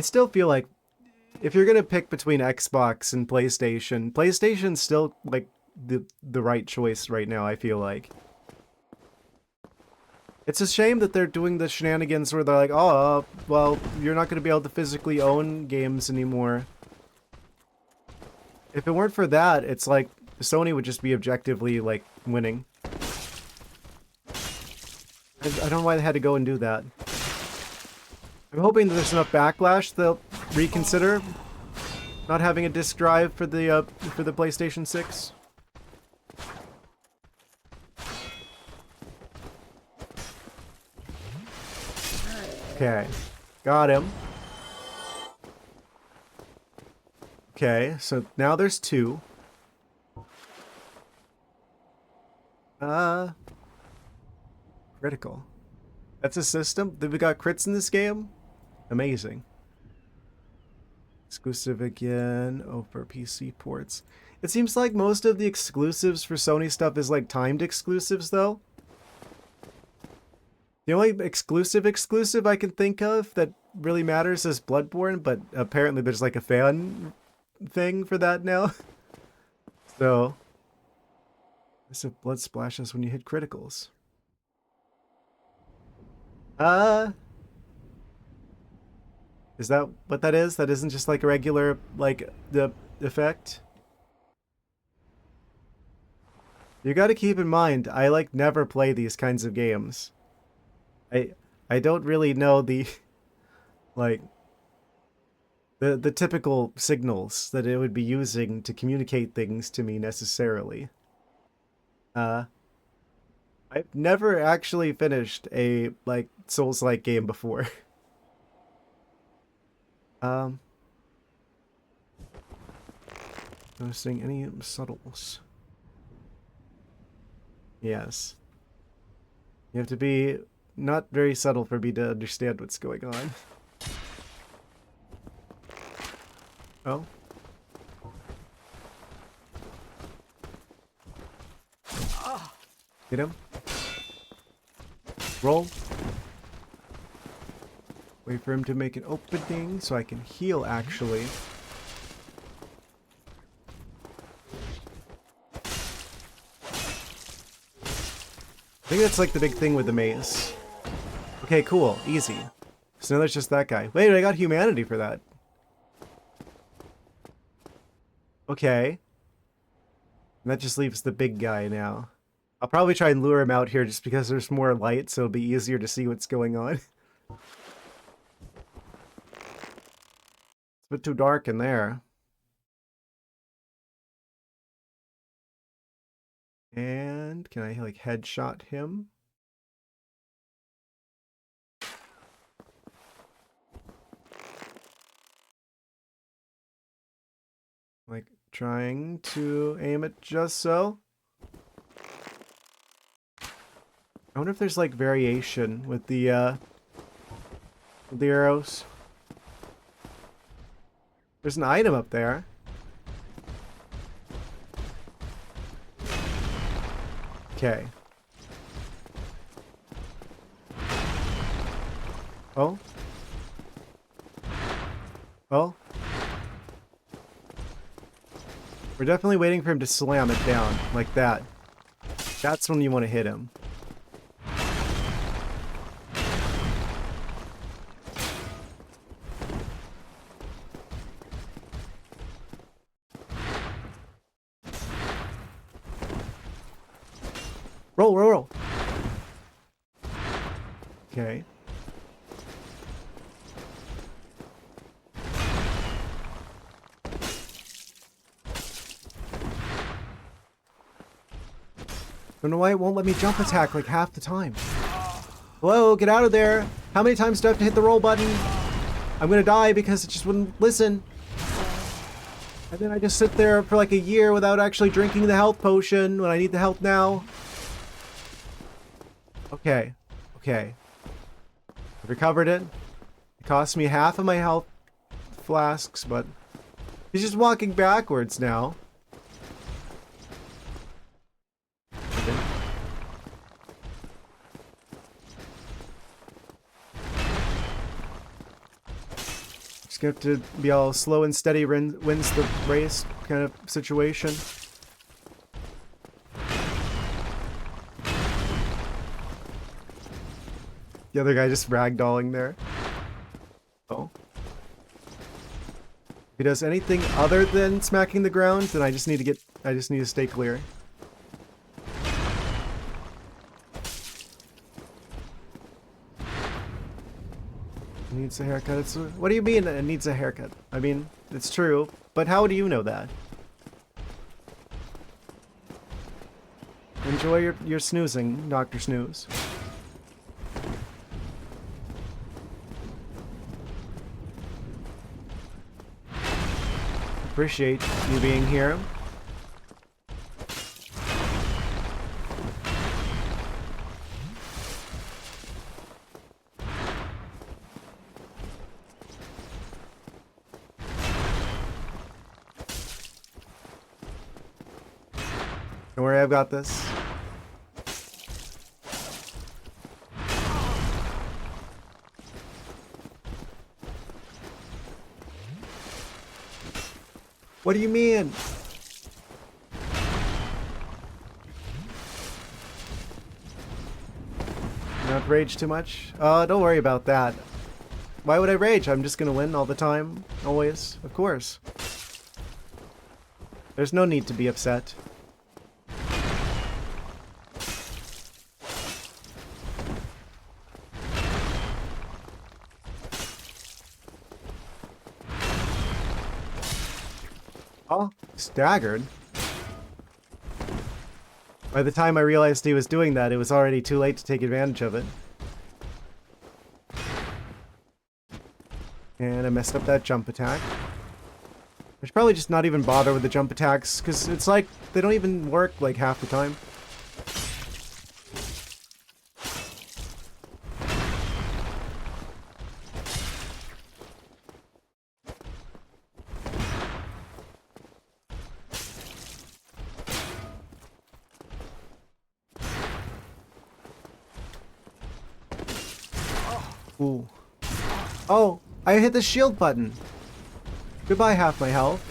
still feel like if you're gonna pick between Xbox and PlayStation, PlayStation's still like the right choice right now, I feel like. It's a shame that they're doing the shenanigans where they're like, oh, well, you're not going to be able to physically own games anymore. If it weren't for that, it's like Sony would just be objectively, like, winning. I don't know why they had to go and do that. I'm hoping that there's enough backlash they'll reconsider not having a disc drive for the PlayStation 6. Okay, got him. Okay, so now there's 2. Critical. That's a system? That we got crits in this game? Amazing. Exclusive again. Oh, for PC ports. It seems like most of the exclusives for Sony stuff is like timed exclusives, though. The only exclusive I can think of that really matters is Bloodborne, but apparently there's like a fan thing for that now. So, this if blood splashes when you hit criticals. Is that what that is? That isn't just like a regular, like, the effect? You gotta keep in mind, I like never play these kinds of games. I don't really know the like the typical signals that it would be using to communicate things to me necessarily. I've never actually finished a like Souls-like game before. Noticing any subtles? Yes. You have to be not very subtle for me to understand what's going on. Oh. Hit him. Roll. Wait for him to make an opening so I can heal, actually. I think that's like the big thing with the maze. Okay, cool. Easy. So now there's just that guy. Wait, I got humanity for that. Okay. And that just leaves the big guy now. I'll probably try and lure him out here just because there's more light, so it'll be easier to see what's going on. It's a bit too dark in there. And can I like headshot him? Like trying to aim it just so. I wonder if there's like variation with the arrows. There's an item up there. Okay. Oh. Oh. We're definitely waiting for him to slam it down like that. That's when you want to hit him. Roll, roll, roll. Okay. Don't know why it won't let me jump attack like half the time. Whoa, get out of there. How many times do I have to hit the roll button? I'm gonna die because it just wouldn't listen. And then I just sit there for like a year without actually drinking the health potion when I need the health now. Okay. Okay. I've recovered it. It cost me half of my health flasks, but he's just walking backwards now. Okay. Just gonna have to be all slow and steady wins the race kind of situation. The other guy just ragdolling there. Oh. If he does anything other than smacking the ground, then I just need to stay clear. It needs a haircut. What do you mean it needs a haircut? I mean, it's true, but how do you know that? Enjoy your snoozing, Dr. Snooze. Appreciate you being here. Don't worry, I've got this. What do you mean? Not rage too much? Don't worry about that. Why would I rage? I'm just gonna win all the time. Always. Of course. There's no need to be upset. Oh, staggered. By the time I realized he was doing that, it was already too late to take advantage of it. And I messed up that jump attack. I should probably just not even bother with the jump attacks, because it's like, they don't even work like half the time. Ooh. Oh, I hit the shield button. Goodbye, half my health.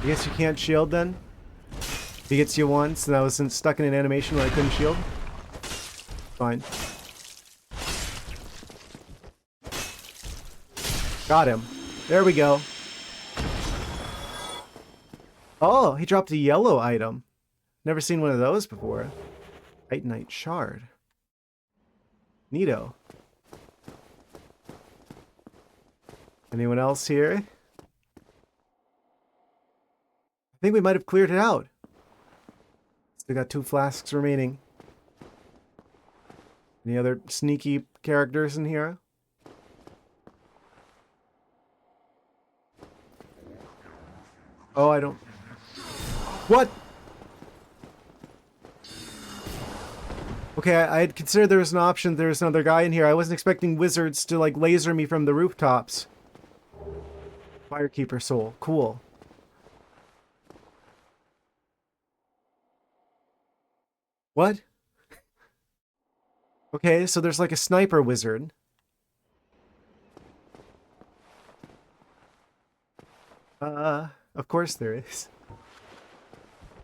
I guess you can't shield then? He gets you once, and I was stuck in an animation where I couldn't shield. Fine. Got him. There we go. Oh, he dropped a yellow item. Never seen one of those before. Titanite shard. Neato. Anyone else here? I think we might have cleared it out. Still got 2 flasks remaining. Any other sneaky characters in here? Oh, I don't... What? Okay, I had considered there was an option. There was another guy in here. I wasn't expecting wizards to, like, laser me from the rooftops. Firekeeper soul. Cool. What? Okay, so there's like a sniper wizard. Of course there is.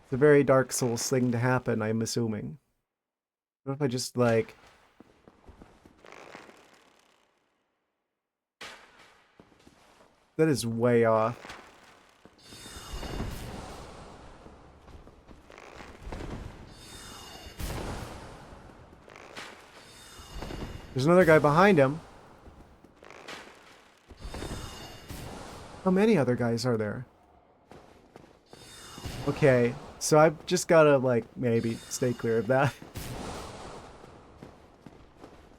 It's a very Dark Souls thing to happen, I'm assuming. What if I just, like... That is way off. There's another guy behind him. How many other guys are there? Okay, so I've just gotta, like, maybe stay clear of that.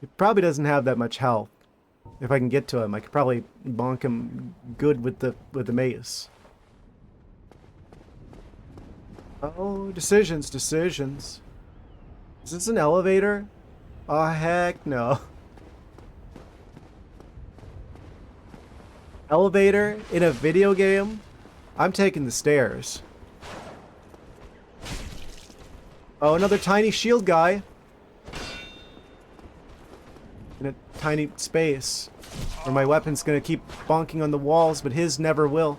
He probably doesn't have that much health. If I can get to him, I could probably bonk him good with the mace. Oh, decisions. Is this an elevator? Oh, heck no. Elevator in a video game? I'm taking the stairs. Oh, another tiny shield guy. In a tiny space. Where my weapon's gonna keep bonking on the walls, but his never will.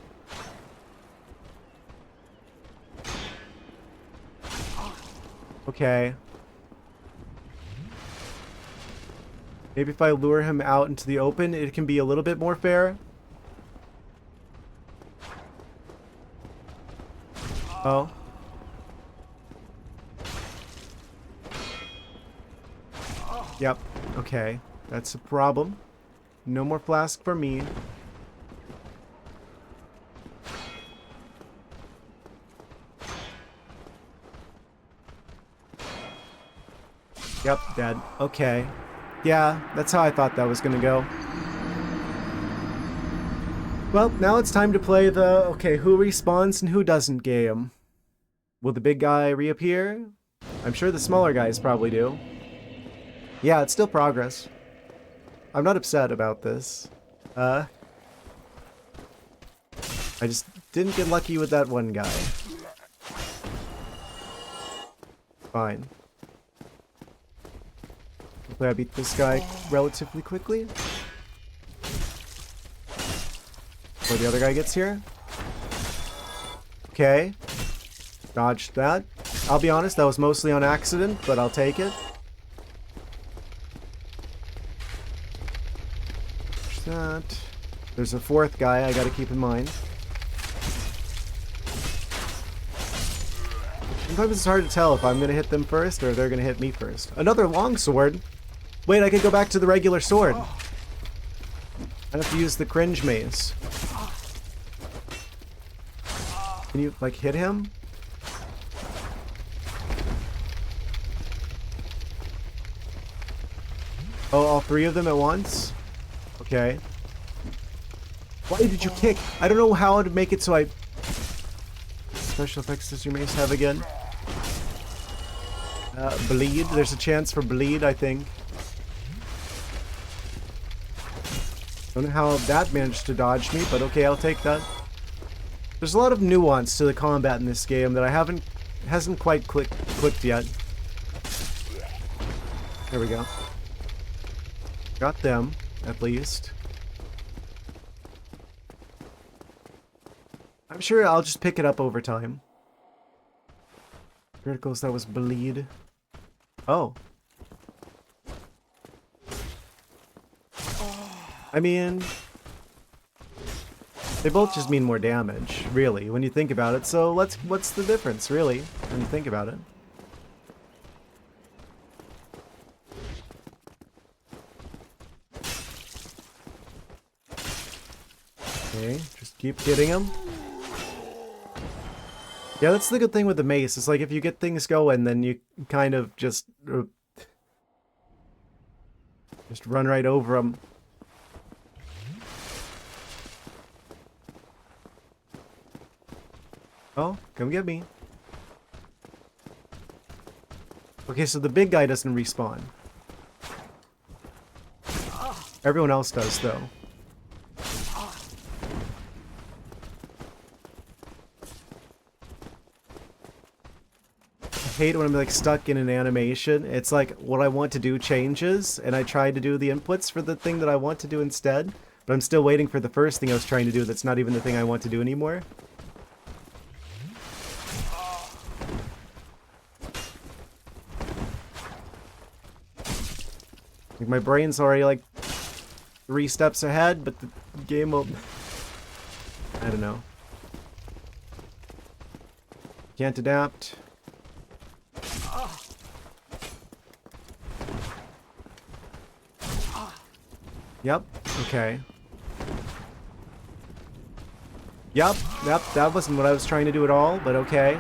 Okay. Maybe if I lure him out into the open, it can be a little bit more fair. Oh. Yep. Okay. That's a problem. No more flask for me. Yep, dead. Okay. Yeah, that's how I thought that was gonna go. Well, now it's time to play the, okay, who respawns and who doesn't game. Will the big guy reappear? I'm sure the smaller guys probably do. Yeah, it's still progress. I'm not upset about this. I just didn't get lucky with that one guy. Fine. Hopefully I beat this guy relatively quickly. Before the other guy gets here. Okay. Dodged that. I'll be honest, that was mostly on accident, but I'll take it. Push that. There's a 4th guy I gotta keep in mind. Sometimes it's hard to tell if I'm gonna hit them first or they're gonna hit me first. Another longsword? Wait, I could go back to the regular sword. I have to use the cringe mace. Can you, like, hit him? Oh, all 3 of them at once? Okay. Why did you kick? I don't know how to make it so I... Special effects does your mace have again? Bleed. There's a chance for bleed, I think. Don't know how that managed to dodge me, but okay, I'll take that. There's a lot of nuance to the combat in this game that hasn't quite clicked yet. There we go. Got them, at least. I'm sure I'll just pick it up over time. Criticals, that was bleed. Oh. I mean, they both just mean more damage, really, when you think about it. So what's the difference, really, when you think about it? Okay, just keep getting them. Yeah, that's the good thing with the mace. It's like if you get things going, then you kind of just run right over them. Oh, come get me. Okay, so the big guy doesn't respawn. Everyone else does, though. I hate when I'm like stuck in an animation. It's like what I want to do changes, and I try to do the inputs for the thing that I want to do instead, but I'm still waiting for the first thing I was trying to do that's not even the thing I want to do anymore. Like my brain's already like 3 steps ahead, but the game will... I don't know. Can't adapt. Yep, okay. Yep, that wasn't what I was trying to do at all, but okay.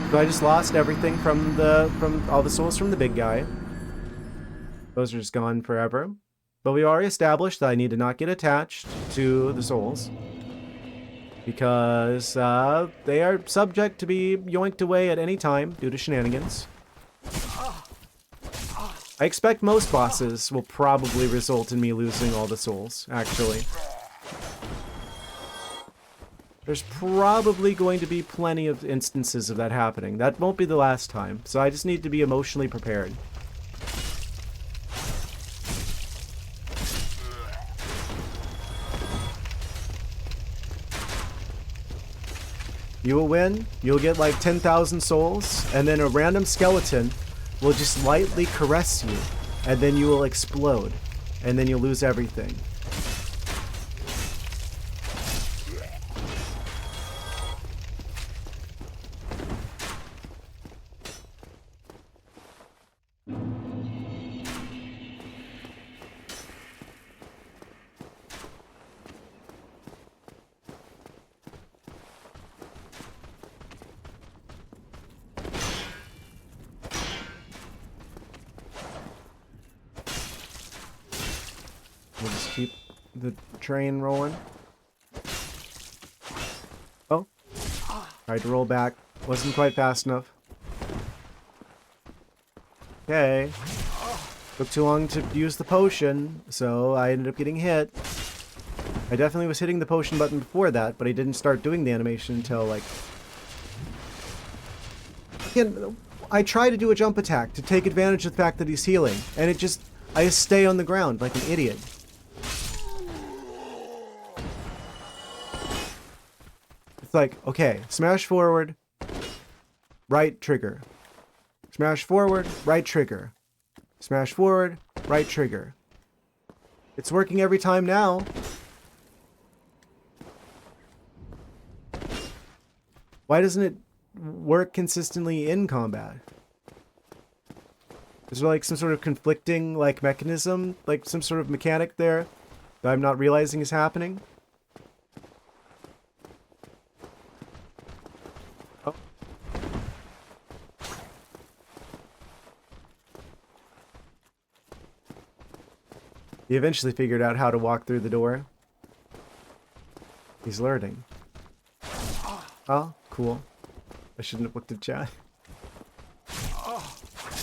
So I just lost everything from all the souls from the big guy. Those are just gone forever. But we already established that I need to not get attached to the souls. Because they are subject to be yoinked away at any time due to shenanigans. I expect most bosses will probably result in me losing all the souls, actually. There's probably going to be plenty of instances of that happening. That won't be the last time, so I just need to be emotionally prepared. You will win, you'll get like 10,000 souls, and then a random skeleton will just lightly caress you, and then you will explode, and then you'll lose everything. We'll just keep the train rolling. Oh. Tried to roll back. Wasn't quite fast enough. Okay. Took too long to use the potion, so I ended up getting hit. I definitely was hitting the potion button before that, but I didn't start doing the animation until, like... Again, I try to do a jump attack to take advantage of the fact that he's healing, and it just... I just stay on the ground like an idiot. It's like, okay, smash forward, right trigger. Smash forward, right trigger. Smash forward, right trigger. It's working every time now. Why doesn't it work consistently in combat? Is there like some sort of conflicting like mechanism, like some sort of mechanic there that I'm not realizing is happening? Oh. He eventually figured out how to walk through the door. He's learning. Oh, cool. I shouldn't have looked at chat.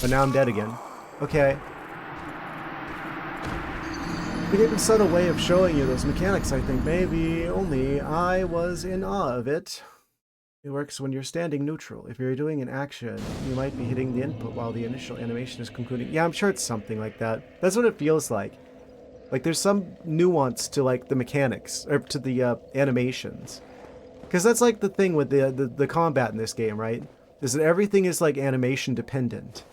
But now I'm dead again. Okay. We gave a subtle way of showing you those mechanics, I think. Maybe only I was in awe of it. It works when you're standing neutral. If you're doing an action, you might be hitting the input while the initial animation is concluding. Yeah, I'm sure it's something like that. That's what it feels like. Like there's some nuance to like the mechanics or to the animations. Because that's like the thing with the combat in this game, right? Is that everything is like animation dependent.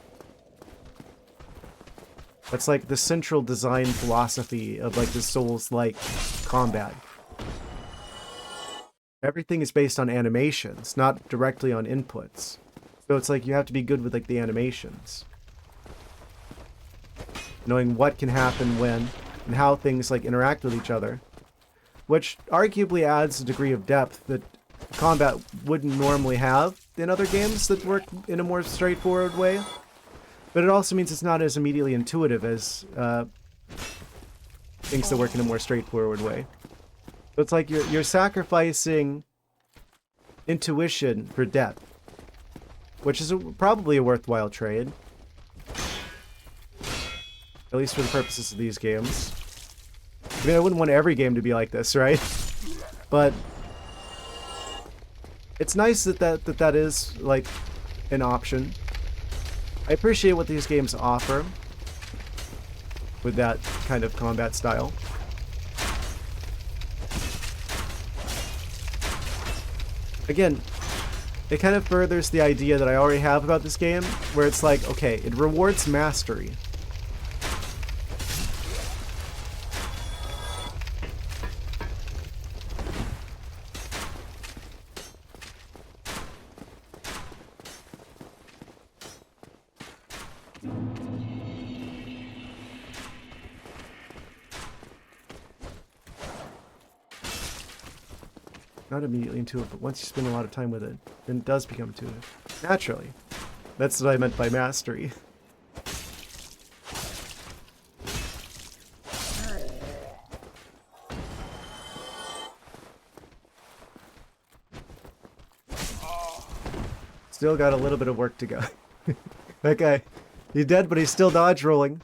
That's like the central design philosophy of like the Souls-like combat. Everything is based on animations, not directly on inputs. So it's like you have to be good with like the animations. Knowing what can happen when and how things like interact with each other. Which arguably adds a degree of depth that combat wouldn't normally have in other games that work in a more straightforward way. But it also means it's not as immediately intuitive as things that work in a more straightforward way. So it's like you're sacrificing intuition for depth, which is probably a worthwhile trade. At least for the purposes of these games. I mean, I wouldn't want every game to be like this, right? But it's nice that is like an option. I appreciate what these games offer with that kind of combat style. Again, it kind of furthers the idea that I already have about this game, where it's like, okay, it rewards mastery. Not immediately intuitive, but once you spend a lot of time with it, then it does become intuitive. Naturally. That's what I meant by mastery. Still got a little bit of work to go. That guy, he's dead, but he's still dodge rolling.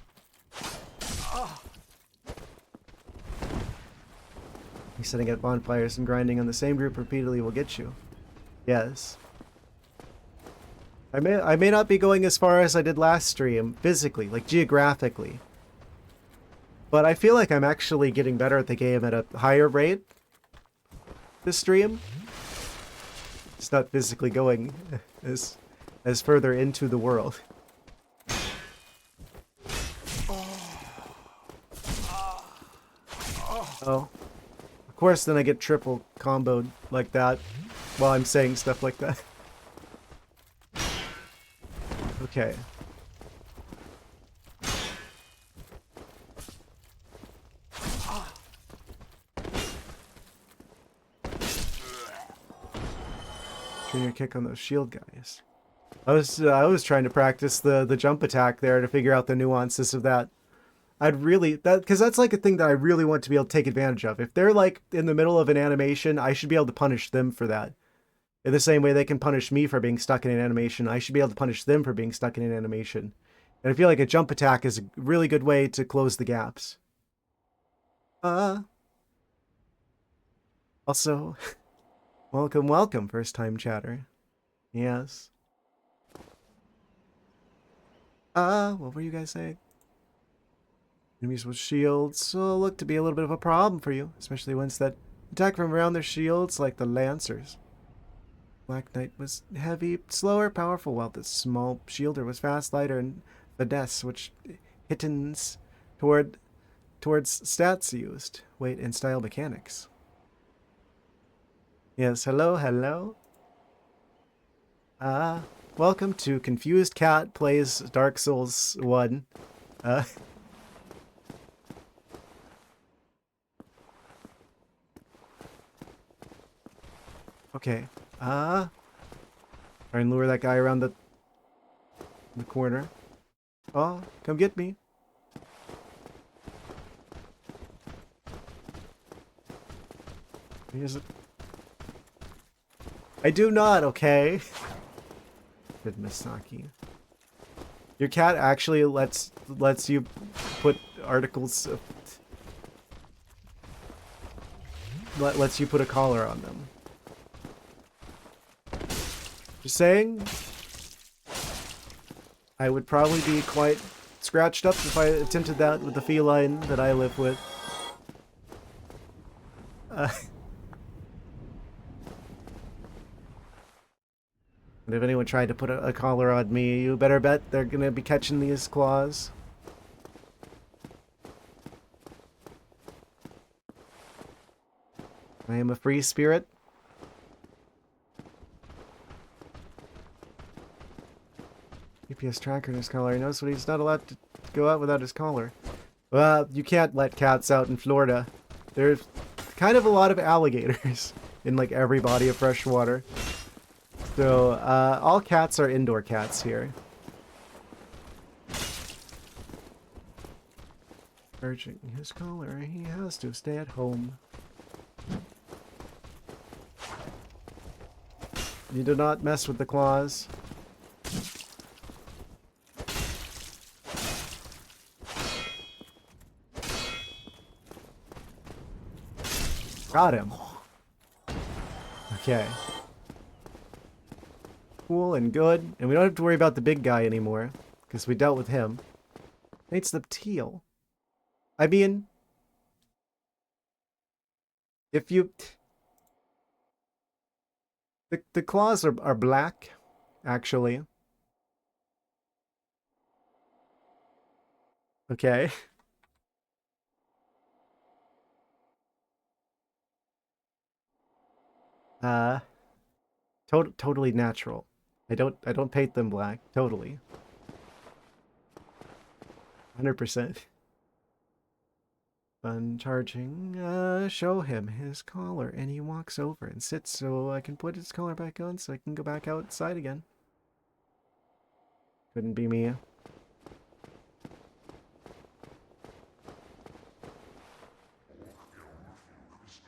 Setting at bonfires and grinding on the same group repeatedly will get you. Yes. I may not be going as far as I did last stream, physically, like geographically. But I feel like I'm actually getting better at the game at a higher rate this stream. It's not physically going as further into the world. Oh. Of course, then I get triple comboed like that while I'm saying stuff like that. Okay. Train your kick on those shield guys. I was trying to practice the jump attack there to figure out the nuances of that. Because that's like a thing that I really want to be able to take advantage of. If they're like in the middle of an animation, I should be able to punish them for that. In the same way they can punish me for being stuck in an animation, I should be able to punish them for being stuck in an animation. And I feel like a jump attack is a really good way to close the gaps. Also, welcome, first time chatter. Yes. What were you guys saying? Enemies with shields will look to be a little bit of a problem for you, especially ones that attack from around their shields like the Lancers. Black Knight was heavy, slower, powerful, while the small shielder was fast, lighter, and finesse, which hittens towards stats used, weight, and style mechanics. Yes, hello. Welcome to Confused Cat Plays Dark Souls 1. Okay. Try and lure that guy around the corner. Oh, come get me. Is it? I do not, okay? Good Misaki. Your cat actually lets you put articles of, lets you put a collar on them. Just saying, I would probably be quite scratched up if I attempted that with the feline that I live with. And if anyone tried to put a collar on me, you better bet they're gonna be catching these claws. I am a free spirit. GPS tracker in his collar. He knows what he's not allowed to go out without his collar. Well, you can't let cats out in Florida. There's kind of a lot of alligators in like every body of fresh water. So, all cats are indoor cats here. Urging his collar, he has to stay at home. You do not mess with the claws. Got him. Okay. Cool and good. And we don't have to worry about the big guy anymore, because we dealt with him. It's the teal. I mean, if you... The claws are black, actually. Okay. Totally natural. I don't paint them black. Totally. 100%. Fun charging. Show him his collar, and he walks over and sits so I can put his collar back on so I can go back outside again. Couldn't be me.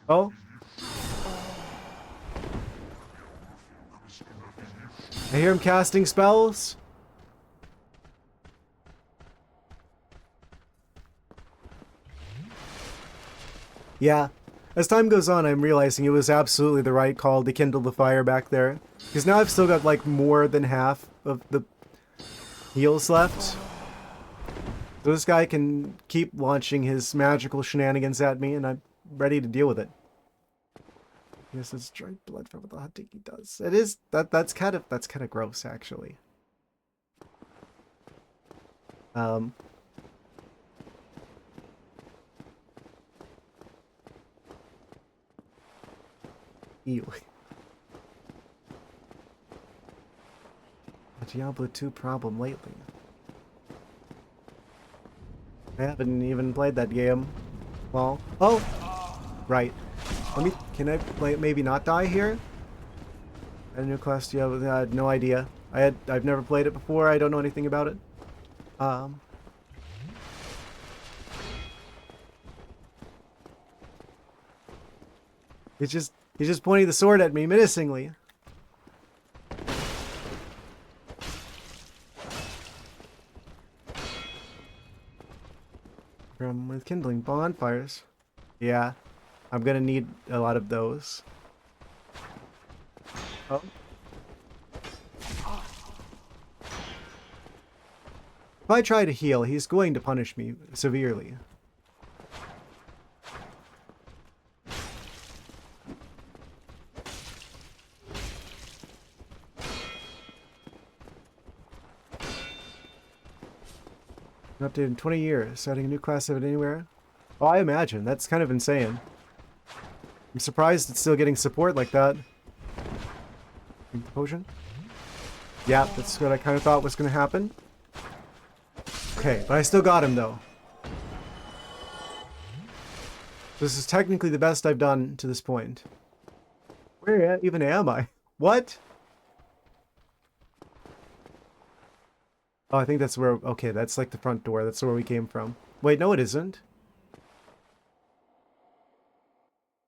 Oh. I hear him casting spells. Yeah. As time goes on, I'm realizing it was absolutely the right call to kindle the fire back there. Because now I've still got like more than half of the heals left. So this guy can keep launching his magical shenanigans at me, and I'm ready to deal with it. Yes, it's dried blood from the hunting he does. It is that's kind of gross, actually. Ew. A Diablo 2 problem lately. I haven't even played that game. Well, oh, right. Can I maybe not die here? A new class, yeah, I had no idea. I've never played it before. I don't know anything about it. He's just pointing the sword at me menacingly. From with kindling bonfires. Yeah. I'm gonna need a lot of those. Oh. If I try to heal, he's going to punish me severely. Updated in 20 years, adding a new class of it anywhere. Oh, I imagine. That's kind of insane. I'm surprised it's still getting support like that. Potion? Yeah, that's what I kind of thought was going to happen. Okay, but I still got him, though. This is technically the best I've done to this point. Where even am I? What? Oh, I think that's where... Okay, that's like the front door. That's where we came from. Wait, no it isn't.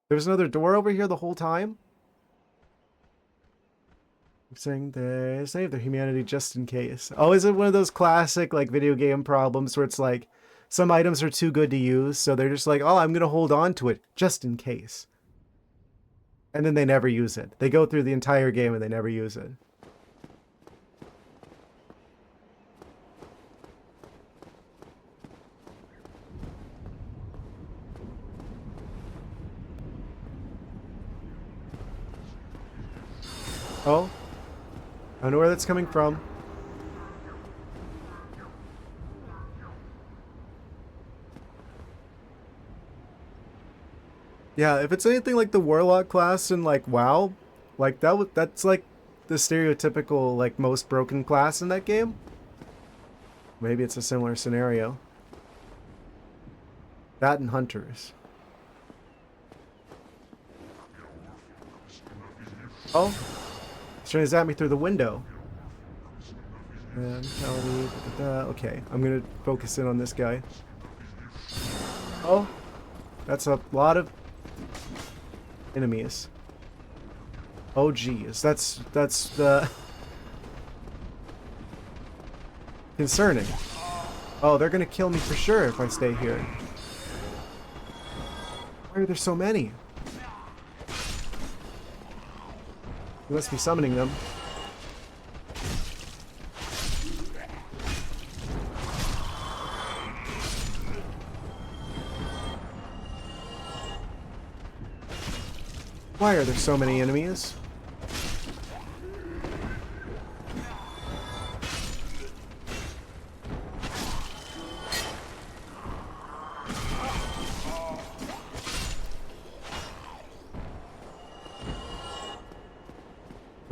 There was another door over here the whole time? I'm saying they save their humanity just in case. Oh, is it one of those classic like video game problems where it's like some items are too good to use, so they're just like, oh, I'm gonna hold on to it just in case. And then they never use it. They go through the entire game and they never use it. Oh. I don't know where that's coming from. Yeah, if it's anything like the Warlock class in like WoW, like that's like the stereotypical like most broken class in that game. Maybe it's a similar scenario. That and hunters. Oh, he's trying to zap me through the window. Okay, I'm gonna focus in on this guy. Oh, that's a lot of enemies. Oh geez, that's concerning. Oh, they're gonna kill me for sure if I stay here. Why are there so many? You must be summoning them. Why are there so many enemies?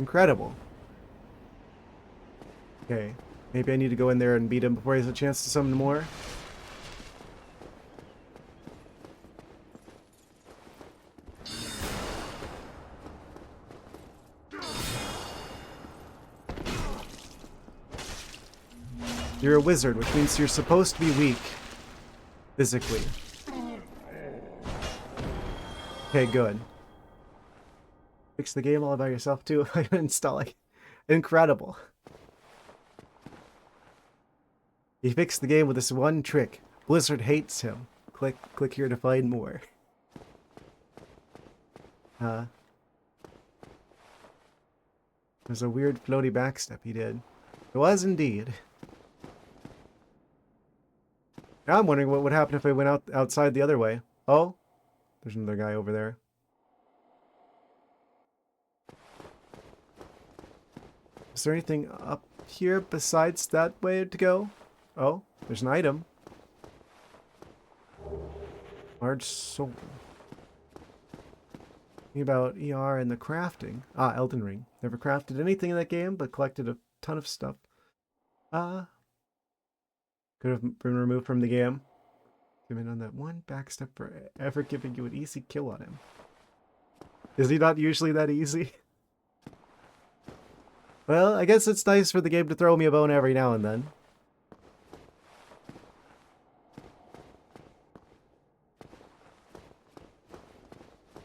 Incredible. Okay, maybe I need to go in there and beat him before he has a chance to summon more. You're a wizard, which means you're supposed to be weak. Physically. Okay, good. Fix the game all by yourself too. I'm installing. Incredible. He fixed the game with this one trick. Blizzard hates him. Click here to find more. There's a weird floaty backstep he did. It was indeed. Now I'm wondering what would happen if I went outside the other way. Oh, there's another guy over there. Is there anything up here besides that way to go? Oh, there's an item. Large soul. Thinking about ER and the crafting. Ah, Elden Ring. Never crafted anything in that game, but collected a ton of stuff. Could have been removed from the game. Give in on that one backstep for ever giving you an easy kill on him. Is he not usually that easy? Well, I guess it's nice for the game to throw me a bone every now and then.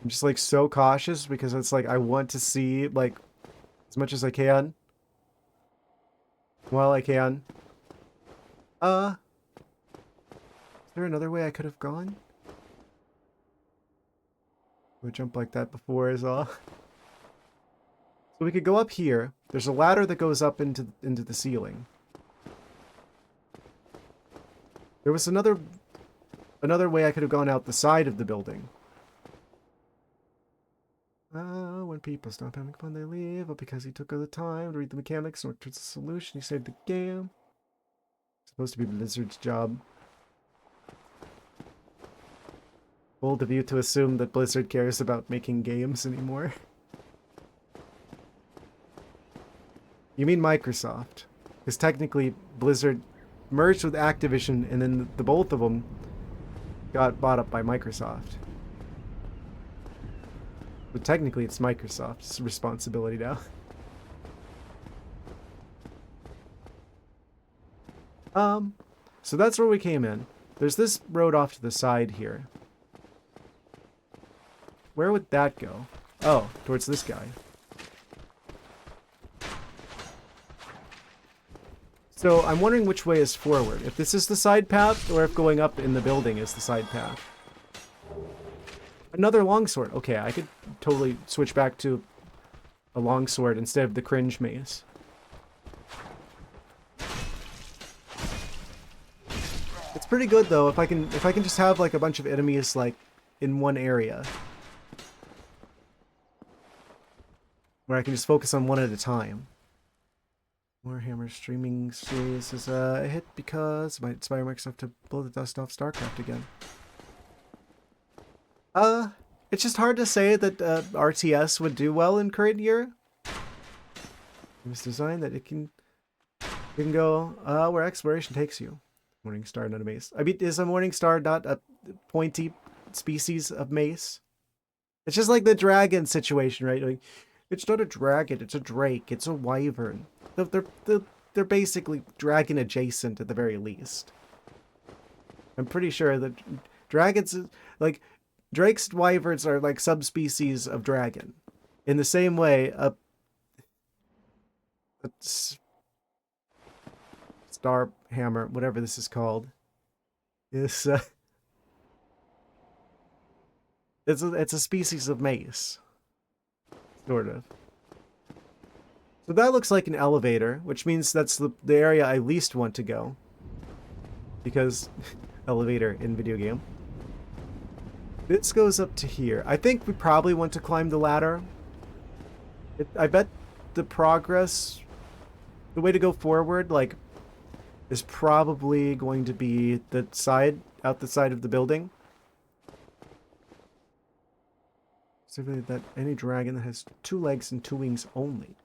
I'm just like so cautious because it's like I want to see like as much as I can. While I can. Is there another way I could have gone? I jump like that before is all. So we could go up here. There's a ladder that goes up into the ceiling. There was another way I could have gone out the side of the building. When people stop having fun, they leave. But because he took the time to read the mechanics and work towards a solution, he saved the game. It's supposed to be Blizzard's job. Bold of you to assume that Blizzard cares about making games anymore. You mean Microsoft. Because technically Blizzard merged with Activision and then the both of them got bought up by Microsoft. But technically it's Microsoft's responsibility now. So that's where we came in. There's this road off to the side here. Where would that go? Oh, towards this guy. So I'm wondering which way is forward. If this is the side path, or if going up in the building is the side path. Another longsword. Okay, I could totally switch back to a longsword instead of the cringe mace. It's pretty good though if I can just have like a bunch of enemies like in one area. where I can just focus on one at a time. Warhammer streaming series is a hit because it might inspire Microsoft to blow the dust off StarCraft again. It's just hard to say that RTS would do well in current year. It was designed that it can go where exploration takes you. Morningstar, not a mace. I mean, is a Morningstar not a pointy species of mace? It's just like the dragon situation, right? Like, it's not a dragon, it's a drake, it's a wyvern. They're basically dragon adjacent at the very least. I'm pretty sure that dragons, like, drakes and wyverns are like subspecies of dragon. In the same way, a star hammer, whatever this is called, is it's a species of mace, sort of. So that looks like an elevator, which means that's the area I least want to go, because elevator in video game. This goes up to here. I think we probably want to climb the ladder. I bet the progress, the way to go forward, like, is probably going to be the side, out the side of the building. Specifically that any dragon that has 2 legs and 2 wings only.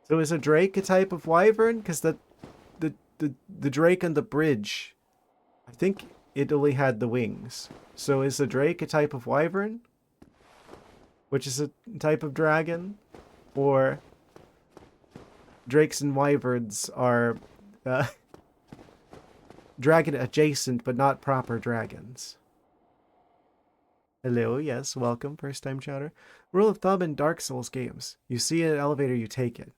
So is a drake a type of wyvern? Because the drake on the bridge, I think it only had the wings. So is the drake a type of wyvern? Which is a type of dragon? Or drakes and wyverns are dragon adjacent but not proper dragons. Hello, yes, welcome, first time chatter. Rule of thumb in Dark Souls games. You see an elevator, you take it.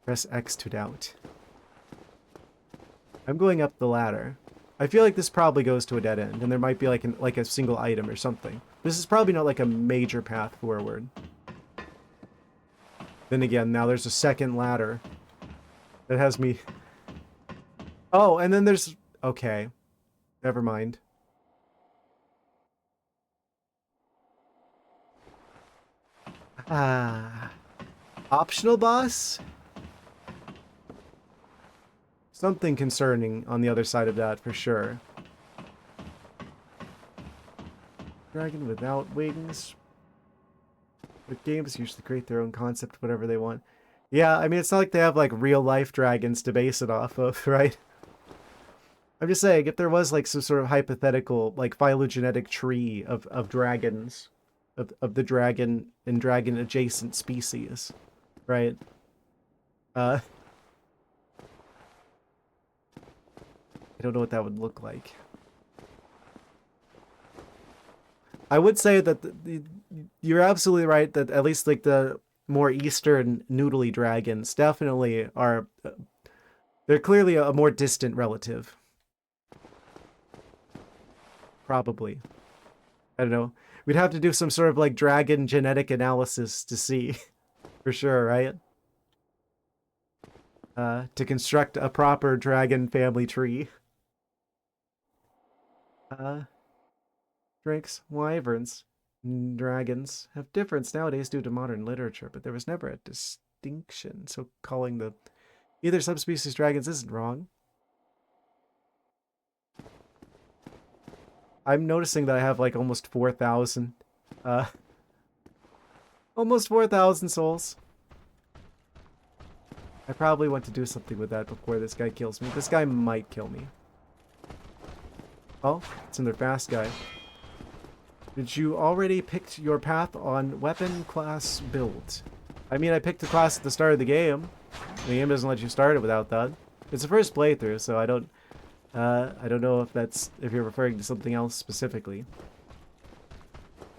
Press X to doubt. I'm going up the ladder. I feel like this probably goes to a dead end, and there might be like a single item or something. This is probably not like a major path forward. Then again, now there's a second ladder that has me... Oh, and then there's... Okay. Never mind. Optional boss? Something concerning on the other side of that, for sure. Dragon without wings. But games usually create their own concept, whatever they want. Yeah, I mean, it's not like they have, like, real-life dragons to base it off of, right? I'm just saying, if there was, like, some sort of hypothetical, like, phylogenetic tree of dragons, of the dragon and dragon-adjacent species, right? I don't know what that would look like. I would say that you're absolutely right that at least like the more eastern noodly dragons definitely are... they're clearly a more distant relative. Probably. I don't know. We'd have to do some sort of like dragon genetic analysis to see. For sure, right? To construct a proper dragon family tree. Drakes, wyverns, dragons have difference nowadays due to modern literature, but there was never a distinction, so calling the either subspecies dragons isn't wrong. I'm noticing that I have like almost 4,000 almost 4,000 souls. I probably want to do something with that before this guy kills me. This guy might kill me. Oh, it's another fast guy. Did you already pick your path on weapon class build? I mean, I picked the class at the start of the game. The game doesn't let you start it without that. It's the first playthrough, so I don't know if you're referring to something else specifically.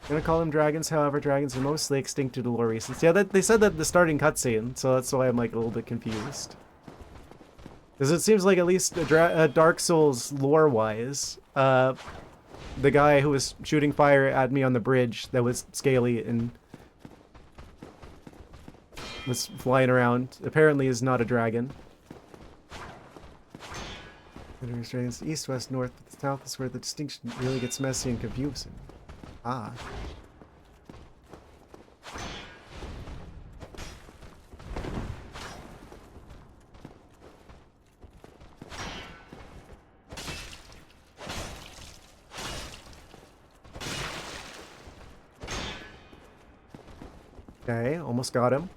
I'm gonna call them dragons, however, dragons are mostly extinct due to lore reasons. Yeah, they said that in the starting cutscene, so that's why I'm like a little bit confused. Because it seems like at least Dark Souls lore-wise, the guy who was shooting fire at me on the bridge that was scaly and was flying around apparently is not a dragon. Dragons east, west, north, south is where the distinction really gets messy and confusing. Ah. Okay, almost got him.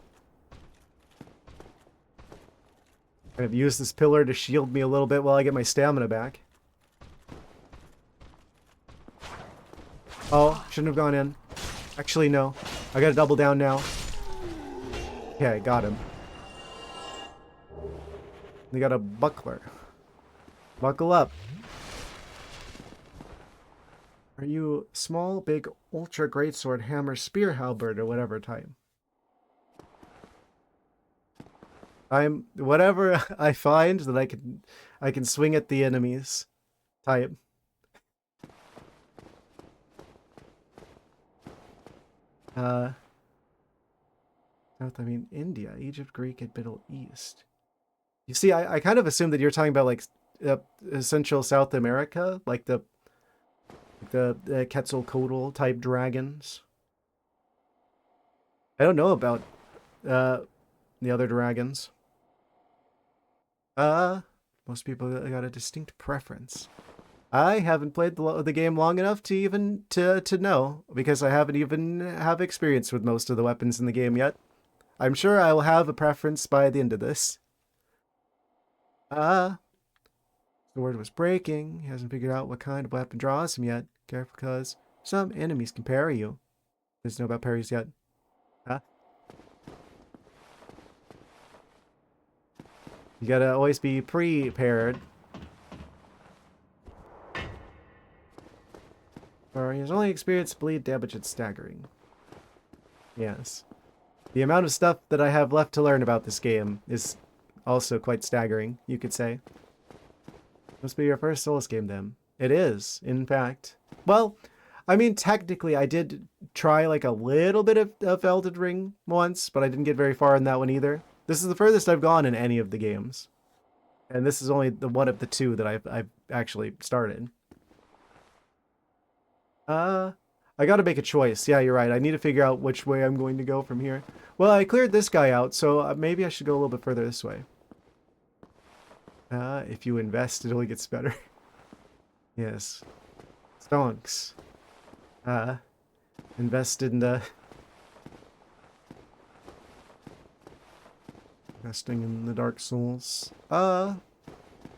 Kind of use this pillar to shield me a little bit while I get my stamina back. Oh, shouldn't have gone in. Actually, no. I gotta double down now. Okay, got him. They got a buckler. Buckle up. Are you small, big, ultra greatsword, hammer, spear, halberd, or whatever type? I'm whatever I find that I can swing at the enemies type. South, I mean India, Egypt, Greek, and Middle East. You see, I kind of assumed that you're talking about like essential South America, like the Quetzalcoatl type dragons. I don't know about uh the other dragons. Uh, most people got a distinct preference. I haven't played the game long enough to even to know, because I haven't even have experience with most of the weapons in the game yet. I'm sure I will have a preference by the end of this. The word was breaking. He hasn't figured out what kind of weapon draws him yet. Careful, cause some enemies can parry you. Doesn't know about parries yet. Huh? You gotta always be prepared. Or he has only experienced bleed damage and staggering. Yes. The amount of stuff that I have left to learn about this game is also quite staggering, you could say. Must be your first Souls game then. It is, in fact. Well, I mean, technically I did try like a little bit of Elden Ring once, but I didn't get very far in that one either. This is the furthest I've gone in any of the games. And this is only the one of the two that I've actually started. I gotta make a choice. Yeah, you're right. I need to figure out which way I'm going to go from here. Well, I cleared this guy out, so maybe I should go a little bit further this way. If you invest, it only gets better. Yes. Stonks. Invest in the... Investing in the Dark Souls.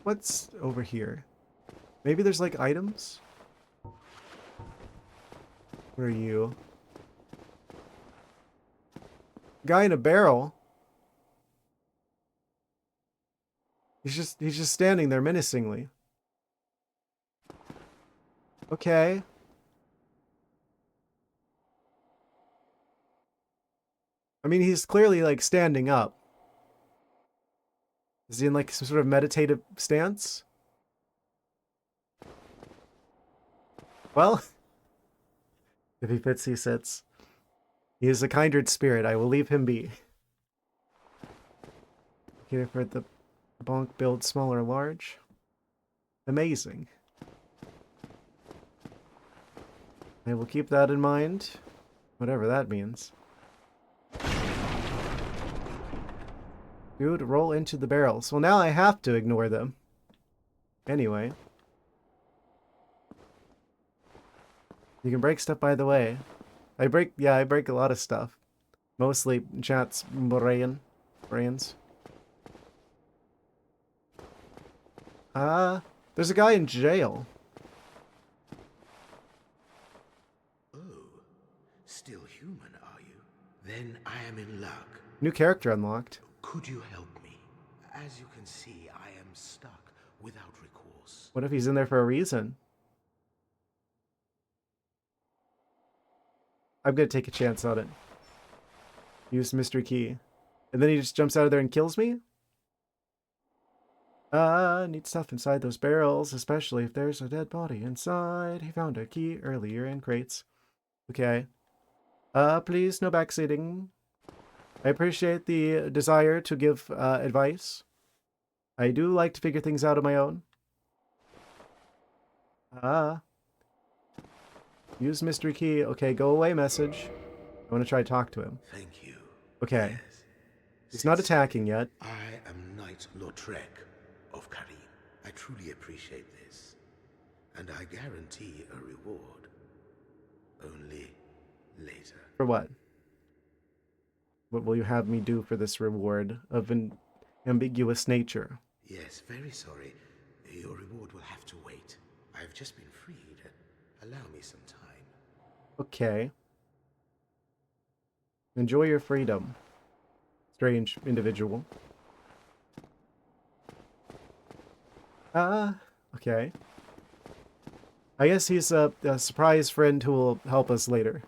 What's over here? Maybe there's like items? What are you? Guy in a barrel? He's just standing there menacingly. Okay. I mean, he's clearly like standing up. Is he in like some sort of meditative stance? Well, if he fits, he sits. He is a kindred spirit. I will leave him be. Okay, for the bonk build small or large. Amazing. I will keep that in mind. Whatever that means. Dude, roll into the barrels. Well, now I have to ignore them. Anyway. You can break stuff by the way. I break a lot of stuff. Mostly chat's brains. There's a guy in jail. Oh, still human, are you? Then I am in luck. New character unlocked. Could you help me? As you can see, I am stuck without recourse. What if he's in there for a reason? I'm gonna take a chance on it. Use mystery key. And then he just jumps out of there and kills me? Need stuff inside those barrels, especially if there's a dead body inside. He found a key earlier in crates. Okay. Please, no backseating. I appreciate the desire to give advice. I do like to figure things out on my own. Use mystery key. Okay, go away message. I want to try to talk to him. Thank you. Okay. Yes. He's not attacking yet. I am Knight Lautrec of Karim. I truly appreciate this. And I guarantee a reward. Only later. For what? What will you have me do for this reward of an ambiguous nature? Yes, very sorry. Your reward will have to wait. I've just been freed. Allow me some time. Okay. Enjoy your freedom. Strange individual. Okay. I guess he's a surprise friend who will help us later.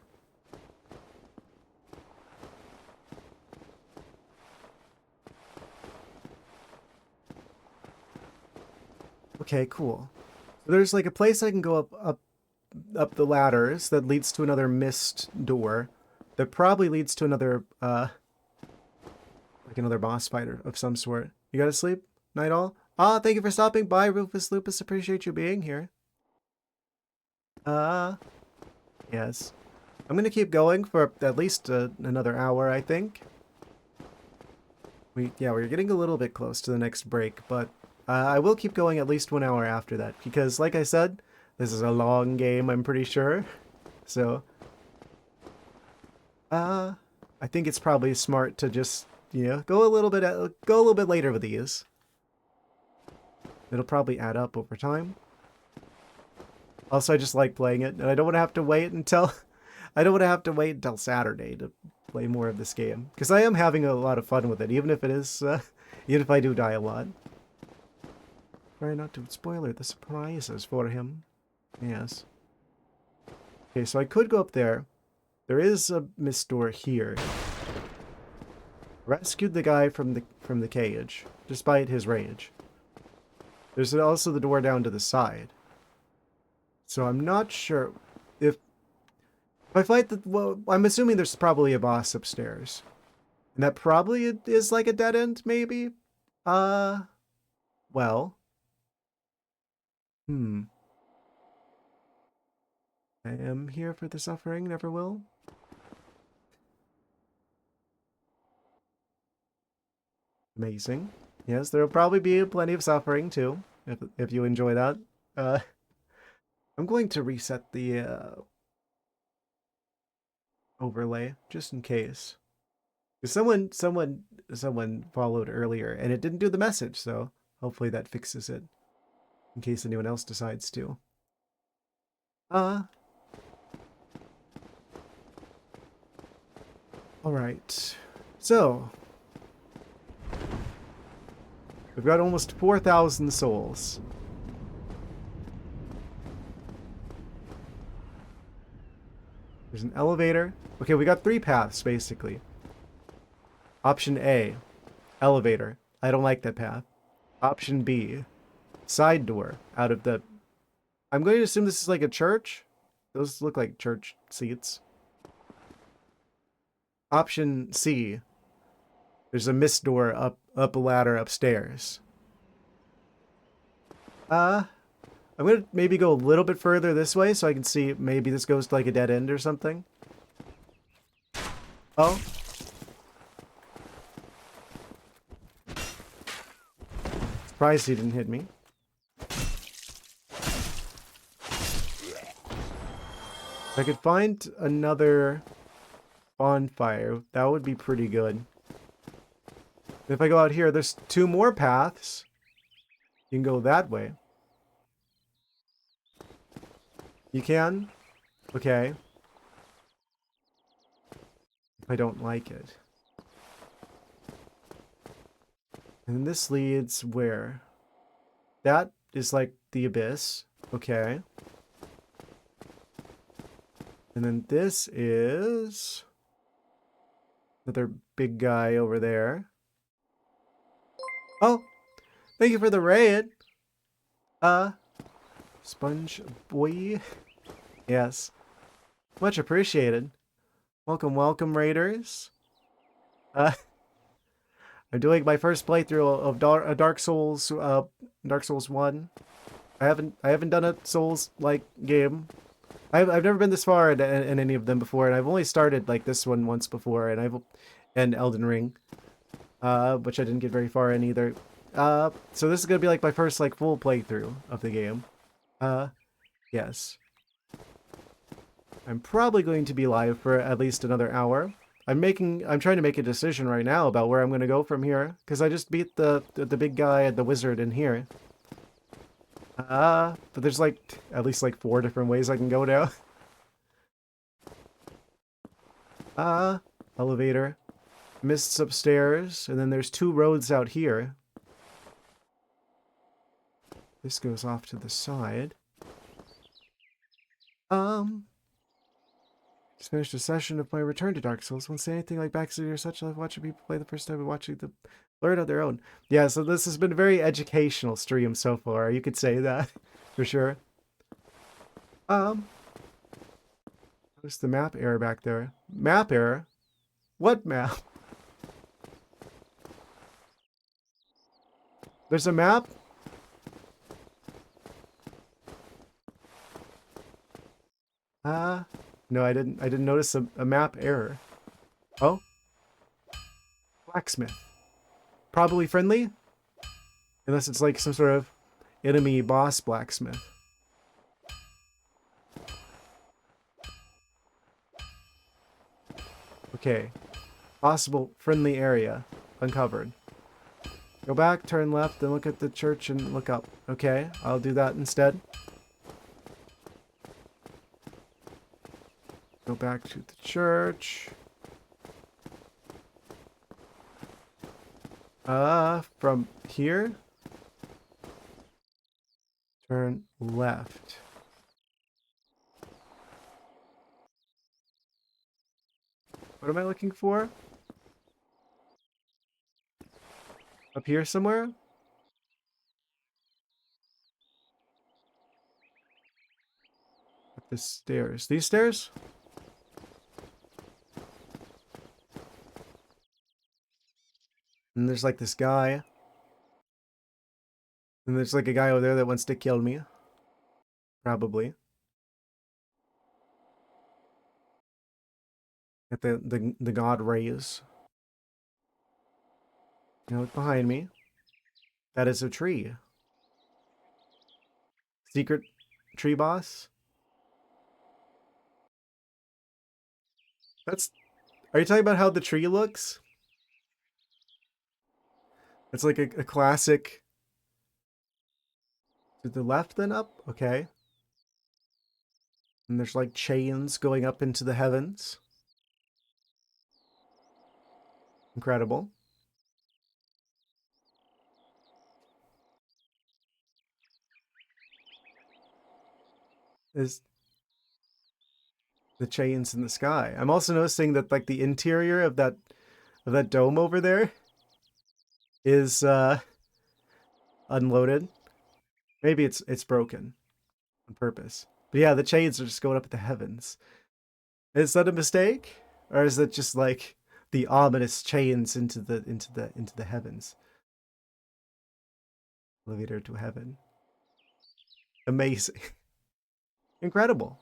Okay, cool. So there's like a place I can go up the ladders that leads to another mist door that probably leads to another like another boss fighter of some sort. You gotta sleep? Night all? Ah, thank you for stopping by, Rufus Lupus. Appreciate you being here. Yes. I'm gonna keep going for at least another hour, I think. We're getting a little bit close to the next break, but I will keep going at least 1 hour after that, because like I said, this is a long game, I'm pretty sure. So, I think it's probably smart to just, go a little bit later with these. It'll probably add up over time. Also, I just like playing it, and I don't want to have to wait until Saturday to play more of this game, because I am having a lot of fun with it, even if it is, even if I do die a lot. Try not to spoiler the surprises for him. Yes. Okay, so I could go up there. There is a mist door here. Rescued the guy from the cage, despite his rage. There's also the door down to the side. So I'm not sure if I fight the... Well, I'm assuming there's probably a boss upstairs. And that probably is like a dead end, maybe? Well. I am here for the suffering, never will. Amazing. Yes, there will probably be plenty of suffering, too, if you enjoy that. I'm going to reset the overlay, just in case. Someone followed earlier, and it didn't do the message, so hopefully that fixes it, in case anyone else decides to. Alright. So, we've got almost 4,000 souls. There's an elevator. Okay, we got 3 paths, basically. Option A, elevator. I don't like that path. Option B, side door out of the... I'm going to assume this is like a church. Those look like church seats. Option C, there's a mist door up a ladder upstairs. I'm gonna maybe go a little bit further this way so I can see maybe this goes to like a dead end or something. Oh. Surprised he didn't hit me. If I could find another bonfire, that would be pretty good. If I go out here, there's 2 more paths. You can go that way. You can? Okay. If I don't like it. And this leads where? That is like the abyss. Okay. And then this is another big guy over there. Oh! Thank you for the raid! Sponge boy. Yes. Much appreciated. Welcome, welcome, raiders. I'm doing my first playthrough of Dark Souls 1. I haven't done a Souls-like game. I've never been this far in any of them before, and I've only started like this one once before, and Elden Ring, which I didn't get very far in either. So this is gonna be like my first like full playthrough of the game. Yes. I'm probably going to be live for at least another hour. I'm trying to make a decision right now about where I'm going to go from here, because I just beat the big guy, the wizard in here. But there's like at least like 4 different ways I can go now. Elevator. Mists upstairs, and then there's 2 roads out here. This goes off to the side. Just finished a session of my return to Dark Souls. Won't say anything like Backseat or such. I've watched people play the first time and watching them learn on their own. Yeah, so this has been a very educational stream so far. You could say that for sure. There's the map error back there. Map error? What map? There's a map? No, I didn't notice a map error. Oh? Blacksmith. Probably friendly? Unless it's like some sort of enemy boss blacksmith. Okay. Possible friendly area uncovered. Go back, turn left, then look at the church and look up. Okay, I'll do that instead. Go back to the church. From here? Turn left. What am I looking for? Up here somewhere? Up the stairs. These stairs? And there's like this guy. And there's like a guy over there that wants to kill me. Probably. At the god rays. Now look behind me. That is a tree. Secret tree boss? That's... Are you talking about how the tree looks? It's like a classic... To the left then up? Okay. And there's like chains going up into the heavens. Incredible. Is the chains in the sky. I'm also noticing that like the interior of that dome over there is unloaded. Maybe it's broken on purpose. But yeah, the chains are just going up at the heavens. Is that a mistake? Or is it just like the ominous chains into the heavens? Elevator to heaven. Amazing. Incredible.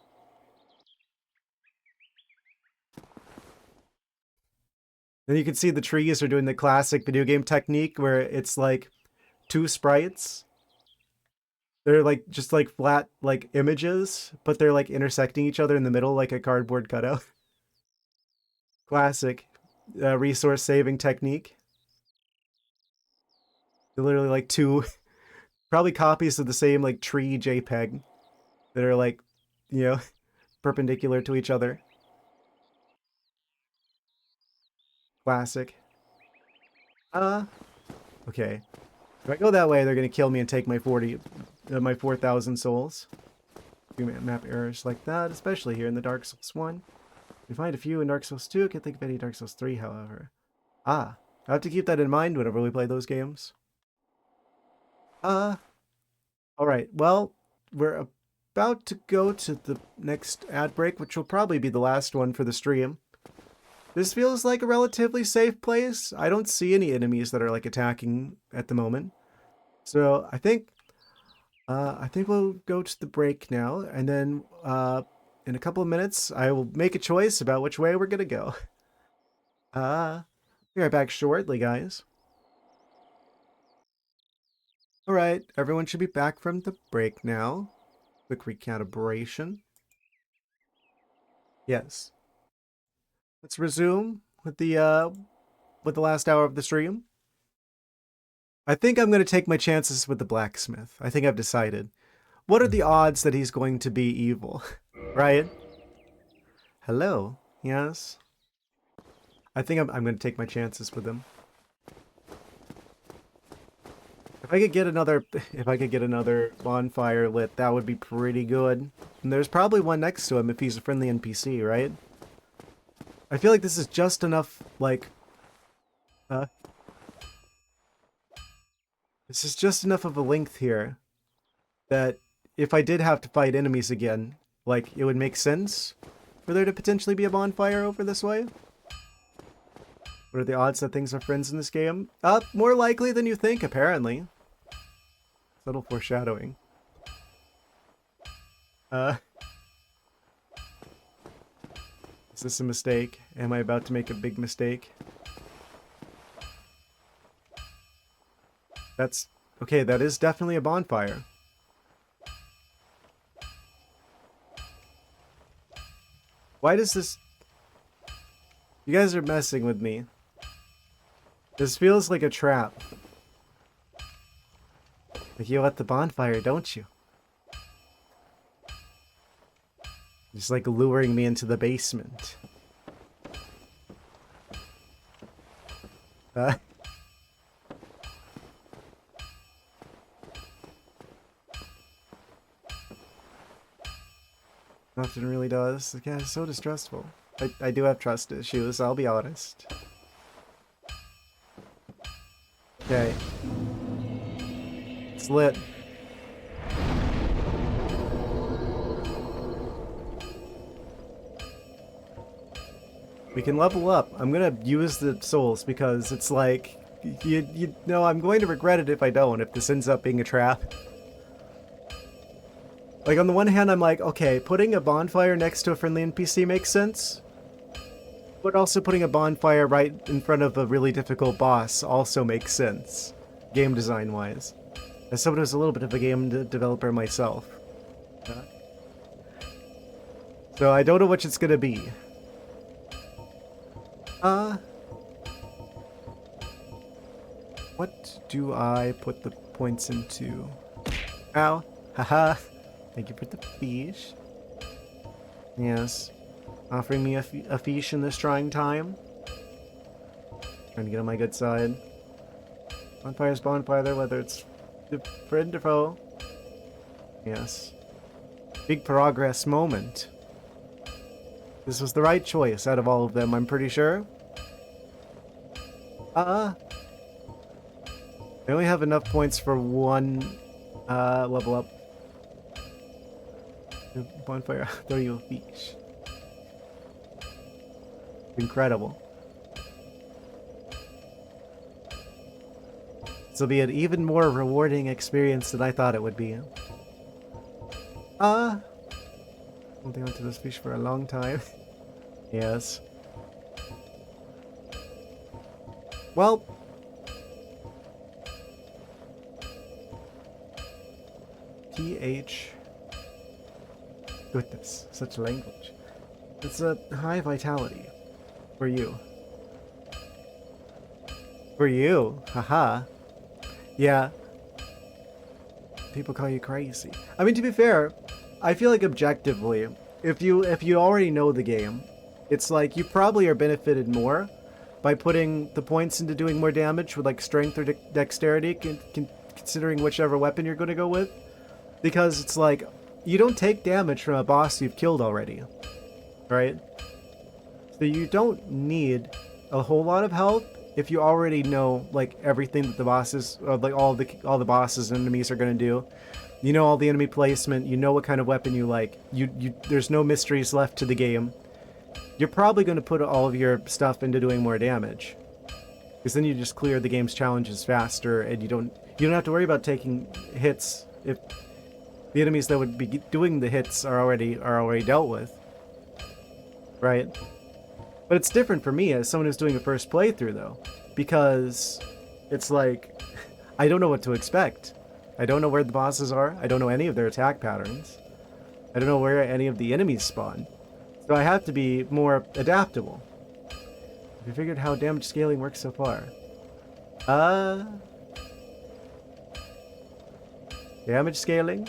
Then you can see the trees are doing the classic video game technique where it's like 2 sprites. They're like just like flat like images, but they're like intersecting each other in the middle like a cardboard cutout. Classic resource saving technique. They're literally like 2 probably copies of the same like tree JPEG that are like, you know, perpendicular to each other. Classic. Okay. If I go that way, they're gonna kill me and take my 4,000 souls. Map errors like that, especially here in the Dark Souls 1. We find a few in Dark Souls 2. Can't think of any Dark Souls 3, however. I have to keep that in mind whenever we play those games. Alright, well, we're about to go to the next ad break, which will probably be the last one for the stream. This feels like a relatively safe place. I don't see any enemies that are like attacking at the moment. So I think we'll go to the break now, and then in a couple of minutes I will make a choice about which way we're gonna go. Be right back shortly, guys. Alright, everyone should be back from the break now. Quick recalibration. Yes. Let's resume with the last hour of the stream. I think I'm going to take my chances with the blacksmith. I think I've decided. What are the odds that he's going to be evil? Right? Hello? Yes? I think I'm going to take my chances with him. If I could get another bonfire lit, that would be pretty good. And there's probably one next to him if he's a friendly NPC, right? I feel like this is just enough, like... This is just enough of a length here that if I did have to fight enemies again, like, it would make sense for there to potentially be a bonfire over this way. What are the odds that things are friends in this game? More likely than you think, apparently. Subtle foreshadowing. Is this a mistake? Am I about to make a big mistake? That's... Okay, that is definitely a bonfire. Why does this... You guys are messing with me. This feels like a trap. Like, you let the bonfire, don't you? Just like luring me into the basement. Nothing really does. The cat is so distrustful. I do have trust issues, I'll be honest. Okay. It's lit. We can level up. I'm gonna use the souls because it's like... You know, I'm going to regret it if I don't, if this ends up being a trap. Like, on the one hand, I'm like, okay, putting a bonfire next to a friendly NPC makes sense. But also putting a bonfire right in front of a really difficult boss also makes sense. Game design-wise. As someone who's a little bit of a game developer myself. So I don't know which it's gonna be. What do I put the points into? Ow. Haha. Thank you for the fish. Yes. Offering me a fish in this trying time. Trying to get on my good side. Bonfire's bonfire, whether it's friend or foe. Yes. Big progress moment. This was the right choice out of all of them, I'm pretty sure. I only have enough points for one level up. Bonfire, throw you a fish. Incredible. This will be an even more rewarding experience than I thought it would be. Holding on to this fish for a long time. Yes. Well. TH. Goodness, such language. It's a high vitality. For you. For you? Haha. Yeah. People call you crazy. I mean, to be fair, I feel like objectively, if you already know the game, it's like you probably are benefited more by putting the points into doing more damage with like strength or dexterity, considering whichever weapon you're going to go with. Because it's like, you don't take damage from a boss you've killed already, right? So you don't need a whole lot of health if you already know like everything that the bosses, or like all the bosses and enemies are gonna do. You know all the enemy placement. You know what kind of weapon you like. There's no mysteries left to the game. You're probably gonna put all of your stuff into doing more damage, because then you just clear the game's challenges faster, and you don't have to worry about taking hits if the enemies that would be doing the hits are already dealt with, right? But it's different for me as someone who's doing a first playthrough, though, because it's like, I don't know what to expect. I don't know where the bosses are. I don't know any of their attack patterns. I don't know where any of the enemies spawn. So I have to be more adaptable. We figured how damage scaling works so far. Damage scaling?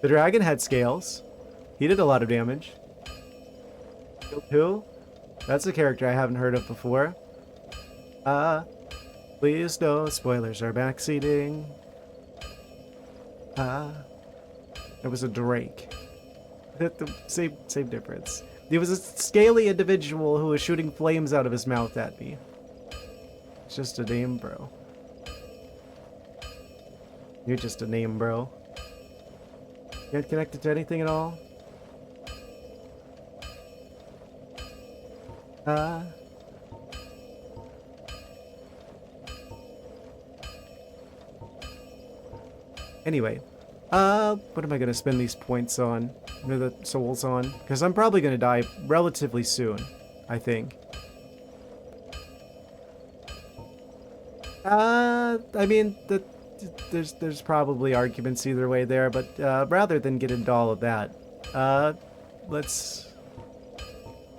The dragon had scales. He did a lot of damage. Killed who? That's a character I haven't heard of before. Please no spoilers are backseating. It was a Drake. Same difference. There was a scaly individual who was shooting flames out of his mouth at me. It's just a name, bro. You're just a name, bro. Can't connect it to anything at all? Anyway. What am I gonna spend these points on? Or the souls on? Because I'm probably gonna die relatively soon, I think. I mean, there's probably arguments either way there, but rather than get into all of that, let's...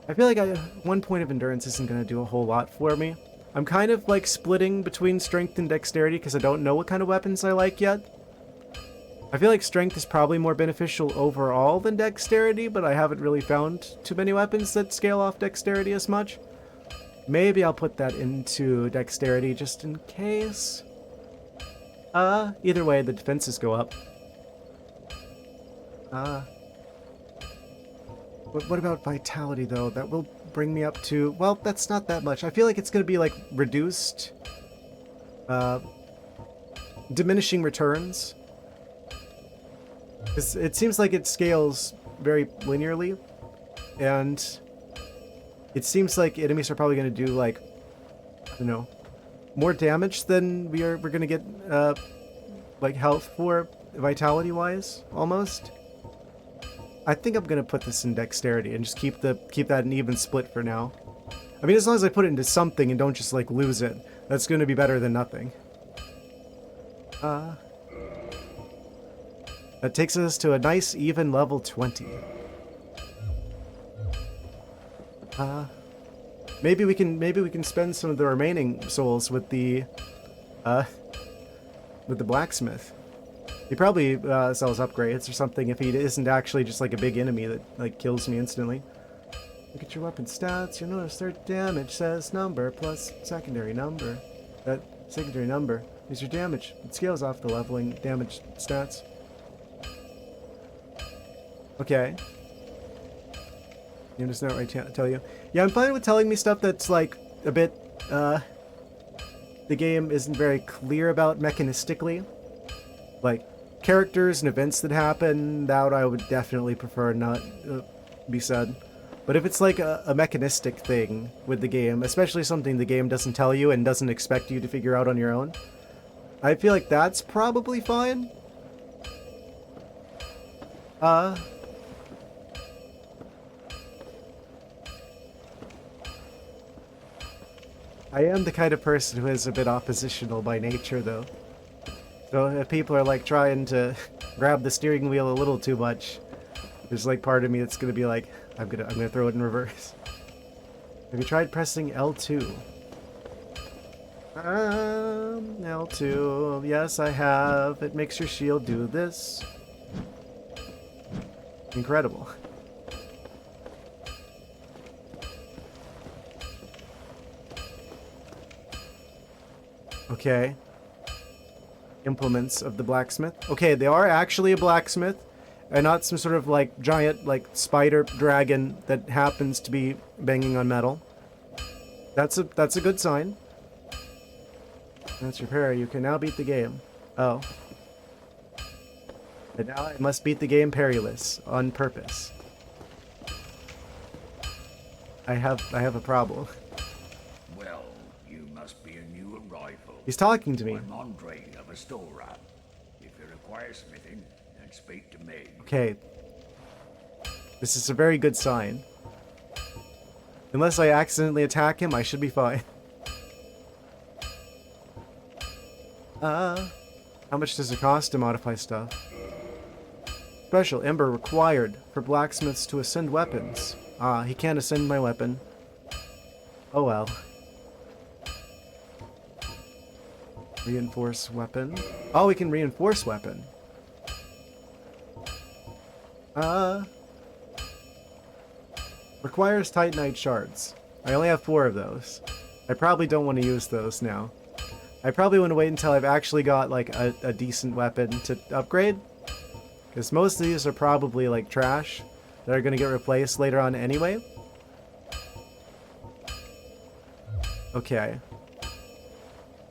I feel like 1 point of endurance isn't going to do a whole lot for me. I'm kind of like splitting between strength and dexterity because I don't know what kind of weapons I like yet. I feel like strength is probably more beneficial overall than dexterity, but I haven't really found too many weapons that scale off dexterity as much. Maybe I'll put that into dexterity just in case. Either way, the defenses go up. What about vitality, though? That will bring me up to... Well, that's not that much. I feel like it's going to be, like, reduced... diminishing returns. It seems like it scales very linearly. And... it seems like enemies are probably going to do, like... I don't know... more damage than we're going to get, like, health for, vitality-wise, almost. I think I'm going to put this in dexterity and just keep that an even split for now. I mean, as long as I put it into something and don't just, like, lose it, that's going to be better than nothing. That takes us to a nice, even level 20. Maybe we can spend some of the remaining souls with the blacksmith. He probably sells upgrades or something if he isn't actually just like a big enemy that like kills me instantly. Look at your weapon stats. You'll notice their damage says number plus secondary number. That secondary number is your damage. It scales off the leveling damage stats. Okay. You understand what I tell you? Yeah, I'm fine with telling me stuff that's like a bit, the game isn't very clear about mechanistically. Like, characters and events that happen, that I would definitely prefer not be said. But if it's like a mechanistic thing with the game, especially something the game doesn't tell you and doesn't expect you to figure out on your own, I feel like that's probably fine. I am the kind of person who is a bit oppositional by nature, though. So if people are like trying to grab the steering wheel a little too much, there's like part of me that's gonna be like, I'm gonna throw it in reverse. Have you tried pressing L2? L2. Yes, I have. It makes your shield do this. Incredible. Okay. Implements of the blacksmith. Okay, they are actually a blacksmith, and not some sort of like giant like spider dragon that happens to be banging on metal. That's a good sign. That's repair. You can now beat the game. Oh. And now I must beat the game parryless on purpose. I have a problem. Well, you must be a new arrival. He's talking to me. I'm Andre of Astora. If you require smithing, then speak to me. Okay. This is a very good sign. Unless I accidentally attack him, I should be fine. How much does it cost to modify stuff? Special Ember required for blacksmiths to ascend weapons. Ah, he can't ascend my weapon. Oh well. Reinforce weapon. Oh, we can reinforce weapon. Requires Titanite shards. I only have 4 of those. I probably don't want to use those now. I probably want to wait until I've actually got like a decent weapon to upgrade. Because most of these are probably like trash that are going to get replaced later on anyway. Okay.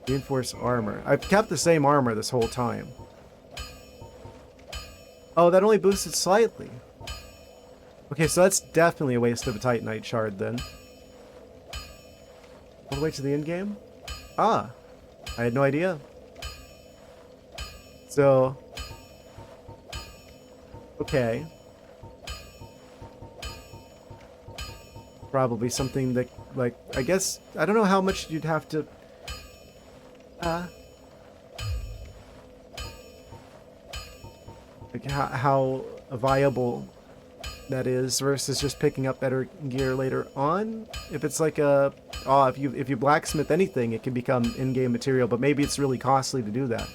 Reinforce armor. I've kept the same armor this whole time. Oh, that only boosted slightly. Okay, so that's definitely a waste of a Titanite shard then. All the way to the end game? Ah, I had no idea. So, okay. Probably something that, like, I guess, I don't know how much you'd have to... like how viable that is versus just picking up better gear later on. If it's like a... oh, if you blacksmith anything, it can become in-game material, but maybe it's really costly to do that.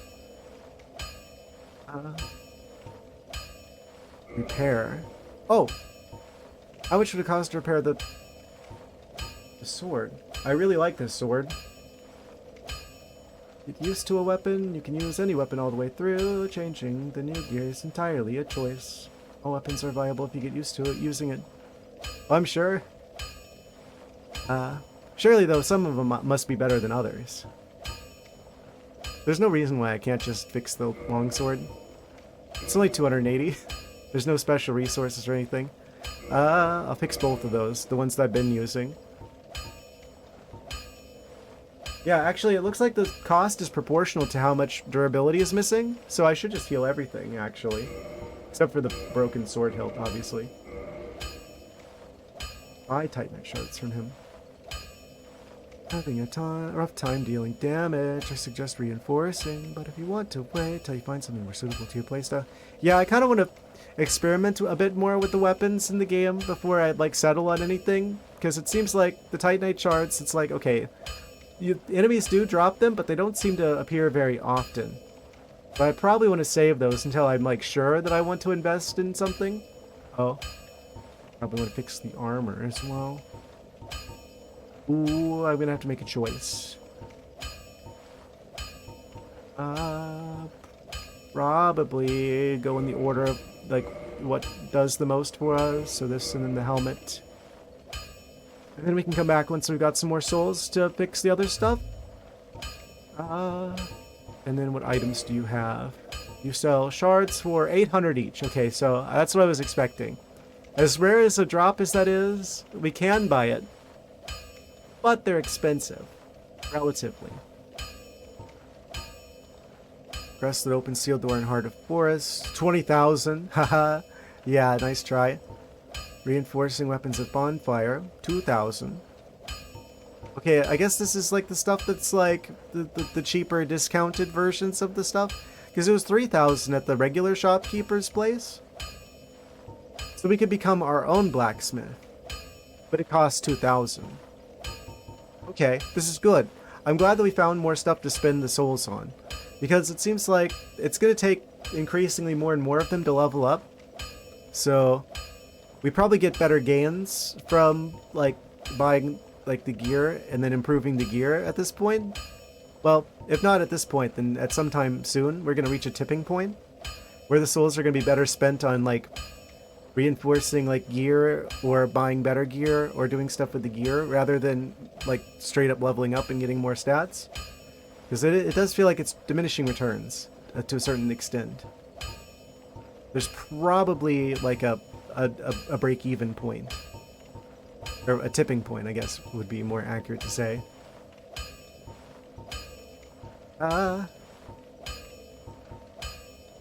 Repair. Oh! How much would it cost to repair the sword? I really like this sword. Get used to a weapon. You can use any weapon all the way through. Changing the new gear is entirely a choice. All weapons are viable if you get used to it, using it. I'm sure. Surely though, some of them must be better than others. There's no reason why I can't just fix the longsword. It's only 280. There's no special resources or anything. I'll fix both of those, the ones that I've been using. Yeah, actually, it looks like the cost is proportional to how much durability is missing, so I should just heal everything, actually. Except for the broken sword hilt, obviously. Buy Titanite shards from him. Having a rough time dealing damage. I suggest reinforcing, but if you want to wait till you find something more suitable to your playstyle. Yeah, I kind of want to experiment a bit more with the weapons in the game before I like settle on anything, because it seems like the Titanite shards, it's like, okay, enemies do drop them, but they don't seem to appear very often. But I probably want to save those until I'm like sure that I want to invest in something. Oh, probably want to fix the armor as well. Ooh, I'm gonna have to make a choice. Probably go in the order of like what does the most for us. So this and then the helmet. And then we can come back once we've got some more souls to fix the other stuff. And then what items do you have? You sell shards for 800 each. Okay, so that's what I was expecting. As rare as a drop as that is, we can buy it. But they're expensive. Relatively. Press the open sealed door in Heart of Forest. 20,000. Haha. Yeah, nice try. Reinforcing weapons at Bonfire. 2,000. Okay, I guess this is like the stuff that's like the cheaper discounted versions of the stuff. Because it was 3,000 at the regular shopkeeper's place. So we could become our own blacksmith. But it costs 2,000. Okay, this is good. I'm glad that we found more stuff to spend the souls on. Because it seems like it's going to take increasingly more and more of them to level up. So we probably get better gains from like buying like the gear and then improving the gear at this point. Well, if not at this point, then at some time soon we're going to reach a tipping point where the souls are going to be better spent on like reinforcing like gear or buying better gear or doing stuff with the gear rather than like straight up leveling up and getting more stats. Because it does feel like it's diminishing returns to a certain extent. There's probably like a break-even point. Or a tipping point, I guess, would be more accurate to say.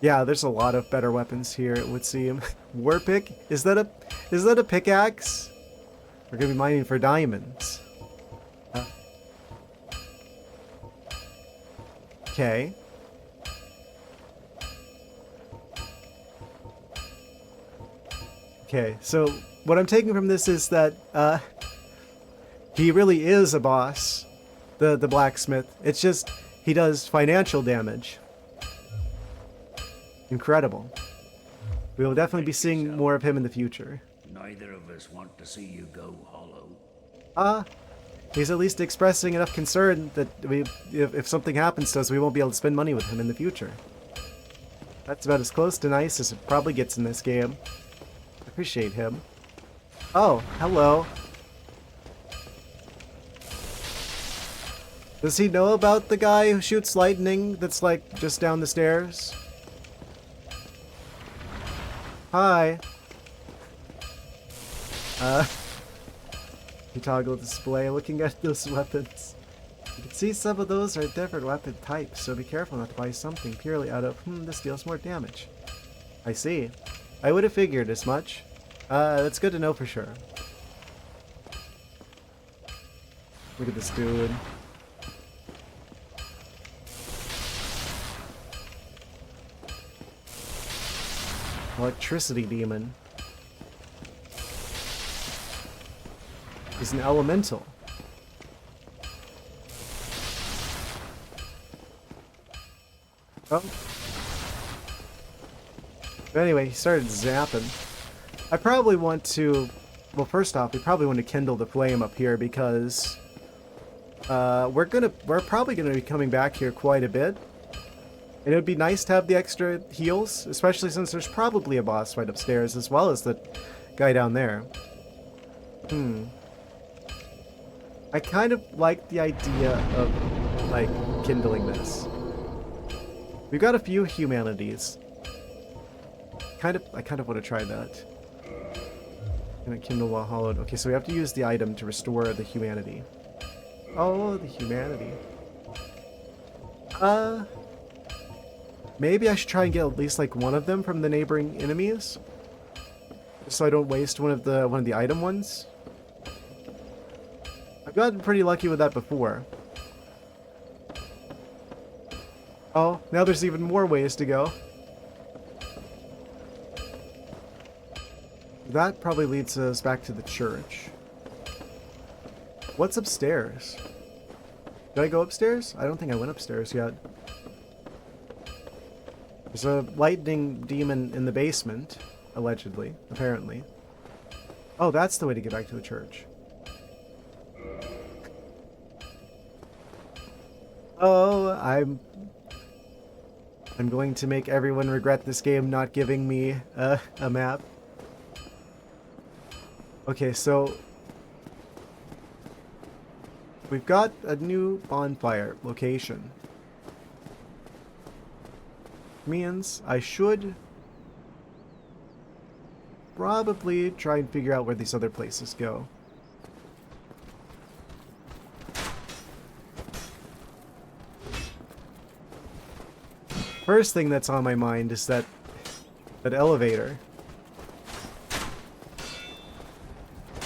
Yeah, there's a lot of better weapons here, it would seem. War pick? Is that a pickaxe? We're gonna be mining for diamonds. Okay. Okay, so what I'm taking from this is that he really is a boss, the blacksmith. It's just he does financial damage. Incredible. We will definitely be seeing more of him in the future. Neither of us want to see you go hollow. He's at least expressing enough concern that if something happens to us, we won't be able to spend money with him in the future. That's about as close to nice as it probably gets in this game. I appreciate him. Oh, hello. Does he know about the guy who shoots lightning that's like just down the stairs? Hi. You toggle display looking at those weapons. You can see some of those are different weapon types, so be careful not to buy something purely out of, this deals more damage. I see. I would have figured as much. That's good to know for sure. Look at this dude. Electricity demon. He's an elemental. Oh. But anyway, he started zapping. I probably want to... Well, first off, we probably want to kindle the flame up here because... we're probably gonna be coming back here quite a bit. And it would be nice to have the extra heals, especially since there's probably a boss fight upstairs as well as the guy down there. I kind of like the idea of, like, kindling this. We've got a few humanities. I kind of want to try that. Can I kindle while hollowed? Okay, so we have to use the item to restore the humanity. Oh, the humanity. Maybe I should try and get at least like one of them from the neighboring enemies, just so I don't waste one of the item ones. I've gotten pretty lucky with that before. Oh, now there's even more ways to go. That probably leads us back to the church. What's upstairs? Did I go upstairs? I don't think I went upstairs yet. There's a lightning demon in the basement, allegedly, apparently. Oh, that's the way to get back to the church. Oh, I'm going to make everyone regret this game not giving me a map. Okay, so we've got a new bonfire location. Means I should probably try and figure out where these other places go. First thing that's on my mind is that elevator.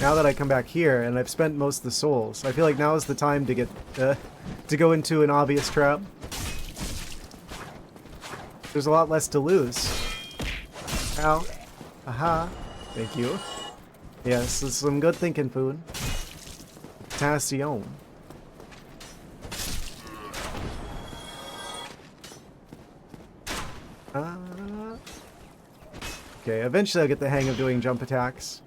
Now that I come back here and I've spent most of the souls, I feel like now is the time to get to go into an obvious trap. There's a lot less to lose. Ow. Aha. Thank you. Yes, this is some good thinking food. Potassium. Okay, eventually I'll get the hang of doing jump attacks.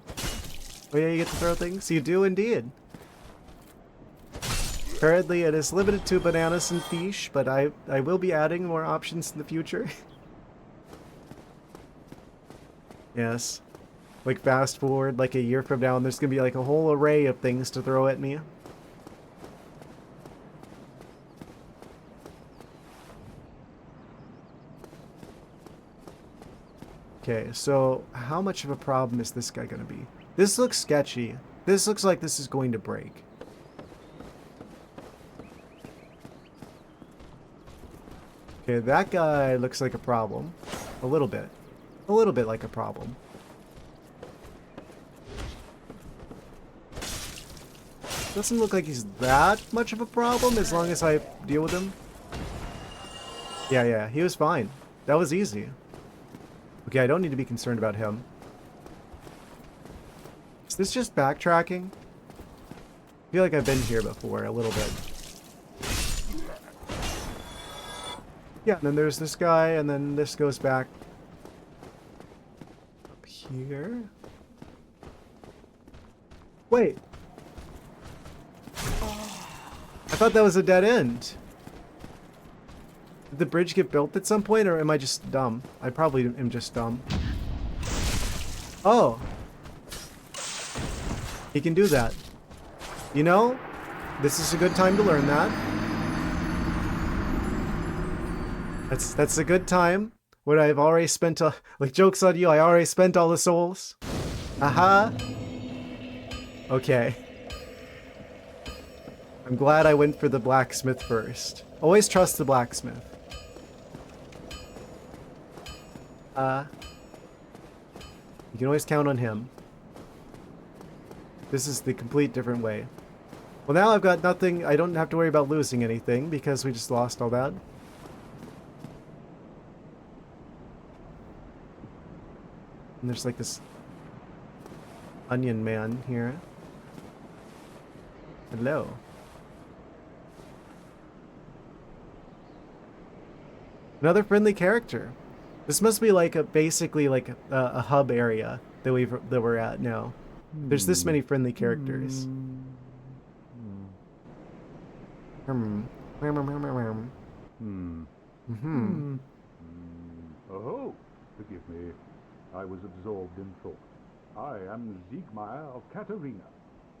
Oh yeah, you get to throw things? You do indeed. Currently it is limited to bananas and fish, but I will be adding more options in the future. Yes. Like fast forward like a year from now and there's gonna be like a whole array of things to throw at me. Okay, so how much of a problem is this guy gonna be? This looks sketchy. This looks like this is going to break. Okay, that guy looks like a problem. A little bit. A little bit like a problem. Doesn't look like he's that much of a problem as long as I deal with him. Yeah, he was fine. That was easy. Okay, I don't need to be concerned about him. Is this just backtracking? I feel like I've been here before a little bit. Yeah, and then there's this guy, and then this goes back up here. Wait. I thought that was a dead end. Did the bridge get built at some point, or am I just dumb? I probably am just dumb. Oh. He can do that. You know, this is a good time to learn that. That's a good time. When I've already spent, like, joke's on you, I already spent all the souls. Aha. Okay. I'm glad I went for the blacksmith first. Always trust the blacksmith. You can always count on him. This is the complete different way. Well, now I've got nothing. I don't have to worry about losing anything because we just lost all that. And there's like this onion man here. Hello. Another friendly character. This must be like basically like a hub area that we're at now. There's this many friendly characters. Oh, forgive me. I was absorbed in thought. I am Siegmeyer of Katarina.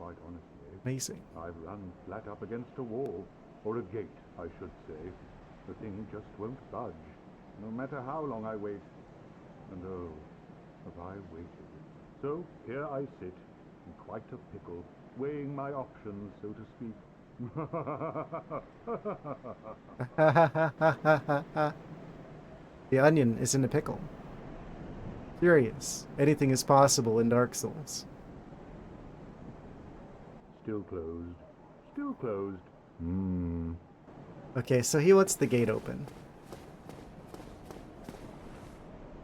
Quite honestly, Amazing. I've run flat up against a wall, or a gate, I should say. The thing just won't budge, no matter how long I wait. And oh, have I waited. So here I sit, in quite a pickle, weighing my options, so to speak. The onion is in a pickle. Curious. Anything is possible in Dark Souls. Still closed. Still closed. Okay, so he wants the gate open.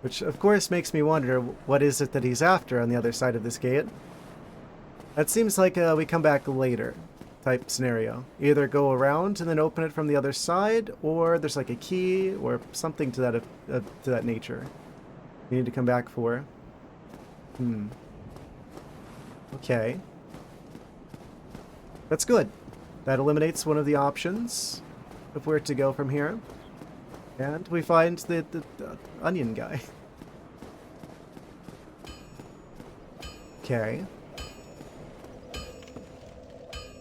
Which, of course, makes me wonder, what is it that he's after on the other side of this gate? That seems like a we come back later type scenario. Either go around and then open it from the other side, or there's like a key, or something to that nature. We need to come back for. Okay. That's good. That eliminates one of the options of where to go from here. And we find the onion guy. Okay.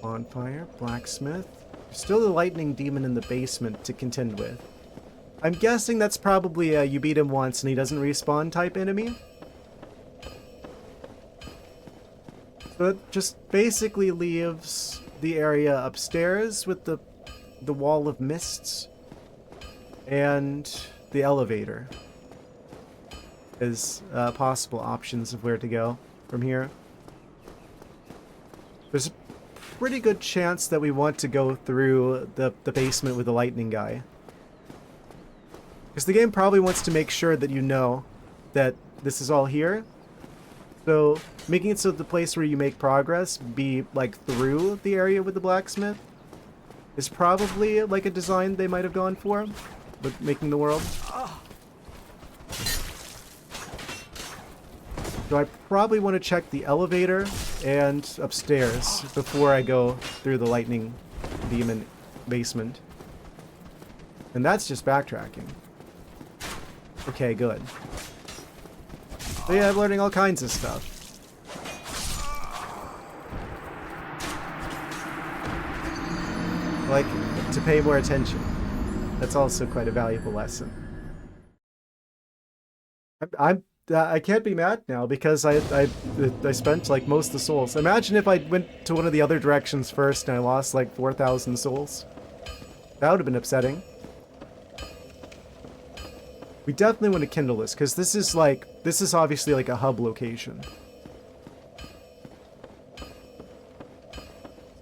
Bonfire, blacksmith. There's still the lightning demon in the basement to contend with. I'm guessing that's probably a you beat him once and he doesn't respawn type enemy. So it just basically leaves the area upstairs with the wall of mists and the elevator as possible options of where to go from here. There's a pretty good chance that we want to go through the basement with the lightning guy. Because the game probably wants to make sure that you know that this is all here. So making it so the place where you make progress be like through the area with the blacksmith is probably like a design they might have gone for with making the world. So I probably want to check the elevator and upstairs before I go through the lightning demon basement. And that's just backtracking. Okay, good. So yeah, I'm learning all kinds of stuff. Like, to pay more attention. That's also quite a valuable lesson. I can't be mad now because I spent like most of the souls. Imagine if I went to one of the other directions first and I lost like 4,000 souls. That would have been upsetting. We definitely want to kindle this because this is obviously like a hub location.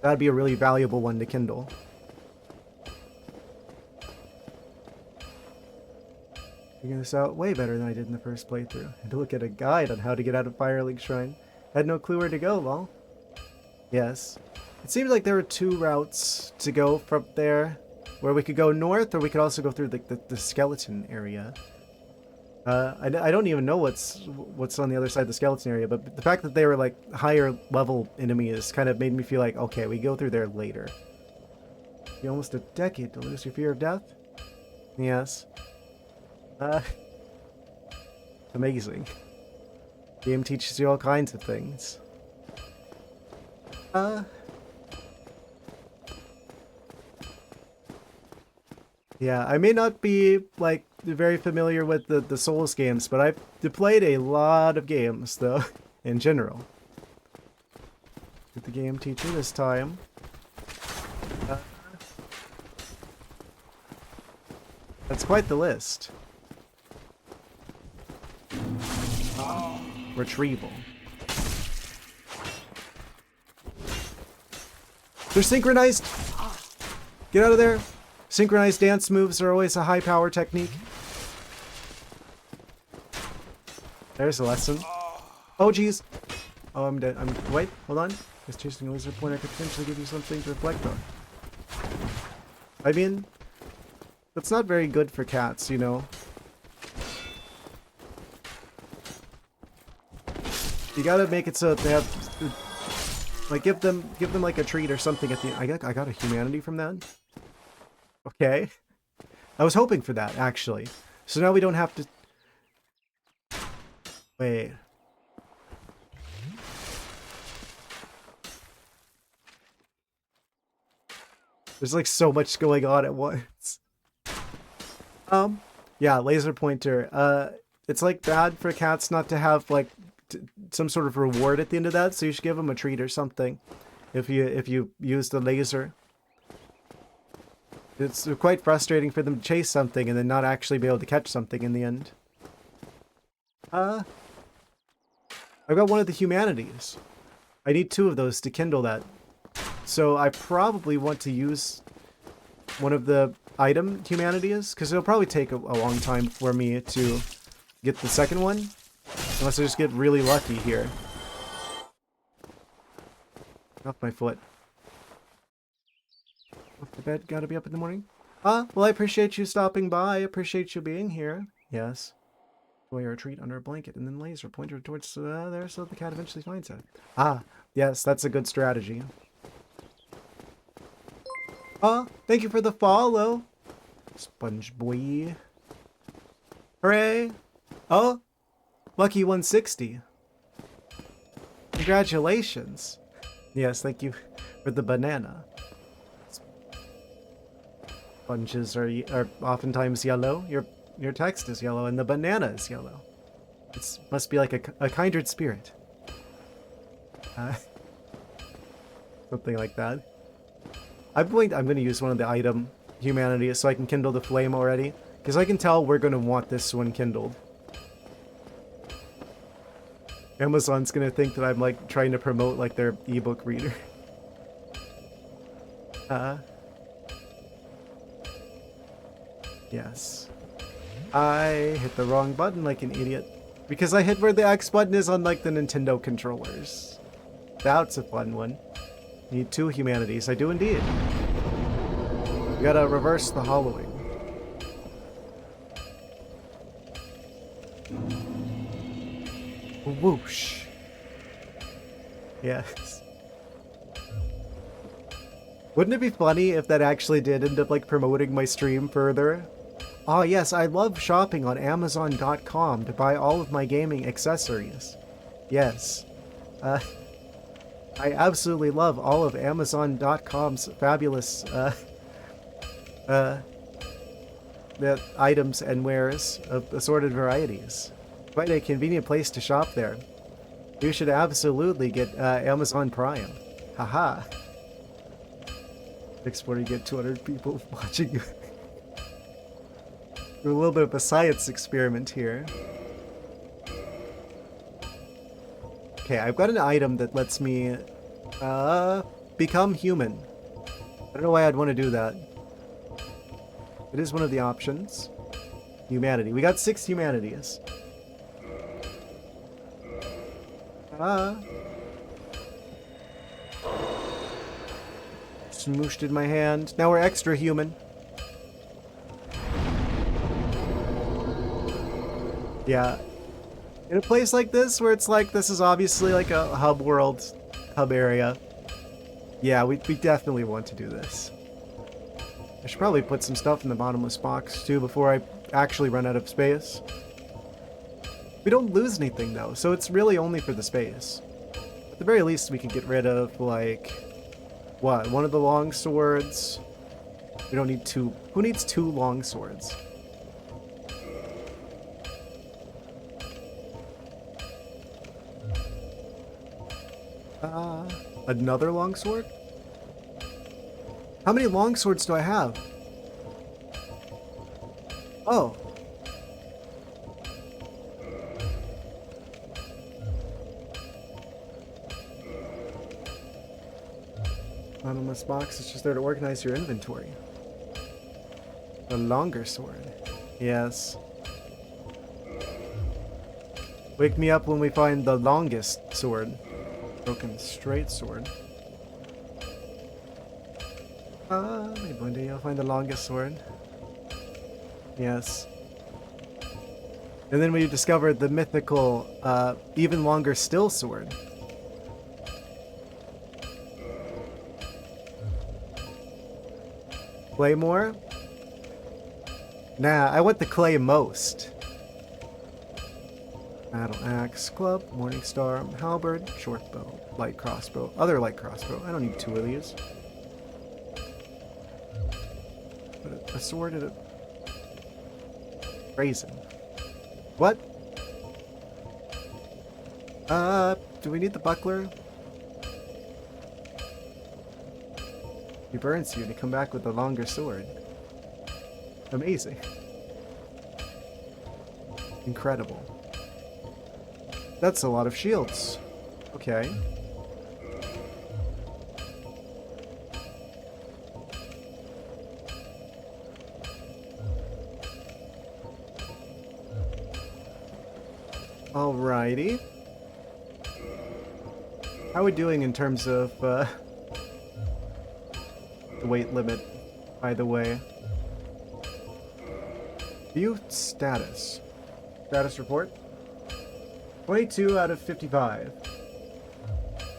That'd be a really valuable one to kindle. Figuring this out way better than I did in the first playthrough. I had to look at a guide on how to get out of Firelink Shrine. Had no clue where to go, lol. Yes. It seems like there were 2 routes to go from there, where we could go north, or we could also go through the skeleton area. I don't even know what's on the other side of the skeleton area, but the fact that they were like higher level enemies kind of made me feel like, okay, we go through there later. You almost a decade to lose your fear of death? Yes. Amazing. Game teaches you all kinds of things. Yeah, I may not be, like, very familiar with the Souls games, but I've played a lot of games, though, in general. Get the game teacher this time. That's quite the list. Retrieval. They're synchronized! Get out of there! Synchronized dance moves are always a high power technique. There's a lesson. Oh jeez! Oh, I'm dead. Wait, hold on. Just chasing a laser pointer could potentially give you something to reflect on. I mean, that's not very good for cats, you know. You gotta make it so that they have, like, give them like a treat or something at the end. I got a humanity from that. Okay. I was hoping for that, actually. So now we don't have to... Wait. There's like so much going on at once. Yeah, laser pointer. It's like bad for cats not to have like some sort of reward at the end of that, so you should give them a treat or something if you use the laser. It's quite frustrating for them to chase something and then not actually be able to catch something in the end. I've got one of the humanities. I need 2 of those to kindle that. So I probably want to use one of the item humanities, because it'll probably take a long time for me to get the second one. Unless I just get really lucky here. Off my foot. Off the bed, gotta be up in the morning. Well, I appreciate you stopping by. I appreciate you being here. Yes. Enjoy your treat under a blanket and then laser pointer towards there so the cat eventually finds it. Yes, that's a good strategy. Thank you for the follow, Sponge Boy. Hooray! Oh, lucky 160. Congratulations. Yes, thank you for the banana. Sponges are oftentimes yellow. Your text is yellow and the banana is yellow. It must be like a kindred spirit. Something like that. I'm going to use one of the item humanities so I can kindle the flame already, because I can tell we're going to want this one kindled. Amazon's going to think that I'm like trying to promote like their ebook reader. Yes. I hit the wrong button like an idiot. Because I hit where the X button is on like the Nintendo controllers. That's a fun one. Need 2 humanities. I do indeed. We gotta reverse the hollowing. Whoosh. Yes. Wouldn't it be funny if that actually did end up like promoting my stream further? Oh yes, I love shopping on Amazon.com to buy all of my gaming accessories. Yes. I absolutely love all of Amazon.com's fabulous the items and wares of assorted varieties. Quite a convenient place to shop there. You should absolutely get Amazon Prime. Haha. Next morning you get 200 people watching you. A little bit of a science experiment here. Okay, I've got an item that lets me become human. I don't know why I'd want to do that. It is one of the options. Humanity. We got 6 humanities. Ah. Smooshed in my hand. Now we're extra human. Yeah. In a place like this, where it's like, this is obviously like a hub world, hub area. Yeah, we definitely want to do this. I should probably put some stuff in the bottomless box, too, before I actually run out of space. We don't lose anything, though, so it's really only for the space. At the very least, we can get rid of, like... What? One of the long swords? We don't need two. Who needs two long swords? Another longsword? How many longswords do I have? Oh. Bottomless box is just there to organize your inventory. A longer sword. Yes. Wake me up when we find the longest sword. Broken straight sword. Maybe one day I'll find the longest sword. Yes. And then we discovered the mythical, even longer still sword. Claymore? Nah, I want the clay most. Battle axe, club, morning star, halberd, short bow, light crossbow, other light crossbow. I don't need two of these. But a sword and a raisin. What? Do we need the buckler? He burns you to come back with a longer sword. Amazing. Incredible. That's a lot of shields. Okay. Alrighty. How are we doing in terms of the weight limit, by the way? View status. Status report. 22 out of 55.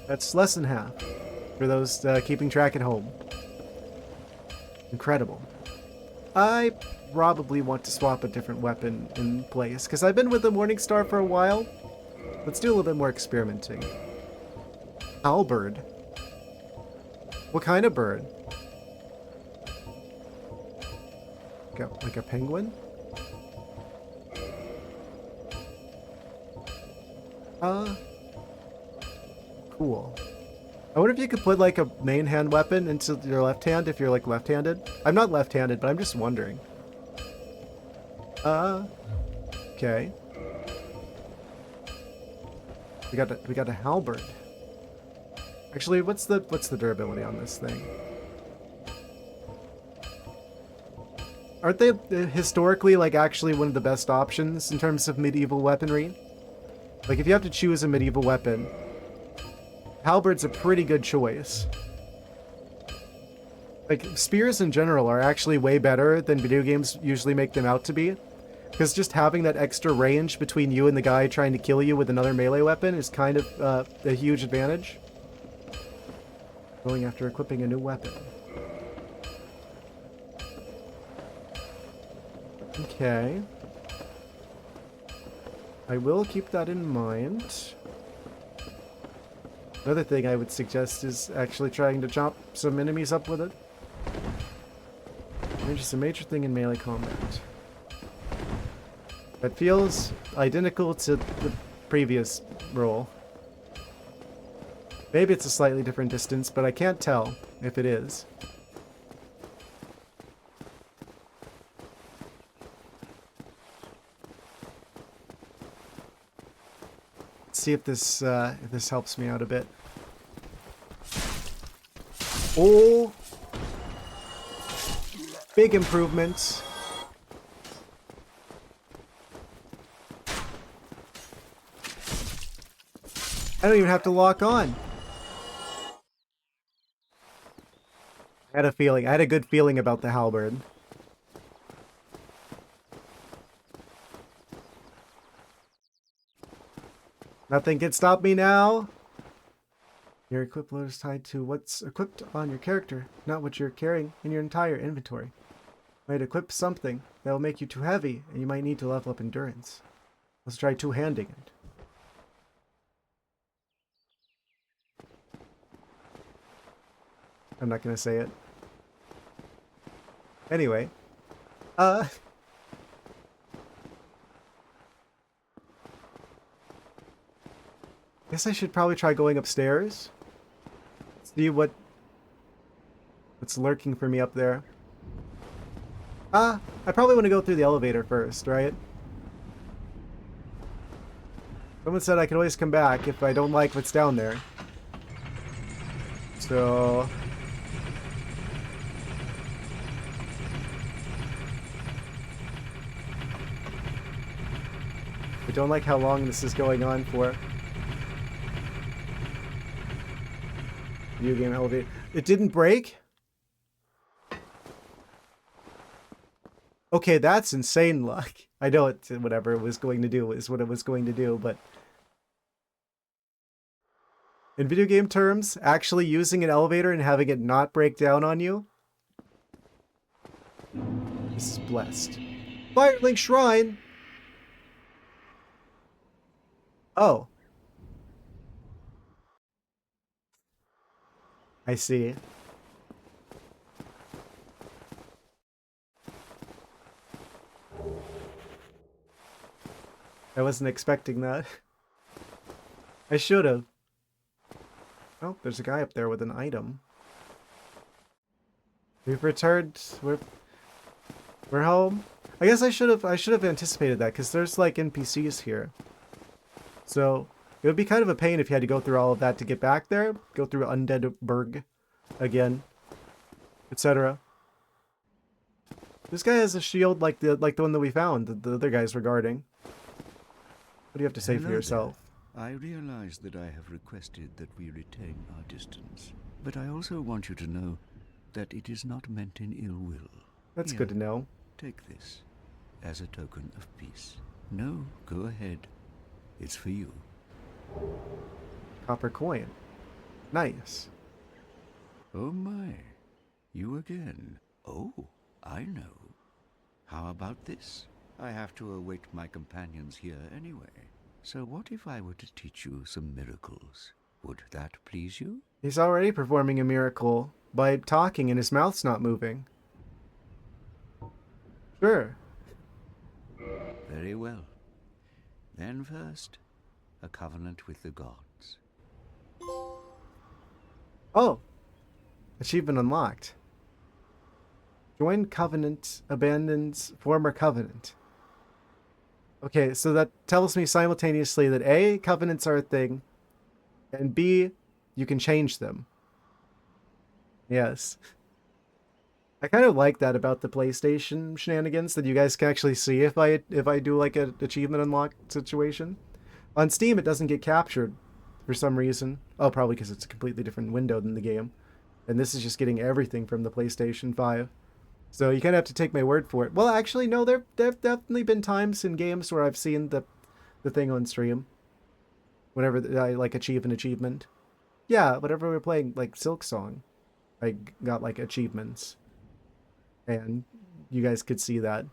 That's less than half for those keeping track at home. Incredible. I probably want to swap a different weapon in place, because I've been with the Morningstar for a while. Let's do a little bit more experimenting. Halberd. What kind of bird? Like a penguin? Cool. I wonder if you could put like a main hand weapon into your left hand if you're like left-handed. I'm not left-handed, but I'm just wondering. Okay. We got a halberd. Actually, what's the durability on this thing? Aren't they historically like actually one of the best options in terms of medieval weaponry? Like if you have to choose a medieval weapon, halberd's a pretty good choice. Like spears in general are actually way better than video games usually make them out to be. Because just having that extra range between you and the guy trying to kill you with another melee weapon is kind of a huge advantage. Going after equipping a new weapon. Okay. I will keep that in mind. Another thing I would suggest is actually trying to chop some enemies up with it. Range is a major thing in melee combat. That feels identical to the previous roll. Maybe it's a slightly different distance, but I can't tell if it is. Let's see if this helps me out a bit. Oh! Big improvements. I don't even have to lock on. I had a feeling. I had a good feeling about the halberd. Nothing can stop me now. Your equip load is tied to what's equipped on your character, not what you're carrying in your entire inventory. You might equip something that will make you too heavy, and you might need to level up endurance. Let's try two-handing it. I'm not gonna say it. Anyway. Guess I should probably try going upstairs. See what's lurking for me up there. I probably want to go through the elevator first, right? Someone said I could always come back if I don't like what's down there. So... I don't like how long this is going on for. Video game elevator. It didn't break? Okay, that's insane luck. I know it, whatever it was going to do is what it was going to do, but... In video game terms, actually using an elevator and having it not break down on you? This is blessed. Firelink Shrine! Oh. I see. I wasn't expecting that. I should have. Oh, there's a guy up there with an item. We've returned. We're home. I guess I should have anticipated that because there's like NPCs here. So it would be kind of a pain if you had to go through all of that to get back there. Go through Undead Burg again, etc. This guy has a shield like the one that we found. The other guys were guarding. What do you have to say for yourself? There. I realize that I have requested that we retain our distance, but I also want you to know that it is not meant in ill will. That's Here, good to know. take this as a token of peace. No, go ahead. It's for you. Copper coin. Nice. Oh my, you again. Oh, I know. How about this? I have to await my companions here anyway. So what if I were to teach you some miracles? Would that please you? He's already performing a miracle by talking and his mouth's not moving. Sure. Very well. Then first, a covenant with the gods. Oh! Achievement unlocked. Join covenant, abandons former covenant. Okay, so that tells me simultaneously that A, covenants are a thing, and B, you can change them. Yes. I kind of like that about the PlayStation shenanigans, that you guys can actually see if I do like an achievement unlock situation. On Steam, it doesn't get captured for some reason. Oh, probably because it's a completely different window than the game. And this is just getting everything from the PlayStation 5. So you kind of have to take my word for it. Well, actually, no, there have definitely been times in games where I've seen the thing on stream. Whenever I, like, achieve an achievement. Yeah, whenever we were playing, like, Silk Song, I got, like, achievements. And you guys could see that.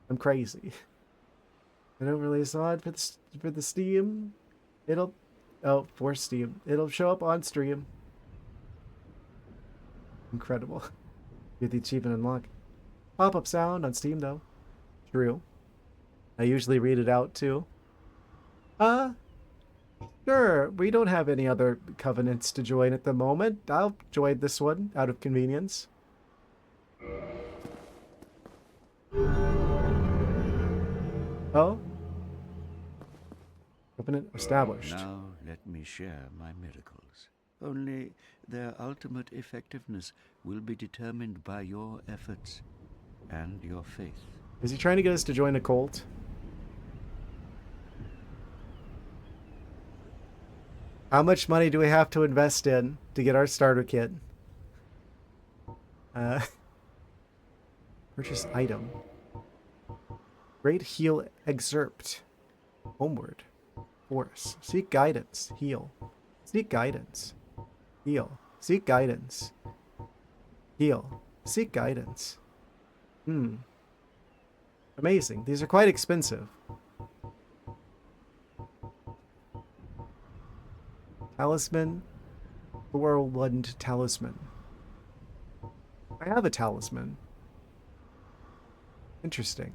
I'm crazy. An overlay slot for the Steam. It'll... Oh, for Steam. It'll show up on stream. Incredible. Get the achievement unlock. Pop-up sound on Steam, though. True. I usually read it out, too. Sure. We don't have any other covenants to join at the moment. I'll join this one out of convenience. Oh? Covenant established. Now let me share my miracles. Only their ultimate effectiveness will be determined by your efforts and your faith. Is he trying to get us to join a cult? How much money do we have to invest in to get our starter kit? Purchase item. Great heal excerpt. Homeward. Force. Seek guidance. Heal. Seek guidance. Heal. Seek guidance. Heal. Seek guidance. Amazing. These are quite expensive. Talisman. Whirlwind talisman. I have a talisman. Interesting.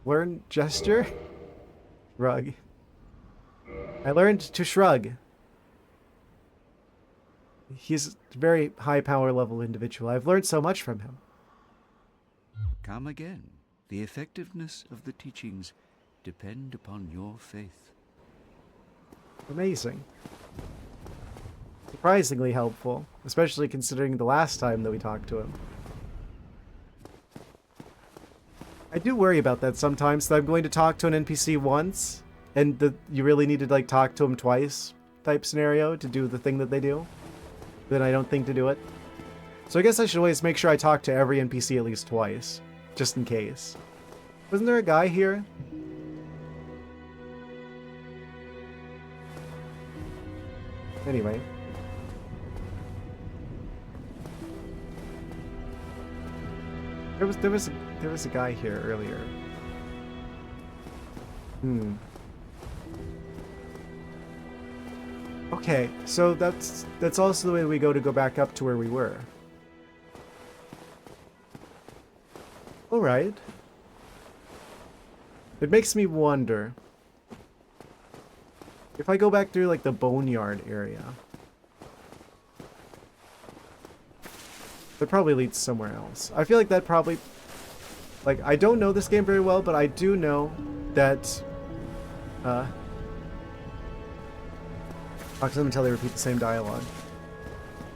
Learn gesture? Shrug. I learned to shrug. He's a very high power level individual. I've learned so much from him. Come again. The effectiveness of the teachings depend upon your faith. Amazing. Surprisingly helpful, especially considering the last time that we talked to him. I do worry about that sometimes, that I'm going to talk to an NPC once, and you really need to like talk to him twice type scenario to do the thing that they do. Then I don't think to do it. So I guess I should always make sure I talk to every NPC at least twice, just in case. Wasn't there a guy here? Anyway. There was a guy here earlier. Okay, so that's also the way we go back up to where we were. Alright. It makes me wonder if I go back through like the boneyard area. That probably leads somewhere else. I feel like that probably... Like, I don't know this game very well, but I do know that... talk to them until they repeat the same dialogue.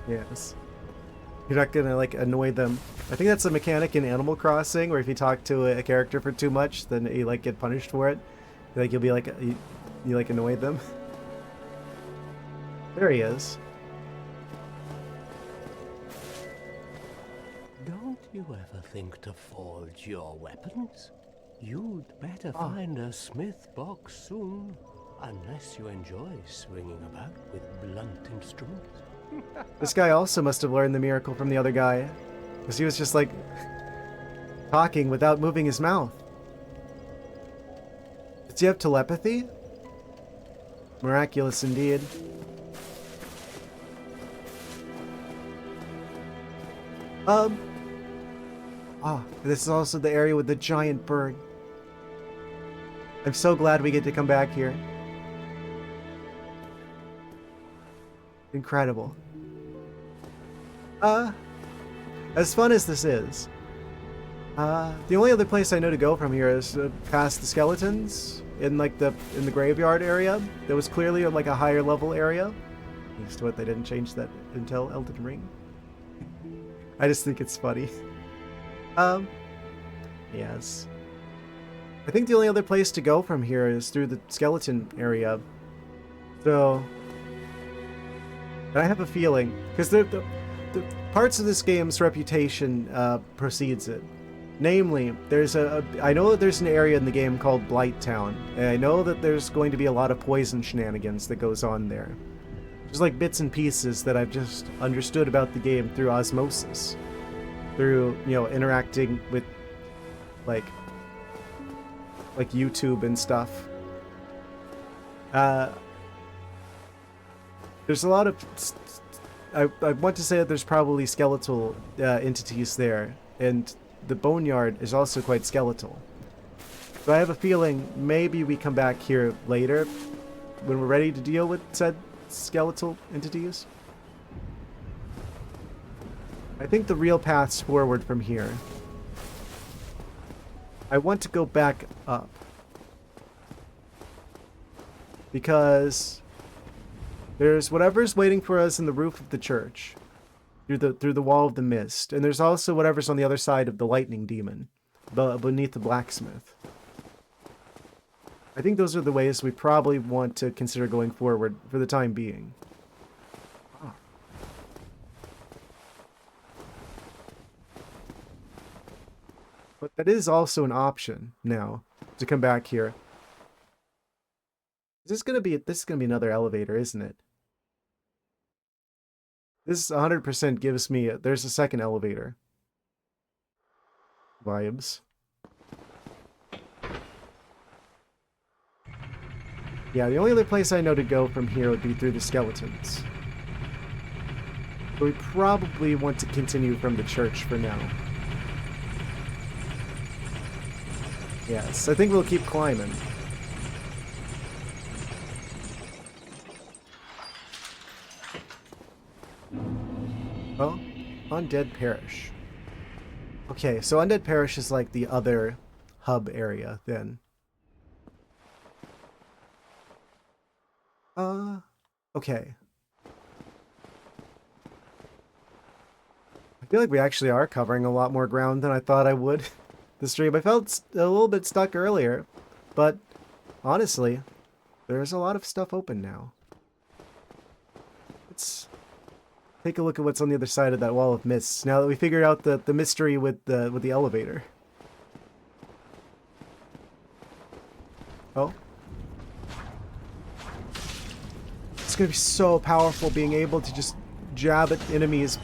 Yes. You're not gonna, like, annoy them. I think that's a mechanic in Animal Crossing, where if you talk to a character for too much, then you, like, get punished for it. Like, you'll be like... You like, annoy them. There he is. Don't you ever think to forge your weapons? You'd better find a smith box soon, unless you enjoy swinging about with blunt instruments. This guy also must have learned the miracle from the other guy, because he was just like talking without moving his mouth. Does he have telepathy? Miraculous indeed. This is also the area with the giant bird. I'm so glad we get to come back here. Incredible. As fun as this is, the only other place I know to go from here is past the skeletons in like the graveyard area. That was clearly like a higher level area. Thanks to what they didn't change that until Elden Ring. I just think it's funny. Yes. I think the only other place to go from here is through the skeleton area. So, I have a feeling, because the parts of this game's reputation precedes it. Namely, I know that there's an area in the game called Blight Town, and I know that there's going to be a lot of poison shenanigans that goes on there. Just like bits and pieces that I've just understood about the game through osmosis. Through, you know, interacting with, like YouTube and stuff. There's a lot of... I want to say that there's probably skeletal entities there, and the boneyard is also quite skeletal. So I have a feeling maybe we come back here later when we're ready to deal with said skeletal entities. I think the real path's forward from here. I want to go back up. Because there's whatever's waiting for us in the roof of the church. Through the wall of the mist. And there's also whatever's on the other side of the lightning demon. Beneath the blacksmith. I think those are the ways we probably want to consider going forward for the time being. Ah. But that is also an option now to come back here. This is gonna be another elevator, isn't it? This 100% gives me there's a second elevator vibes. Yeah, the only other place I know to go from here would be through the skeletons. But we probably want to continue from the church for now. Yes, I think we'll keep climbing. Oh, Undead Parish. Okay, so Undead Parish is like the other hub area then. Okay. I feel like we actually are covering a lot more ground than I thought I would this stream. I felt a little bit stuck earlier, but honestly, there's a lot of stuff open now. Let's take a look at what's on the other side of that wall of mists, now that we figured out the mystery with the elevator. Oh. It's gonna be so powerful being able to just jab at enemies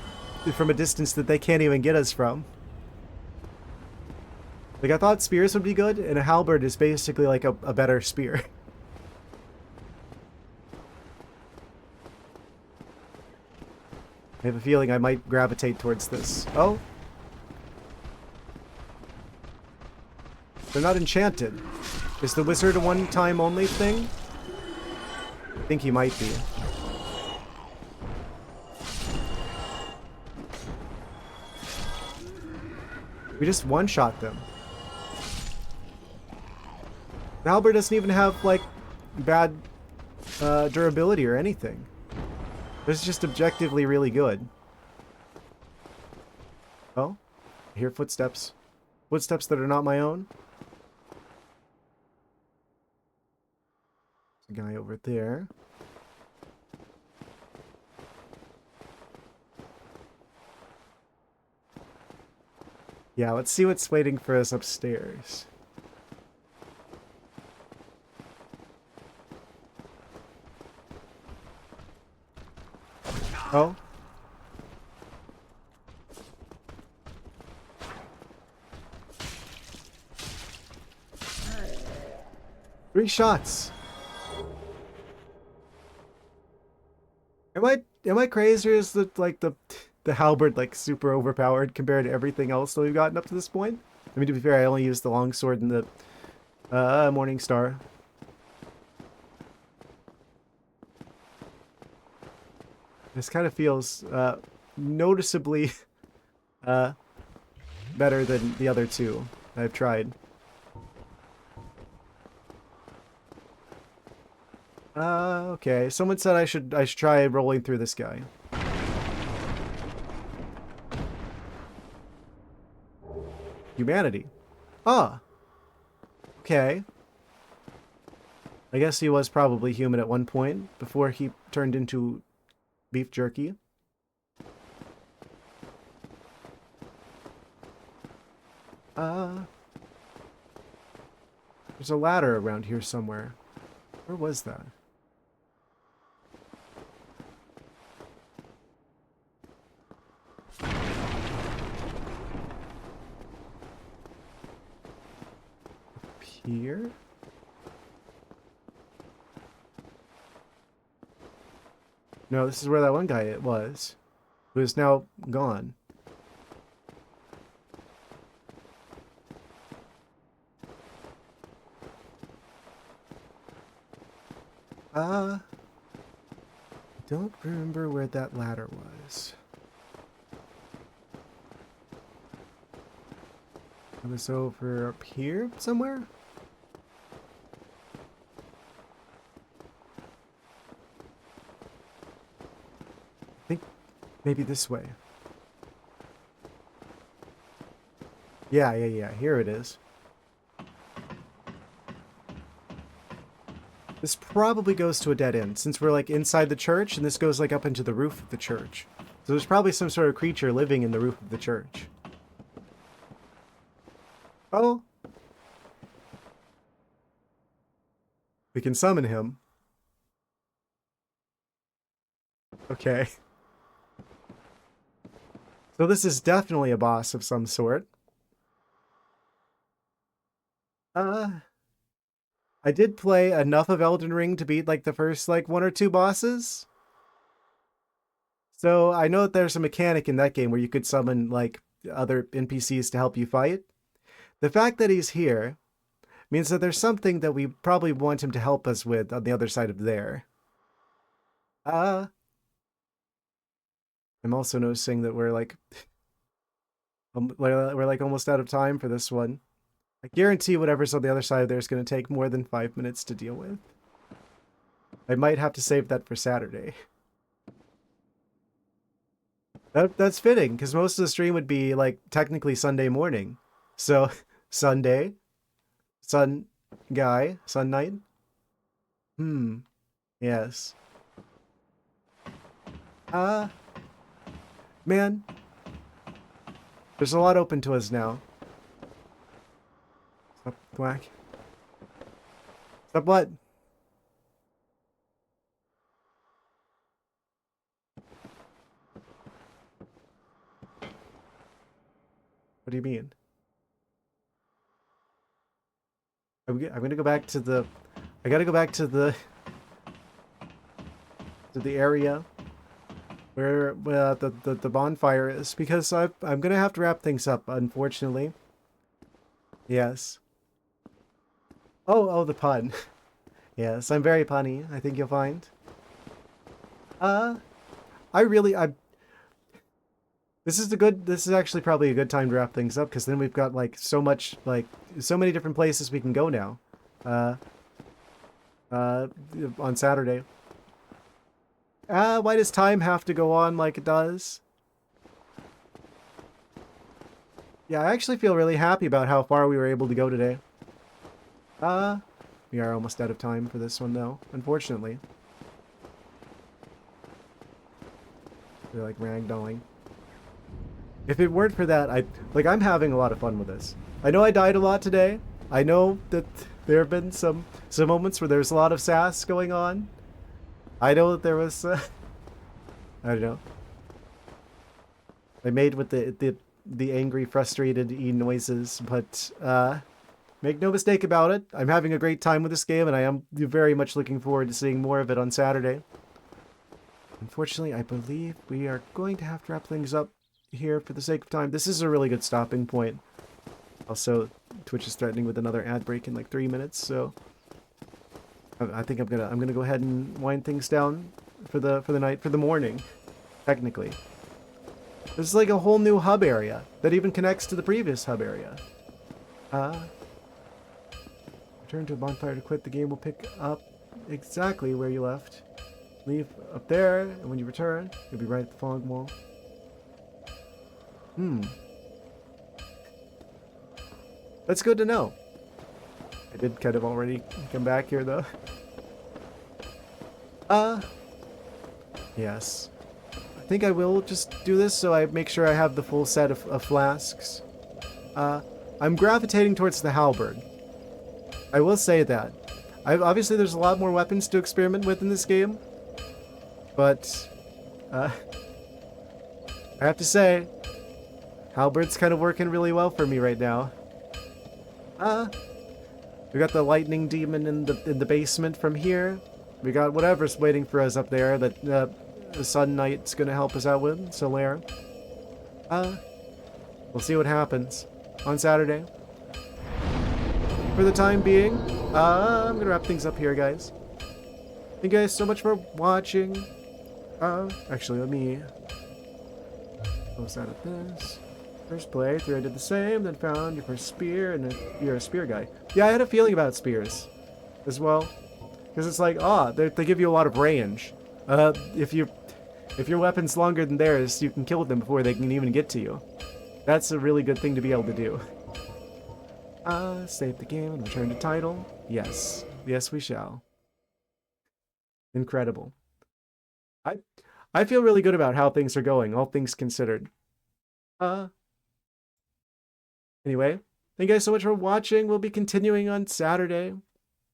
from a distance that they can't even get us from. Like, I thought spears would be good, and a halberd is basically like a better spear. I have a feeling I might gravitate towards this. Oh. They're not enchanted. Is the wizard a one-time only thing? I think he might be. We just one-shot them. The halberd doesn't even have, like, bad durability or anything. It's just objectively really good. Oh, I hear footsteps. Footsteps that are not my own. There's a guy over there. Yeah, let's see what's waiting for us upstairs. Oh. Three shots. Am I crazy, or is the halberd like super overpowered compared to everything else that we've gotten up to this point? I mean, to be fair, I only used the longsword and the Morning Star. This kind of feels noticeably better than the other two I've tried. Okay. Someone said I should try rolling through this guy. Humanity. Ah. Okay. I guess he was probably human at one point before he turned into beef jerky. There's a ladder around here somewhere. Where was that? Up here? No, this is where that one guy was, who is now gone. Don't remember where that ladder was. It was over up here somewhere? I think maybe this way. Yeah, here it is. This probably goes to a dead end, since we're like inside the church, and this goes like up into the roof of the church. So there's probably some sort of creature living in the roof of the church. Oh. We can summon him. Okay. So this is definitely a boss of some sort. I did play enough of Elden Ring to beat like the first like 1 or 2 bosses. So I know that there's a mechanic in that game where you could summon like other NPCs to help you fight. The fact that he's here means that there's something that we probably want him to help us with on the other side of there. I'm also noticing that we're like we're like almost out of time for this one. I guarantee whatever's on the other side of there is going to take more than 5 minutes to deal with. I might have to save that for Saturday. That's fitting, because most of the stream would be, like, technically Sunday morning. So, Sunday, Sun Guy, Sun Night? Yes. Man. There's a lot open to us now. Stop, Thwack. Stop what? What do you mean? I'm gonna go back to the... I gotta go back to the area where the bonfire is, because I'm gonna have to wrap things up, unfortunately. Yes. Oh, the pun. Yes, I'm very punny, I think you'll find. This is actually probably a good time to wrap things up, because then we've got like so many different places we can go now. On Saturday. Why does time have to go on like it does? Yeah, I actually feel really happy about how far we were able to go today. We are almost out of time for this one though, unfortunately. We're like ragdolling. If it weren't for that, I'm having a lot of fun with this. I know I died a lot today. I know that there have been some moments where there's a lot of sass going on. I know that there was, I don't know. I made with the angry, frustrated noises, but make no mistake about it. I'm having a great time with this game, and I am very much looking forward to seeing more of it on Saturday. Unfortunately, I believe we are going to have to wrap things up here for the sake of time. This is a really good stopping point. Also, Twitch is threatening with another ad break in like 3 minutes, so I think I'm gonna go ahead and wind things down for the night, for the morning, technically. This is like a whole new hub area that even connects to the previous hub area. Return to a bonfire to quit. The game will pick up exactly where you left. Leave up there, and when you return, you'll be right at the fog wall. That's good to know. I did kind of already come back here, though. Yes. I think I will just do this so I make sure I have the full set of flasks. I'm gravitating towards the halberd. I will say that. Obviously, there's a lot more weapons to experiment with in this game. But, I have to say, halberd's kind of working really well for me right now. We got the lightning demon in the basement from here. We got whatever's waiting for us up there that the Sun Knight's gonna help us out with, Solaire. We'll see what happens on Saturday. For the time being, I'm gonna wrap things up here, guys. Thank you guys so much for watching. Actually, let me close out of this. First playthrough, I did the same, then found your first spear, and then you're a spear guy. Yeah, I had a feeling about spears as well. Because it's like, they give you a lot of range. If your weapon's longer than theirs, you can kill them before they can even get to you. That's a really good thing to be able to do. Save the game and return to title. Yes. Yes, we shall. Incredible. I feel really good about how things are going, all things considered. Anyway, thank you guys so much for watching. We'll be continuing on Saturday.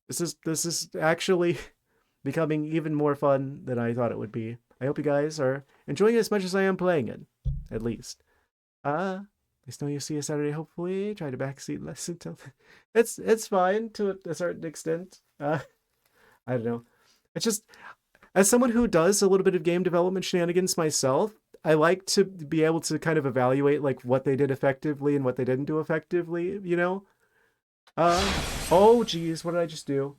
This is actually becoming even more fun than I thought it would be. I hope you guys are enjoying it as much as I am playing it, at least. Next time you see a Saturday, hopefully. Try to backseat less until it's fine to a certain extent. I don't know. It's just, as someone who does a little bit of game development shenanigans myself, I like to be able to kind of evaluate like what they did effectively and what they didn't do effectively, you know? Oh geez, what did I just do?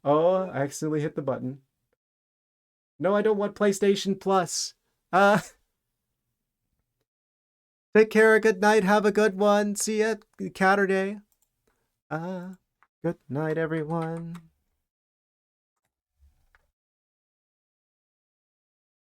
Oh, I accidentally hit the button. No, I don't want PlayStation Plus. Take care, good night, have a good one. See ya Saturday. Good night, everyone.